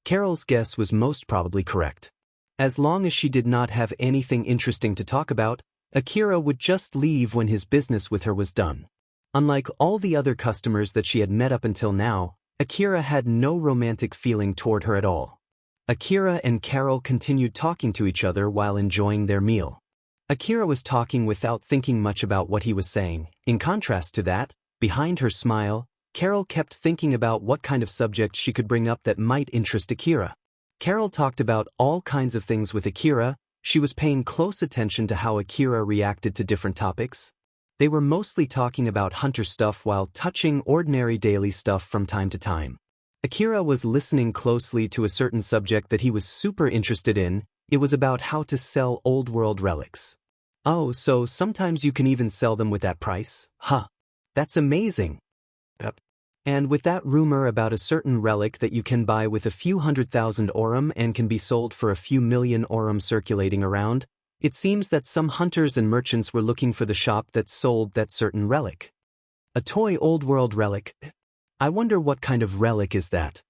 Carol's guess was most probably correct. As long as she did not have anything interesting to talk about, Akira would just leave when his business with her was done. Unlike all the other customers that she had met up until now, Akira had no romantic feeling toward her at all. Akira and Carol continued talking to each other while enjoying their meal. Akira was talking without thinking much about what he was saying. In contrast to that, behind her smile, Carol kept thinking about what kind of subject she could bring up that might interest Akira. Carol talked about all kinds of things with Akira. She was paying close attention to how Akira reacted to different topics. They were mostly talking about hunter stuff while touching ordinary daily stuff from time to time. Akira was listening closely to a certain subject that he was super interested in. It was about how to sell old world relics. Oh, so sometimes you can even sell them with that price? Huh. That's amazing. Yep. And with that rumor about a certain relic that you can buy with a few 100,000 aurum and can be sold for a few million aurum circulating around, it seems that some hunters and merchants were looking for the shop that sold that certain relic. A toy old world relic. I wonder what kind of relic is that.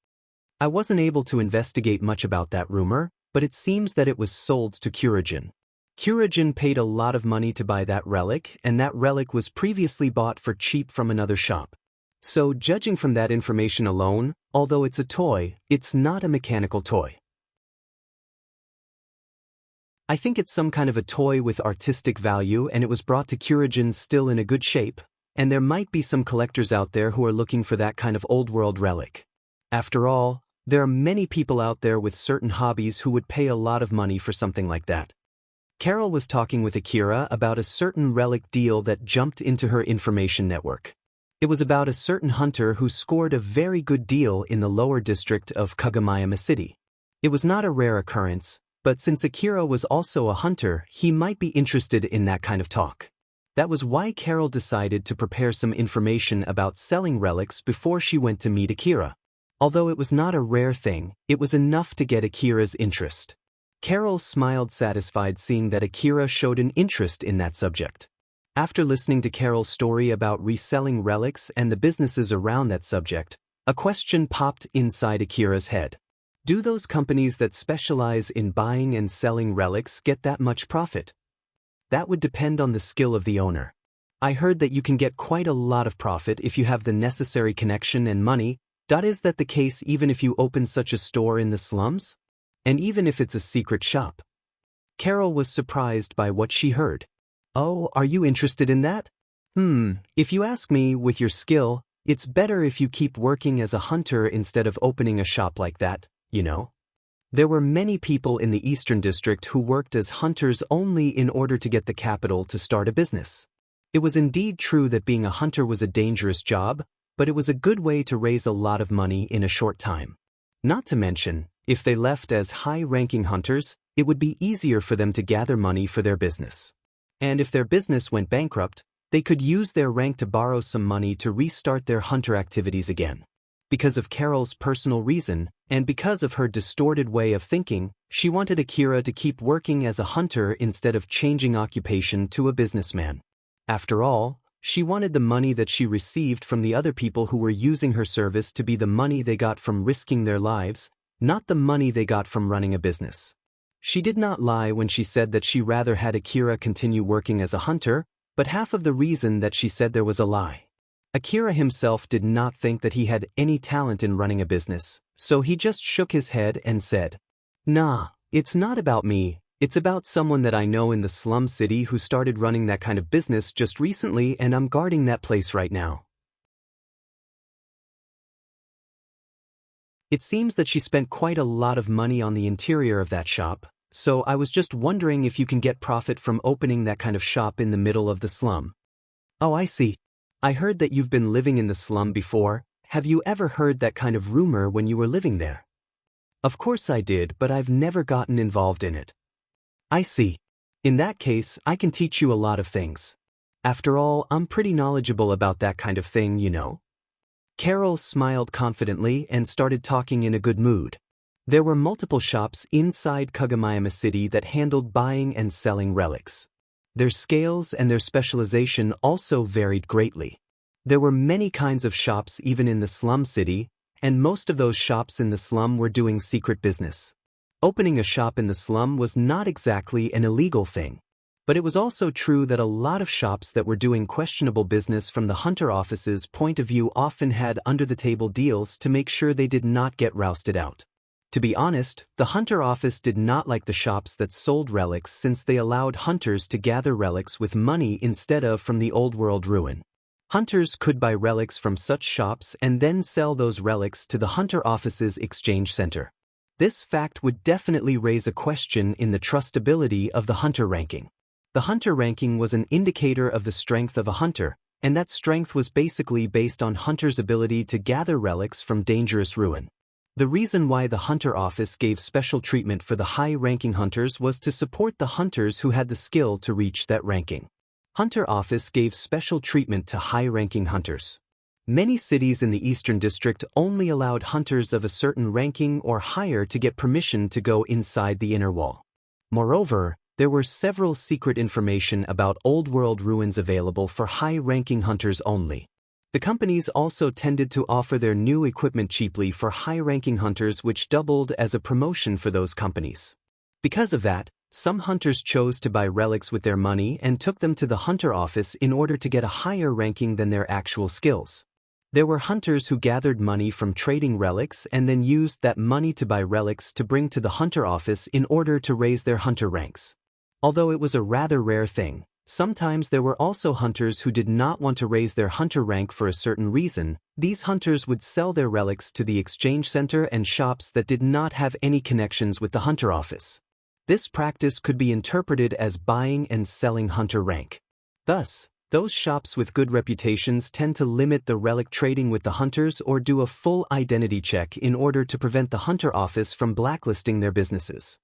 I wasn't able to investigate much about that rumor, but it seems that it was sold to Kurajin. Kurajin paid a lot of money to buy that relic, and that relic was previously bought for cheap from another shop. So judging from that information alone, although it's a toy, it's not a mechanical toy. I think it's some kind of a toy with artistic value and it was brought to Kurajin still in a good shape, and there might be some collectors out there who are looking for that kind of old world relic. After all, There are many people out there with certain hobbies who would pay a lot of money for something like that. Carol was talking with Akira about a certain relic deal that jumped into her information network. It was about a certain hunter who scored a very good deal in the lower district of Kagomayama City. It was not a rare occurrence, but since Akira was also a hunter, he might be interested in that kind of talk. That was why Carol decided to prepare some information about selling relics before she went to meet Akira. Although it was not a rare thing, it was enough to get Akira's interest. Carol smiled satisfied seeing that Akira showed an interest in that subject. After listening to Carol's story about reselling relics and the businesses around that subject, a question popped inside Akira's head. Do those companies that specialize in buying and selling relics get that much profit? That would depend on the skill of the owner. I heard that you can get quite a lot of profit if you have the necessary connection and money. Is that the case even if you open such a store in the slums? And even if it's a secret shop? Carol was surprised by what she heard. Oh, are you interested in that? If you ask me, with your skill, it's better if you keep working as a hunter instead of opening a shop like that, you know? There were many people in the Eastern District who worked as hunters only in order to get the capital to start a business. It was indeed true that being a hunter was a dangerous job, but it was a good way to raise a lot of money in a short time. Not to mention, if they left as high-ranking hunters, it would be easier for them to gather money for their business. And if their business went bankrupt, they could use their rank to borrow some money to restart their hunter activities again. Because of Carol's personal reason, and because of her distorted way of thinking, she wanted Akira to keep working as a hunter instead of changing occupation to a businessman. After all, she wanted the money that she received from the other people who were using her service to be the money they got from risking their lives, not the money they got from running a business. She did not lie when she said that she rather had Akira continue working as a hunter, but half of the reason that she said there was a lie. Akira himself did not think that he had any talent in running a business, so he just shook his head and said, "Nah, it's not about me, it's about someone that I know in the slum city who started running that kind of business just recently and I'm guarding that place right now." It seems that she spent quite a lot of money on the interior of that shop, so I was just wondering if you can get profit from opening that kind of shop in the middle of the slum. Oh, I see. I heard that you've been living in the slum before. Have you ever heard that kind of rumor when you were living there? Of course I did, but I've never gotten involved in it. I see. In that case, I can teach you a lot of things. After all, I'm pretty knowledgeable about that kind of thing, you know. Carol smiled confidently and started talking in a good mood. There were multiple shops inside Kagomayama City that handled buying and selling relics. Their scales and their specialization also varied greatly. There were many kinds of shops even in the slum city, and most of those shops in the slum were doing secret business. Opening a shop in the slum was not exactly an illegal thing. But it was also true that a lot of shops that were doing questionable business from the hunter office's point of view often had under-the-table deals to make sure they did not get rousted out. To be honest, the hunter office did not like the shops that sold relics since they allowed hunters to gather relics with money instead of from the old world ruin. Hunters could buy relics from such shops and then sell those relics to the hunter office's exchange center. This fact would definitely raise a question in the trustability of the hunter ranking. The hunter ranking was an indicator of the strength of a hunter, and that strength was basically based on hunters' ability to gather relics from dangerous ruin. The reason why the hunter office gave special treatment for the high-ranking hunters was to support the hunters who had the skill to reach that ranking. Hunter office gave special treatment to high-ranking hunters. Many cities in the Eastern District only allowed hunters of a certain ranking or higher to get permission to go inside the inner wall. Moreover, there were several secret information about old world ruins available for high-ranking hunters only. The companies also tended to offer their new equipment cheaply for high-ranking hunters, which doubled as a promotion for those companies. Because of that, some hunters chose to buy relics with their money and took them to the hunter office in order to get a higher ranking than their actual skills. There were hunters who gathered money from trading relics and then used that money to buy relics to bring to the hunter office in order to raise their hunter ranks. Although it was a rather rare thing, Sometimes there were also hunters who did not want to raise their hunter rank for a certain reason. These hunters would sell their relics to the exchange center and shops that did not have any connections with the hunter office. This practice could be interpreted as buying and selling hunter rank. Thus, those shops with good reputations tend to limit the relic trading with the hunters or do a full identity check in order to prevent the hunter office from blacklisting their businesses.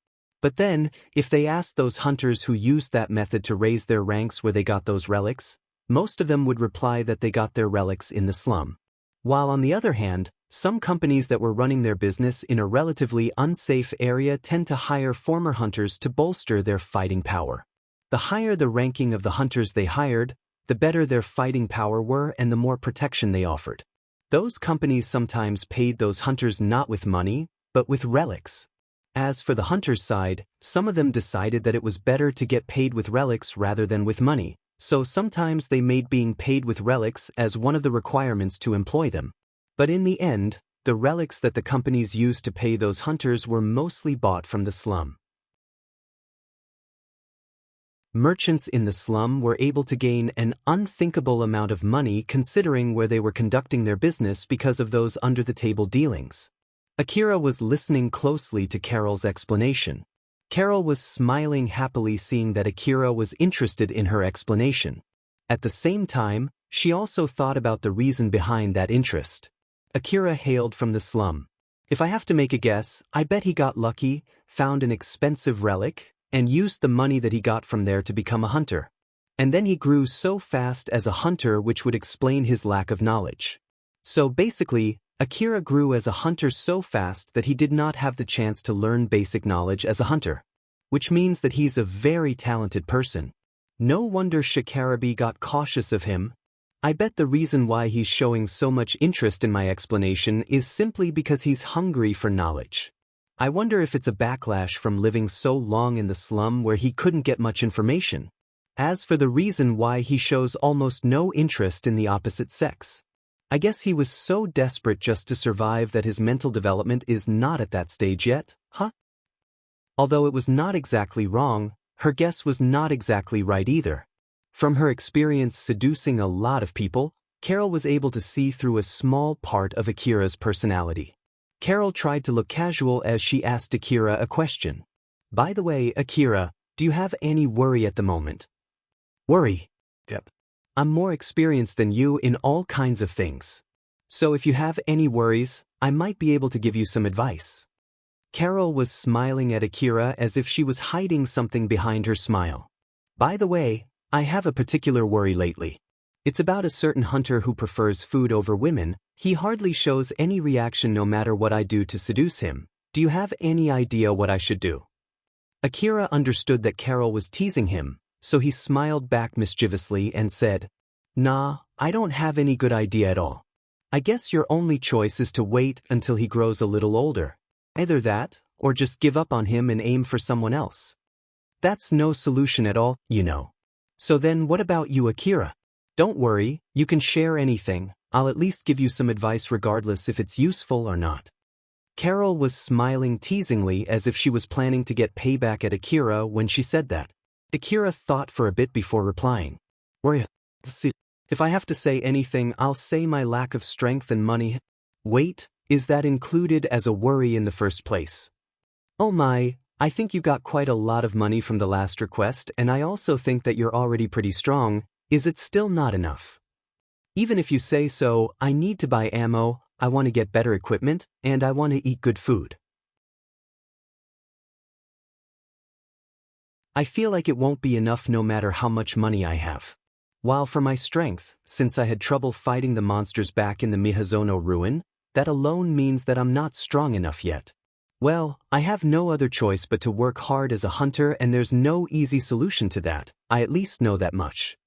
But then, if they asked those hunters who used that method to raise their ranks where they got those relics, most of them would reply that they got their relics in the slum. While on the other hand, some companies that were running their business in a relatively unsafe area tend to hire former hunters to bolster their fighting power. The higher the ranking of the hunters they hired, the better their fighting power were and the more protection they offered. Those companies sometimes paid those hunters not with money, but with relics. As for the hunters' side, some of them decided that it was better to get paid with relics rather than with money, so sometimes they made being paid with relics as one of the requirements to employ them. But in the end, the relics that the companies used to pay those hunters were mostly bought from the slum. Merchants in the slum were able to gain an unthinkable amount of money considering where they were conducting their business because of those under-the-table dealings. Akira was listening closely to Carol's explanation. Carol was smiling happily seeing that Akira was interested in her explanation. At the same time, she also thought about the reason behind that interest. Akira hailed from the slum. If I have to make a guess, I bet he got lucky, found an expensive relic, and used the money that he got from there to become a hunter. And then he grew so fast as a hunter, which would explain his lack of knowledge. So basically, Akira grew as a hunter so fast that he did not have the chance to learn basic knowledge as a hunter. Which means that he's a very talented person. No wonder Shikarabe got cautious of him. I bet the reason why he's showing so much interest in my explanation is simply because he's hungry for knowledge. I wonder if it's a backlash from living so long in the slum where he couldn't get much information. As for the reason why he shows almost no interest in the opposite sex, I guess he was so desperate just to survive that his mental development is not at that stage yet, huh? Although it was not exactly wrong, her guess was not exactly right either. From her experience seducing a lot of people, Carol was able to see through a small part of Akira's personality. Carol tried to look casual as she asked Akira a question. By the way, Akira, do you have any worry at the moment? Worry? Yep. I'm more experienced than you in all kinds of things. So if you have any worries, I might be able to give you some advice. Carol was smiling at Akira as if she was hiding something behind her smile. By the way, I have a particular worry lately. It's about a certain hunter who prefers food over women. He hardly shows any reaction no matter what I do to seduce him. Do you have any idea what I should do? Akira understood that Carol was teasing him, so he smiled back mischievously and said, Nah, I don't have any good idea at all. I guess your only choice is to wait until he grows a little older. Either that, or just give up on him and aim for someone else. That's no solution at all, you know. So then what about you, Akira? Don't worry, you can share anything. I'll at least give you some advice regardless if it's useful or not. Carol was smiling teasingly as if she was planning to get payback at Akira when she said that. Akira thought for a bit before replying. Worry? If I have to say anything, I'll say my lack of strength and money. Wait, is that included as a worry in the first place? Oh my, I think you got quite a lot of money from the last request, and I also think that you're already pretty strong. Is it still not enough? Even if you say so, I need to buy ammo, I want to get better equipment, and I want to eat good food. I feel like it won't be enough no matter how much money I have. While for my strength, since I had trouble fighting the monsters back in the Miyazono ruin, that alone means that I'm not strong enough yet. Well, I have no other choice but to work hard as a hunter, and there's no easy solution to that. I at least know that much.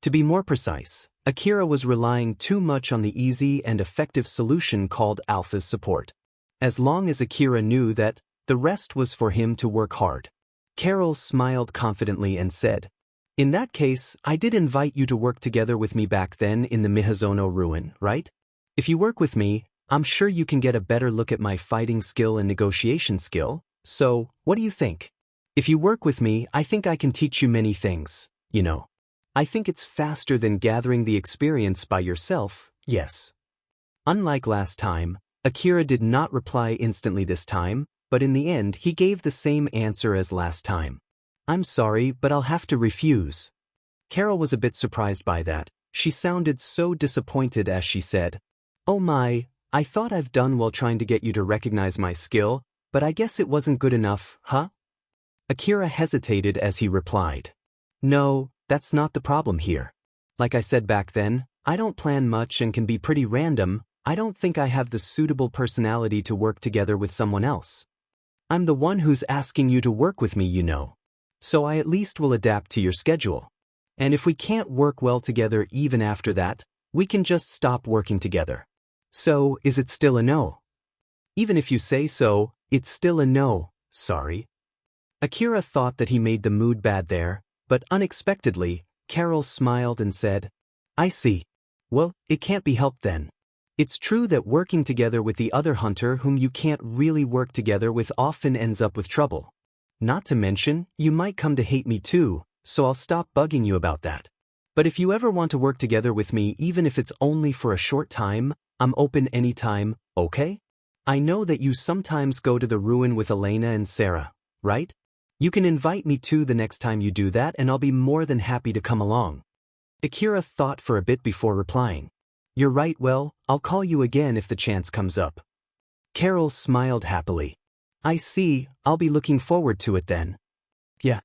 To be more precise, Akira was relying too much on the easy and effective solution called Alpha's support. As long as Akira knew that, the rest was for him to work hard. Carol smiled confidently and said, In that case, I did invite you to work together with me back then in the Miyazono ruin, right? If you work with me, I'm sure you can get a better look at my fighting skill and negotiation skill, so, what do you think? If you work with me, I think I can teach you many things, you know. I think it's faster than gathering the experience by yourself, yes. Unlike last time, Akira did not reply instantly this time, but in the end he gave the same answer as last time. I'm sorry, but I'll have to refuse. Carol was a bit surprised by that. She sounded so disappointed as she said, "Oh my, I thought I've done well trying to get you to recognize my skill, but I guess it wasn't good enough, huh?" Akira hesitated as he replied, "No, that's not the problem here. Like I said back then, I don't plan much and can be pretty random. I don't think I have the suitable personality to work together with someone else. I'm the one who's asking you to work with me, you know. So I at least will adapt to your schedule. And if we can't work well together even after that, we can just stop working together. So, is it still a no?" "Even if you say so, it's still a no, sorry." Akira thought that he made the mood bad there, but unexpectedly, Carol smiled and said, "I see. Well, it can't be helped then. It's true that working together with the other hunter whom you can't really work together with often ends up with trouble. Not to mention, you might come to hate me too, so I'll stop bugging you about that. But if you ever want to work together with me even if it's only for a short time, I'm open anytime, okay? I know that you sometimes go to the ruin with Elena and Sarah, right? You can invite me too the next time you do that and I'll be more than happy to come along." Akira thought for a bit before replying, "You're right, well, I'll call you again if the chance comes up." Carol smiled happily. "I see, I'll be looking forward to it then." "Yeah."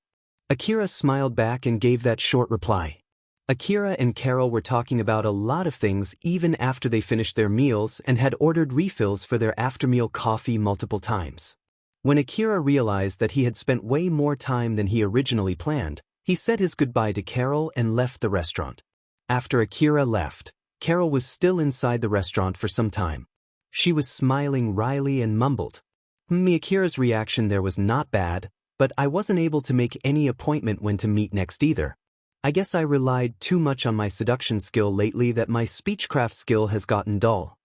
Akira smiled back and gave that short reply. Akira and Carol were talking about a lot of things even after they finished their meals and had ordered refills for their after-meal coffee multiple times. When Akira realized that he had spent way more time than he originally planned, he said his goodbye to Carol and left the restaurant. After Akira left, Carol was still inside the restaurant for some time. She was smiling wryly and mumbled, Akira's reaction there was not bad, but I wasn't able to make any appointment when to meet next either. I guess I relied too much on my seduction skill lately that my speechcraft skill has gotten dull."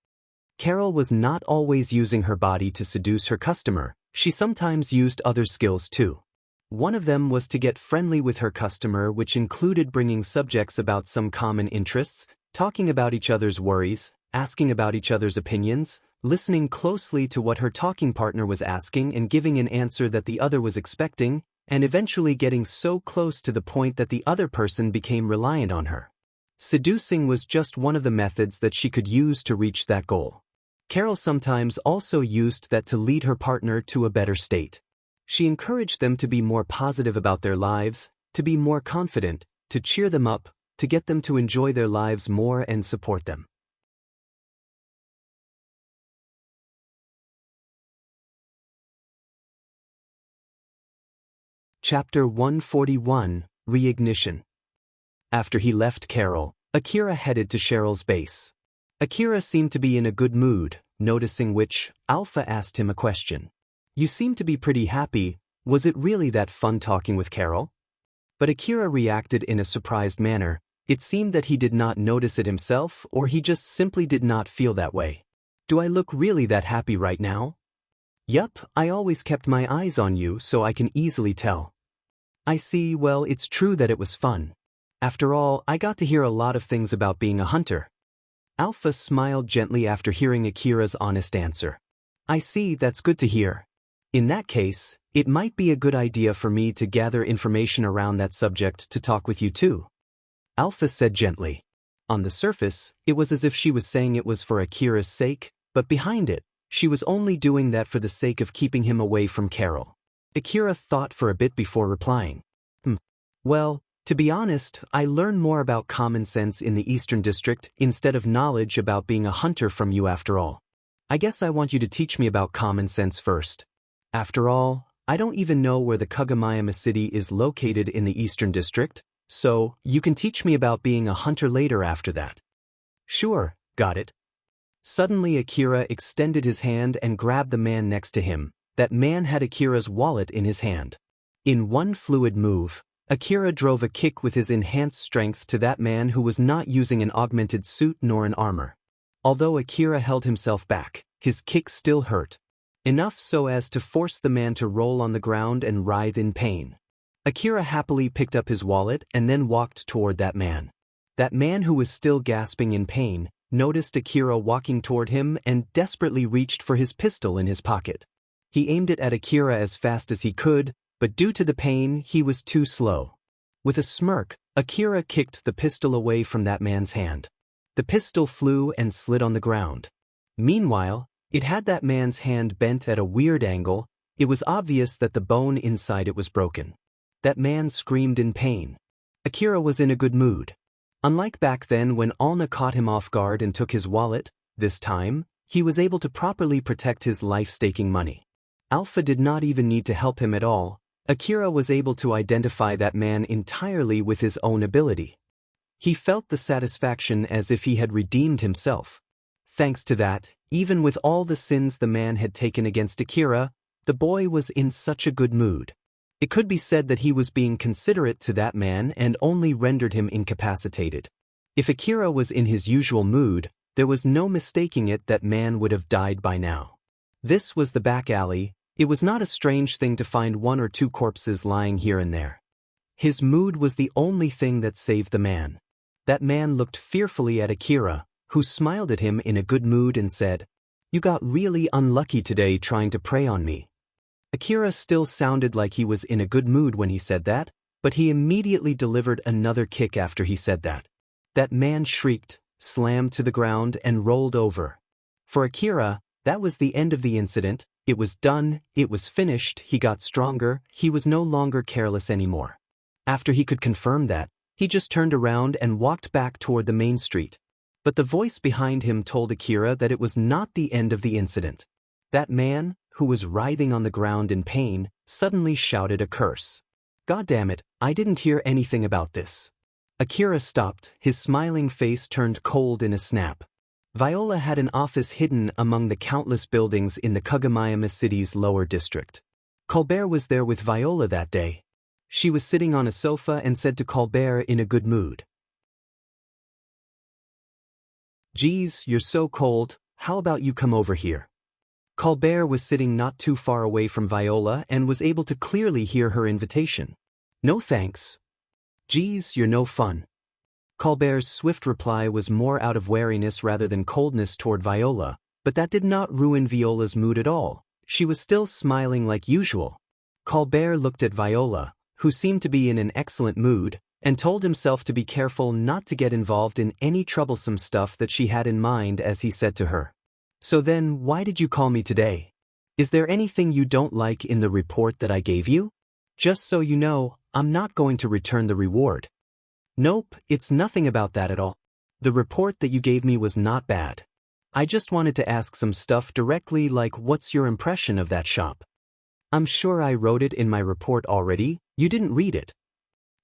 Carol was not always using her body to seduce her customer, she sometimes used other skills too. One of them was to get friendly with her customer, which included bringing subjects about some common interests, talking about each other's worries, asking about each other's opinions, listening closely to what her talking partner was asking and giving an answer that the other was expecting, and eventually getting so close to the point that the other person became reliant on her. Seducing was just one of the methods that she could use to reach that goal. Carol sometimes also used that to lead her partner to a better state. She encouraged them to be more positive about their lives, to be more confident, to cheer them up, to get them to enjoy their lives more and support them. Chapter 141, Reignition. After he left Carol, Akira headed to Cheryl's base. Akira seemed to be in a good mood, noticing which, Alpha asked him a question. "You seem to be pretty happy, was it really that fun talking with Carol?" But Akira reacted in a surprised manner. It seemed that he did not notice it himself or he just simply did not feel that way. "Do I look really that happy right now?" "Yup, I always kept my eyes on you so I can easily tell." "I see, well, it's true that it was fun. After all, I got to hear a lot of things about being a hunter." Alpha smiled gently after hearing Akira's honest answer. "I see, that's good to hear. In that case, it might be a good idea for me to gather information around that subject to talk with you too," Alpha said gently. On the surface, it was as if she was saying it was for Akira's sake, but behind it, she was only doing that for the sake of keeping him away from Carol. Akira thought for a bit before replying. Well, to be honest, I learned more about common sense in the Eastern District instead of knowledge about being a hunter from you after all. I guess I want you to teach me about common sense first. After all, I don't even know where the Kagomayama city is located in the Eastern District, so you can teach me about being a hunter later after that." "Sure, got it." Suddenly Akira extended his hand and grabbed the man next to him. That man had Akira's wallet in his hand. In one fluid move, Akira drove a kick with his enhanced strength to that man who was not using an augmented suit nor an armor. Although Akira held himself back, his kick still hurt. Enough so as to force the man to roll on the ground and writhe in pain. Akira happily picked up his wallet and then walked toward that man. That man, who was still gasping in pain, noticed Akira walking toward him and desperately reached for his pistol in his pocket. He aimed it at Akira as fast as he could, but due to the pain, he was too slow. With a smirk, Akira kicked the pistol away from that man's hand. The pistol flew and slid on the ground. Meanwhile, it had that man's hand bent at a weird angle. It was obvious that the bone inside it was broken. That man screamed in pain. Akira was in a good mood. Unlike back then when Alna caught him off guard and took his wallet, this time, he was able to properly protect his life-staking money. Alpha did not even need to help him at all. Akira was able to identify that man entirely with his own ability. He felt the satisfaction as if he had redeemed himself. Thanks to that, even with all the sins the man had taken against Akira, the boy was in such a good mood. It could be said that he was being considerate to that man and only rendered him incapacitated. If Akira was in his usual mood, there was no mistaking it, that man would have died by now. This was the back alley. It was not a strange thing to find one or two corpses lying here and there. His mood was the only thing that saved the man. That man looked fearfully at Akira, who smiled at him in a good mood and said, "You got really unlucky today trying to prey on me." Akira still sounded like he was in a good mood when he said that, but he immediately delivered another kick after he said that. That man shrieked, slammed to the ground, and rolled over. For Akira, that was the end of the incident. It was done, it was finished. He got stronger, he was no longer careless anymore. After he could confirm that, he just turned around and walked back toward the main street. But the voice behind him told Akira that it was not the end of the incident. That man, who was writhing on the ground in pain, suddenly shouted a curse. "God damn it, I didn't hear anything about this." Akira stopped, his smiling face turned cold in a snap. Viola had an office hidden among the countless buildings in the Kageyama city's lower district. Colbert was there with Viola that day. She was sitting on a sofa and said to Colbert in a good mood, "Geez, you're so cold, how about you come over here?" Colbert was sitting not too far away from Viola and was able to clearly hear her invitation. "No thanks." "Geez, you're no fun." Colbert's swift reply was more out of wariness rather than coldness toward Viola, but that did not ruin Viola's mood at all. She was still smiling like usual. Colbert looked at Viola, who seemed to be in an excellent mood, and told himself to be careful not to get involved in any troublesome stuff that she had in mind as he said to her, "So then, why did you call me today? Is there anything you don't like in the report that I gave you? Just so you know, I'm not going to return the reward." "Nope, it's nothing about that at all. The report that you gave me was not bad. I just wanted to ask some stuff directly, like what's your impression of that shop?" "I'm sure I wrote it in my report already. You didn't read it."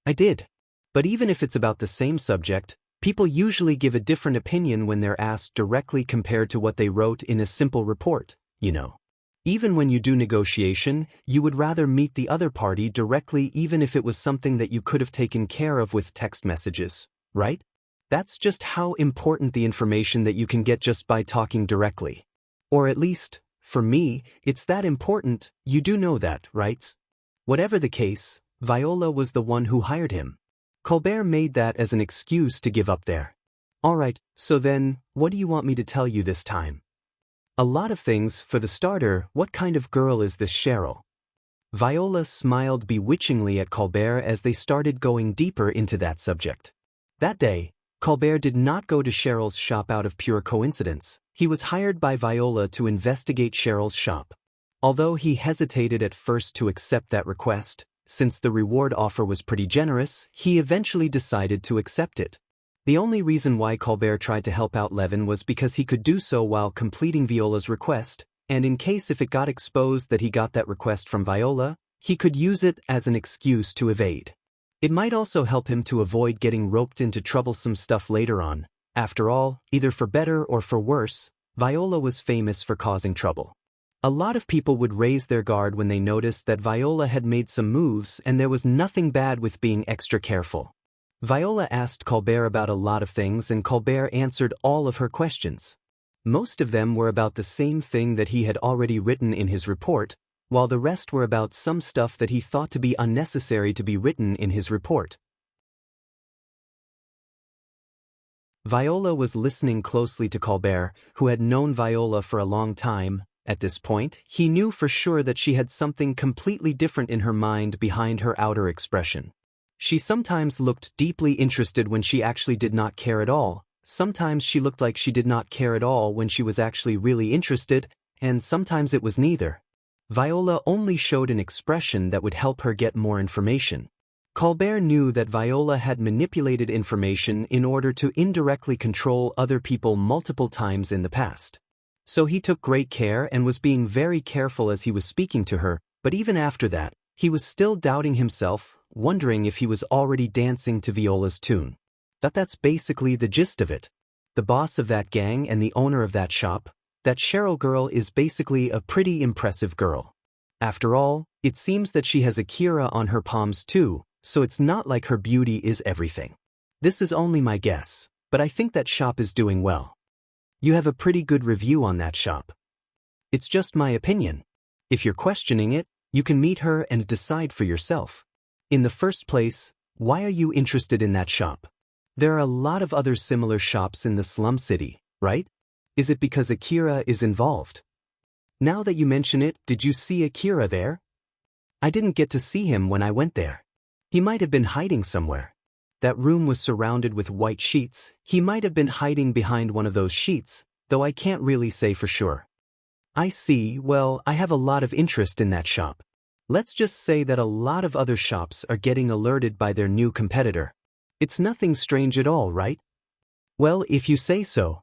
"I did. But even if it's about the same subject, people usually give a different opinion when they're asked directly compared to what they wrote in a simple report, you know. Even when you do negotiation, you would rather meet the other party directly even if it was something that you could have taken care of with text messages, right? That's just how important the information that you can get just by talking directly. Or at least, for me, it's that important. You do know that, right?" Whatever the case, Viola was the one who hired him. Colbert made that as an excuse to give up there. "All right, so then, what do you want me to tell you this time?" "A lot of things. For the starter, what kind of girl is this Cheryl?" Viola smiled bewitchingly at Colbert as they started going deeper into that subject. That day, Colbert did not go to Cheryl's shop out of pure coincidence. He was hired by Viola to investigate Cheryl's shop. Although he hesitated at first to accept that request, since the reward offer was pretty generous, he eventually decided to accept it. The only reason why Colbert tried to help out Levin was because he could do so while completing Viola's request, and in case if it got exposed that he got that request from Viola, he could use it as an excuse to evade. It might also help him to avoid getting roped into troublesome stuff later on. After all, either for better or for worse, Viola was famous for causing trouble. A lot of people would raise their guard when they noticed that Viola had made some moves, and there was nothing bad with being extra careful. Viola asked Colbert about a lot of things, and Colbert answered all of her questions. Most of them were about the same thing that he had already written in his report, while the rest were about some stuff that he thought to be unnecessary to be written in his report. Viola was listening closely to Colbert, who had known Viola for a long time. At this point, he knew for sure that she had something completely different in her mind behind her outer expression. She sometimes looked deeply interested when she actually did not care at all, sometimes she looked like she did not care at all when she was actually really interested, and sometimes it was neither. Viola only showed an expression that would help her get more information. Colbert knew that Viola had manipulated information in order to indirectly control other people multiple times in the past. So he took great care and was being very careful as he was speaking to her, but even after that, he was still doubting himself, wondering if he was already dancing to Viola's tune. That's basically the gist of it. The boss of that gang and the owner of that shop, that Cheryl girl, is basically a pretty impressive girl. After all, it seems that she has Akira on her palms too, so it's not like her beauty is everything. This is only my guess, but I think that shop is doing well. You have a pretty good review on that shop. It's just my opinion. If you're questioning it, you can meet her and decide for yourself. In the first place, why are you interested in that shop? There are a lot of other similar shops in the slum city, right? Is it because Akira is involved? Now that you mention it, did you see Akira there? I didn't get to see him when I went there. He might have been hiding somewhere. That room was surrounded with white sheets. He might have been hiding behind one of those sheets, though I can't really say for sure. I see. Well, I have a lot of interest in that shop. Let's just say that a lot of other shops are getting alerted by their new competitor. It's nothing strange at all, right? Well, if you say so.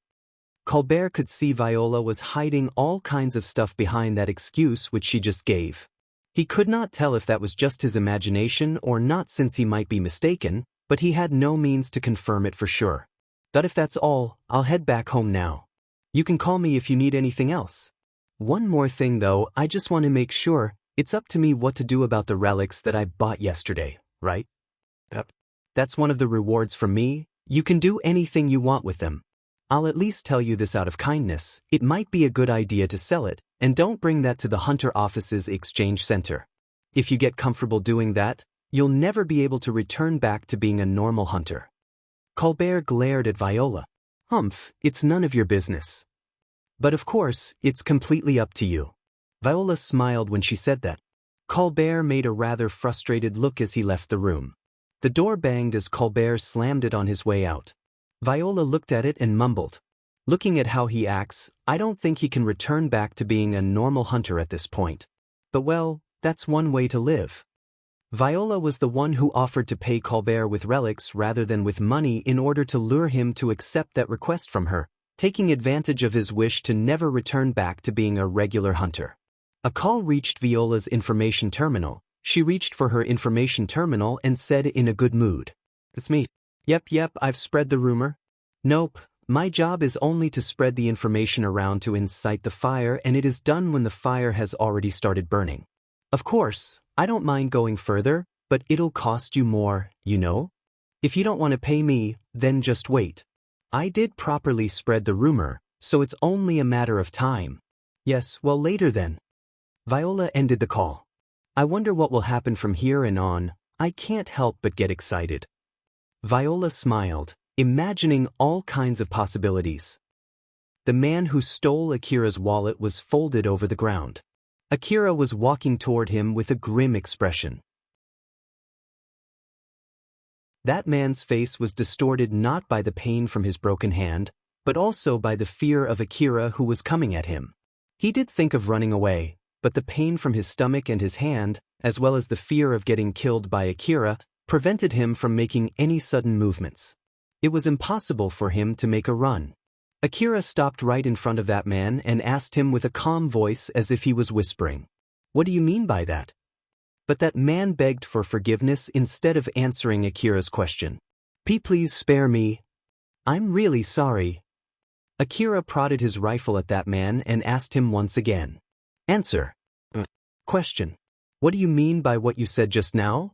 Colbert could see Viola was hiding all kinds of stuff behind that excuse which she just gave. He could not tell if that was just his imagination or not, since he might be mistaken, but he had no means to confirm it for sure. But if that's all, I'll head back home now. You can call me if you need anything else. One more thing though, I just want to make sure, it's up to me what to do about the relics that I bought yesterday, right? Yep. That's one of the rewards from me. You can do anything you want with them. I'll at least tell you this out of kindness, it might be a good idea to sell it, and don't bring that to the Hunter office's exchange center. If you get comfortable doing that, you'll never be able to return back to being a normal hunter. Colbert glared at Viola. Humph, it's none of your business. But of course, it's completely up to you. Viola smiled when she said that. Colbert made a rather frustrated look as he left the room. The door banged as Colbert slammed it on his way out. Viola looked at it and mumbled. Looking at how he acts, I don't think he can return back to being a normal hunter at this point. But well, that's one way to live. Viola was the one who offered to pay Colbert with relics rather than with money in order to lure him to accept that request from her, taking advantage of his wish to never return back to being a regular hunter. A call reached Viola's information terminal. She reached for her information terminal and said in a good mood. It's me. Yep, I've spread the rumor. Nope, my job is only to spread the information around to incite the fire, and it is done when the fire has already started burning. Of course, I don't mind going further, but it'll cost you more, you know? If you don't want to pay me, then just wait. I did properly spread the rumor, so it's only a matter of time. Yes, well, later then. Viola ended the call. I wonder what will happen from here and on. I can't help but get excited. Viola smiled, imagining all kinds of possibilities. The man who stole Akira's wallet was folded over the ground. Akira was walking toward him with a grim expression. That man's face was distorted not by the pain from his broken hand, but also by the fear of Akira who was coming at him. He did think of running away, but the pain from his stomach and his hand, as well as the fear of getting killed by Akira, prevented him from making any sudden movements. It was impossible for him to make a run. Akira stopped right in front of that man and asked him with a calm voice as if he was whispering. What do you mean by that? But that man begged for forgiveness instead of answering Akira's question. Please spare me. I'm really sorry. Akira prodded his rifle at that man and asked him once again. Answer. Question. What do you mean by what you said just now?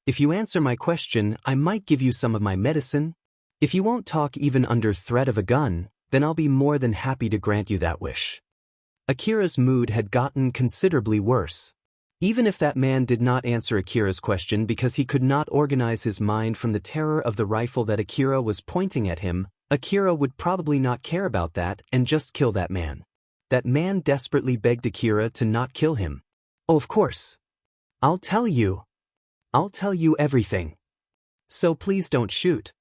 If you answer my question, I might give you some of my medicine. If you won't talk even under threat of a gun, then I'll be more than happy to grant you that wish. Akira's mood had gotten considerably worse. Even if that man did not answer Akira's question because he could not organize his mind from the terror of the rifle that Akira was pointing at him, Akira would probably not care about that and just kill that man. That man desperately begged Akira to not kill him. Oh, of course. I'll tell you. I'll tell you everything. So please don't shoot.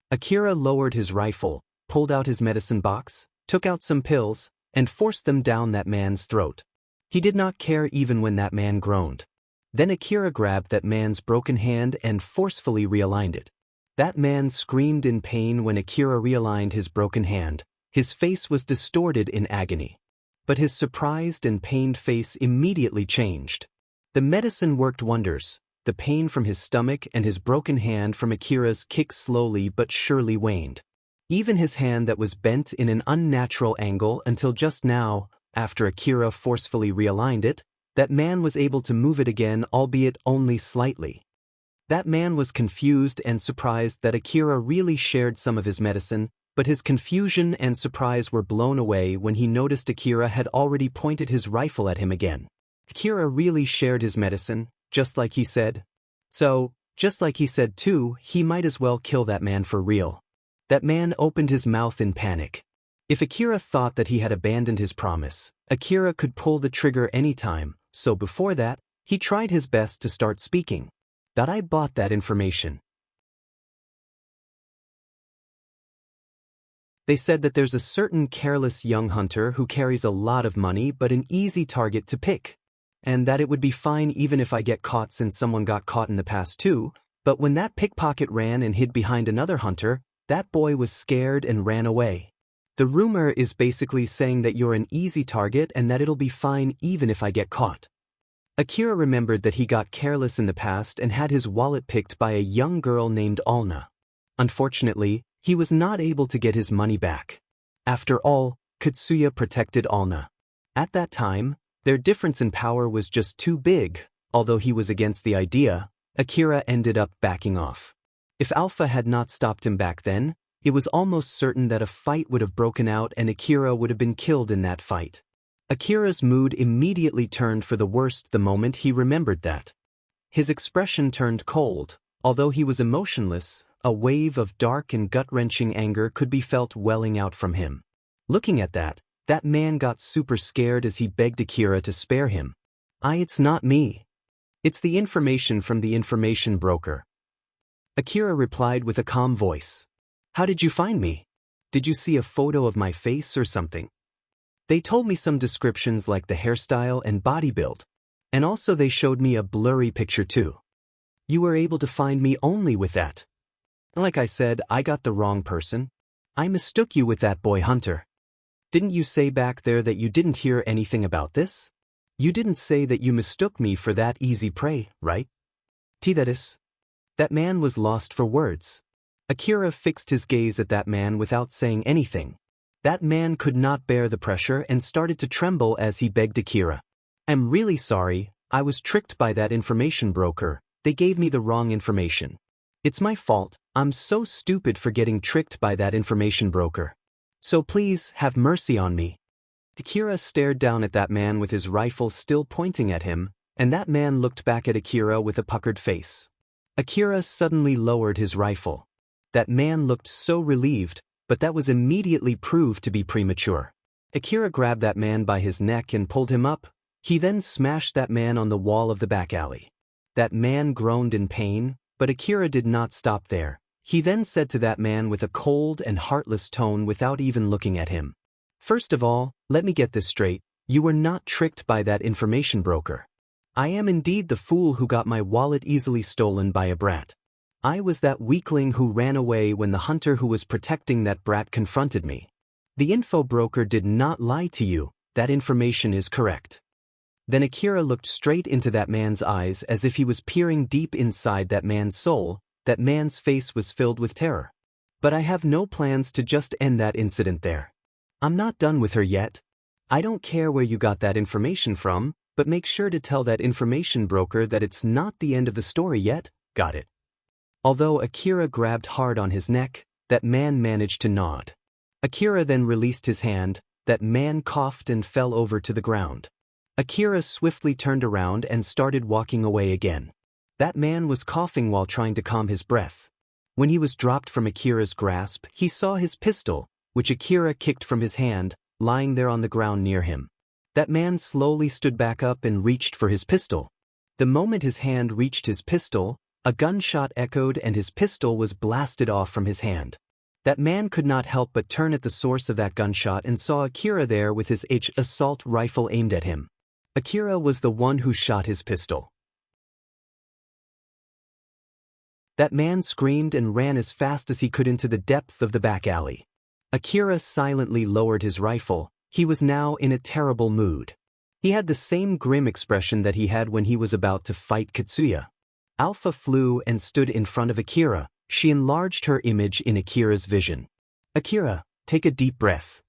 Akira lowered his rifle, pulled out his medicine box, took out some pills, and forced them down that man's throat. He did not care even when that man groaned. Then Akira grabbed that man's broken hand and forcefully realigned it. That man screamed in pain when Akira realigned his broken hand. His face was distorted in agony. But his surprised and pained face immediately changed. The medicine worked wonders. The pain from his stomach and his broken hand from Akira's kick slowly but surely waned. Even his hand that was bent in an unnatural angle until just now, after Akira forcefully realigned it, that man was able to move it again, albeit only slightly. That man was confused and surprised that Akira really shared some of his medicine, but his confusion and surprise were blown away when he noticed Akira had already pointed his rifle at him again. Akira really shared his medicine, just like he said. So, just like he said too, he might as well kill that man for real. That man opened his mouth in panic. If Akira thought that he had abandoned his promise, Akira could pull the trigger anytime, so before that, he tried his best to start speaking. That I bought that information. They said that there's a certain careless young hunter who carries a lot of money but an easy target to pick. And that it would be fine even if I get caught since someone got caught in the past too, but when that pickpocket ran and hid behind another hunter, that boy was scared and ran away. The rumor is basically saying that you're an easy target and that it'll be fine even if I get caught. Akira remembered that he got careless in the past and had his wallet picked by a young girl named Alna. Unfortunately, he was not able to get his money back. After all, Katsuya protected Alna. At that time, their difference in power was just too big. Although he was against the idea, Akira ended up backing off. If Alpha had not stopped him back then, it was almost certain that a fight would have broken out and Akira would have been killed in that fight. Akira's mood immediately turned for the worst the moment he remembered that. His expression turned cold. Although he was emotionless, a wave of dark and gut-wrenching anger could be felt welling out from him. Looking at that man got super scared as he begged Akira to spare him. It's not me. It's the information from the information broker. Akira replied with a calm voice. How did you find me? Did you see a photo of my face or something? They told me some descriptions like the hairstyle and body build. And also they showed me a blurry picture too. You were able to find me only with that. Like I said, I got the wrong person. I mistook you with that boy hunter. Didn't you say back there that you didn't hear anything about this? You didn't say that you mistook me for that easy prey, right? That man was lost for words. Akira fixed his gaze at that man without saying anything. That man could not bear the pressure and started to tremble as he begged Akira. I'm really sorry, I was tricked by that information broker. They gave me the wrong information. It's my fault, I'm so stupid for getting tricked by that information broker. So please, have mercy on me. Akira stared down at that man with his rifle still pointing at him, and that man looked back at Akira with a puckered face. Akira suddenly lowered his rifle. That man looked so relieved, but that was immediately proved to be premature. Akira grabbed that man by his neck and pulled him up. He then smashed that man on the wall of the back alley. That man groaned in pain, but Akira did not stop there. He then said to that man with a cold and heartless tone without even looking at him. First of all, let me get this straight, you were not tricked by that information broker. I am indeed the fool who got my wallet easily stolen by a brat. I was that weakling who ran away when the hunter who was protecting that brat confronted me. The info broker did not lie to you, that information is correct. Then Akira looked straight into that man's eyes as if he was peering deep inside that man's soul. That man's face was filled with terror. But I have no plans to just end that incident there. I'm not done with her yet. I don't care where you got that information from, but make sure to tell that information broker that it's not the end of the story yet, got it? Although Akira grabbed hard on his neck, that man managed to nod. Akira then released his hand. that man coughed and fell over to the ground. Akira swiftly turned around and started walking away again. That man was coughing while trying to calm his breath. When he was dropped from Akira's grasp, he saw his pistol, which Akira kicked from his hand, lying there on the ground near him. That man slowly stood back up and reached for his pistol. The moment his hand reached his pistol, a gunshot echoed and his pistol was blasted off from his hand. That man could not help but turn at the source of that gunshot and saw Akira there with his assault rifle aimed at him. Akira was the one who shot his pistol. That man screamed and ran as fast as he could into the depth of the back alley. Akira silently lowered his rifle. He was now in a terrible mood. He had the same grim expression that he had when he was about to fight Katsuya. Alpha flew and stood in front of Akira. She enlarged her image in Akira's vision. Akira, take a deep breath.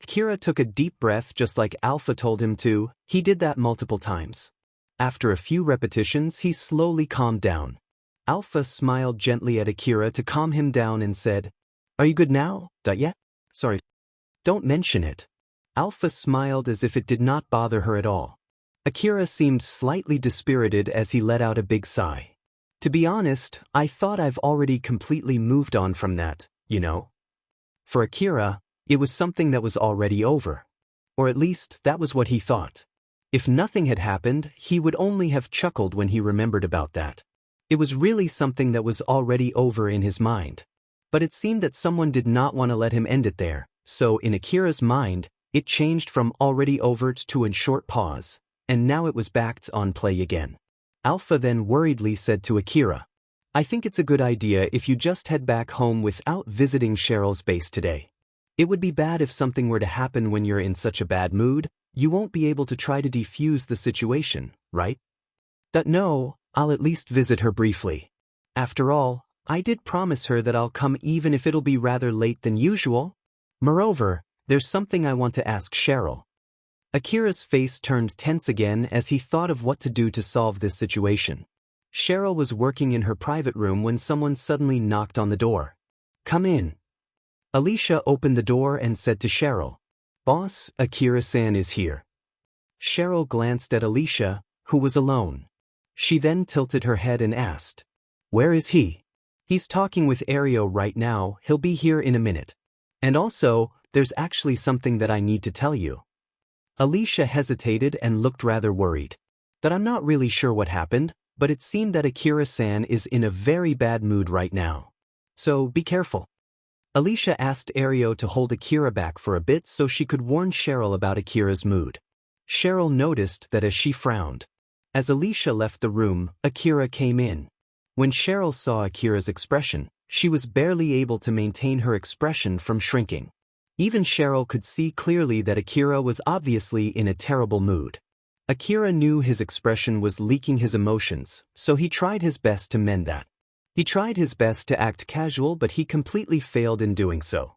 Akira took a deep breath just like Alpha told him to. He did that multiple times. After a few repetitions, he slowly calmed down. Alpha smiled gently at Akira to calm him down and said, "Are you good now? Yeah? Sorry. Don't mention it." Alpha smiled as if it did not bother her at all. Akira seemed slightly dispirited as he let out a big sigh. To be honest, I thought I've already completely moved on from that, you know. For Akira, it was something that was already over. Or at least, that was what he thought. If nothing had happened, he would only have chuckled when he remembered about that. It was really something that was already over in his mind. But it seemed that someone did not want to let him end it there, so in Akira's mind, it changed from already over to a short pause, and now it was back on play again. Alpha then worriedly said to Akira, "I think it's a good idea if you just head back home without visiting Cheryl's base today. It would be bad if something were to happen when you're in such a bad mood. You won't be able to try to defuse the situation, right?" "No, I'll at least visit her briefly. After all, I did promise her that I'll come even if it'll be rather late than usual. Moreover, there's something I want to ask Cheryl." Akira's face turned tense again as he thought of what to do to solve this situation. Cheryl was working in her private room when someone suddenly knocked on the door. "Come in." Alicia opened the door and said to Cheryl, "Boss, Akira-san is here." Cheryl glanced at Alicia, who was alone. She then tilted her head and asked, "Where is he?" "He's talking with Ario right now. He'll be here in a minute. And also, there's actually something that I need to tell you." Alicia hesitated and looked rather worried. "I'm not really sure what happened, but it seemed that Akira-san is in a very bad mood right now. So be careful." Alicia asked Ario to hold Akira back for a bit so she could warn Cheryl about Akira's mood. Cheryl noticed that as she frowned. As Alicia left the room, Akira came in. When Cheryl saw Akira's expression, she was barely able to maintain her expression from shrinking. Even Cheryl could see clearly that Akira was obviously in a terrible mood. Akira knew his expression was leaking his emotions, so he tried his best to mend that. He tried his best to act casual, but he completely failed in doing so.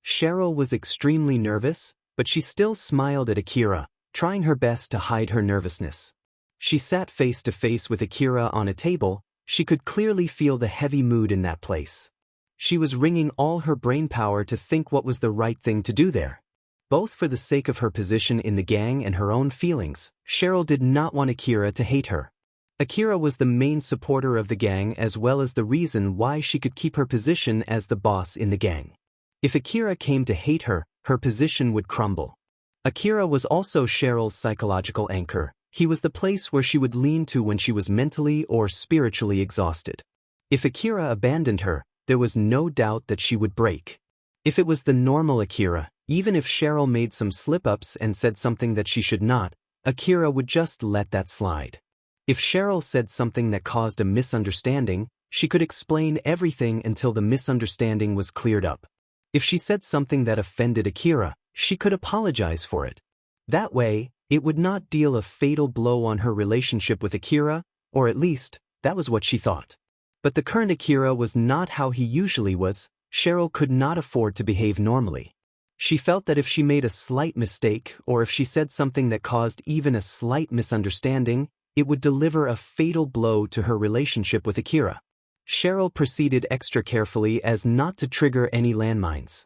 Cheryl was extremely nervous, but she still smiled at Akira, trying her best to hide her nervousness. She sat face to face with Akira on a table. She could clearly feel the heavy mood in that place. She was wringing all her brain power to think what was the right thing to do there. Both for the sake of her position in the gang and her own feelings, Cheryl did not want Akira to hate her. Akira was the main supporter of the gang as well as the reason why she could keep her position as the boss in the gang. If Akira came to hate her, her position would crumble. Akira was also Cheryl's psychological anchor. He was the place where she would lean to when she was mentally or spiritually exhausted. If Akira abandoned her, there was no doubt that she would break. If it was the normal Akira, even if Cheryl made some slip-ups and said something that she should not, Akira would just let that slide. If Cheryl said something that caused a misunderstanding, she could explain everything until the misunderstanding was cleared up. If she said something that offended Akira, she could apologize for it. That way, it would not deal a fatal blow on her relationship with Akira, or at least, that was what she thought. But the current Akira was not how he usually was. Cheryl could not afford to behave normally. She felt that if she made a slight mistake or if she said something that caused even a slight misunderstanding, it would deliver a fatal blow to her relationship with Akira. Cheryl proceeded extra carefully as not to trigger any landmines.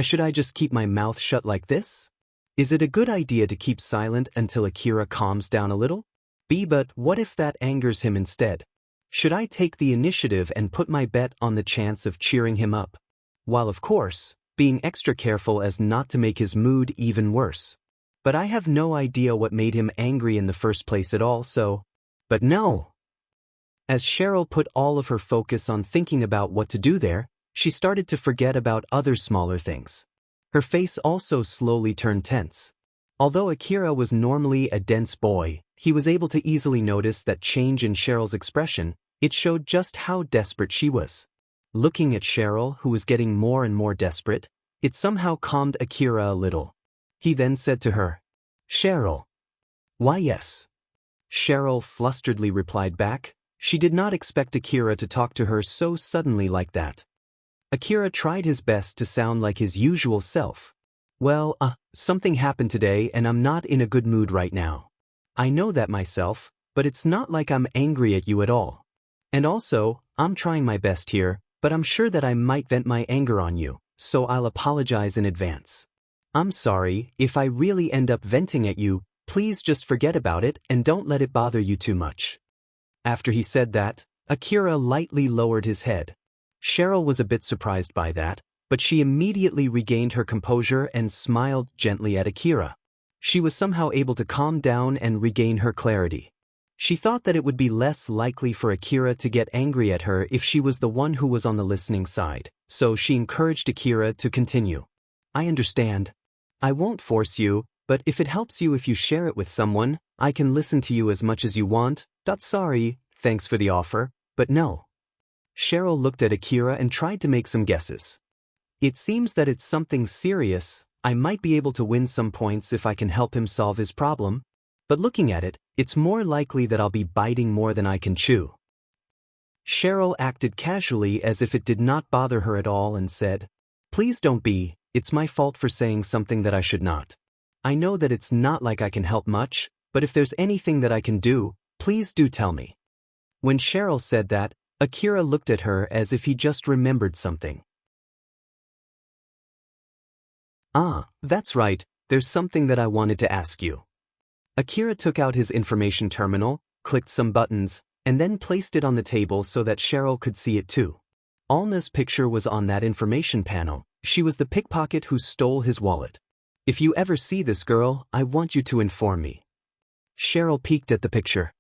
Should I just keep my mouth shut like this? Is it a good idea to keep silent until Akira calms down a little? B. But what if that angers him instead? Should I take the initiative and put my bet on the chance of cheering him up? While of course, being extra careful as not to make his mood even worse. But I have no idea what made him angry in the first place at all, so... But no! As Cheryl put all of her focus on thinking about what to do there, she started to forget about other smaller things. Her face also slowly turned tense. Although Akira was normally a dense boy, he was able to easily notice that change in Cheryl's expression. It showed just how desperate she was. Looking at Cheryl, who was getting more and more desperate, it somehow calmed Akira a little. He then said to her, "Cheryl." "Why yes." Cheryl flusteredly replied back. She did not expect Akira to talk to her so suddenly like that. Akira tried his best to sound like his usual self. "Well, something happened today and I'm not in a good mood right now. I know that myself, but it's not like I'm angry at you at all. And also, I'm trying my best here, but I'm sure that I might vent my anger on you, so I'll apologize in advance. I'm sorry, if I really end up venting at you, please just forget about it and don't let it bother you too much." After he said that, Akira lightly lowered his head. Cheryl was a bit surprised by that, but she immediately regained her composure and smiled gently at Akira. She was somehow able to calm down and regain her clarity. She thought that it would be less likely for Akira to get angry at her if she was the one who was on the listening side, so she encouraged Akira to continue. "I understand. I won't force you, but if it helps you if you share it with someone, I can listen to you as much as you want. Sorry, thanks for the offer, but no." Cheryl looked at Akira and tried to make some guesses. "It seems that it's something serious. I might be able to win some points if I can help him solve his problem. But looking at it, it's more likely that I'll be biting more than I can chew." Cheryl acted casually as if it did not bother her at all and said, "Please don't be, it's my fault for saying something that I should not. I know that it's not like I can help much, but if there's anything that I can do, please do tell me." When Cheryl said that, Akira looked at her as if he just remembered something. "Ah, that's right, there's something that I wanted to ask you." Akira took out his information terminal, clicked some buttons, and then placed it on the table so that Cheryl could see it too. Alna's picture was on that information panel. She was the pickpocket who stole his wallet. "If you ever see this girl, I want you to inform me." Cheryl peeked at the picture.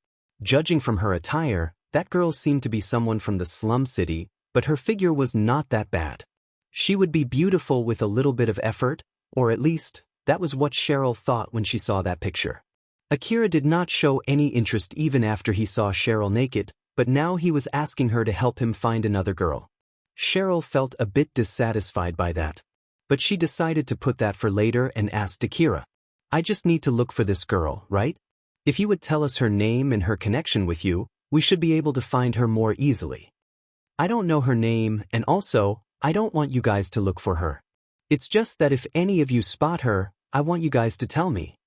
Judging from her attire, that girl seemed to be someone from the slum city, but her figure was not that bad. She would be beautiful with a little bit of effort, or at least, that was what Cheryl thought when she saw that picture. Akira did not show any interest even after he saw Cheryl naked, but now he was asking her to help him find another girl. Cheryl felt a bit dissatisfied by that. But she decided to put that for later and asked Akira, "I just need to look for this girl, right? If you would tell us her name and her connection with you, we should be able to find her more easily." "I don't know her name, and also, I don't want you guys to look for her. It's just that if any of you spot her, I want you guys to tell me."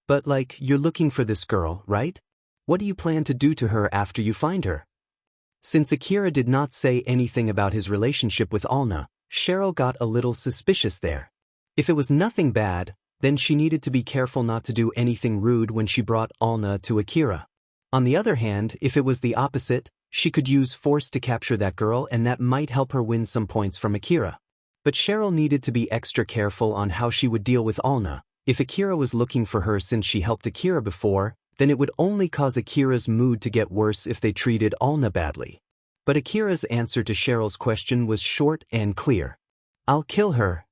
"But like, you're looking for this girl, right? What do you plan to do to her after you find her?" Since Akira did not say anything about his relationship with Alna, Cheryl got a little suspicious there. If it was nothing bad, then she needed to be careful not to do anything rude when she brought Alna to Akira. On the other hand, if it was the opposite, she could use force to capture that girl and that might help her win some points from Akira. But Cheryl needed to be extra careful on how she would deal with Alna. If Akira was looking for her since she helped Akira before, then it would only cause Akira's mood to get worse if they treated Alna badly. But Akira's answer to Cheryl's question was short and clear. "I'll kill her."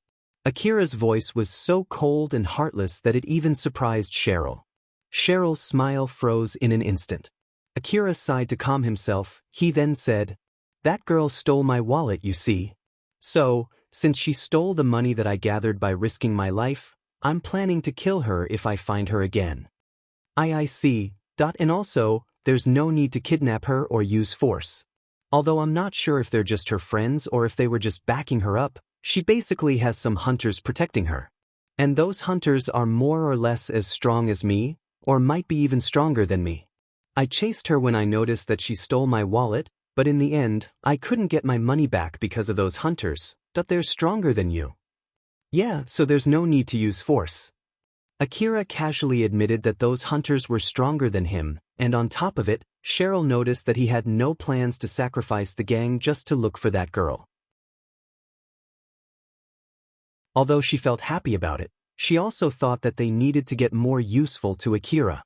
Akira's voice was so cold and heartless that it even surprised Cheryl. Cheryl's smile froze in an instant. Akira sighed to calm himself. He then said, "That girl stole my wallet, you see. So, since she stole the money that I gathered by risking my life, I'm planning to kill her if I find her again." I see. And also, there's no need to kidnap her or use force. Although I'm not sure if they're just her friends or if they were just backing her up, she basically has some hunters protecting her. And those hunters are more or less as strong as me, or might be even stronger than me. I chased her when I noticed that she stole my wallet, But in the end, I couldn't get my money back because of those hunters, but they're stronger than you. Yeah, so there's no need to use force. Akira casually admitted that those hunters were stronger than him, and on top of it, Cheryl noticed that he had no plans to sacrifice the gang just to look for that girl. Although she felt happy about it, she also thought that they needed to get more useful to Akira.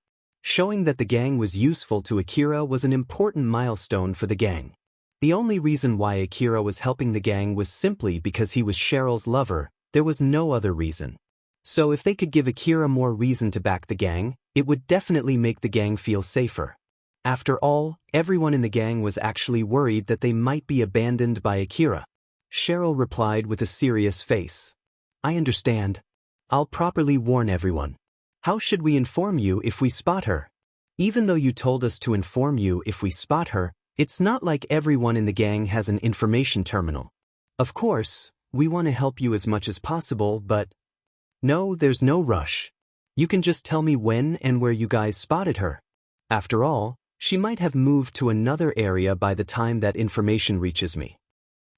Showing that the gang was useful to Akira was an important milestone for the gang. The only reason why Akira was helping the gang was simply because he was Cheryl's lover. There was no other reason. So if they could give Akira more reason to back the gang, it would definitely make the gang feel safer. After all, everyone in the gang was actually worried that they might be abandoned by Akira. Cheryl replied with a serious face. I understand. I'll properly warn everyone. How should we inform you if we spot her? Even though you told us to inform you if we spot her, it's not like everyone in the gang has an information terminal. Of course, we want to help you as much as possible, but no, there's no rush. You can just tell me when and where you guys spotted her. After all, she might have moved to another area by the time that information reaches me.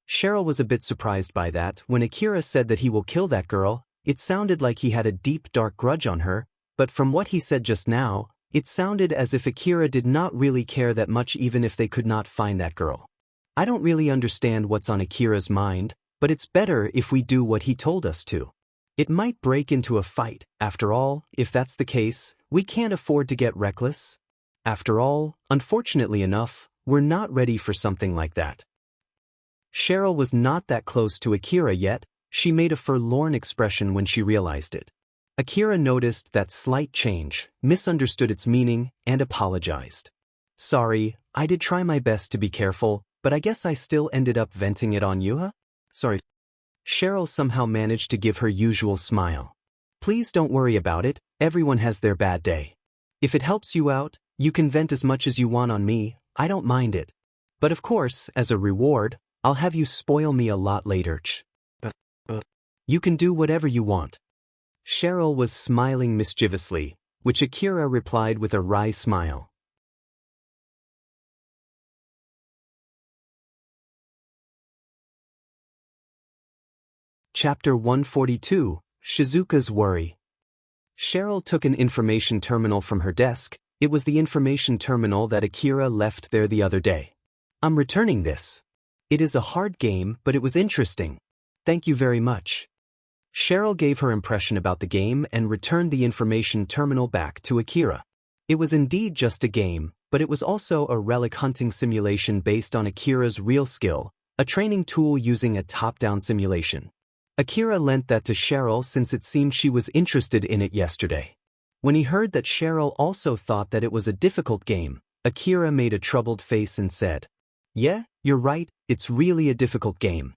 Cheryl was a bit surprised by that. When Akira said that he will kill that girl, it sounded like he had a deep dark grudge on her, but from what he said just now, it sounded as if Akira did not really care that much even if they could not find that girl. I don't really understand what's on Akira's mind, but it's better if we do what he told us to. It might break into a fight. After all, if that's the case, we can't afford to get reckless. After all, unfortunately enough, we're not ready for something like that. Cheryl was not that close to Akira yet. She made a forlorn expression when she realized it. Akira noticed that slight change, misunderstood its meaning, and apologized. Sorry, I did try my best to be careful, but I guess I still ended up venting it on you, huh? Sorry. Cheryl somehow managed to give her usual smile. Please don't worry about it, everyone has their bad day. If it helps you out, you can vent as much as you want on me, I don't mind it. But of course, as a reward, I'll have you spoil me a lot later. You can do whatever you want. Cheryl was smiling mischievously, which Akira replied with a wry smile. Chapter 142, Shizuka's Worry. Cheryl took an information terminal from her desk. It was the information terminal that Akira left there the other day. I'm returning this. It is a hard game, but it was interesting. Thank you very much. Cheryl gave her impression about the game and returned the information terminal back to Akira. It was indeed just a game, but it was also a relic hunting simulation based on Akira's real skill, a training tool using a top-down simulation. Akira lent that to Cheryl since it seemed she was interested in it yesterday. When he heard that Cheryl also thought that it was a difficult game, Akira made a troubled face and said, Yeah, you're right, it's really a difficult game.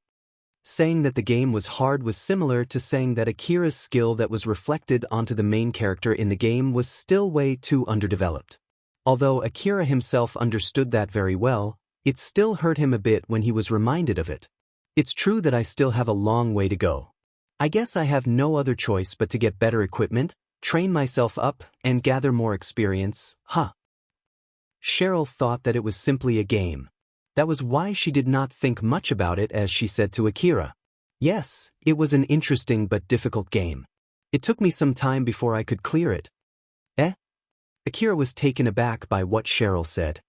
Saying that the game was hard was similar to saying that Akira's skill that was reflected onto the main character in the game was still way too underdeveloped. Although Akira himself understood that very well, it still hurt him a bit when he was reminded of it. It's true that I still have a long way to go. I guess I have no other choice but to get better equipment, train myself up, and gather more experience, huh? Cheryl thought that it was simply a game. That was why she did not think much about it as she said to Akira. Yes, it was an interesting but difficult game. It took me some time before I could clear it. Akira was taken aback by what Cheryl said.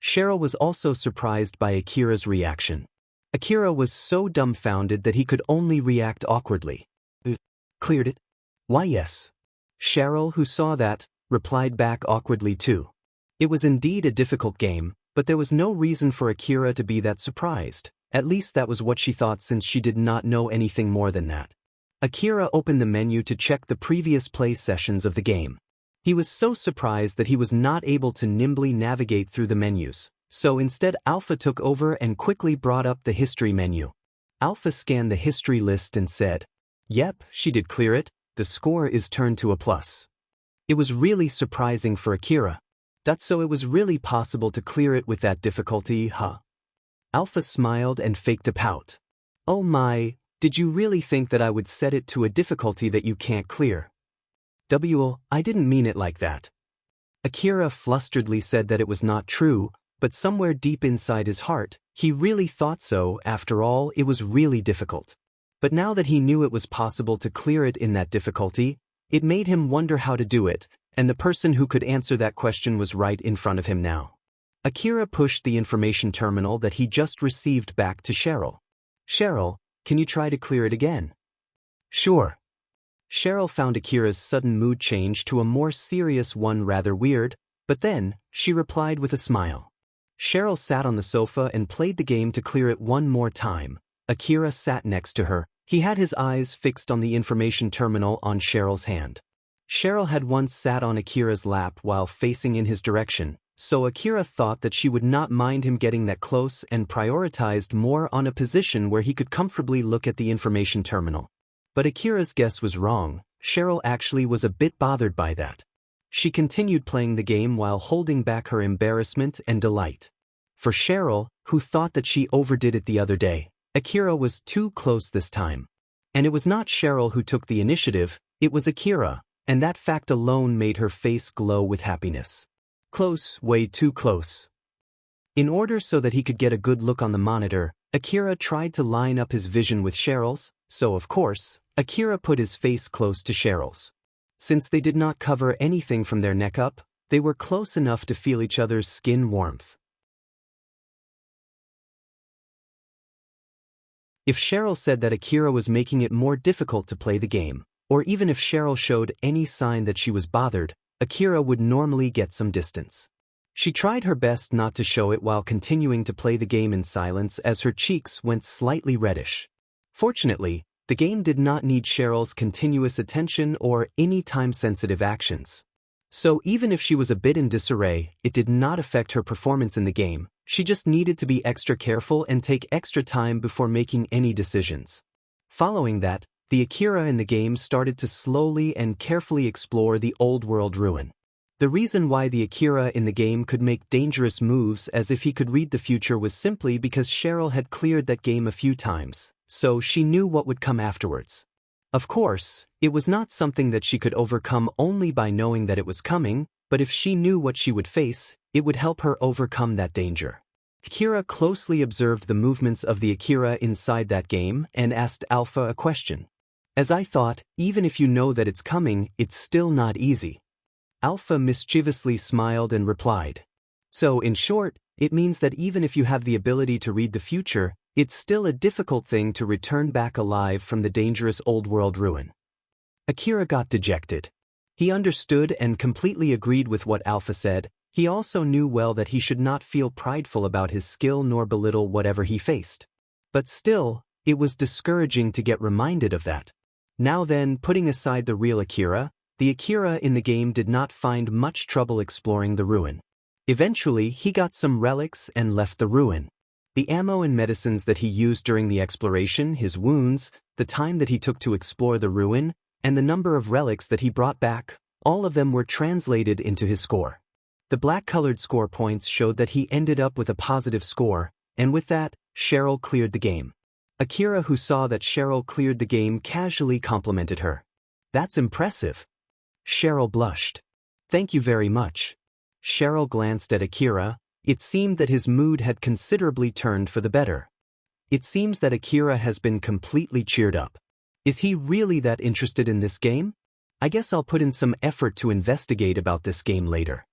Cheryl was also surprised by Akira's reaction. Akira was so dumbfounded that he could only react awkwardly. Cleared it? Why yes. Cheryl, who saw that, replied back awkwardly too. It was indeed a difficult game, but there was no reason for Akira to be that surprised. At least that was what she thought since she did not know anything more than that. Akira opened the menu to check the previous play sessions of the game. He was so surprised that he was not able to nimbly navigate through the menus, so instead Alpha took over and quickly brought up the history menu. Alpha scanned the history list and said, Yep, she did clear it, the score is turned to a plus. It was really surprising for Akira. That's so it was really possible to clear it with that difficulty, huh? Alpha smiled and faked a pout. Oh my, did you really think that I would set it to a difficulty that you can't clear? I didn't mean it like that. Akira flusteredly said that it was not true, but somewhere deep inside his heart, He really thought so. After all, it was really difficult. But now that he knew it was possible to clear it in that difficulty, it made him wonder how to do it, and the person who could answer that question was right in front of him now. Akira pushed the information terminal that he just received back to Cheryl. Cheryl, can you try to clear it again? Sure. Cheryl found Akira's sudden mood change to a more serious one rather weird, but then, she replied with a smile. Cheryl sat on the sofa and played the game to clear it one more time. Akira sat next to her. He had his eyes fixed on the information terminal on Cheryl's hand. Cheryl had once sat on Akira's lap while facing in his direction, so Akira thought that she would not mind him getting that close and prioritized more on a position where he could comfortably look at the information terminal. But Akira's guess was wrong. Cheryl actually was a bit bothered by that. She continued playing the game while holding back her embarrassment and delight. For Cheryl, who thought that she overdid it the other day, Akira was too close this time. And it was not Cheryl who took the initiative, it was Akira, and that fact alone made her face glow with happiness. Close, way too close. In order so that he could get a good look on the monitor, Akira tried to line up his vision with Cheryl's, so of course, Akira put his face close to Cheryl's. Since they did not cover anything from their neck up, they were close enough to feel each other's skin warmth. If Cheryl said that Akira was making it more difficult to play the game, or even if Cheryl showed any sign that she was bothered, Akira would normally get some distance. She tried her best not to show it while continuing to play the game in silence as her cheeks went slightly reddish. Fortunately, the game did not need Cheryl's continuous attention or any time-sensitive actions. So even if she was a bit in disarray, it did not affect her performance in the game. She just needed to be extra careful and take extra time before making any decisions. Following that, the Akira in the game started to slowly and carefully explore the old world ruin. The reason why the Akira in the game could make dangerous moves as if he could read the future was simply because Cheryl had cleared that game a few times, so she knew what would come afterwards. Of course, it was not something that she could overcome only by knowing that it was coming, but if she knew what she would face, it would help her overcome that danger. Akira closely observed the movements of the Akira inside that game and asked Alpha a question. As I thought, even if you know that it's coming, it's still not easy. Alpha mischievously smiled and replied. So in short, it means that even if you have the ability to read the future, it's still a difficult thing to return back alive from the dangerous old world ruin. Akira got dejected. He understood and completely agreed with what Alpha said. He also knew well that he should not feel prideful about his skill nor belittle whatever he faced. But still, it was discouraging to get reminded of that. Now then, putting aside the real Akira, the Akira in the game did not find much trouble exploring the ruin. Eventually, he got some relics and left the ruin. The ammo and medicines that he used during the exploration, his wounds, the time that he took to explore the ruin, and the number of relics that he brought back, all of them were translated into his score. The black-colored score points showed that he ended up with a positive score, and with that, Cheryl cleared the game. Akira, who saw that Cheryl cleared the game, casually complimented her. That's impressive. Cheryl blushed. Thank you very much. Cheryl glanced at Akira. It seemed that his mood had considerably turned for the better. It seems that Akira has been completely cheered up. Is he really that interested in this game? I guess I'll put in some effort to investigate about this game later.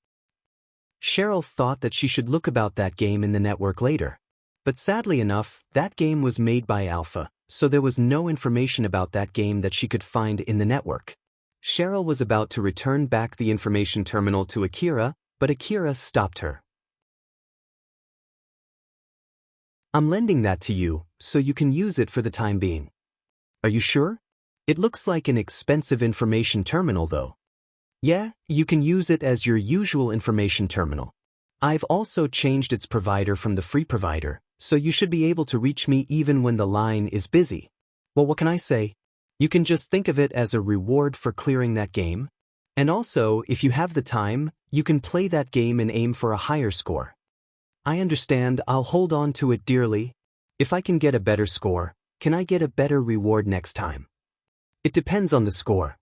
Cheryl thought that she should look about that game in the network later. But sadly enough, that game was made by Alpha, so there was no information about that game that she could find in the network. Cheryl was about to return back the information terminal to Akira, but Akira stopped her. I'm lending that to you, so you can use it for the time being. Are you sure? It looks like an expensive information terminal though. Yeah, you can use it as your usual information terminal. I've also changed its provider from the free provider, so you should be able to reach me even when the line is busy. Well, what can I say? You can just think of it as a reward for clearing that game. And also, if you have the time, you can play that game and aim for a higher score. I understand, I'll hold on to it dearly. If I can get a better score, can I get a better reward next time? It depends on the score.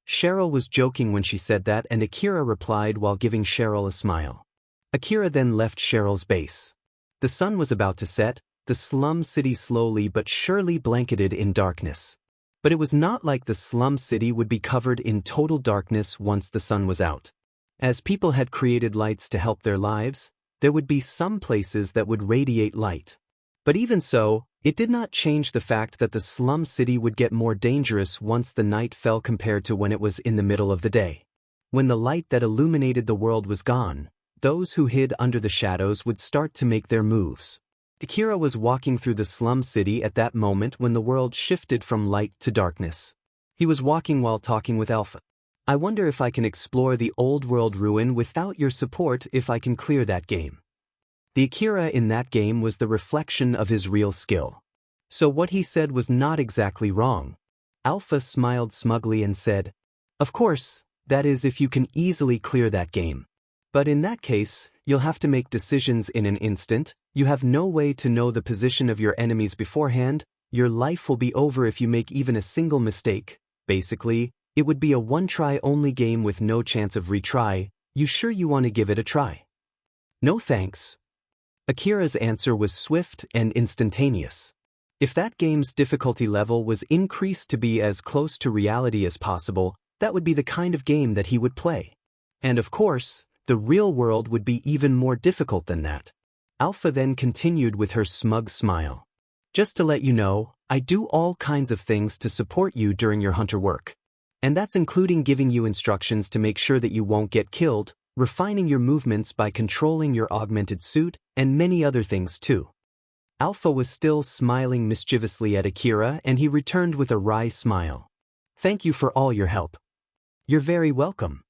Cheryl was joking when she said that, and Akira replied while giving Cheryl a smile. Akira then left Cheryl's base. The sun was about to set, the slum city slowly but surely blanketed in darkness. But it was not like the slum city would be covered in total darkness once the sun was out. As people had created lights to help their lives, there would be some places that would radiate light. But even so, it did not change the fact that the slum city would get more dangerous once the night fell compared to when it was in the middle of the day. When the light that illuminated the world was gone, those who hid under the shadows would start to make their moves. Akira was walking through the slum city at that moment when the world shifted from light to darkness. He was walking while talking with Alpha. I wonder if I can explore the old world ruin without your support, if I can clear that game. The Akira in that game was the reflection of his real skill. So what he said was not exactly wrong. Alpha smiled smugly and said, "Of course, that is if you can easily clear that game. But in that case, you'll have to make decisions in an instant. You have no way to know the position of your enemies beforehand. Your life will be over if you make even a single mistake. Basically, it would be a one-try-only game with no chance of retry. You sure you want to give it a try?" "No thanks." Akira's answer was swift and instantaneous. If that game's difficulty level was increased to be as close to reality as possible, that would be the kind of game that he would play. And of course, the real world would be even more difficult than that. Alpha then continued with her smug smile. "Just to let you know, I do all kinds of things to support you during your hunter work. And that's including giving you instructions to make sure that you won't get killed, refining your movements by controlling your augmented suit, and many other things too." Alpha was still smiling mischievously at Akira, and he returned with a wry smile. "Thank you for all your help." "You're very welcome."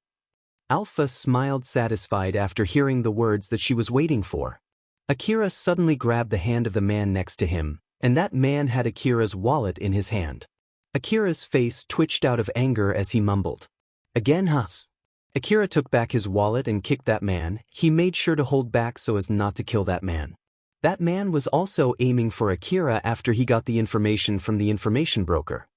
Alpha smiled satisfied after hearing the words that she was waiting for. Akira suddenly grabbed the hand of the man next to him, and that man had Akira's wallet in his hand. Akira's face twitched out of anger as he mumbled, "Again, Hus." Akira took back his wallet and kicked that man. He made sure to hold back so as not to kill that man. That man was also aiming for Akira after he got the information from the information broker.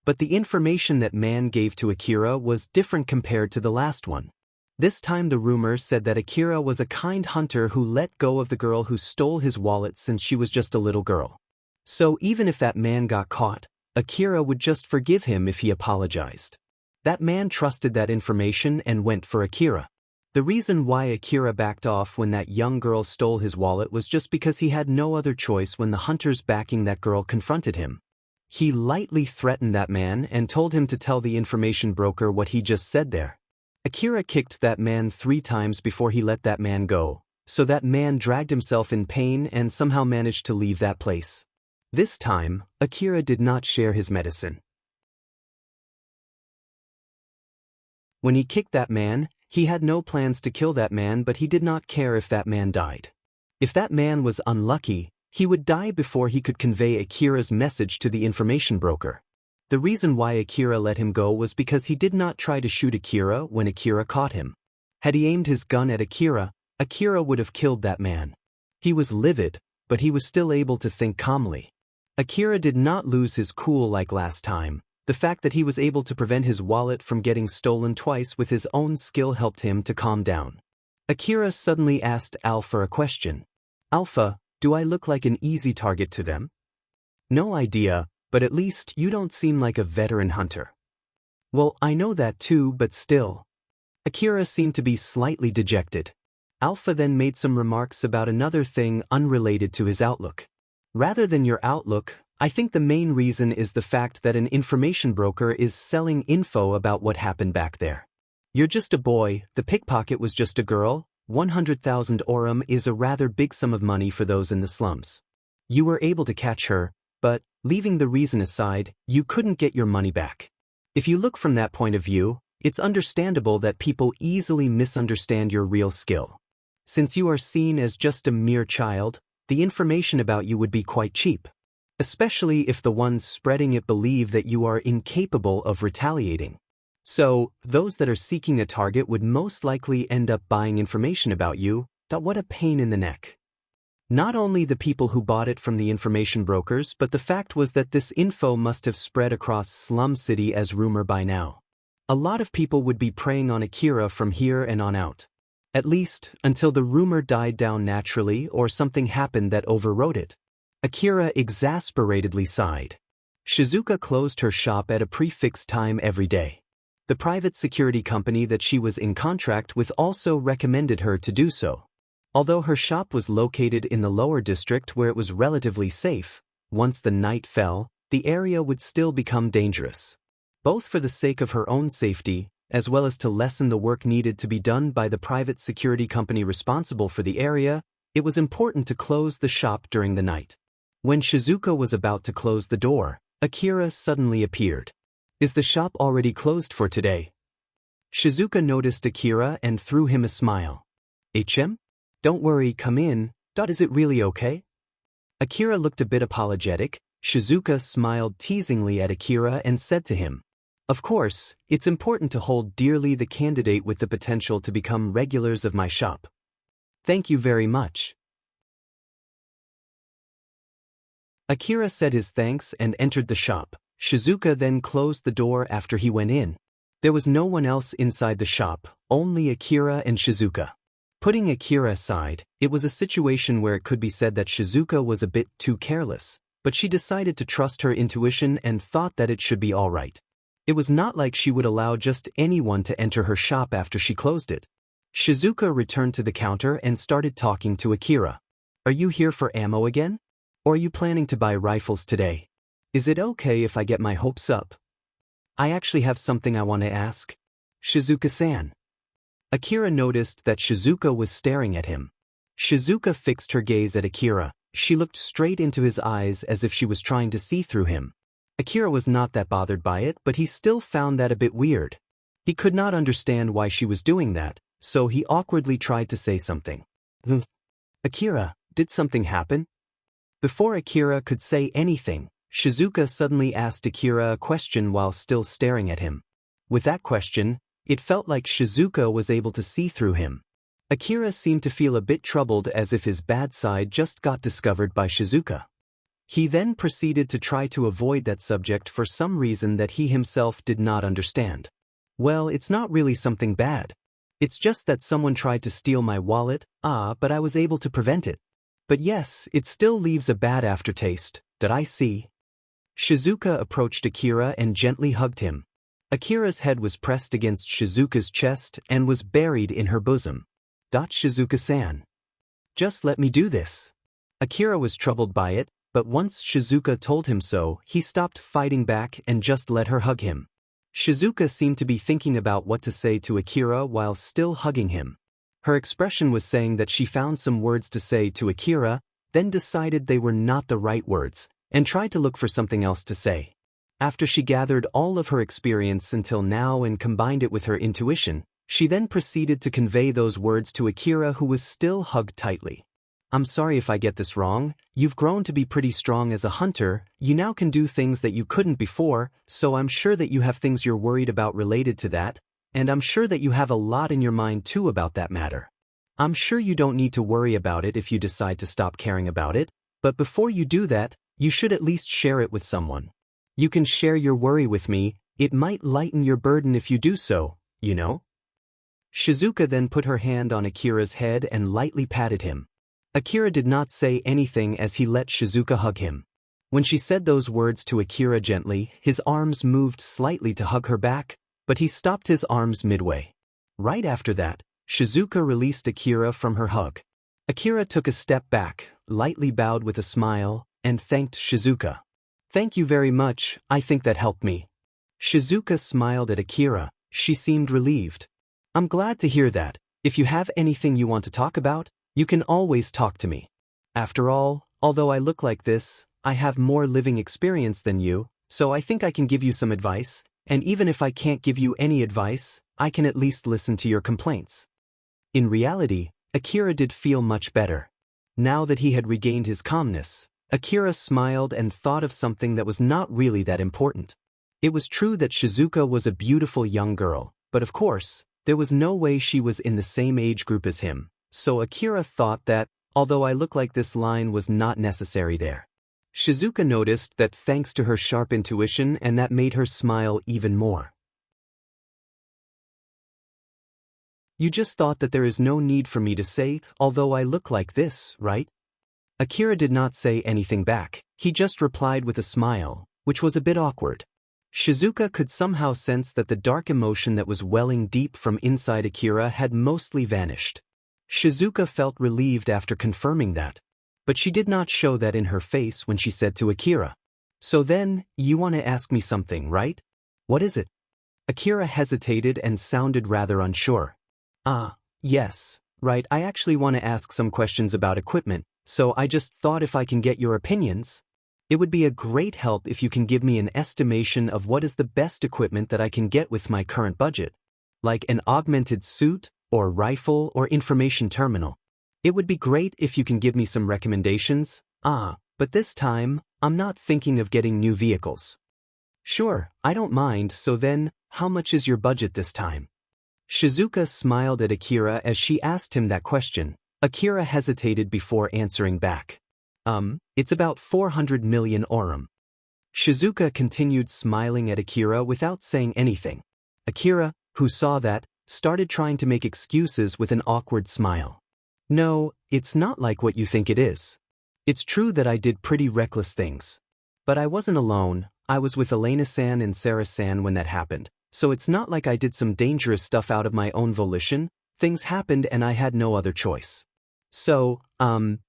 But the information that man gave to Akira was different compared to the last one. This time the rumor said that Akira was a kind hunter who let go of the girl who stole his wallet since she was just a little girl. So even if that man got caught, Akira would just forgive him if he apologized. That man trusted that information and went for Akira. The reason why Akira backed off when that young girl stole his wallet was just because he had no other choice when the hunters backing that girl confronted him. He lightly threatened that man and told him to tell the information broker what he just said there. Akira kicked that man 3 times before he let that man go, so that man dragged himself in pain and somehow managed to leave that place. This time, Akira did not share his medicine. When he kicked that man, he had no plans to kill that man, but he did not care if that man died. If that man was unlucky, he would die before he could convey Akira's message to the information broker. The reason why Akira let him go was because he did not try to shoot Akira when Akira caught him. Had he aimed his gun at Akira, Akira would have killed that man. He was livid, but he was still able to think calmly. Akira did not lose his cool like last time. The fact that he was able to prevent his wallet from getting stolen twice with his own skill helped him to calm down. Akira suddenly asked Alpha a question. "Alpha, do I look like an easy target to them?" "No idea, but at least you don't seem like a veteran hunter." "Well, I know that too, but still." Akira seemed to be slightly dejected. Alpha then made some remarks about another thing unrelated to his outlook. "Rather than your outlook, I think the main reason is the fact that an information broker is selling info about what happened back there. You're just a boy, the pickpocket was just a girl, 100,000 orum is a rather big sum of money for those in the slums. You were able to catch her, but, leaving the reason aside, you couldn't get your money back. If you look from that point of view, it's understandable that people easily misunderstand your real skill. Since you are seen as just a mere child, the information about you would be quite cheap. Especially if the ones spreading it believe that you are incapable of retaliating. So, those that are seeking a target would most likely end up buying information about you. What a pain in the neck. Not only the people who bought it from the information brokers, but the fact was that this info must have spread across Slum City as rumor by now. A lot of people would be preying on Akira from here and on out. At least, until the rumor died down naturally or something happened that overrode it. Akira exasperatedly sighed. Shizuka closed her shop at a prefixed time every day. The private security company that she was in contract with also recommended her to do so. Although her shop was located in the lower district where it was relatively safe, once the night fell, the area would still become dangerous. Both for the sake of her own safety, as well as to lessen the work needed to be done by the private security company responsible for the area, it was important to close the shop during the night. When Shizuka was about to close the door, Akira suddenly appeared. "Is the shop already closed for today?" Shizuka noticed Akira and threw him a smile. "HM? Don't worry, come in. Is it really okay?" Akira looked a bit apologetic. Shizuka smiled teasingly at Akira and said to him, "Of course, it's important to hold dearly the candidate with the potential to become regulars of my shop. Thank you very much." Akira said his thanks and entered the shop. Shizuka then closed the door after he went in. There was no one else inside the shop, only Akira and Shizuka. Putting Akira aside, it was a situation where it could be said that Shizuka was a bit too careless, but she decided to trust her intuition and thought that it should be all right. It was not like she would allow just anyone to enter her shop after she closed it. Shizuka returned to the counter and started talking to Akira. "Are you here for ammo again? Or are you planning to buy rifles today? Is it okay if I get my hopes up? I actually have something I want to ask." "Shizuka-san." Akira noticed that Shizuka was staring at him. Shizuka fixed her gaze at Akira. She looked straight into his eyes as if she was trying to see through him. Akira was not that bothered by it, but he still found that a bit weird. He could not understand why she was doing that, so he awkwardly tried to say something. "Akira, did something happen?" Before Akira could say anything, Shizuka suddenly asked Akira a question while still staring at him. With that question, it felt like Shizuka was able to see through him. Akira seemed to feel a bit troubled as if his bad side just got discovered by Shizuka. He then proceeded to try to avoid that subject for some reason that he himself did not understand. "Well, it's not really something bad. It's just that someone tried to steal my wallet, but I was able to prevent it. But yes, it still leaves a bad aftertaste, did I see?" Shizuka approached Akira and gently hugged him. Akira's head was pressed against Shizuka's chest and was buried in her bosom. "Shizuka-san. Just let me do this." Akira was troubled by it, but once Shizuka told him so, he stopped fighting back and just let her hug him. Shizuka seemed to be thinking about what to say to Akira while still hugging him. Her expression was saying that she found some words to say to Akira, then decided they were not the right words, and tried to look for something else to say. After she gathered all of her experience until now and combined it with her intuition, she then proceeded to convey those words to Akira, who was still hugged tightly. "I'm sorry if I get this wrong. You've grown to be pretty strong as a hunter, you now can do things that you couldn't before, so I'm sure that you have things you're worried about related to that, and I'm sure that you have a lot in your mind too about that matter. I'm sure you don't need to worry about it if you decide to stop caring about it, but before you do that, you should at least share it with someone. You can share your worry with me, it might lighten your burden if you do so, you know?" Shizuka then put her hand on Akira's head and lightly patted him. Akira did not say anything as he let Shizuka hug him. When she said those words to Akira gently, his arms moved slightly to hug her back, but he stopped his arms midway. Right after that, Shizuka released Akira from her hug. Akira took a step back, lightly bowed with a smile, and thanked Shizuka. "Thank you very much, I think that helped me." Shizuka smiled at Akira. She seemed relieved. "I'm glad to hear that. If you have anything you want to talk about, you can always talk to me. After all, although I look like this, I have more living experience than you, so I think I can give you some advice, and even if I can't give you any advice, I can at least listen to your complaints." In reality, Akira did feel much better. Now that he had regained his calmness, Akira smiled and thought of something that was not really that important. It was true that Shizuka was a beautiful young girl, but of course, there was no way she was in the same age group as him, so Akira thought that, although I look like this line was not necessary there. Shizuka noticed that thanks to her sharp intuition, and that made her smile even more. You just thought that there is no need for me to say, although I look like this, right? Akira did not say anything back, he just replied with a smile, which was a bit awkward. Shizuka could somehow sense that the dark emotion that was welling deep from inside Akira had mostly vanished. Shizuka felt relieved after confirming that. But she did not show that in her face when she said to Akira, "So then, you want to ask me something, right? What is it?" Akira hesitated and sounded rather unsure. Yes, right, I actually want to ask some questions about equipment, so I just thought if I can get your opinions. It would be a great help if you can give me an estimation of what is the best equipment that I can get with my current budget. Like an augmented suit, or rifle, or information terminal. It would be great if you can give me some recommendations. But this time, I'm not thinking of getting new vehicles. Sure, I don't mind, so then, how much is your budget this time? Shizuka smiled at Akira as she asked him that question. Akira hesitated before answering back. It's about 400 million orum. Shizuka continued smiling at Akira without saying anything. Akira, who saw that, started trying to make excuses with an awkward smile. No, it's not like what you think it is. It's true that I did pretty reckless things. But I wasn't alone, I was with Elena-san and Sarah-san when that happened, so it's not like I did some dangerous stuff out of my own volition, things happened and I had no other choice. So,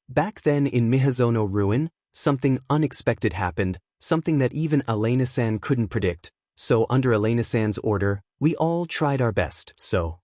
back then in Miyazono Ruin, something unexpected happened, something that even Elena-san couldn't predict, so under Elena-san's order, we all tried our best, so.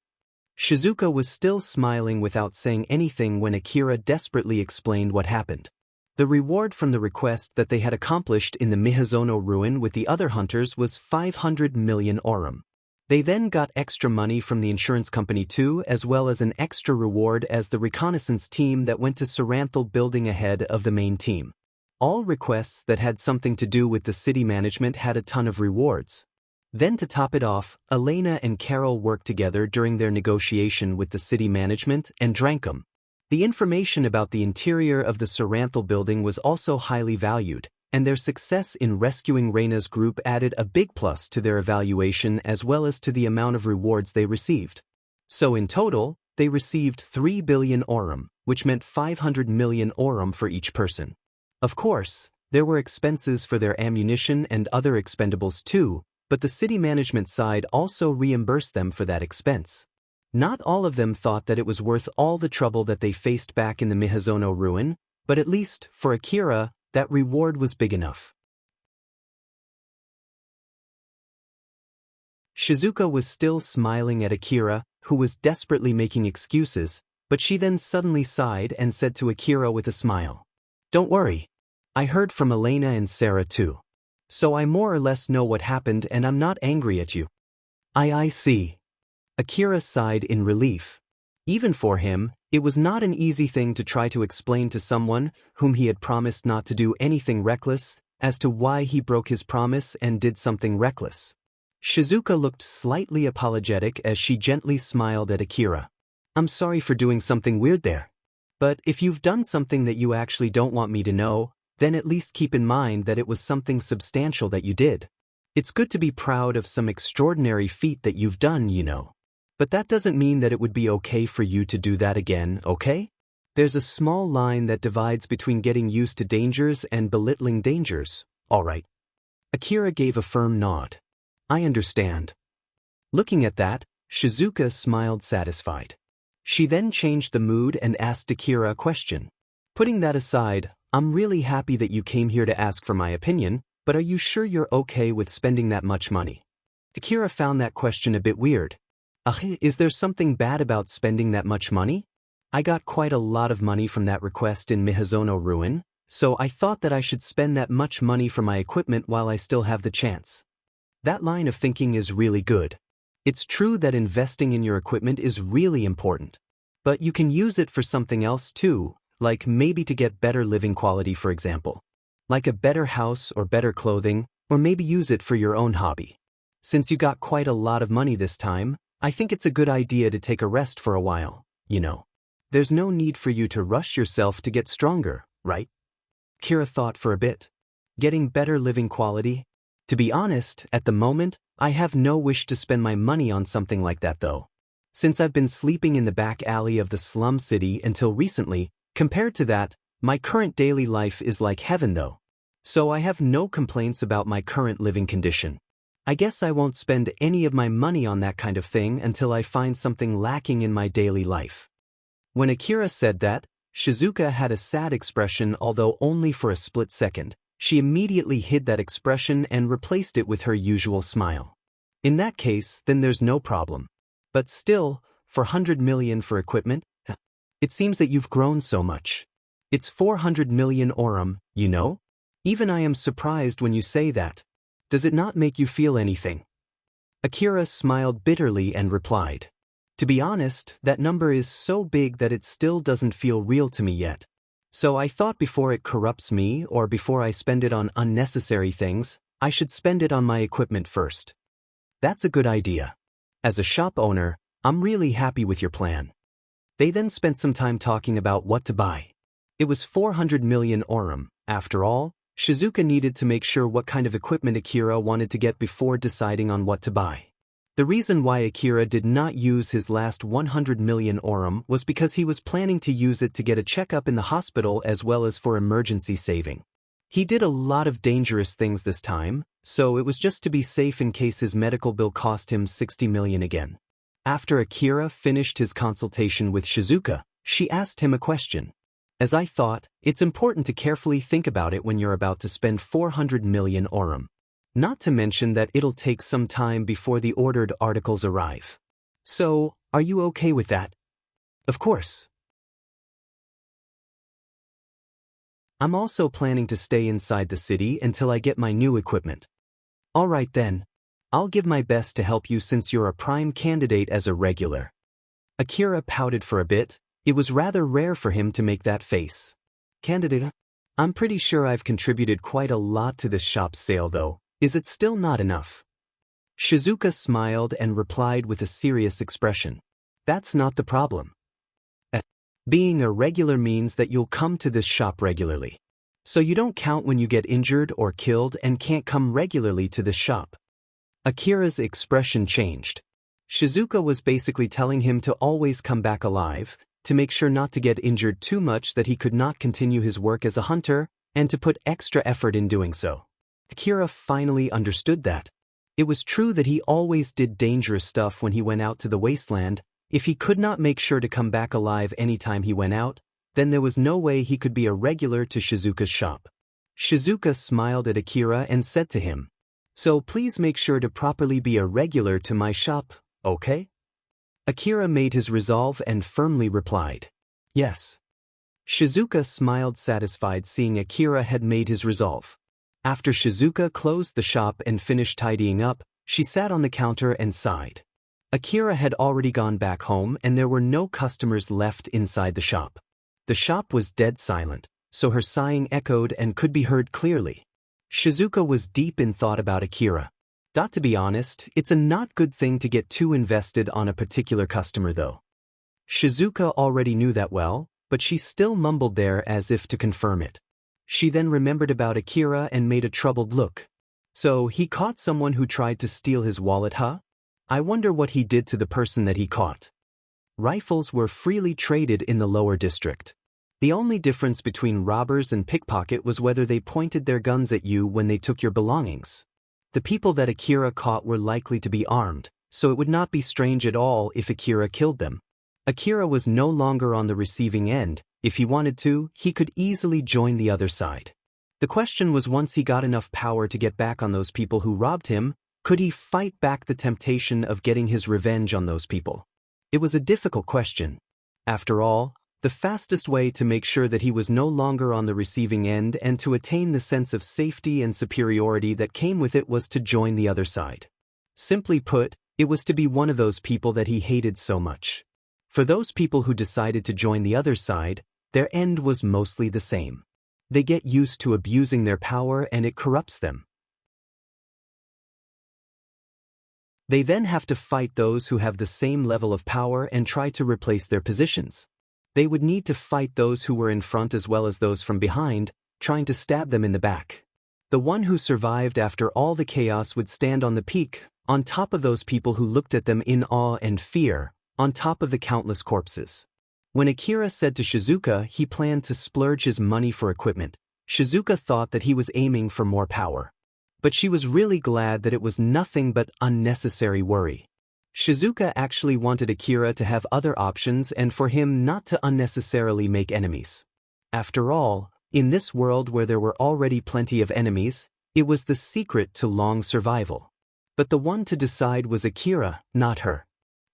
Shizuka was still smiling without saying anything when Akira desperately explained what happened. The reward from the request that they had accomplished in the Miyazono Ruin with the other hunters was 500 million orum. They then got extra money from the insurance company too, as well as an extra reward as the reconnaissance team that went to Saranthal building ahead of the main team. All requests that had something to do with the city management had a ton of rewards. Then to top it off, Elena and Carol worked together during their negotiation with the city management and drank them. The information about the interior of the Saranthal building was also highly valued, and their success in rescuing Reina's group added a big plus to their evaluation as well as to the amount of rewards they received. So in total, they received 3 billion orum, which meant 500 million orum for each person. Of course, there were expenses for their ammunition and other expendables too, but the city management side also reimbursed them for that expense. Not all of them thought that it was worth all the trouble that they faced back in the Miyazono Ruin, but at least, for Akira, that reward was big enough. Shizuka was still smiling at Akira, who was desperately making excuses, but she then suddenly sighed and said to Akira with a smile, "Don't worry. I heard from Elena and Sarah too. So I more or less know what happened and I'm not angry at you." I see. Akira sighed in relief. Even for him, it was not an easy thing to try to explain to someone whom he had promised not to do anything reckless, as to why he broke his promise and did something reckless. Shizuka looked slightly apologetic as she gently smiled at Akira. "I'm sorry for doing something weird there. But if you've done something that you actually don't want me to know, then at least keep in mind that it was something substantial that you did. It's good to be proud of some extraordinary feat that you've done, you know. But that doesn't mean that it would be okay for you to do that again, okay? There's a small line that divides between getting used to dangers and belittling dangers, all right?" Akira gave a firm nod. "I understand." Looking at that, Shizuka smiled satisfied. She then changed the mood and asked Akira a question. "Putting that aside, I'm really happy that you came here to ask for my opinion, but are you sure you're okay with spending that much money?" Akira found that question a bit weird. Is there something bad about spending that much money? I got quite a lot of money from that request in Miyazono Ruin, so I thought that I should spend that much money for my equipment while I still have the chance. That line of thinking is really good. It's true that investing in your equipment is really important. But you can use it for something else too, like maybe to get better living quality, for example. Like a better house or better clothing, or maybe use it for your own hobby. Since you got quite a lot of money this time, I think it's a good idea to take a rest for a while, you know. There's no need for you to rush yourself to get stronger, right? Kira thought for a bit. Getting better living quality? To be honest, at the moment, I have no wish to spend my money on something like that though. Since I've been sleeping in the back alley of the slum city until recently, compared to that, my current daily life is like heaven though. So I have no complaints about my current living condition. I guess I won't spend any of my money on that kind of thing until I find something lacking in my daily life. When Akira said that, Shizuka had a sad expression, although only for a split second. She immediately hid that expression and replaced it with her usual smile. In that case, then there's no problem. But still, for 100 million for equipment, it seems that you've grown so much. It's 400 million orum, you know? Even I am surprised when you say that. Does it not make you feel anything? Akira smiled bitterly and replied, to be honest, that number is so big that it still doesn't feel real to me yet. So I thought before it corrupts me or before I spend it on unnecessary things, I should spend it on my equipment first. That's a good idea. As a shop owner, I'm really happy with your plan. They then spent some time talking about what to buy. It was 400 million orum. After all, Shizuka needed to make sure what kind of equipment Akira wanted to get before deciding on what to buy. The reason why Akira did not use his last 100 million orum was because he was planning to use it to get a checkup in the hospital as well as for emergency saving. He did a lot of dangerous things this time, so it was just to be safe in case his medical bill cost him 60 million again. After Akira finished his consultation with Shizuka, she asked him a question. As I thought, it's important to carefully think about it when you're about to spend 400 million orum. Not to mention that it'll take some time before the ordered articles arrive. So, are you okay with that? Of course. I'm also planning to stay inside the city until I get my new equipment. Alright then. I'll give my best to help you since you're a prime candidate as a regular. Akira pouted for a bit. It was rather rare for him to make that face. Candidate? I'm pretty sure I've contributed quite a lot to this shop's sale though. Is it still not enough? Shizuka smiled and replied with a serious expression. That's not the problem. Being a regular means that you'll come to this shop regularly. So you don't count when you get injured or killed and can't come regularly to this shop. Akira's expression changed. Shizuka was basically telling him to always come back alive, to make sure not to get injured too much that he could not continue his work as a hunter, and to put extra effort in doing so. Akira finally understood that. It was true that he always did dangerous stuff when he went out to the wasteland. If he could not make sure to come back alive anytime he went out, then there was no way he could be a regular to Shizuka's shop. Shizuka smiled at Akira and said to him, "So please make sure to properly be a regular to my shop, okay?" Akira made his resolve and firmly replied, "Yes." Shizuka smiled satisfied seeing Akira had made his resolve. After Shizuka closed the shop and finished tidying up, she sat on the counter and sighed. Akira had already gone back home and there were no customers left inside the shop. The shop was dead silent, so her sighing echoed and could be heard clearly. Shizuka was deep in thought about Akira. To be honest, it's a not good thing to get too invested on a particular customer though. Shizuka already knew that well, but she still mumbled there as if to confirm it. She then remembered about Akira and made a troubled look. So he caught someone who tried to steal his wallet, huh? I wonder what he did to the person that he caught. Rifles were freely traded in the lower district. The only difference between robbers and pickpocket was whether they pointed their guns at you when they took your belongings. The people that Akira caught were likely to be armed, so it would not be strange at all if Akira killed them. Akira was no longer on the receiving end. If he wanted to, he could easily join the other side. The question was once he got enough power to get back on those people who robbed him, could he fight back the temptation of getting his revenge on those people? It was a difficult question. After all, the fastest way to make sure that he was no longer on the receiving end and to attain the sense of safety and superiority that came with it was to join the other side. Simply put, it was to be one of those people that he hated so much. For those people who decided to join the other side, their end was mostly the same. They get used to abusing their power and it corrupts them. They then have to fight those who have the same level of power and try to replace their positions. They would need to fight those who were in front as well as those from behind, trying to stab them in the back. The one who survived after all the chaos would stand on the peak, on top of those people who looked at them in awe and fear, on top of the countless corpses. When Akira said to Shizuka he planned to splurge his money for equipment, Shizuka thought that he was aiming for more power. But she was really glad that it was nothing but unnecessary worry. Shizuka actually wanted Akira to have other options and for him not to unnecessarily make enemies. After all, in this world where there were already plenty of enemies, it was the secret to long survival. But the one to decide was Akira, not her.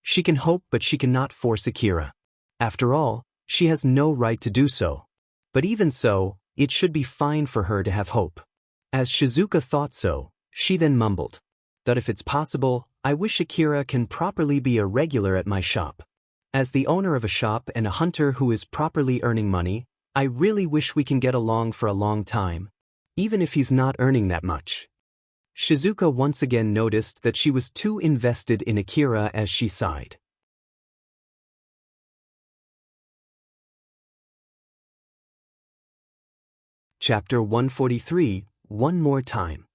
She can hope but she cannot force Akira. After all, she has no right to do so. But even so, it should be fine for her to have hope. As Shizuka thought so, she then mumbled, "That if it's possible, I wish Akira can properly be a regular at my shop. As the owner of a shop and a hunter who is properly earning money, I really wish we can get along for a long time, even if he's not earning that much." Shizuka once again noticed that she was too invested in Akira as she sighed. Chapter 143, One More Time.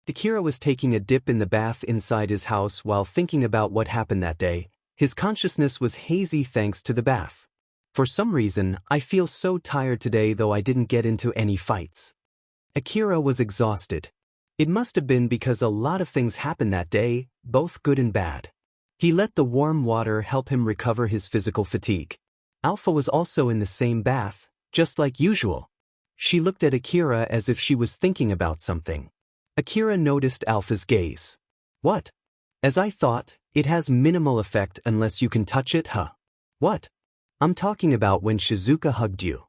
Akira was taking a dip in the bath inside his house while thinking about what happened that day. His consciousness was hazy thanks to the bath. For some reason, I feel so tired today though I didn't get into any fights. Akira was exhausted. It must have been because a lot of things happened that day, both good and bad. He let the warm water help him recover his physical fatigue. Alpha was also in the same bath, just like usual. She looked at Akira as if she was thinking about something. Akira noticed Alpha's gaze. "What?" "As I thought, it has minimal effect unless you can touch it, huh?" "What?" "I'm talking about when Shizuka hugged you."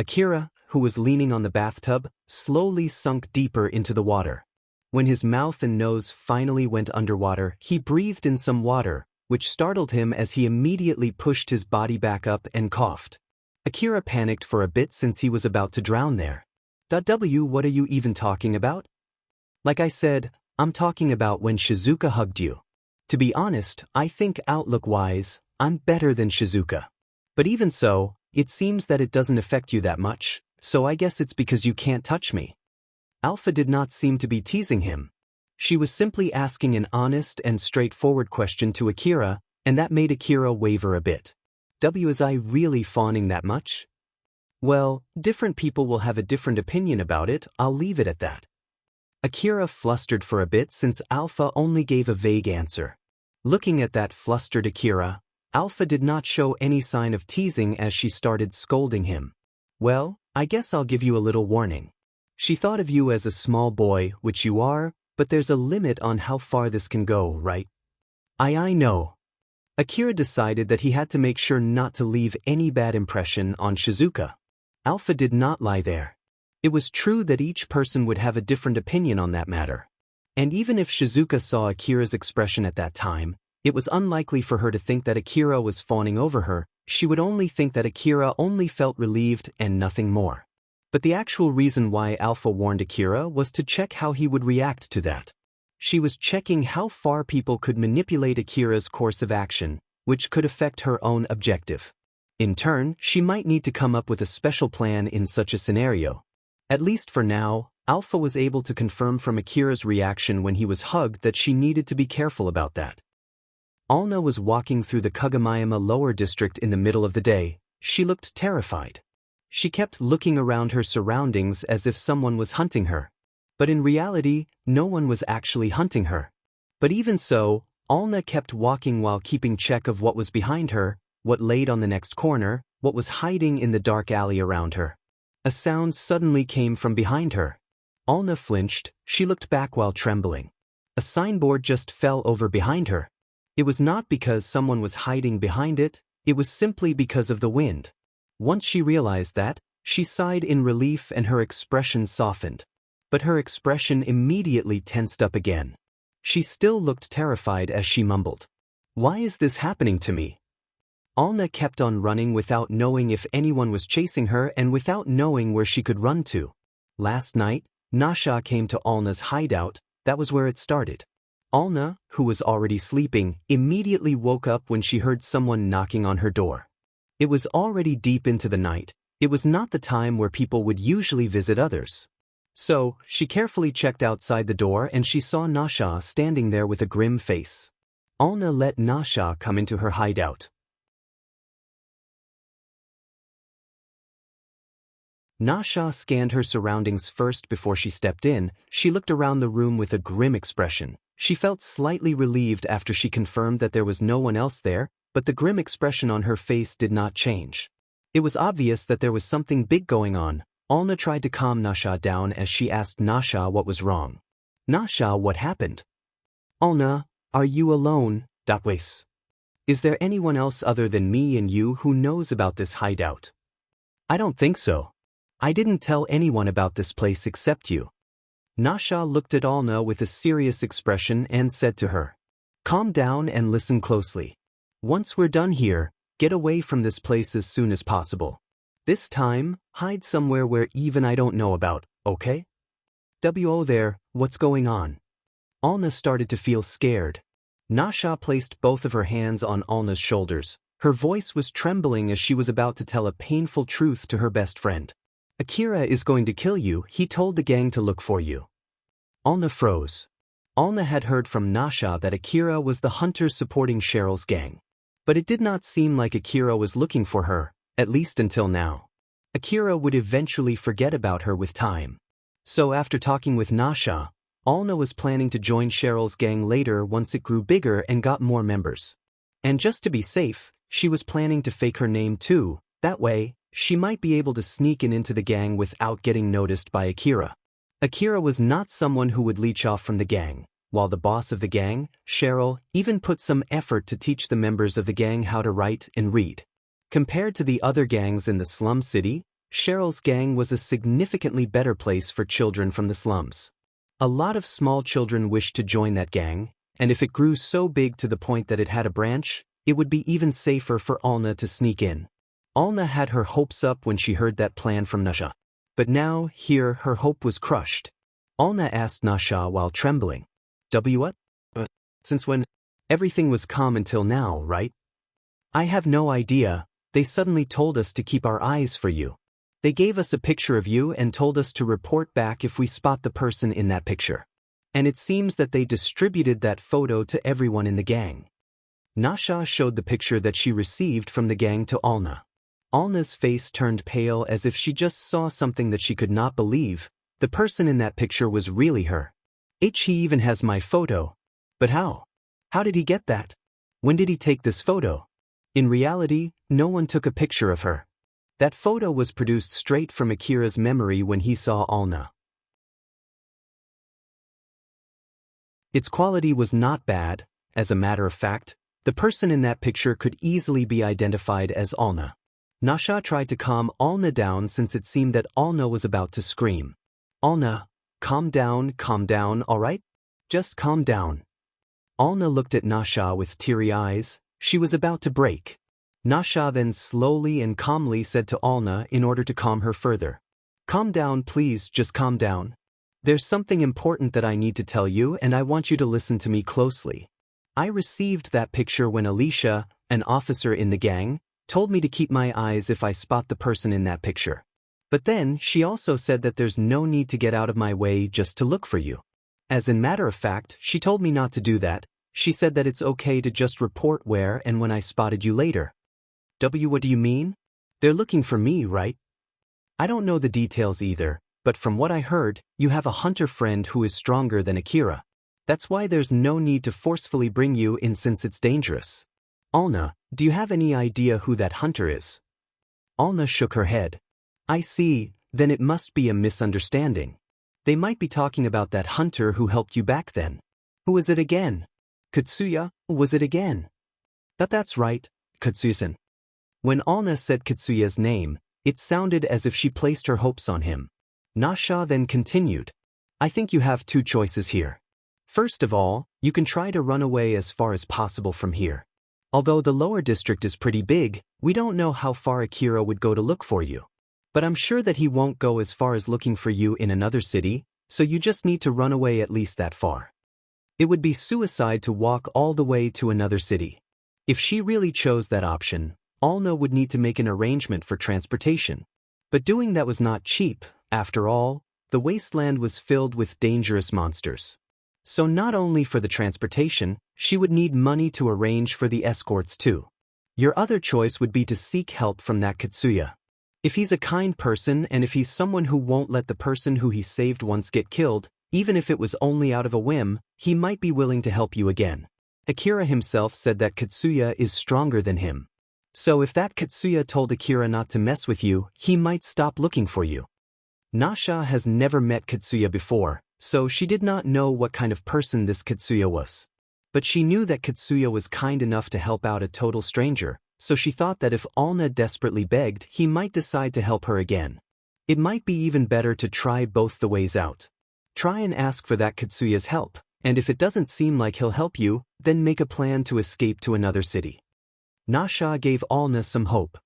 Akira, who was leaning on the bathtub, slowly sunk deeper into the water. When his mouth and nose finally went underwater, he breathed in some water, which startled him as he immediately pushed his body back up and coughed. Akira panicked for a bit since he was about to drown there. What are you even talking about?" "Like I said, I'm talking about when Shizuka hugged you. To be honest, I think outlook-wise, I'm better than Shizuka. But even so, it seems that it doesn't affect you that much, so I guess it's because you can't touch me." Alpha did not seem to be teasing him. She was simply asking an honest and straightforward question to Akira, and that made Akira waver a bit. Was I really fawning that much? Well, different people will have a different opinion about it, I'll leave it at that. Akira flustered for a bit since Alpha only gave a vague answer. Looking at that flustered Akira, Alpha did not show any sign of teasing as she started scolding him. "Well, I guess I'll give you a little warning. She thought of you as a small boy, which you are, but there's a limit on how far this can go, right?" I know." Akira decided that he had to make sure not to leave any bad impression on Shizuka. Alpha did not lie there. It was true that each person would have a different opinion on that matter. And even if Shizuka saw Akira's expression at that time, it was unlikely for her to think that Akira was fawning over her. She would only think that Akira only felt relieved and nothing more. But the actual reason why Alpha warned Akira was to check how he would react to that. She was checking how far people could manipulate Akira's course of action, which could affect her own objective. In turn, she might need to come up with a special plan in such a scenario. At least for now, Alpha was able to confirm from Akira's reaction when he was hugged that she needed to be careful about that. Alna was walking through the Kagamayama lower district in the middle of the day. She looked terrified. She kept looking around her surroundings as if someone was hunting her. But in reality, no one was actually hunting her. But even so, Alna kept walking while keeping check of what was behind her, what laid on the next corner, what was hiding in the dark alley around her. A sound suddenly came from behind her. Alna flinched, she looked back while trembling. A signboard just fell over behind her. It was not because someone was hiding behind it, it was simply because of the wind. Once she realized that, she sighed in relief and her expression softened. But her expression immediately tensed up again. She still looked terrified as she mumbled, "Why is this happening to me?" Alna kept on running without knowing if anyone was chasing her and without knowing where she could run to. Last night, Nasha came to Alna's hideout, that was where it started. Alna, who was already sleeping, immediately woke up when she heard someone knocking on her door. It was already deep into the night, it was not the time where people would usually visit others. So, she carefully checked outside the door and she saw Nasha standing there with a grim face. Alna let Nasha come into her hideout. Nasha scanned her surroundings first before she stepped in. She looked around the room with a grim expression. She felt slightly relieved after she confirmed that there was no one else there, but the grim expression on her face did not change. It was obvious that there was something big going on. Alna tried to calm Nasha down as she asked Nasha what was wrong. Nasha, what happened? Alna, are you alone? Wait. Is there anyone else other than me and you who knows about this hideout? I don't think so. I didn't tell anyone about this place except you. Nasha looked at Alna with a serious expression and said to her, calm down and listen closely. Once we're done here, get away from this place as soon as possible. This time, hide somewhere where even I don't know about, okay? W.O. there, what's going on? Alna started to feel scared. Nasha placed both of her hands on Alna's shoulders. Her voice was trembling as she was about to tell a painful truth to her best friend. Akira is going to kill you, he told the gang to look for you. Alna froze. Alna had heard from Nasha that Akira was the hunter supporting Cheryl's gang. But it did not seem like Akira was looking for her, at least until now. Akira would eventually forget about her with time. So after talking with Nasha, Alna was planning to join Cheryl's gang later once it grew bigger and got more members. And just to be safe, she was planning to fake her name too. That way, she might be able to sneak into the gang without getting noticed by Akira. Akira was not someone who would leech off from the gang, while the boss of the gang, Cheryl, even put some effort to teach the members of the gang how to write and read. Compared to the other gangs in the slum city, Cheryl's gang was a significantly better place for children from the slums. A lot of small children wished to join that gang, and if it grew so big to the point that it had a branch, it would be even safer for Alna to sneak in. Alna had her hopes up when she heard that plan from Nasha. But now, here, her hope was crushed. Alna asked Nasha while trembling. What? Since when? Everything was calm until now, right? I have no idea. They suddenly told us to keep our eyes for you. They gave us a picture of you and told us to report back if we spot the person in that picture. And it seems that they distributed that photo to everyone in the gang. Nasha showed the picture that she received from the gang to Alna. Alna's face turned pale as if she just saw something that she could not believe. The person in that picture was really her. He even has my photo. But how? How did he get that? When did he take this photo? In reality, no one took a picture of her. That photo was produced straight from Akira's memory when he saw Alna. Its quality was not bad. As a matter of fact, the person in that picture could easily be identified as Alna. Nasha tried to calm Alna down since it seemed that Alna was about to scream. Alna, calm down, alright? Just calm down. Alna looked at Nasha with teary eyes. She was about to break. Nasha then slowly and calmly said to Alna in order to calm her further. Calm down, please, just calm down. There's something important that I need to tell you and I want you to listen to me closely. I received that picture when Alicia, an officer in the gang, told me to keep my eyes if I spot the person in that picture. But then, she also said that there's no need to get out of my way just to look for you. As in matter of fact, she told me not to do that. She said that it's okay to just report where and when I spotted you later. What do you mean? They're looking for me, right? I don't know the details either, but from what I heard, you have a hunter friend who is stronger than Akira. That's why there's no need to forcefully bring you in since it's dangerous. Alna, do you have any idea who that hunter is? Alna shook her head. I see, then it must be a misunderstanding. They might be talking about that hunter who helped you back then. Who is it again? Katsuya, was it again? That's right, Katsuya-san. When Alna said Katsuya's name, it sounded as if she placed her hopes on him. Nasha then continued. I think you have two choices here. First of all, you can try to run away as far as possible from here. Although the lower district is pretty big, we don't know how far Akira would go to look for you. But I'm sure that he won't go as far as looking for you in another city, so you just need to run away at least that far. It would be suicide to walk all the way to another city. If she really chose that option, Alna would need to make an arrangement for transportation. But doing that was not cheap. After all, the wasteland was filled with dangerous monsters. So not only for the transportation, She would need money to arrange for the escorts too. Your other choice would be to seek help from that Katsuya. If he's a kind person and if he's someone who won't let the person who he saved once get killed, even if it was only out of a whim, he might be willing to help you again. Akira himself said that Katsuya is stronger than him. So if that Katsuya told Akira not to mess with you, he might stop looking for you. Nasha has never met Katsuya before, so she did not know what kind of person this Katsuya was. But she knew that Katsuya was kind enough to help out a total stranger, so she thought that if Alna desperately begged, he might decide to help her again. It might be even better to try both the ways out. Try and ask for that Katsuya's help, and if it doesn't seem like he'll help you, then make a plan to escape to another city. Nasha gave Alna some hope.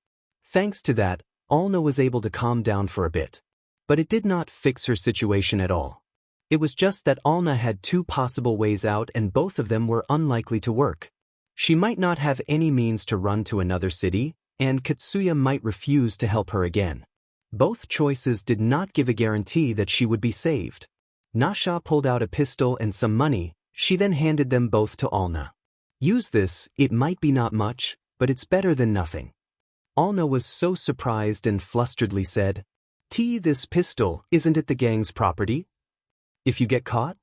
Thanks to that, Alna was able to calm down for a bit. But it did not fix her situation at all. It was just that Alna had two possible ways out and both of them were unlikely to work. She might not have any means to run to another city, and Katsuya might refuse to help her again. Both choices did not give a guarantee that she would be saved. Nasha pulled out a pistol and some money. She then handed them both to Alna. Use this, it might be not much, but it's better than nothing. Alna was so surprised and flusteredly said, This pistol, isn't it the gang's property? If you get caught?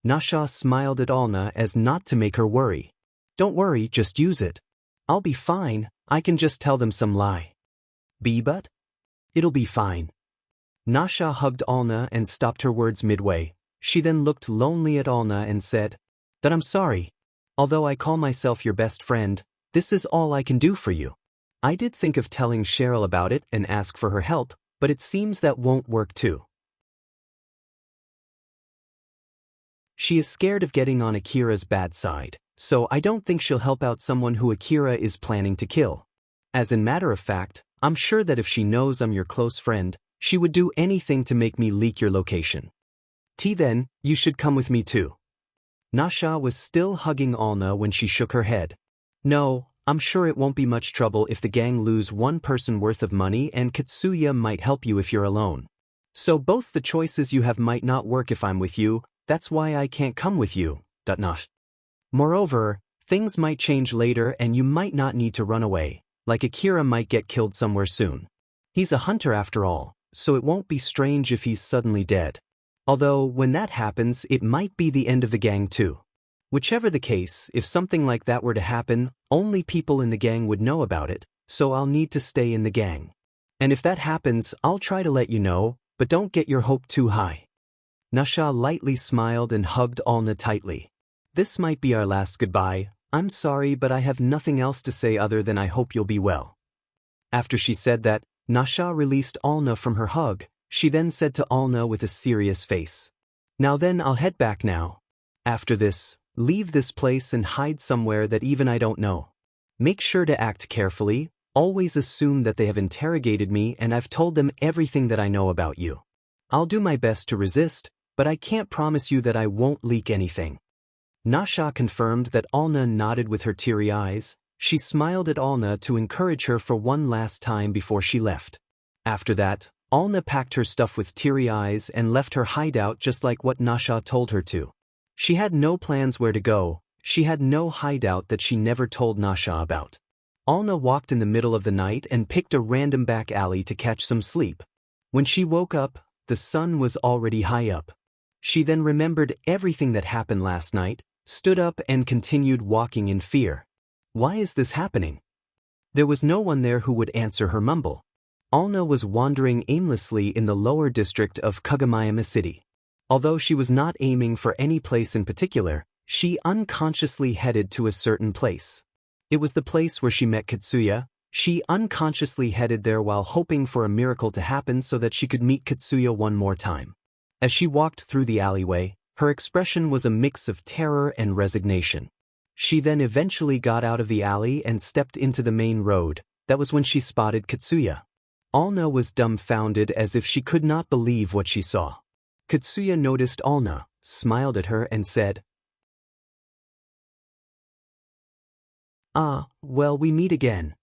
Nasha smiled at Alna as not to make her worry. Don't worry, just use it. I'll be fine, I can just tell them some lie. But? It'll be fine. Nasha hugged Alna and stopped her words midway. She then looked lonely at Alna and said, That I'm sorry. Although I call myself your best friend, this is all I can do for you. I did think of telling Cheryl about it and ask for her help, but it seems that won't work too. She is scared of getting on Akira's bad side, so I don't think she'll help out someone who Akira is planning to kill. As a matter of fact, I'm sure that if she knows I'm your close friend, she would do anything to make me leak your location. Then, you should come with me too. Nasha was still hugging Alna when she shook her head. No, I'm sure it won't be much trouble if the gang lose one person worth of money and Katsuya might help you if you're alone. So both the choices you have might not work if I'm with you, that's why I can't come with you. Moreover, things might change later and you might not need to run away, like Akira might get killed somewhere soon. He's a hunter after all, so it won't be strange if he's suddenly dead. Although, when that happens, it might be the end of the gang too. Whichever the case, if something like that were to happen, only people in the gang would know about it, so I'll need to stay in the gang. And if that happens, I'll try to let you know, but don't get your hope too high. Nasha lightly smiled and hugged Alna tightly. This might be our last goodbye. I'm sorry, but I have nothing else to say other than I hope you'll be well. After she said that, Nasha released Alna from her hug. She then said to Alna with a serious face, Now then, I'll head back now. After this, leave this place and hide somewhere that even I don't know. Make sure to act carefully, always assume that they have interrogated me and I've told them everything that I know about you. I'll do my best to resist, but I can't promise you that I won't leak anything. Nasha confirmed that Alna nodded with her teary eyes. She smiled at Alna to encourage her for one last time before she left. After that, Alna packed her stuff with teary eyes and left her hideout just like what Nasha told her to. She had no plans where to go, she had no hideout that she never told Nasha about. Alna walked in the middle of the night and picked a random back alley to catch some sleep. When she woke up, the sun was already high up. She then remembered everything that happened last night, stood up and continued walking in fear. Why is this happening? There was no one there who would answer her mumble. Alna was wandering aimlessly in the lower district of Kagamayama City. Although she was not aiming for any place in particular, she unconsciously headed to a certain place. It was the place where she met Katsuya. She unconsciously headed there while hoping for a miracle to happen so that she could meet Katsuya one more time. As she walked through the alleyway, her expression was a mix of terror and resignation. She then eventually got out of the alley and stepped into the main road. That was when she spotted Katsuya. Alna was dumbfounded as if she could not believe what she saw. Katsuya noticed Alna, smiled at her and said, Well, we meet again.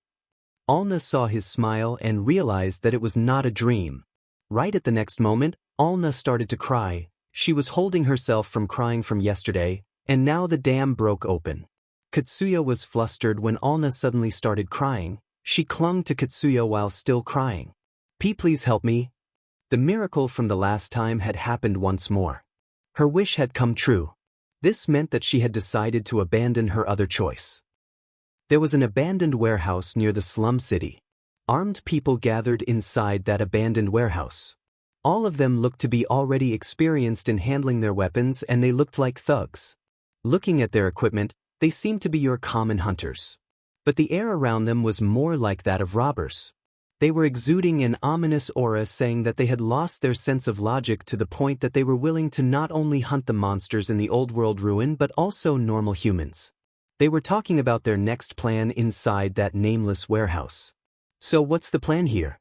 Alna saw his smile and realized that it was not a dream. Right at the next moment, Alna started to cry. She was holding herself from crying from yesterday, And now the dam broke open. Katsuya was flustered when Alna suddenly started crying. She clung to Katsuya while still crying. Please help me." The miracle from the last time had happened once more. Her wish had come true. This meant that she had decided to abandon her other choice. There was an abandoned warehouse near the slum city. Armed people gathered inside that abandoned warehouse. All of them looked to be already experienced in handling their weapons, and they looked like thugs. Looking at their equipment, they seemed to be your common hunters. But the air around them was more like that of robbers. They were exuding an ominous aura, saying that they had lost their sense of logic to the point that they were willing to not only hunt the monsters in the old world ruin but also normal humans. They were talking about their next plan inside that nameless warehouse. "So what's the plan here?"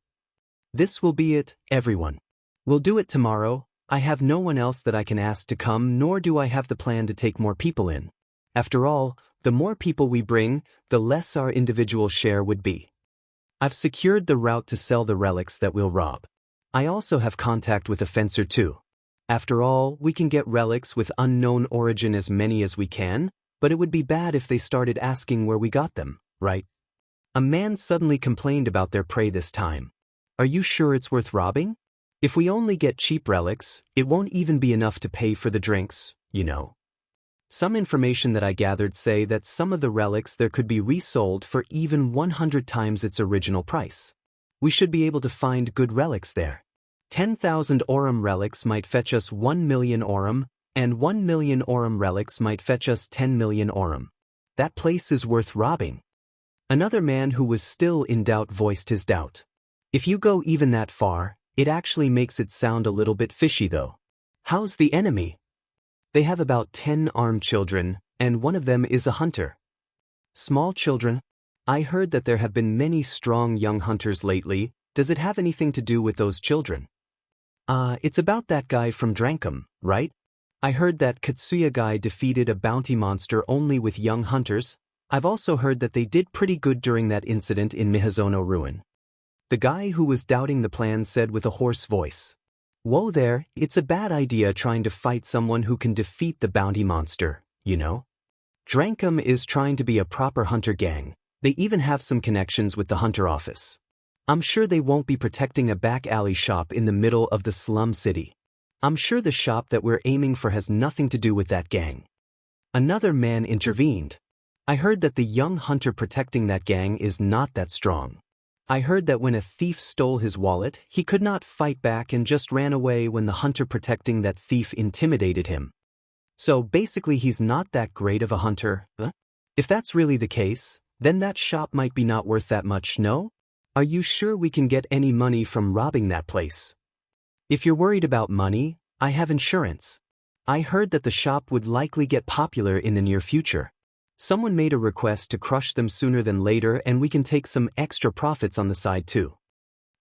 "This will be it, everyone. We'll do it tomorrow. I have no one else that I can ask to come, nor do I have the plan to take more people in. After all, the more people we bring, the less our individual share would be. I've secured the route to sell the relics that we'll rob. I also have contact with a fencer too. After all, we can get relics with unknown origin, as many as we can, but it would be bad if they started asking where we got them, right?" A man suddenly complained about their prey this time. "Are you sure it's worth robbing? If we only get cheap relics, it won't even be enough to pay for the drinks, you know. Some information that I gathered say that some of the relics there could be resold for even 100 times its original price. We should be able to find good relics there. 10,000 Aurum relics might fetch us 1 million Aurum, and 1 million Aurum relics might fetch us 10 million Aurum. That place is worth robbing." Another man who was still in doubt voiced his doubt. "If you go even that far, it actually makes it sound a little bit fishy though. How's the enemy?" "They have about 10 armed children, and one of them is a hunter." "Small children? I heard that there have been many strong young hunters lately. Does it have anything to do with those children?" It's about that guy from Drankum, right? I heard that Katsuya guy defeated a bounty monster only with young hunters. I've also heard that they did pretty good during that incident in Mihazono Ruin." The guy who was doubting the plan said with a hoarse voice. "Whoa there, it's a bad idea trying to fight someone who can defeat the bounty monster, you know? Drankum is trying to be a proper hunter gang. They even have some connections with the hunter office. I'm sure they won't be protecting a back alley shop in the middle of the slum city. I'm sure the shop that we're aiming for has nothing to do with that gang." Another man intervened. "I heard that the young hunter protecting that gang is not that strong. I heard that when a thief stole his wallet, he could not fight back and just ran away when the hunter protecting that thief intimidated him. So basically he's not that great of a hunter, huh? If that's really the case, then that shop might be not worth that much, no? Are you sure we can get any money from robbing that place?" "If you're worried about money, I have insurance. I heard that the shop would likely get popular in the near future. Someone made a request to crush them sooner than later, and we can take some extra profits on the side too."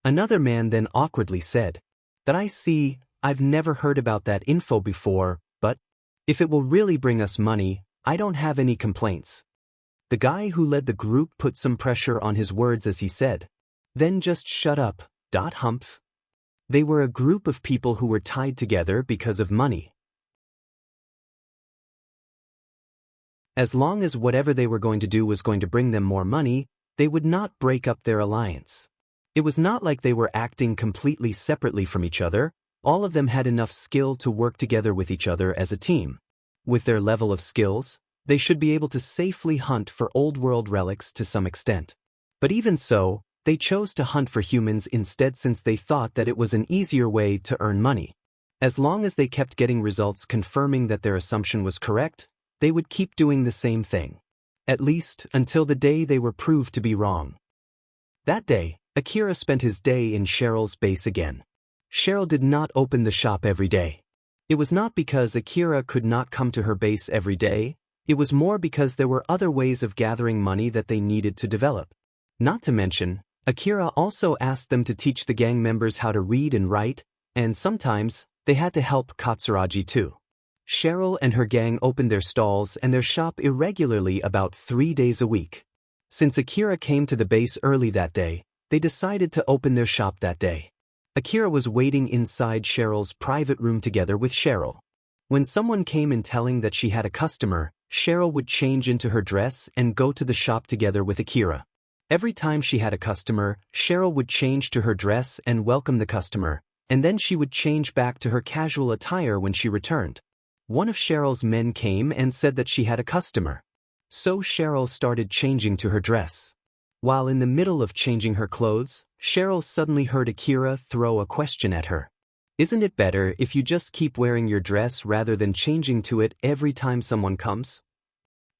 Another man then awkwardly said, "That I see, I've never heard about that info before, but if it will really bring us money, I don't have any complaints." The guy who led the group put some pressure on his words as he said, "Then just shut up, Humph." They were a group of people who were tied together because of money. As long as whatever they were going to do was going to bring them more money, they would not break up their alliance. It was not like they were acting completely separately from each other. All of them had enough skill to work together with each other as a team. With their level of skills, they should be able to safely hunt for old world relics to some extent. But even so, they chose to hunt for humans instead, since they thought that it was an easier way to earn money. As long as they kept getting results confirming that their assumption was correct, they would keep doing the same thing. At least, until the day they were proved to be wrong. That day, Akira spent his day in Cheryl's base again. Cheryl did not open the shop every day. It was not because Akira could not come to her base every day, it was more because there were other ways of gathering money that they needed to develop. Not to mention, Akira also asked them to teach the gang members how to read and write, and sometimes, they had to help Katsuragi too. Cheryl and her gang opened their stalls and their shop irregularly about 3 days a week. Since Akira came to the base early that day, they decided to open their shop that day. Akira was waiting inside Cheryl's private room together with Cheryl. When someone came in telling that she had a customer, Cheryl would change into her dress and go to the shop together with Akira. Every time she had a customer, Cheryl would change to her dress and welcome the customer, and then she would change back to her casual attire when she returned. One of Cheryl's men came and said that she had a customer. So Cheryl started changing to her dress. While in the middle of changing her clothes, Cheryl suddenly heard Akira throw a question at her. Isn't it better if you just keep wearing your dress rather than changing to it every time someone comes?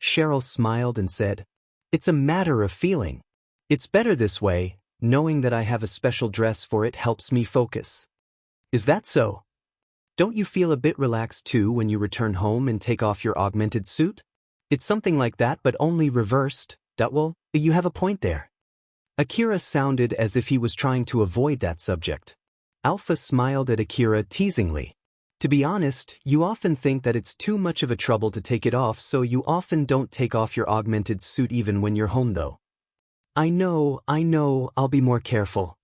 Cheryl smiled and said, It's a matter of feeling. It's better this way, knowing that I have a special dress for it helps me focus. Is that so? Don't you feel a bit relaxed too when you return home and take off your augmented suit? It's something like that but only reversed. Well, you have a point there. Akira sounded as if he was trying to avoid that subject. Alpha smiled at Akira teasingly. To be honest, you often think that it's too much of a trouble to take it off, so you often don't take off your augmented suit even when you're home though. I know, I'll be more careful.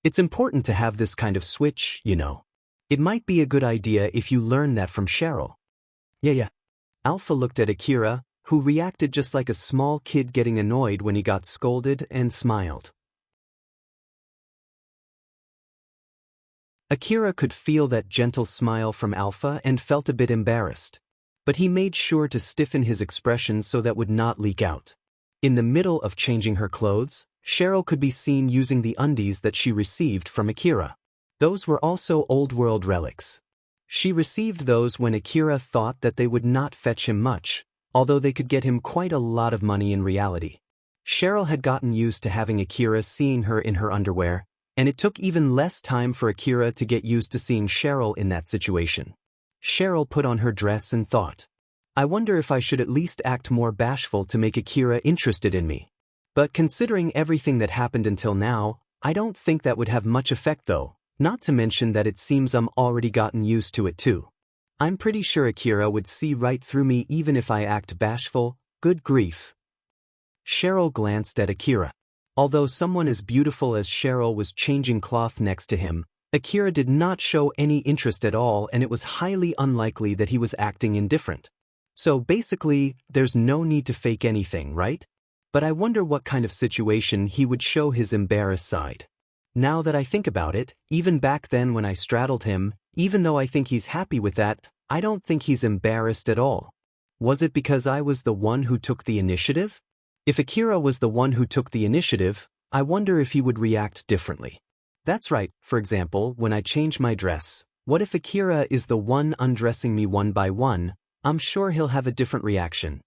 It's important to have this kind of switch, you know. It might be a good idea if you learn that from Cheryl. Yeah. Alpha looked at Akira, who reacted just like a small kid getting annoyed when he got scolded, and smiled. Akira could feel that gentle smile from Alpha and felt a bit embarrassed. But he made sure to stiffen his expression so that would not leak out. In the middle of changing her clothes, Cheryl could be seen using the undies that she received from Akira. Those were also old-world relics. She received those when Akira thought that they would not fetch him much, although they could get him quite a lot of money in reality. Cheryl had gotten used to having Akira seeing her in her underwear, and it took even less time for Akira to get used to seeing Cheryl in that situation. Cheryl put on her dress and thought, I wonder if I should at least act more bashful to make Akira interested in me. But considering everything that happened until now, I don't think that would have much effect though, not to mention that it seems I'm already gotten used to it too. I'm pretty sure Akira would see right through me even if I act bashful. Good grief. Cheryl glanced at Akira. Although someone as beautiful as Cheryl was changing cloth next to him, Akira did not show any interest at all, and it was highly unlikely that he was acting indifferent. So basically, there's no need to fake anything, right? But I wonder what kind of situation he would show his embarrassed side. Now that I think about it, even back then when I straddled him, even though I think he's happy with that, I don't think he's embarrassed at all. Was it because I was the one who took the initiative? If Akira was the one who took the initiative, I wonder if he would react differently. That's right, for example, when I change my dress, what if Akira is the one undressing me one by one? I'm sure he'll have a different reaction.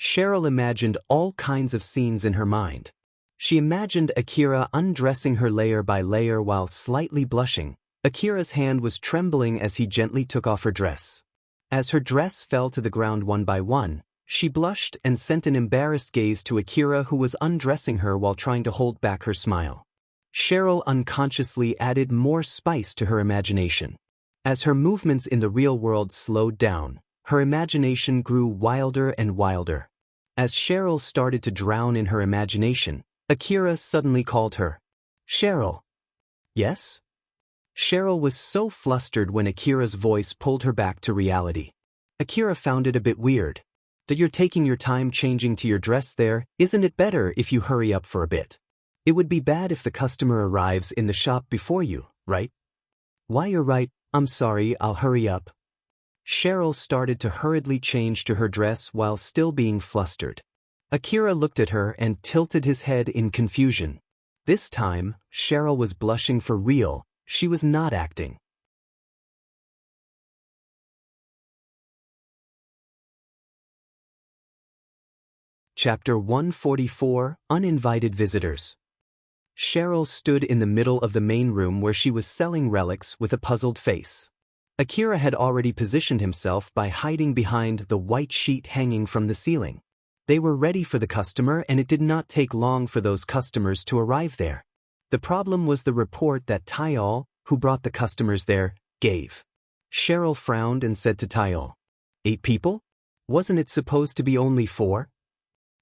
Cheryl imagined all kinds of scenes in her mind. She imagined Akira undressing her layer by layer while slightly blushing. Akira's hand was trembling as he gently took off her dress. As her dress fell to the ground one by one, she blushed and sent an embarrassed gaze to Akira, who was undressing her while trying to hold back her smile. Cheryl unconsciously added more spice to her imagination. As her movements in the real world slowed down, her imagination grew wilder and wilder. As Cheryl started to drown in her imagination, Akira suddenly called her. Cheryl. Yes? Cheryl was so flustered when Akira's voice pulled her back to reality. Akira found it a bit weird. That you're taking your time changing to your dress there, isn't it better if you hurry up for a bit? It would be bad if the customer arrives in the shop before you, right? Why, you're right, I'm sorry, I'll hurry up. Cheryl started to hurriedly change to her dress while still being flustered. Akira looked at her and tilted his head in confusion. This time, Cheryl was blushing for real, she was not acting. Chapter 144, Uninvited Visitors. Cheryl stood in the middle of the main room where she was selling relics with a puzzled face. Akira had already positioned himself by hiding behind the white sheet hanging from the ceiling. They were ready for the customer, and it did not take long for those customers to arrive there. The problem was the report that Tayal, who brought the customers there, gave. Cheryl frowned and said to Tayal, 8 people? Wasn't it supposed to be only 4?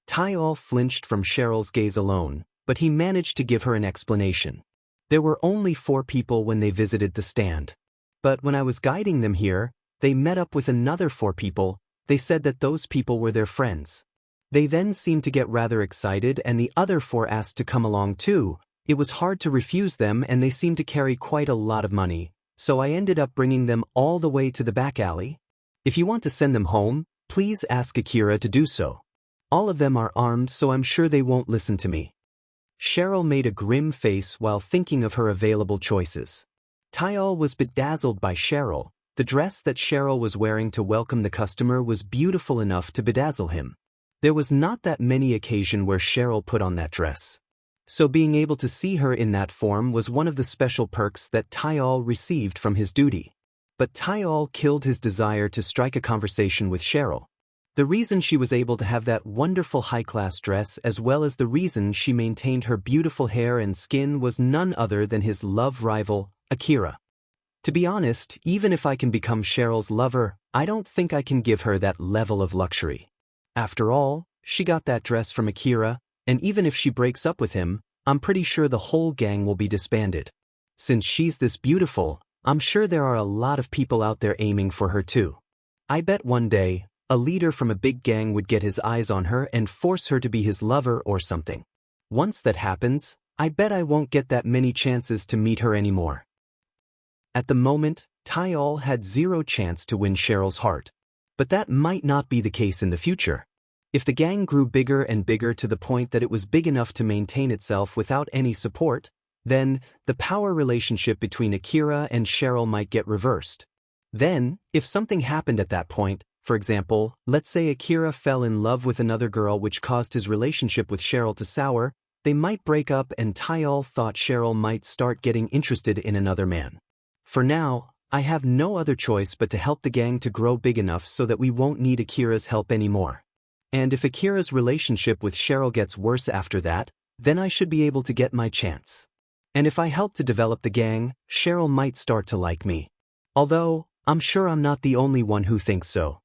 Tayal flinched from Cheryl's gaze alone, but he managed to give her an explanation. There were only 4 people when they visited the stand. But when I was guiding them here, they met up with another 4 people. They said that those people were their friends. They then seemed to get rather excited and the other 4 asked to come along too. It was hard to refuse them and they seemed to carry quite a lot of money, so I ended up bringing them all the way to the back alley. If you want to send them home, please ask Akira to do so. All of them are armed, so I'm sure they won't listen to me. Cheryl made a grim face while thinking of her available choices. Tyal was bedazzled by Cheryl. The dress that Cheryl was wearing to welcome the customer was beautiful enough to bedazzle him. There was not that many occasions where Cheryl put on that dress. So being able to see her in that form was one of the special perks that Tyal received from his duty. But Tyal killed his desire to strike a conversation with Cheryl. The reason she was able to have that wonderful high-class dress as well as the reason she maintained her beautiful hair and skin was none other than his love rival, Akira. To be honest, even if I can become Cheryl's lover, I don't think I can give her that level of luxury. After all, she got that dress from Akira, and even if she breaks up with him, I'm pretty sure the whole gang will be disbanded. Since she's this beautiful, I'm sure there are a lot of people out there aiming for her too. I bet one day, a leader from a big gang would get his eyes on her and force her to be his lover or something. Once that happens, I bet I won't get that many chances to meet her anymore. At the moment, Tyal had 0 chance to win Cheryl's heart. But that might not be the case in the future. If the gang grew bigger and bigger to the point that it was big enough to maintain itself without any support, then the power relationship between Akira and Cheryl might get reversed. Then, if something happened at that point, for example, let's say Akira fell in love with another girl which caused his relationship with Cheryl to sour, they might break up and Tyal thought Cheryl might start getting interested in another man. For now, I have no other choice but to help the gang to grow big enough so that we won't need Akira's help anymore. And if Akira's relationship with Cheryl gets worse after that, then I should be able to get my chance. And if I help to develop the gang, Cheryl might start to like me. Although, I'm sure I'm not the only one who thinks so.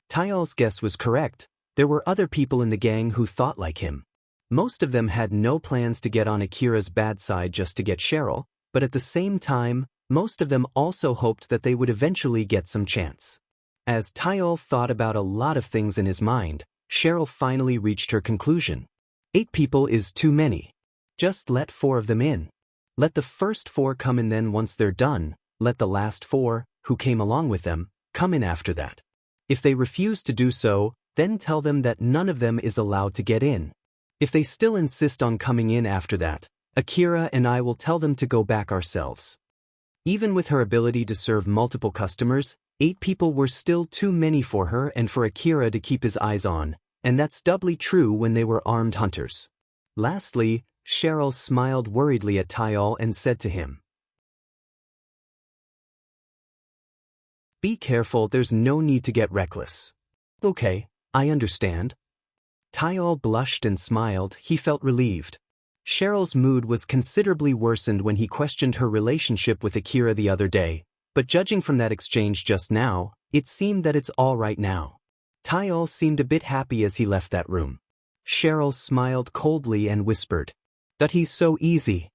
Tyal's guess was correct. There were other people in the gang who thought like him. Most of them had no plans to get on Akira's bad side just to get Cheryl, but at the same time, most of them also hoped that they would eventually get some chance. As Tyal thought about a lot of things in his mind, Cheryl finally reached her conclusion. 8 people is too many. Just let 4 of them in. Let the first 4 come in, then once they're done, let the last 4, who came along with them, come in after that. If they refuse to do so, then tell them that none of them is allowed to get in. If they still insist on coming in after that, Akira and I will tell them to go back ourselves. Even with her ability to serve multiple customers, 8 people were still too many for her and for Akira to keep his eyes on, and that's doubly true when they were armed hunters. Lastly, Cheryl smiled worriedly at Tyal and said to him, "Be careful, there's no need to get reckless." "Okay, I understand." Tyal blushed and smiled. He felt relieved. Cheryl's mood was considerably worsened when he questioned her relationship with Akira the other day, but judging from that exchange just now, it seemed that it's all right now. Tyal seemed a bit happy as he left that room. Cheryl smiled coldly and whispered, "That he's so easy."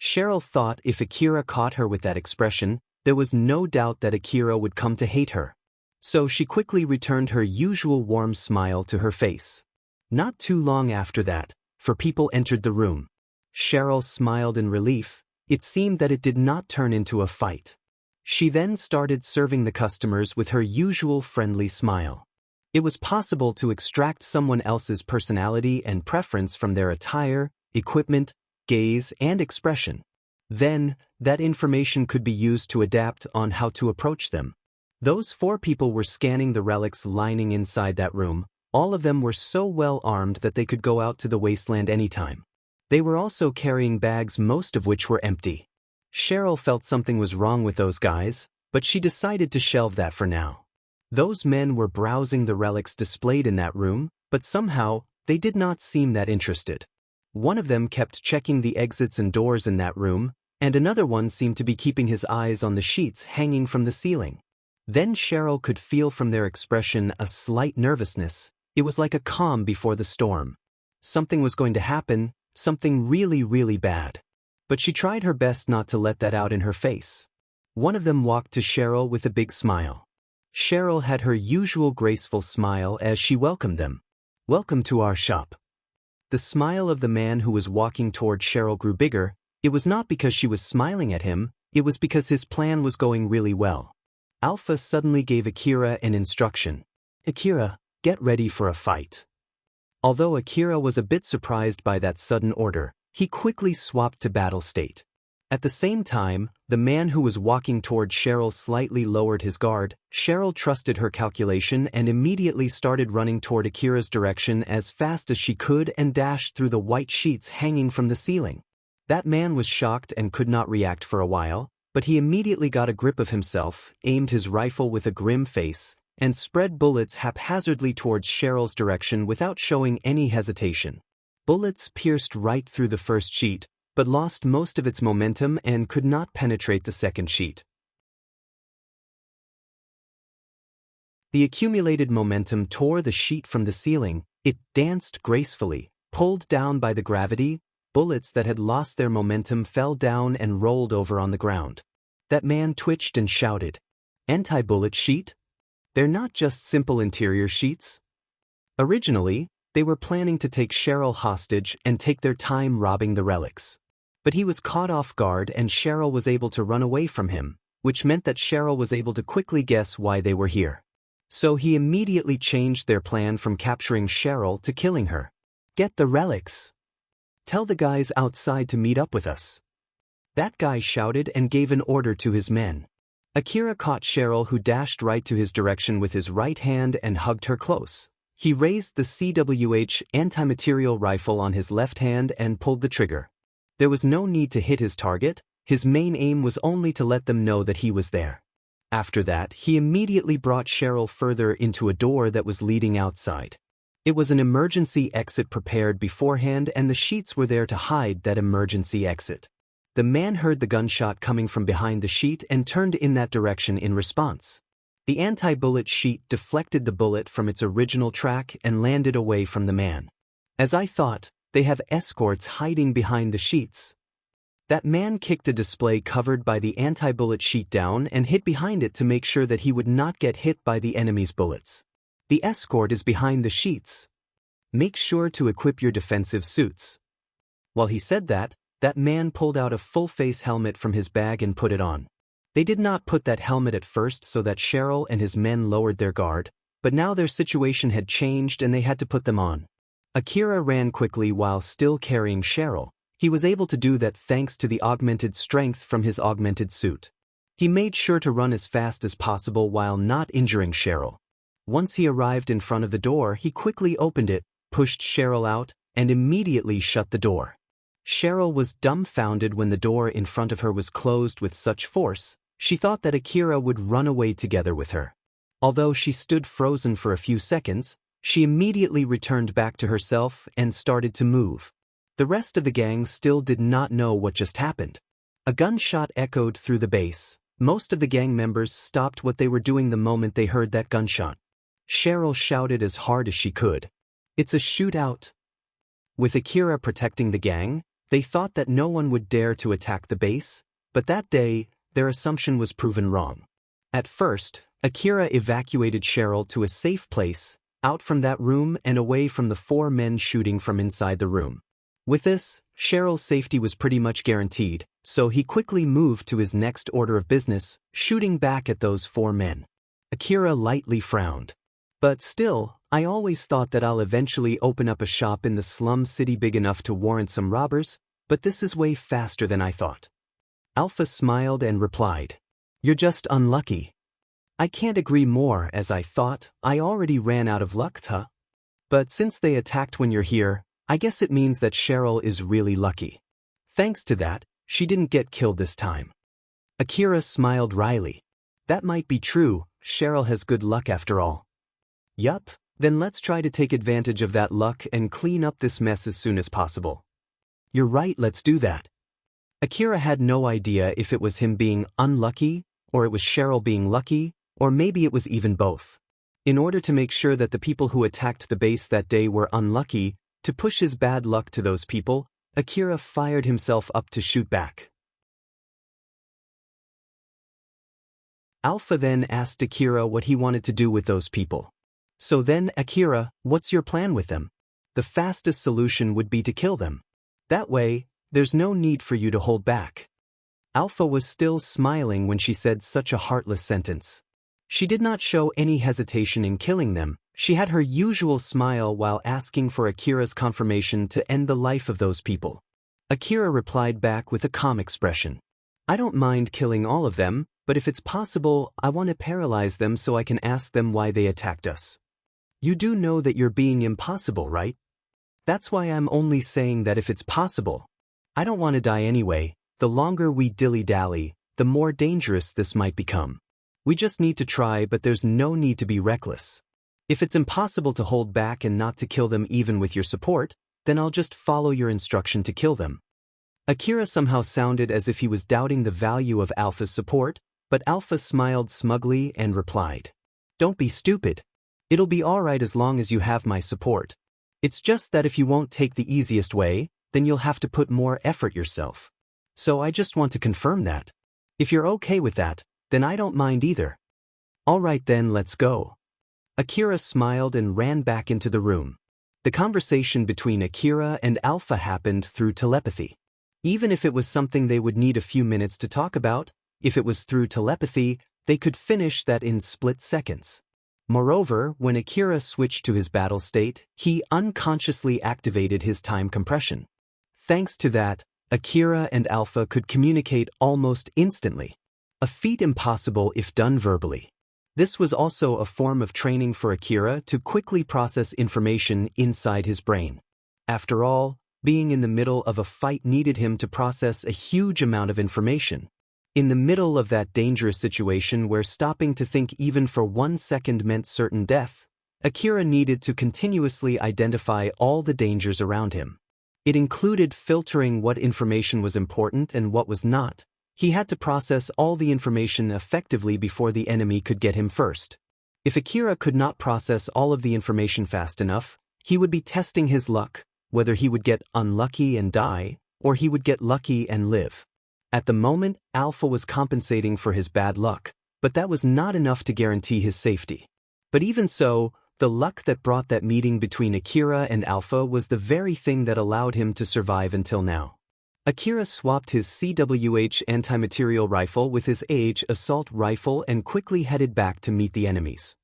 Cheryl thought if Akira caught her with that expression, there was no doubt that Akira would come to hate her. So she quickly returned her usual warm smile to her face. Not too long after that, 4 people entered the room. Cheryl smiled in relief. It seemed that it did not turn into a fight. She then started serving the customers with her usual friendly smile. It was possible to extract someone else's personality and preference from their attire, equipment, gaze, and expression. Then, that information could be used to adapt on how to approach them. Those 4 people were scanning the relics lining inside that room. All of them were so well armed that they could go out to the wasteland anytime. They were also carrying bags, most of which were empty. Cheryl felt something was wrong with those guys, but she decided to shelve that for now. Those men were browsing the relics displayed in that room, but somehow, they did not seem that interested. One of them kept checking the exits and doors in that room, and another one seemed to be keeping his eyes on the sheets hanging from the ceiling. Then Cheryl could feel from their expression a slight nervousness. It was like a calm before the storm. Something was going to happen, something really, really bad. But she tried her best not to let that out in her face. One of them walked to Cheryl with a big smile. Cheryl had her usual graceful smile as she welcomed them. "Welcome to our shop." The smile of the man who was walking toward Cheryl grew bigger. It was not because she was smiling at him, it was because his plan was going really well. Alpha suddenly gave Akira an instruction. "Akira, get ready for a fight." Although Akira was a bit surprised by that sudden order, he quickly swapped to battle state. At the same time, the man who was walking toward Cheryl slightly lowered his guard. Cheryl trusted her calculation and immediately started running toward Akira's direction as fast as she could and dashed through the white sheets hanging from the ceiling. That man was shocked and could not react for a while, but he immediately got a grip of himself, aimed his rifle with a grim face, and spread bullets haphazardly towards Cheryl's direction without showing any hesitation. Bullets pierced right through the first sheet, but lost most of its momentum and could not penetrate the second sheet. The accumulated momentum tore the sheet from the ceiling. It danced gracefully, pulled down by the gravity. Bullets that had lost their momentum fell down and rolled over on the ground. That man twitched and shouted, "Anti-bullet sheet? They're not just simple interior sheets?" Originally, they were planning to take Cheryl hostage and take their time robbing the relics. But he was caught off guard and Cheryl was able to run away from him, which meant that Cheryl was able to quickly guess why they were here. So he immediately changed their plan from capturing Cheryl to killing her. "Get the relics. Tell the guys outside to meet up with us." That guy shouted and gave an order to his men. Akira caught Cheryl, who dashed right to his direction with his right hand and hugged her close. He raised the CWH anti-material rifle on his left hand and pulled the trigger. There was no need to hit his target. His main aim was only to let them know that he was there. After that, he immediately brought Cheryl further into a door that was leading outside. It was an emergency exit prepared beforehand, and the sheets were there to hide that emergency exit. The man heard the gunshot coming from behind the sheet and turned in that direction in response. The anti-bullet sheet deflected the bullet from its original track and landed away from the man. As I thought, they have escorts hiding behind the sheets. That man kicked a display covered by the anti-bullet sheet down and hid behind it to make sure that he would not get hit by the enemy's bullets. "The escort is behind the sheets. Make sure to equip your defensive suits." While he said that, that man pulled out a full-face helmet from his bag and put it on. They did not put that helmet at first so that Cheryl and his men lowered their guard, but now their situation had changed and they had to put them on. Akira ran quickly while still carrying Cheryl. He was able to do that thanks to the augmented strength from his augmented suit. He made sure to run as fast as possible while not injuring Cheryl. Once he arrived in front of the door, he quickly opened it, pushed Cheryl out, and immediately shut the door. Cheryl was dumbfounded when the door in front of her was closed with such force. She thought that Akira would run away together with her. Although she stood frozen for a few seconds, she immediately returned back to herself and started to move. The rest of the gang still did not know what just happened. A gunshot echoed through the base. Most of the gang members stopped what they were doing the moment they heard that gunshot. Cheryl shouted as hard as she could, "It's a shootout!" With Akira protecting the gang, they thought that no one would dare to attack the base, but that day, their assumption was proven wrong. At first, Akira evacuated Cheryl to a safe place, out from that room and away from the 4 men shooting from inside the room. With this, Cheryl's safety was pretty much guaranteed, so he quickly moved to his next order of business, shooting back at those 4 men. Akira lightly frowned. "But still, I always thought that I'll eventually open up a shop in the slum city big enough to warrant some robbers, but this is way faster than I thought." Alpha smiled and replied, "You're just unlucky." "I can't agree more, as I thought I already ran out of luck, huh? But since they attacked when you're here, I guess it means that Cheryl is really lucky. Thanks to that, she didn't get killed this time." Akira smiled wryly. "That might be true, Cheryl has good luck after all." "Yup, then let's try to take advantage of that luck and clean up this mess as soon as possible." "You're right, let's do that." Akira had no idea if it was him being unlucky, or it was Cheryl being lucky, or maybe it was even both. In order to make sure that the people who attacked the base that day were unlucky, to push his bad luck to those people, Akira fired himself up to shoot back. Alpha then asked Akira what he wanted to do with those people. So then, Akira, what's your plan with them? The fastest solution would be to kill them. That way, there's no need for you to hold back. Alpha was still smiling when she said such a heartless sentence. She did not show any hesitation in killing them. She had her usual smile while asking for Akira's confirmation to end the life of those people. Akira replied back with a calm expression. I don't mind killing all of them, but if it's possible, I want to paralyze them so I can ask them why they attacked us. You do know that you're being impossible, right? That's why I'm only saying that if it's possible. I don't want to die anyway. The longer we dilly-dally, the more dangerous this might become. We just need to try, but there's no need to be reckless. If it's impossible to hold back and not to kill them even with your support, then I'll just follow your instruction to kill them. Akira somehow sounded as if he was doubting the value of Alpha's support, but Alpha smiled smugly and replied, Don't be stupid. It'll be alright as long as you have my support. It's just that if you won't take the easiest way, then you'll have to put more effort yourself. So I just want to confirm that. If you're okay with that, then I don't mind either. Alright then, let's go. Akira smiled and ran back into the room. The conversation between Akira and Alpha happened through telepathy. Even if it was something they would need a few minutes to talk about, if it was through telepathy, they could finish that in split seconds. Moreover, when Akira switched to his battle state, he unconsciously activated his time compression. Thanks to that, Akira and Alpha could communicate almost instantly. A feat impossible if done verbally. This was also a form of training for Akira to quickly process information inside his brain. After all, being in the middle of a fight needed him to process a huge amount of information. In the middle of that dangerous situation where stopping to think even for 1 second meant certain death, Akira needed to continuously identify all the dangers around him. It included filtering what information was important and what was not. He had to process all the information effectively before the enemy could get him first. If Akira could not process all of the information fast enough, he would be testing his luck, whether he would get unlucky and die, or he would get lucky and live. At the moment, Alpha was compensating for his bad luck, but that was not enough to guarantee his safety. But even so, the luck that brought that meeting between Akira and Alpha was the very thing that allowed him to survive until now. Akira swapped his CWH anti-material rifle with his AH assault rifle and quickly headed back to meet the enemies.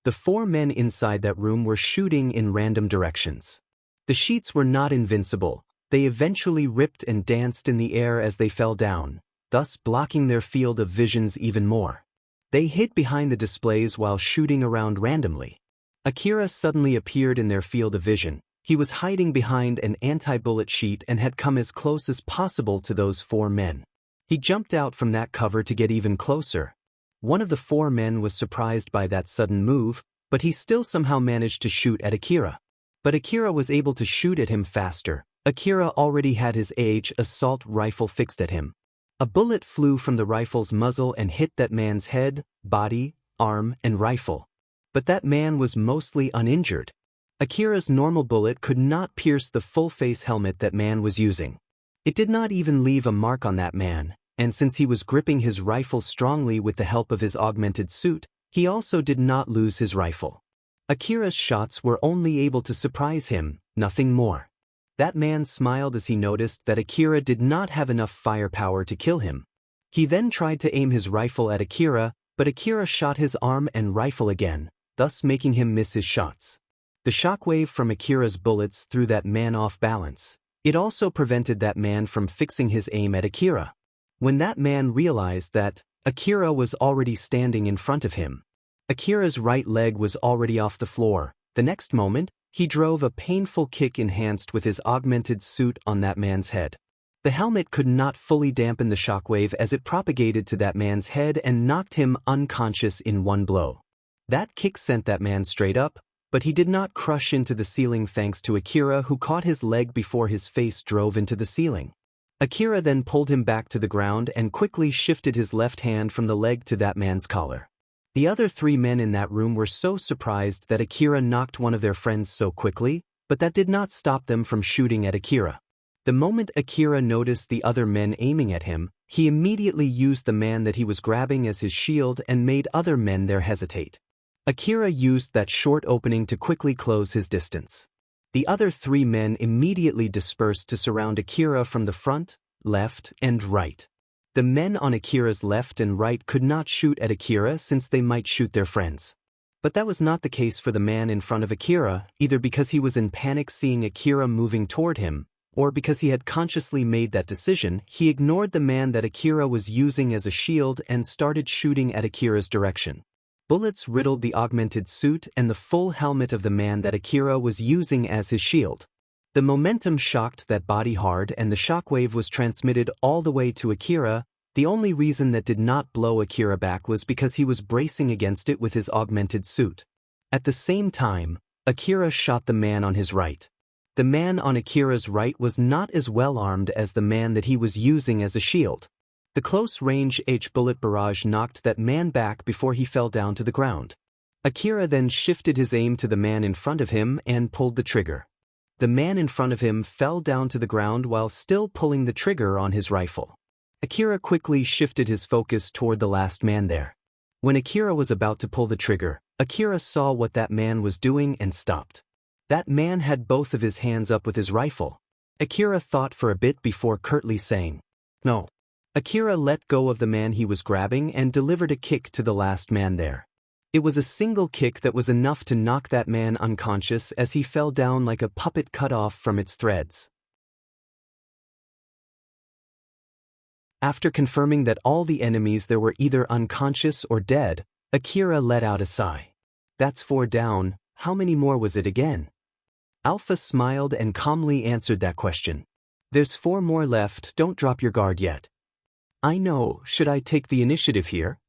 The 4 men inside that room were shooting in random directions. The sheets were not invincible. They eventually ripped and danced in the air as they fell down, thus blocking their field of visions even more. They hid behind the displays while shooting around randomly. Akira suddenly appeared in their field of vision. He was hiding behind an anti-bullet sheet and had come as close as possible to those 4 men. He jumped out from that cover to get even closer. One of the 4 men was surprised by that sudden move, but he still somehow managed to shoot at Akira. But Akira was able to shoot at him faster. Akira already had his AH assault rifle fixed at him. A bullet flew from the rifle's muzzle and hit that man's head, body, arm, and rifle. But that man was mostly uninjured. Akira's normal bullet could not pierce the full-face helmet that man was using. It did not even leave a mark on that man, and since he was gripping his rifle strongly with the help of his augmented suit, he also did not lose his rifle. Akira's shots were only able to surprise him, nothing more. That man smiled as he noticed that Akira did not have enough firepower to kill him. He then tried to aim his rifle at Akira, but Akira shot his arm and rifle again, thus making him miss his shots. The shockwave from Akira's bullets threw that man off balance. It also prevented that man from fixing his aim at Akira. When that man realized that Akira was already standing in front of him, Akira's right leg was already off the floor. The next moment, he drove a painful kick enhanced with his augmented suit on that man's head. The helmet could not fully dampen the shockwave as it propagated to that man's head and knocked him unconscious in one blow. That kick sent that man straight up, but he did not crush into the ceiling thanks to Akira, who caught his leg before his face drove into the ceiling. Akira then pulled him back to the ground and quickly shifted his left hand from the leg to that man's collar. The other 3 men in that room were so surprised that Akira knocked one of their friends so quickly, but that did not stop them from shooting at Akira. The moment Akira noticed the other men aiming at him, he immediately used the man that he was grabbing as his shield and made other men there hesitate. Akira used that short opening to quickly close his distance. The other 3 men immediately dispersed to surround Akira from the front, left, and right. The men on Akira's left and right could not shoot at Akira since they might shoot their friends. But that was not the case for the man in front of Akira, either because he was in panic seeing Akira moving toward him, or because he had consciously made that decision. He ignored the man that Akira was using as a shield and started shooting at Akira's direction. Bullets riddled the augmented suit and the full helmet of the man that Akira was using as his shield. The momentum shocked that body hard and the shockwave was transmitted all the way to Akira. The only reason that did not blow Akira back was because he was bracing against it with his augmented suit. At the same time, Akira shot the man on his right. The man on Akira's right was not as well armed as the man that he was using as a shield. The close-range H-bullet barrage knocked that man back before he fell down to the ground. Akira then shifted his aim to the man in front of him and pulled the trigger. The man in front of him fell down to the ground while still pulling the trigger on his rifle. Akira quickly shifted his focus toward the last man there. When Akira was about to pull the trigger, Akira saw what that man was doing and stopped. That man had both of his hands up with his rifle. Akira thought for a bit before curtly saying, "No." Akira let go of the man he was grabbing and delivered a kick to the last man there. It was a single kick that was enough to knock that man unconscious as he fell down like a puppet cut off from its threads. After confirming that all the enemies there were either unconscious or dead, Akira let out a sigh. "That's 4 down, how many more was it again?" Alpha smiled and calmly answered that question. "There's 4 more left, don't drop your guard yet." "I know, should I take the initiative here?"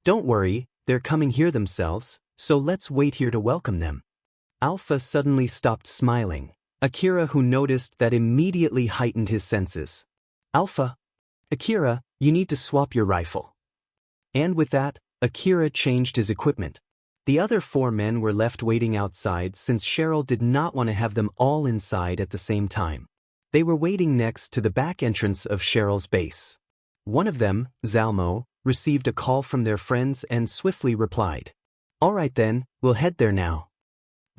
"Don't worry, they're coming here themselves, so let's wait here to welcome them." Alpha suddenly stopped smiling. Akira, who noticed that, immediately heightened his senses. "Alpha! Akira, you need to swap your rifle." And with that, Akira changed his equipment. The other 4 men were left waiting outside since Cheryl did not want to have them all inside at the same time. They were waiting next to the back entrance of Cheryl's base. One of them, Zalmo, received a call from their friends and swiftly replied, "All right then, we'll head there now."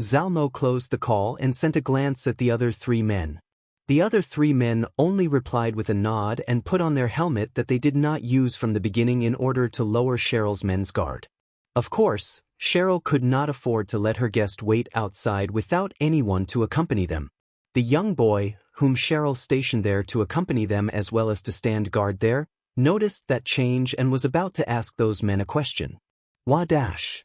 Zalmo closed the call and sent a glance at the other 3 men. The other 3 men only replied with a nod and put on their helmet that they did not use from the beginning in order to lower Cheryl's men's guard. Of course, Cheryl could not afford to let her guest wait outside without anyone to accompany them. The young boy, whom Cheryl stationed there to accompany them as well as to stand guard there, noticed that change and was about to ask those men a question. Wadash.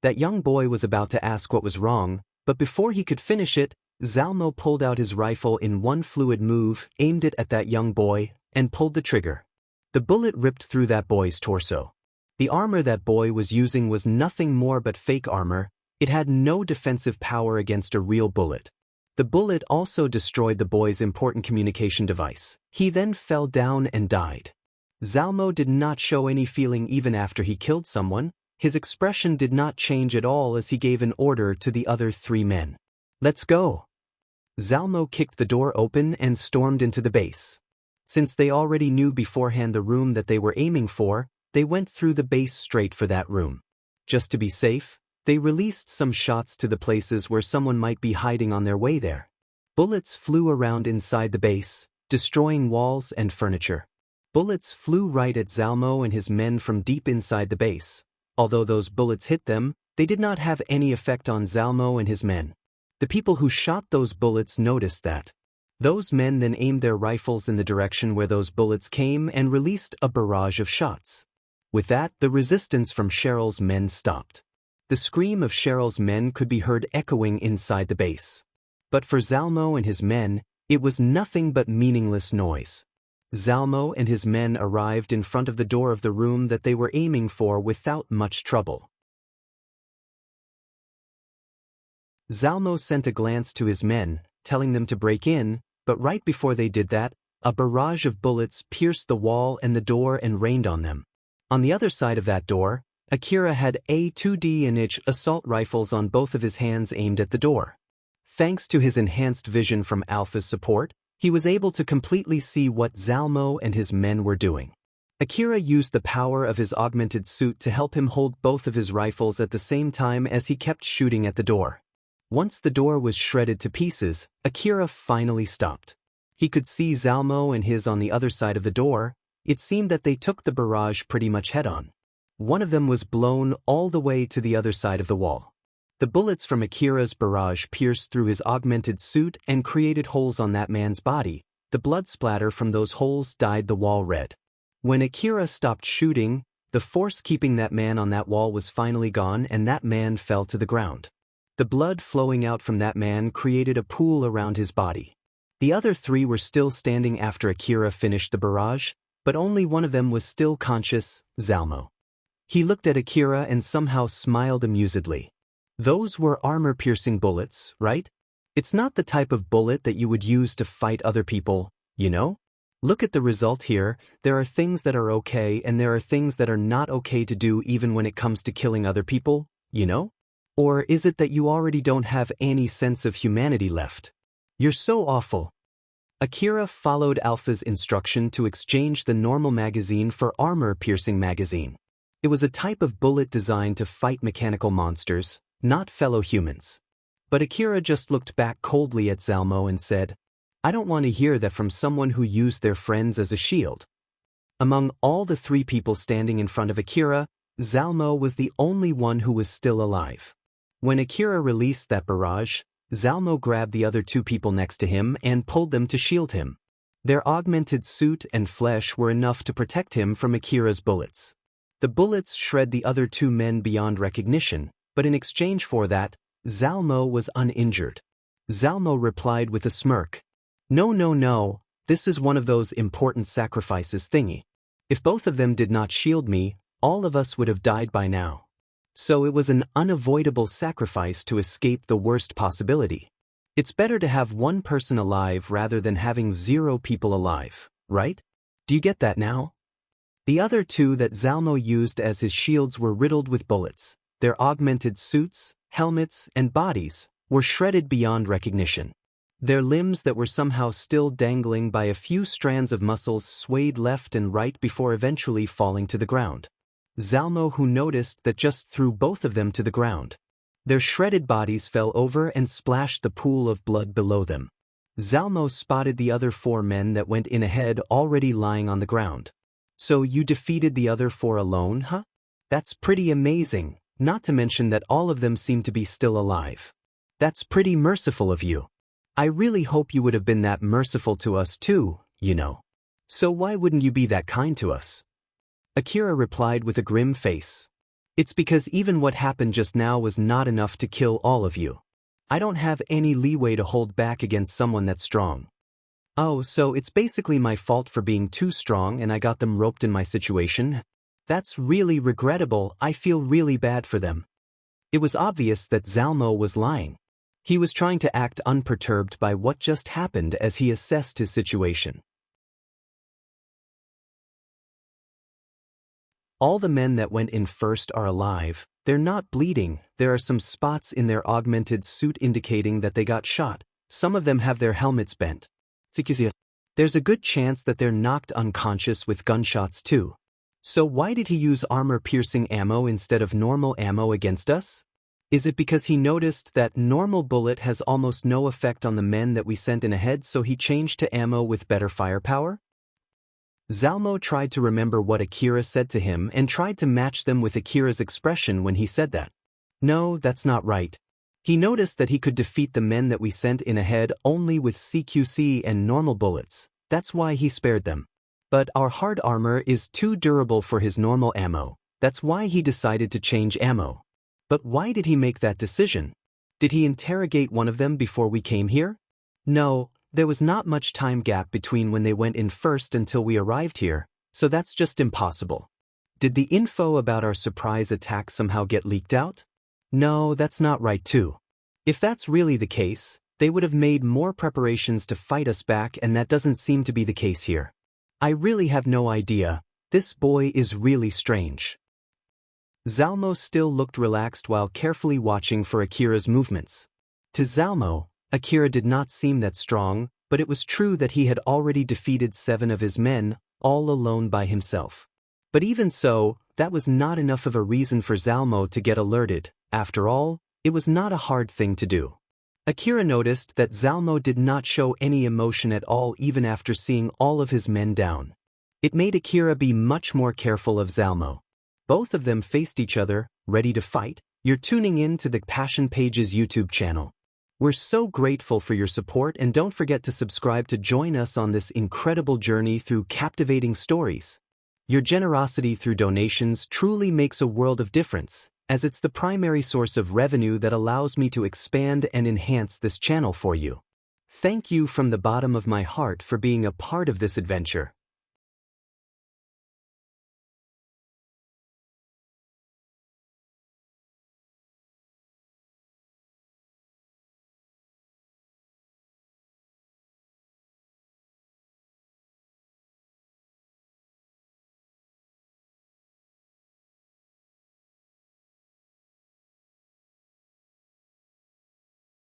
That young boy was about to ask what was wrong, but before he could finish it, Zalmo pulled out his rifle in one fluid move, aimed it at that young boy, and pulled the trigger. The bullet ripped through that boy's torso. The armor that boy was using was nothing more but fake armor. It had no defensive power against a real bullet. The bullet also destroyed the boy's important communication device. He then fell down and died. Zalmo did not show any feeling even after he killed someone. His expression did not change at all as he gave an order to the other 3 men. "Let's go." Zalmo kicked the door open and stormed into the base. Since they already knew beforehand the room that they were aiming for, they went through the base straight for that room. Just to be safe, they released some shots to the places where someone might be hiding on their way there. Bullets flew around inside the base, destroying walls and furniture. Bullets flew right at Zalmo and his men from deep inside the base. Although those bullets hit them, they did not have any effect on Zalmo and his men. The people who shot those bullets noticed that. Those men then aimed their rifles in the direction where those bullets came and released a barrage of shots. With that, the resistance from Cheryl's men stopped. The scream of Cheryl's men could be heard echoing inside the base. But for Zalmo and his men, it was nothing but meaningless noise. Zalmo and his men arrived in front of the door of the room that they were aiming for without much trouble. Zalmo sent a glance to his men, telling them to break in, but right before they did that, a barrage of bullets pierced the wall and the door and rained on them. On the other side of that door, Akira had A2D-inch assault rifles on both of his hands aimed at the door. Thanks to his enhanced vision from Alpha's support, He was able to completely see what Zalmo and his men were doing. Akira used the power of his augmented suit to help him hold both of his rifles at the same time as he kept shooting at the door. Once the door was shredded to pieces, Akira finally stopped. He could see Zalmo and his on the other side of the door. It seemed that they took the barrage pretty much head-on. One of them was blown all the way to the other side of the wall. The bullets from Akira's barrage pierced through his augmented suit and created holes on that man's body. The blood splatter from those holes dyed the wall red. When Akira stopped shooting, the force keeping that man on that wall was finally gone and that man fell to the ground. The blood flowing out from that man created a pool around his body. The other three were still standing after Akira finished the barrage, but only one of them was still conscious, Zalmo. He looked at Akira and somehow smiled amusedly. Those were armor-piercing bullets, right? It's not the type of bullet that you would use to fight other people, you know? Look at the result here. There are things that are okay and there are things that are not okay to do even when it comes to killing other people, you know? Or is it that you already don't have any sense of humanity left? You're so awful. Akira followed Alpha's instruction to exchange the normal magazine for armor-piercing magazine. It was a type of bullet designed to fight mechanical monsters, not fellow humans. But Akira just looked back coldly at Zalmo and said, I don't want to hear that from someone who used their friends as a shield. Among all the three people standing in front of Akira, Zalmo was the only one who was still alive. When Akira released that barrage, Zalmo grabbed the other two people next to him and pulled them to shield him. Their augmented suit and flesh were enough to protect him from Akira's bullets. The bullets shred the other two men beyond recognition, but in exchange for that, Zalmo was uninjured. Zalmo replied with a smirk. No, this is one of those important sacrifices thingy. If both of them did not shield me, all of us would have died by now. So it was an unavoidable sacrifice to escape the worst possibility. It's better to have one person alive rather than having 0 people alive, right? Do you get that now? The other two that Zalmo used as his shields were riddled with bullets. Their augmented suits, helmets, and bodies were shredded beyond recognition. Their limbs that were somehow still dangling by a few strands of muscles swayed left and right before eventually falling to the ground. Zalmo who noticed that just threw both of them to the ground. Their shredded bodies fell over and splashed the pool of blood below them. Zalmo spotted the other 4 men that went in ahead already lying on the ground. So you defeated the other 4 alone, huh? That's pretty amazing, not to mention that all of them seem to be still alive. That's pretty merciful of you. I really hope you would have been that merciful to us too, you know. So why wouldn't you be that kind to us? Akira replied with a grim face. It's because even what happened just now was not enough to kill all of you. I don't have any leeway to hold back against someone that's strong. Oh, so it's basically my fault for being too strong and I got them roped in my situation? That's really regrettable. I feel really bad for them. It was obvious that Zalmo was lying. He was trying to act unperturbed by what just happened as he assessed his situation. All the men that went in first are alive. They're not bleeding. There are some spots in their augmented suit indicating that they got shot. Some of them have their helmets bent. There's a good chance that they're knocked unconscious with gunshots too. So why did he use armor-piercing ammo instead of normal ammo against us? Is it because he noticed that normal bullet has almost no effect on the men that we sent in ahead, so he changed to ammo with better firepower? Zalmo tried to remember what Akira said to him and tried to match them with Akira's expression when he said that. No, that's not right. He noticed that he could defeat the men that we sent in ahead only with CQC and normal bullets. That's why he spared them. But our hard armor is too durable for his normal ammo. That's why he decided to change ammo. But why did he make that decision? Did he interrogate one of them before we came here? No, there was not much time gap between when they went in first until we arrived here, so that's just impossible. Did the info about our surprise attack somehow get leaked out? No, that's not right too. If that's really the case, they would have made more preparations to fight us back, and that doesn't seem to be the case here. I really have no idea. This boy is really strange. Zalmo still looked relaxed while carefully watching for Akira's movements. To Zalmo, Akira did not seem that strong, but it was true that he had already defeated 7 of his men, all alone by himself. But even so, that was not enough of a reason for Zalmo to get alerted. After all, it was not a hard thing to do. Akira noticed that Zalmo did not show any emotion at all even after seeing all of his men down. It made Akira be much more careful of Zalmo. Both of them faced each other, ready to fight. You're tuning in to the Passion Pages YouTube channel. We're so grateful for your support, and don't forget to subscribe to join us on this incredible journey through captivating stories. Your generosity through donations truly makes a world of difference, as it's the primary source of revenue that allows me to expand and enhance this channel for you. Thank you from the bottom of my heart for being a part of this adventure.